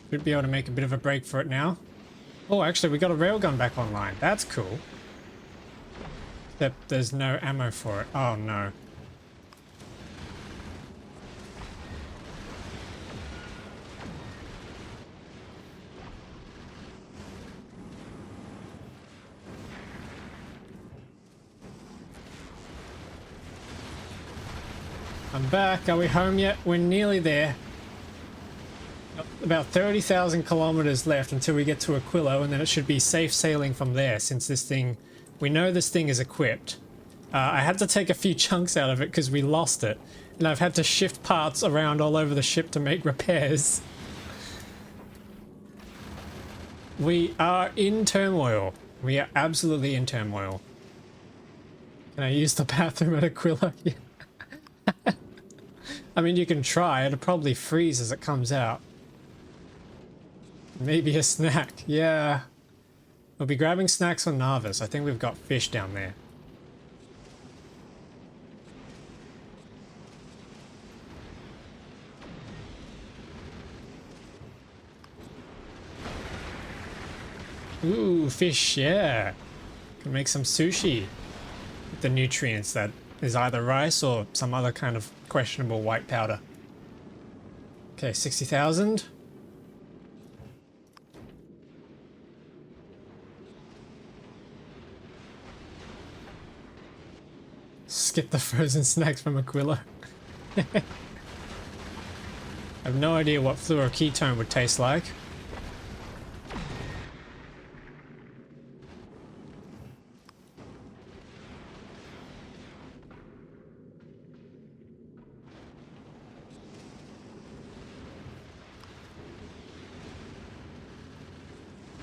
Speaker 1: Should be able to make a bit of a break for it now. Oh, actually, we got a railgun back online. That's cool. Except there's no ammo for it. Oh, no. I'm back. Are we home yet? We're nearly there. About 30,000 kilometers left until we get to Aquilo, and then it should be safe sailing from there, since this thing... We know this thing is equipped. I had to take a few chunks out of it because we lost it, and I've had to shift parts around all over the ship to make repairs. We are in turmoil. We are absolutely in turmoil. Can I use the bathroom at Aquilo? I mean, you can try. It'll probably freeze as it comes out. Maybe a snack. Yeah. We'll be grabbing snacks on Narvis. I think we've got fish down there. Ooh, fish, yeah. Can make some sushi with the nutrients that is either rice or some other kind of questionable white powder. Okay, 60,000. Skip the frozen snacks from Aquilo. I have no idea what fluoroketone would taste like.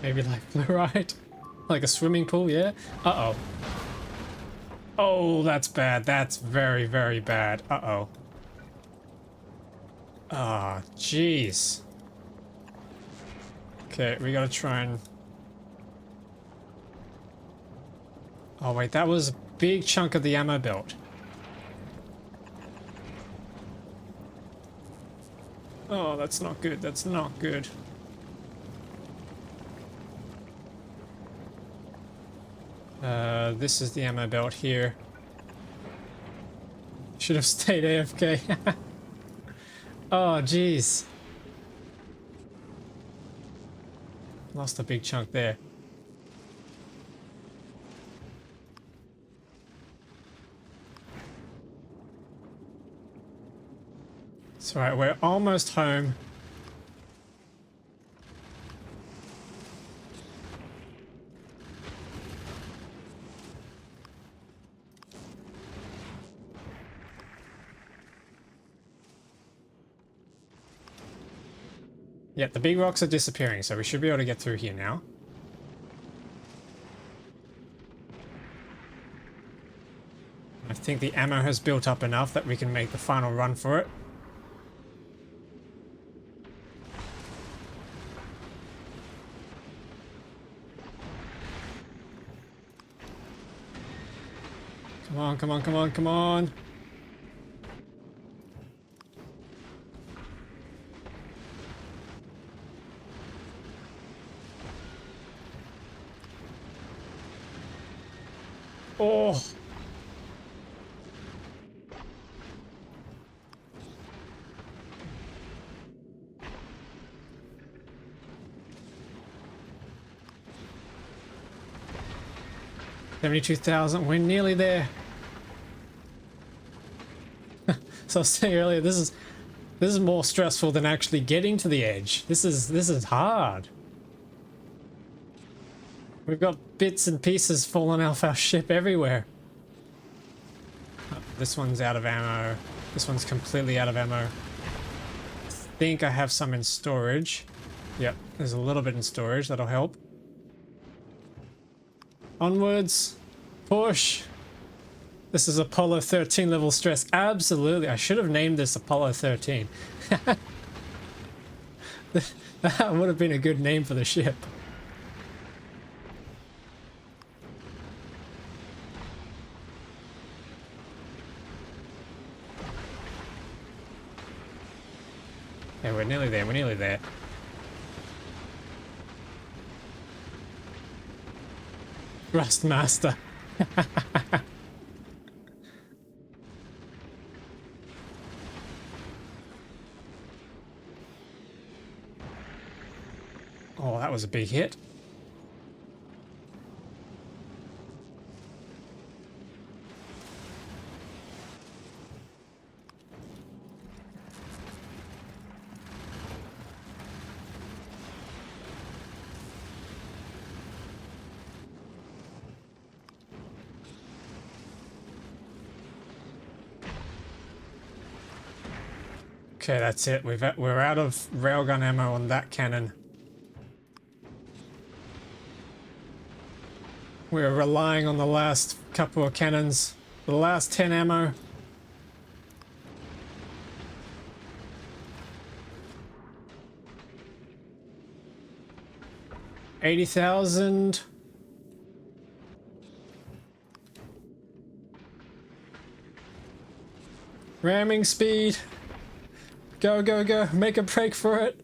Speaker 1: Maybe like fluoride? Like a swimming pool, yeah? Uh-oh. Oh, that's bad. That's very, very bad. Uh-oh. Ah, jeez. Okay, we gotta try and... Oh, wait, that was a big chunk of the ammo belt. Oh, that's not good. That's not good. This is the ammo belt here. Should have stayed AFK. Oh, jeez. Lost a big chunk there. It's alright, we're almost home. Yeah, the big rocks are disappearing, so we should be able to get through here now. I think the ammo has built up enough that we can make the final run for it. Come on, come on, come on, come on. Oh. $72,000, we're nearly there. So I was saying earlier, this is more stressful than actually getting to the edge. This is hard. We've got bits and pieces falling off our ship everywhere. Oh, this one's out of ammo. This one's completely out of ammo. I think I have some in storage. Yep, there's a little bit in storage. That'll help. Onwards. Push. This is Apollo 13 level stress. Absolutely. I should have named this Apollo 13. That would have been a good name for the ship. Yeah, we're nearly there. We're nearly there. Rust Master. Oh, that was a big hit. Okay, that's it. We're out of railgun ammo on that cannon. We're relying on the last couple of cannons. The last 10 ammo. $80,000. Ramming speed. Go, go, go. Make a break for it.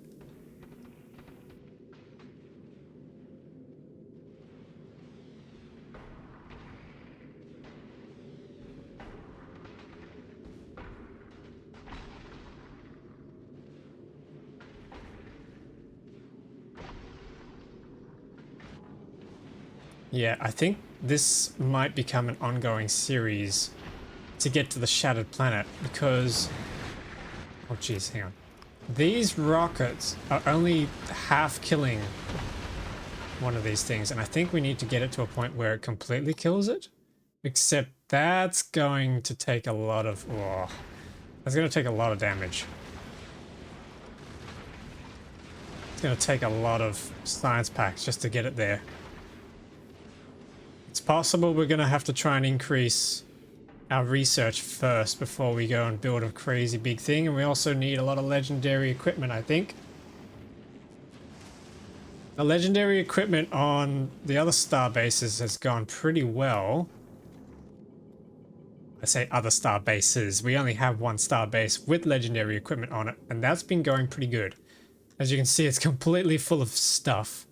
Speaker 1: Yeah, I think this might become an ongoing series to get to the Shattered Planet because... Oh jeez, hang on. These rockets are only half killing one of these things, and I think we need to get it to a point where it completely kills it. Except that's going to take a lot of... Oh, that's going to take a lot of damage. It's going to take a lot of science packs just to get it there. It's possible we're going to have to try and increase our research first before we go and build a crazy big thing, and we also need a lot of legendary equipment, I think. The legendary equipment on the other star bases has gone pretty well. I say other star bases. We only have one star base with legendary equipment on it, and that's been going pretty good. As you can see, it's completely full of stuff.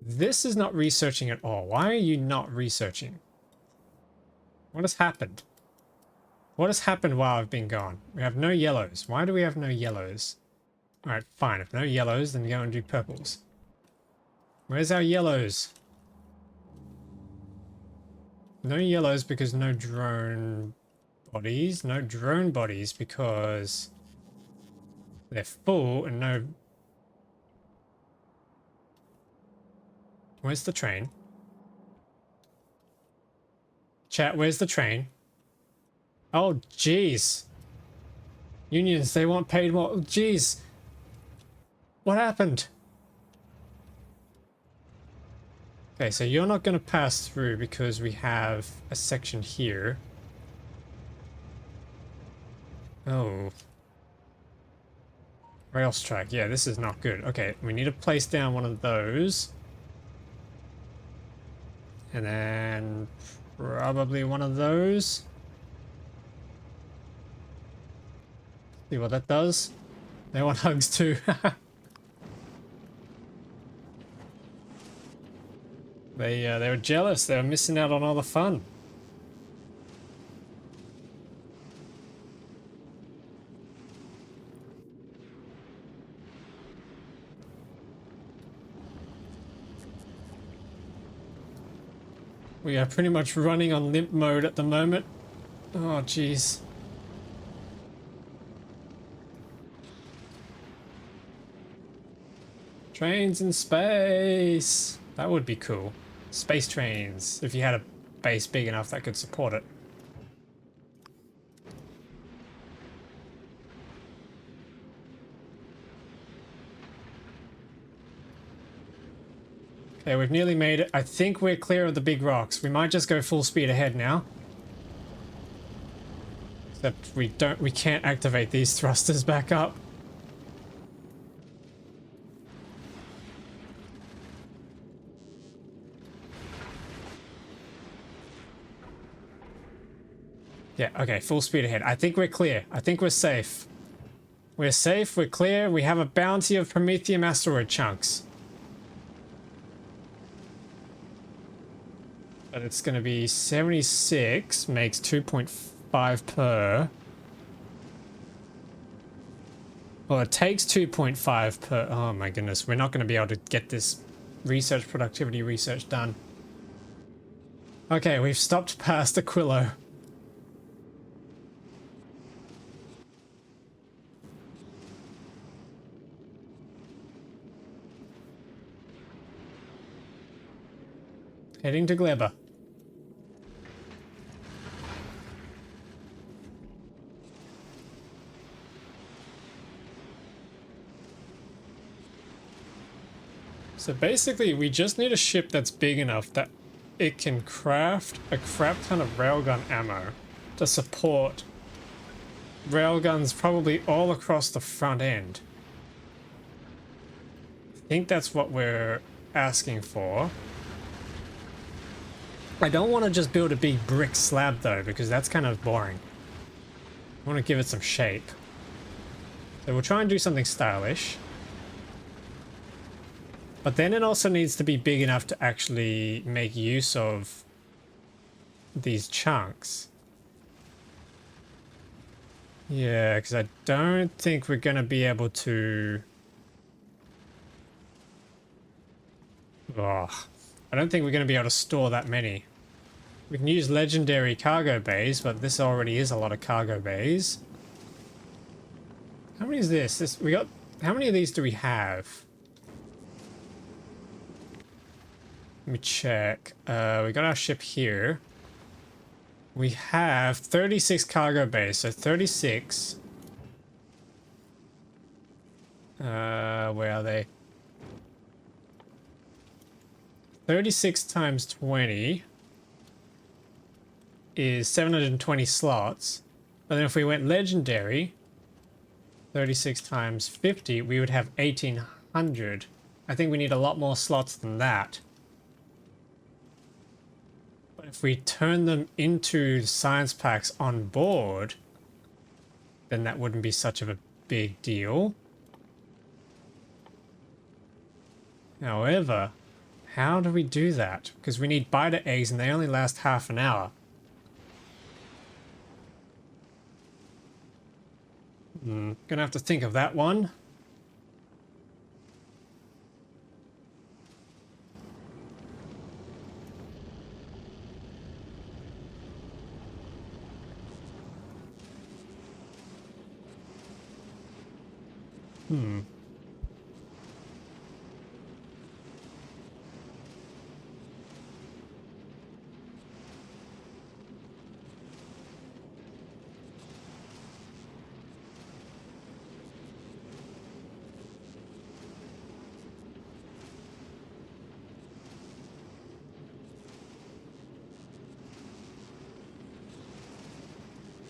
Speaker 1: This is not researching at all. Why are you not researching? What has happened? What has happened while I've been gone? We have no yellows. Why do we have no yellows? Alright, fine. If no yellows, then go and do purples. Where's our yellows? No yellows because no drone bodies. No drone bodies because they're full and no... Where's the train? Chat, where's the train? Oh, jeez. Unions, they want paid more. Jeez. What happened? Okay, so you're not going to pass through because we have a section here. Oh. Rail strike. Yeah, this is not good. Okay, we need to place down one of those. And then probably one of those. See what that does. They want hugs too. They were jealous. They were missing out on all the fun. We are pretty much running on limp mode at the moment. Oh, jeez. Trains in space. That would be cool. Space trains. If you had a base big enough that could support it. Okay, we've nearly made it. I think we're clear of the big rocks. We might just go full speed ahead now. Except we can't activate these thrusters back up. Yeah, okay, full speed ahead. I think we're clear. I think we're safe. We're safe, we're clear. We have a bounty of Promethium asteroid chunks. But it's going to be 76, makes 2.5 per. Well, it takes 2.5 per. Oh my goodness, we're not going to be able to get this research productivity research done. Okay, we've stopped past Aquilo. Heading to Gleba. So basically, we just need a ship that's big enough that it can craft a crap ton of railgun ammo to support railguns probably all across the front end. I think that's what we're asking for. I don't want to just build a big brick slab though, because that's kind of boring. I want to give it some shape. So we'll try and do something stylish. But then it also needs to be big enough to actually make use of these chunks. Yeah, because I don't think we're going to be able to... Oh, I don't think we're going to be able to store that many. We can use legendary cargo bays, but this already is a lot of cargo bays. How many is this? We got... How many of these do we have? Let me check. We got our ship here. We have 36 cargo bays, so 36. Where are they? 36 times 20 is 720 slots. But then if we went legendary, 36 times 50, we would have 1800. I think we need a lot more slots than that. But if we turn them into science packs on board, then that wouldn't be such of a big deal. However, How do we do that? Because we need biter eggs and they only last half an hour. Gonna have to think of that one.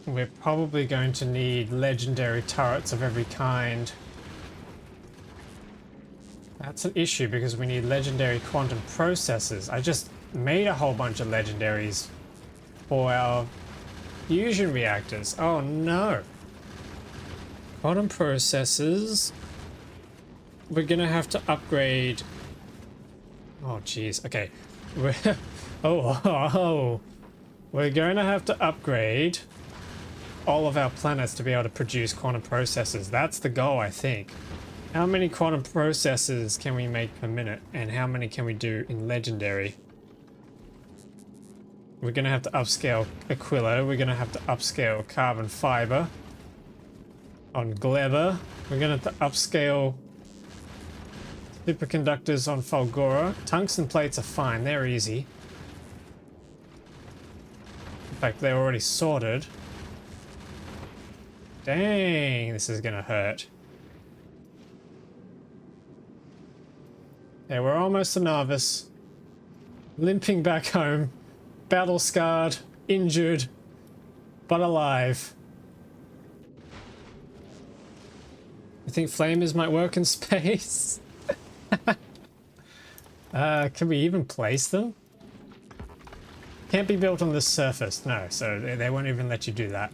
Speaker 1: We're probably going to need legendary turrets of every kind. That's an issue because we need legendary quantum processors. I just made a whole bunch of legendaries for our fusion reactors. Oh no. Quantum processors. We're gonna have to upgrade. Oh jeez. Okay. We're going to have to upgrade all of our planets to be able to produce quantum processors. That's the goal, I think. How many quantum processors can we make per minute, and how many can we do in legendary? We're going to have to upscale Aquila. We're going to have to upscale carbon fiber on Gleba. We're going to have to upscale superconductors on Fulgora. Tungsten plates are fine. They're easy. In fact, they're already sorted. Dang, this is gonna hurt. Yeah, we're almost a novice. Limping back home. Battle scarred, injured, but alive. I think flamers might work in space. Can we even place them? Can't be built on this surface, no, so they won't even let you do that.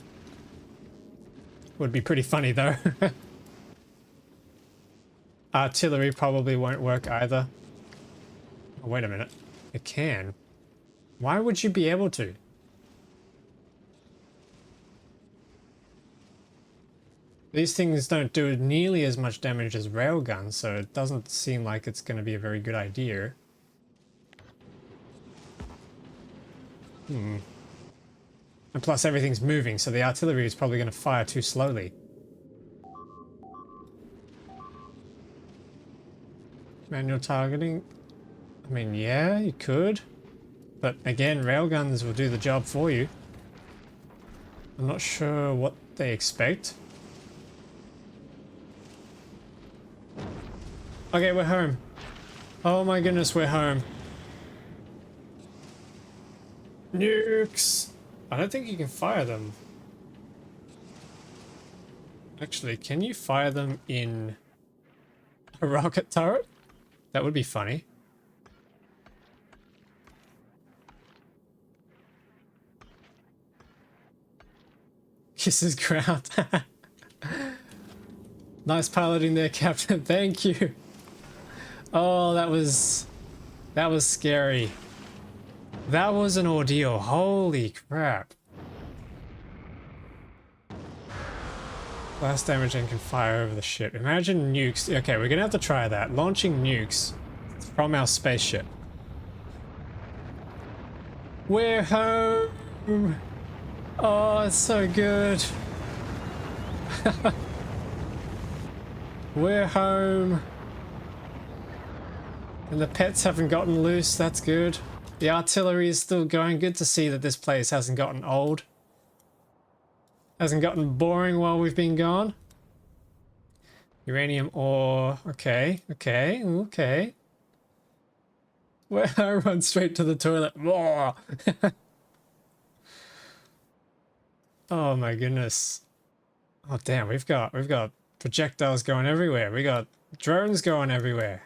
Speaker 1: Would be pretty funny though. Artillery probably won't work either. Oh, wait a minute. It can. Why would you be able to? These things don't do nearly as much damage as railguns, so it doesn't seem like it's going to be a very good idea. And plus everything's moving, so the artillery is probably going to fire too slowly. Manual targeting? I mean, yeah, you could. But again, railguns will do the job for you. I'm not sure what they expect. Okay, we're home. Oh my goodness, we're home. Nukes! I don't think you can fire them. Actually, can you fire them in a rocket turret? That would be funny. Kisses ground. Nice piloting there, Captain. Thank you. Oh, that was scary. That was an ordeal. Holy crap. Blast damage and can fire over the ship. Imagine nukes. Okay, we're gonna have to try that. Launching nukes from our spaceship. We're home. Oh, it's so good. We're home. And the pets haven't gotten loose. That's good. The artillery is still going. Good to see that this place hasn't gotten old. Hasn't gotten boring while we've been gone. Uranium ore. Okay, okay, okay. Where I run straight to the toilet. Oh my goodness. Oh damn, we've got projectiles going everywhere. We got drones going everywhere.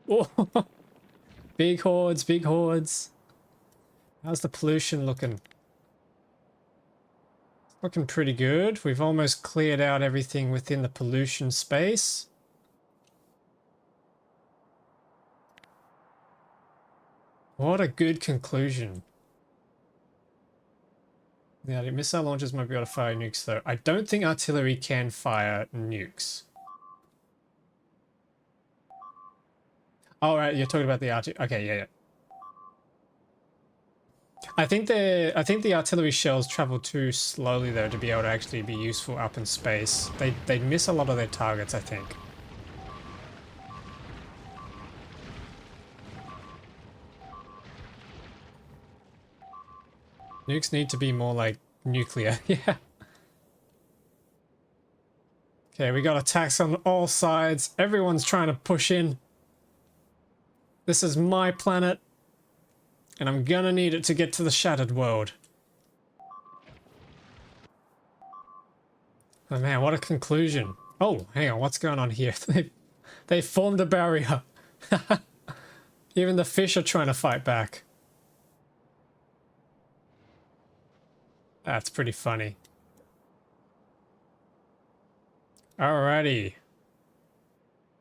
Speaker 1: Oh, big hordes, big hordes. How's the pollution looking? Looking pretty good. We've almost cleared out everything within the pollution space. What a good conclusion. Yeah, the missile launchers might be able to fire nukes though. I don't think artillery can fire nukes. Oh, right, you're talking about the artillery. Okay, yeah. I think the artillery shells travel too slowly though to be able to actually be useful up in space. They miss a lot of their targets, I think. Nukes need to be more like nuclear. Yeah. Okay, we got attacks on all sides. Everyone's trying to push in. This is my planet, and I'm gonna need it to get to the shattered world. Oh man, what a conclusion. Oh, hang on, what's going on here? They formed a barrier. Even the fish are trying to fight back. That's pretty funny. Alrighty.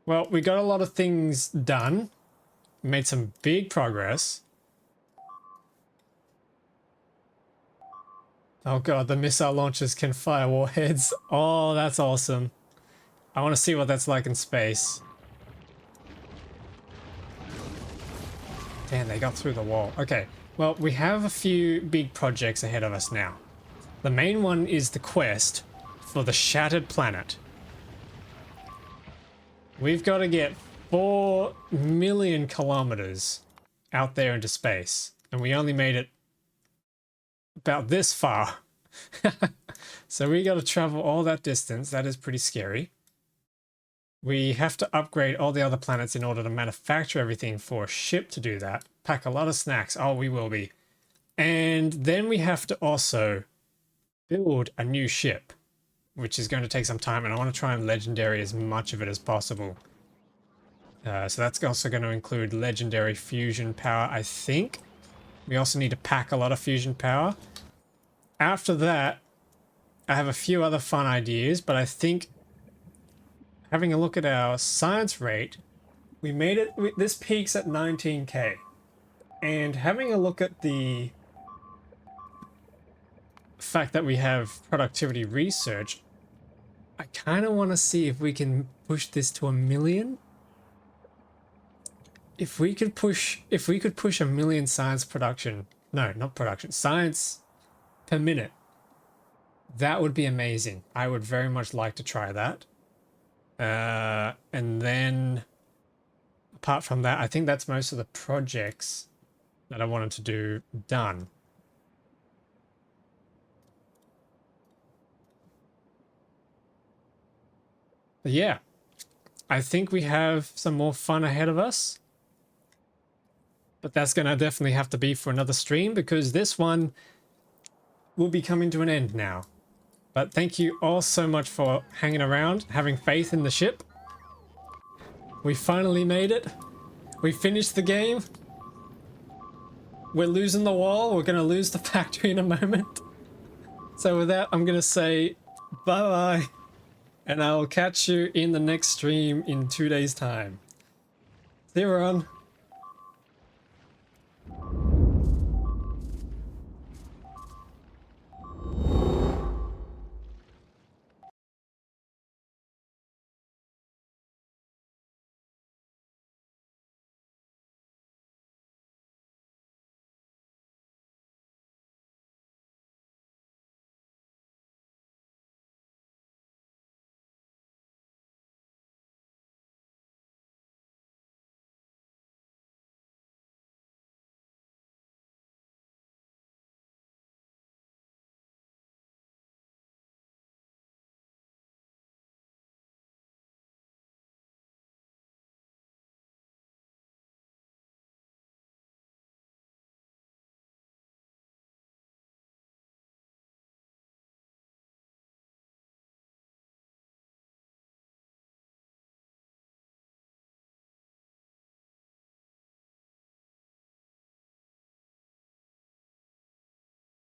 Speaker 1: Well, we got a lot of things done. Made some big progress. Oh god, the missile launchers can fire warheads. Oh, that's awesome. I want to see what that's like in space. Damn, they got through the wall. Okay, well, we have a few big projects ahead of us now. The main one is the quest for the shattered planet. We've got to get 4 million kilometers out there into space, and we only made it about this far. So we got to travel all that distance. That is pretty scary. We have to upgrade all the other planets in order to manufacture everything for a ship to do that. Pack a lot of snacks. Oh, we will be. And then we have to also build a new ship, which is going to take some time, and I want to try and legendary as much of it as possible. So that's also going to include legendary fusion power, I think. We also need to pack a lot of fusion power. After that, I have a few other fun ideas, but I think having a look at our science rate, we made it, this peaks at 19k. And having a look at the fact that we have productivity research, I kind of want to see if we can push this to 1 million. If we could push 1 million science production, no, not production, science per minute, that would be amazing. I would very much like to try that. And then apart from that, I think that's most of the projects that I wanted to do done. But yeah, I think we have some more fun ahead of us. But that's going to definitely have to be for another stream, because this one will be coming to an end now. But thank you all so much for hanging around, having faith in the ship. We finally made it. We finished the game. We're losing the wall. We're going to lose the factory in a moment. So with that, I'm going to say bye-bye. And I'll catch you in the next stream in 2 days' time. See you, everyone.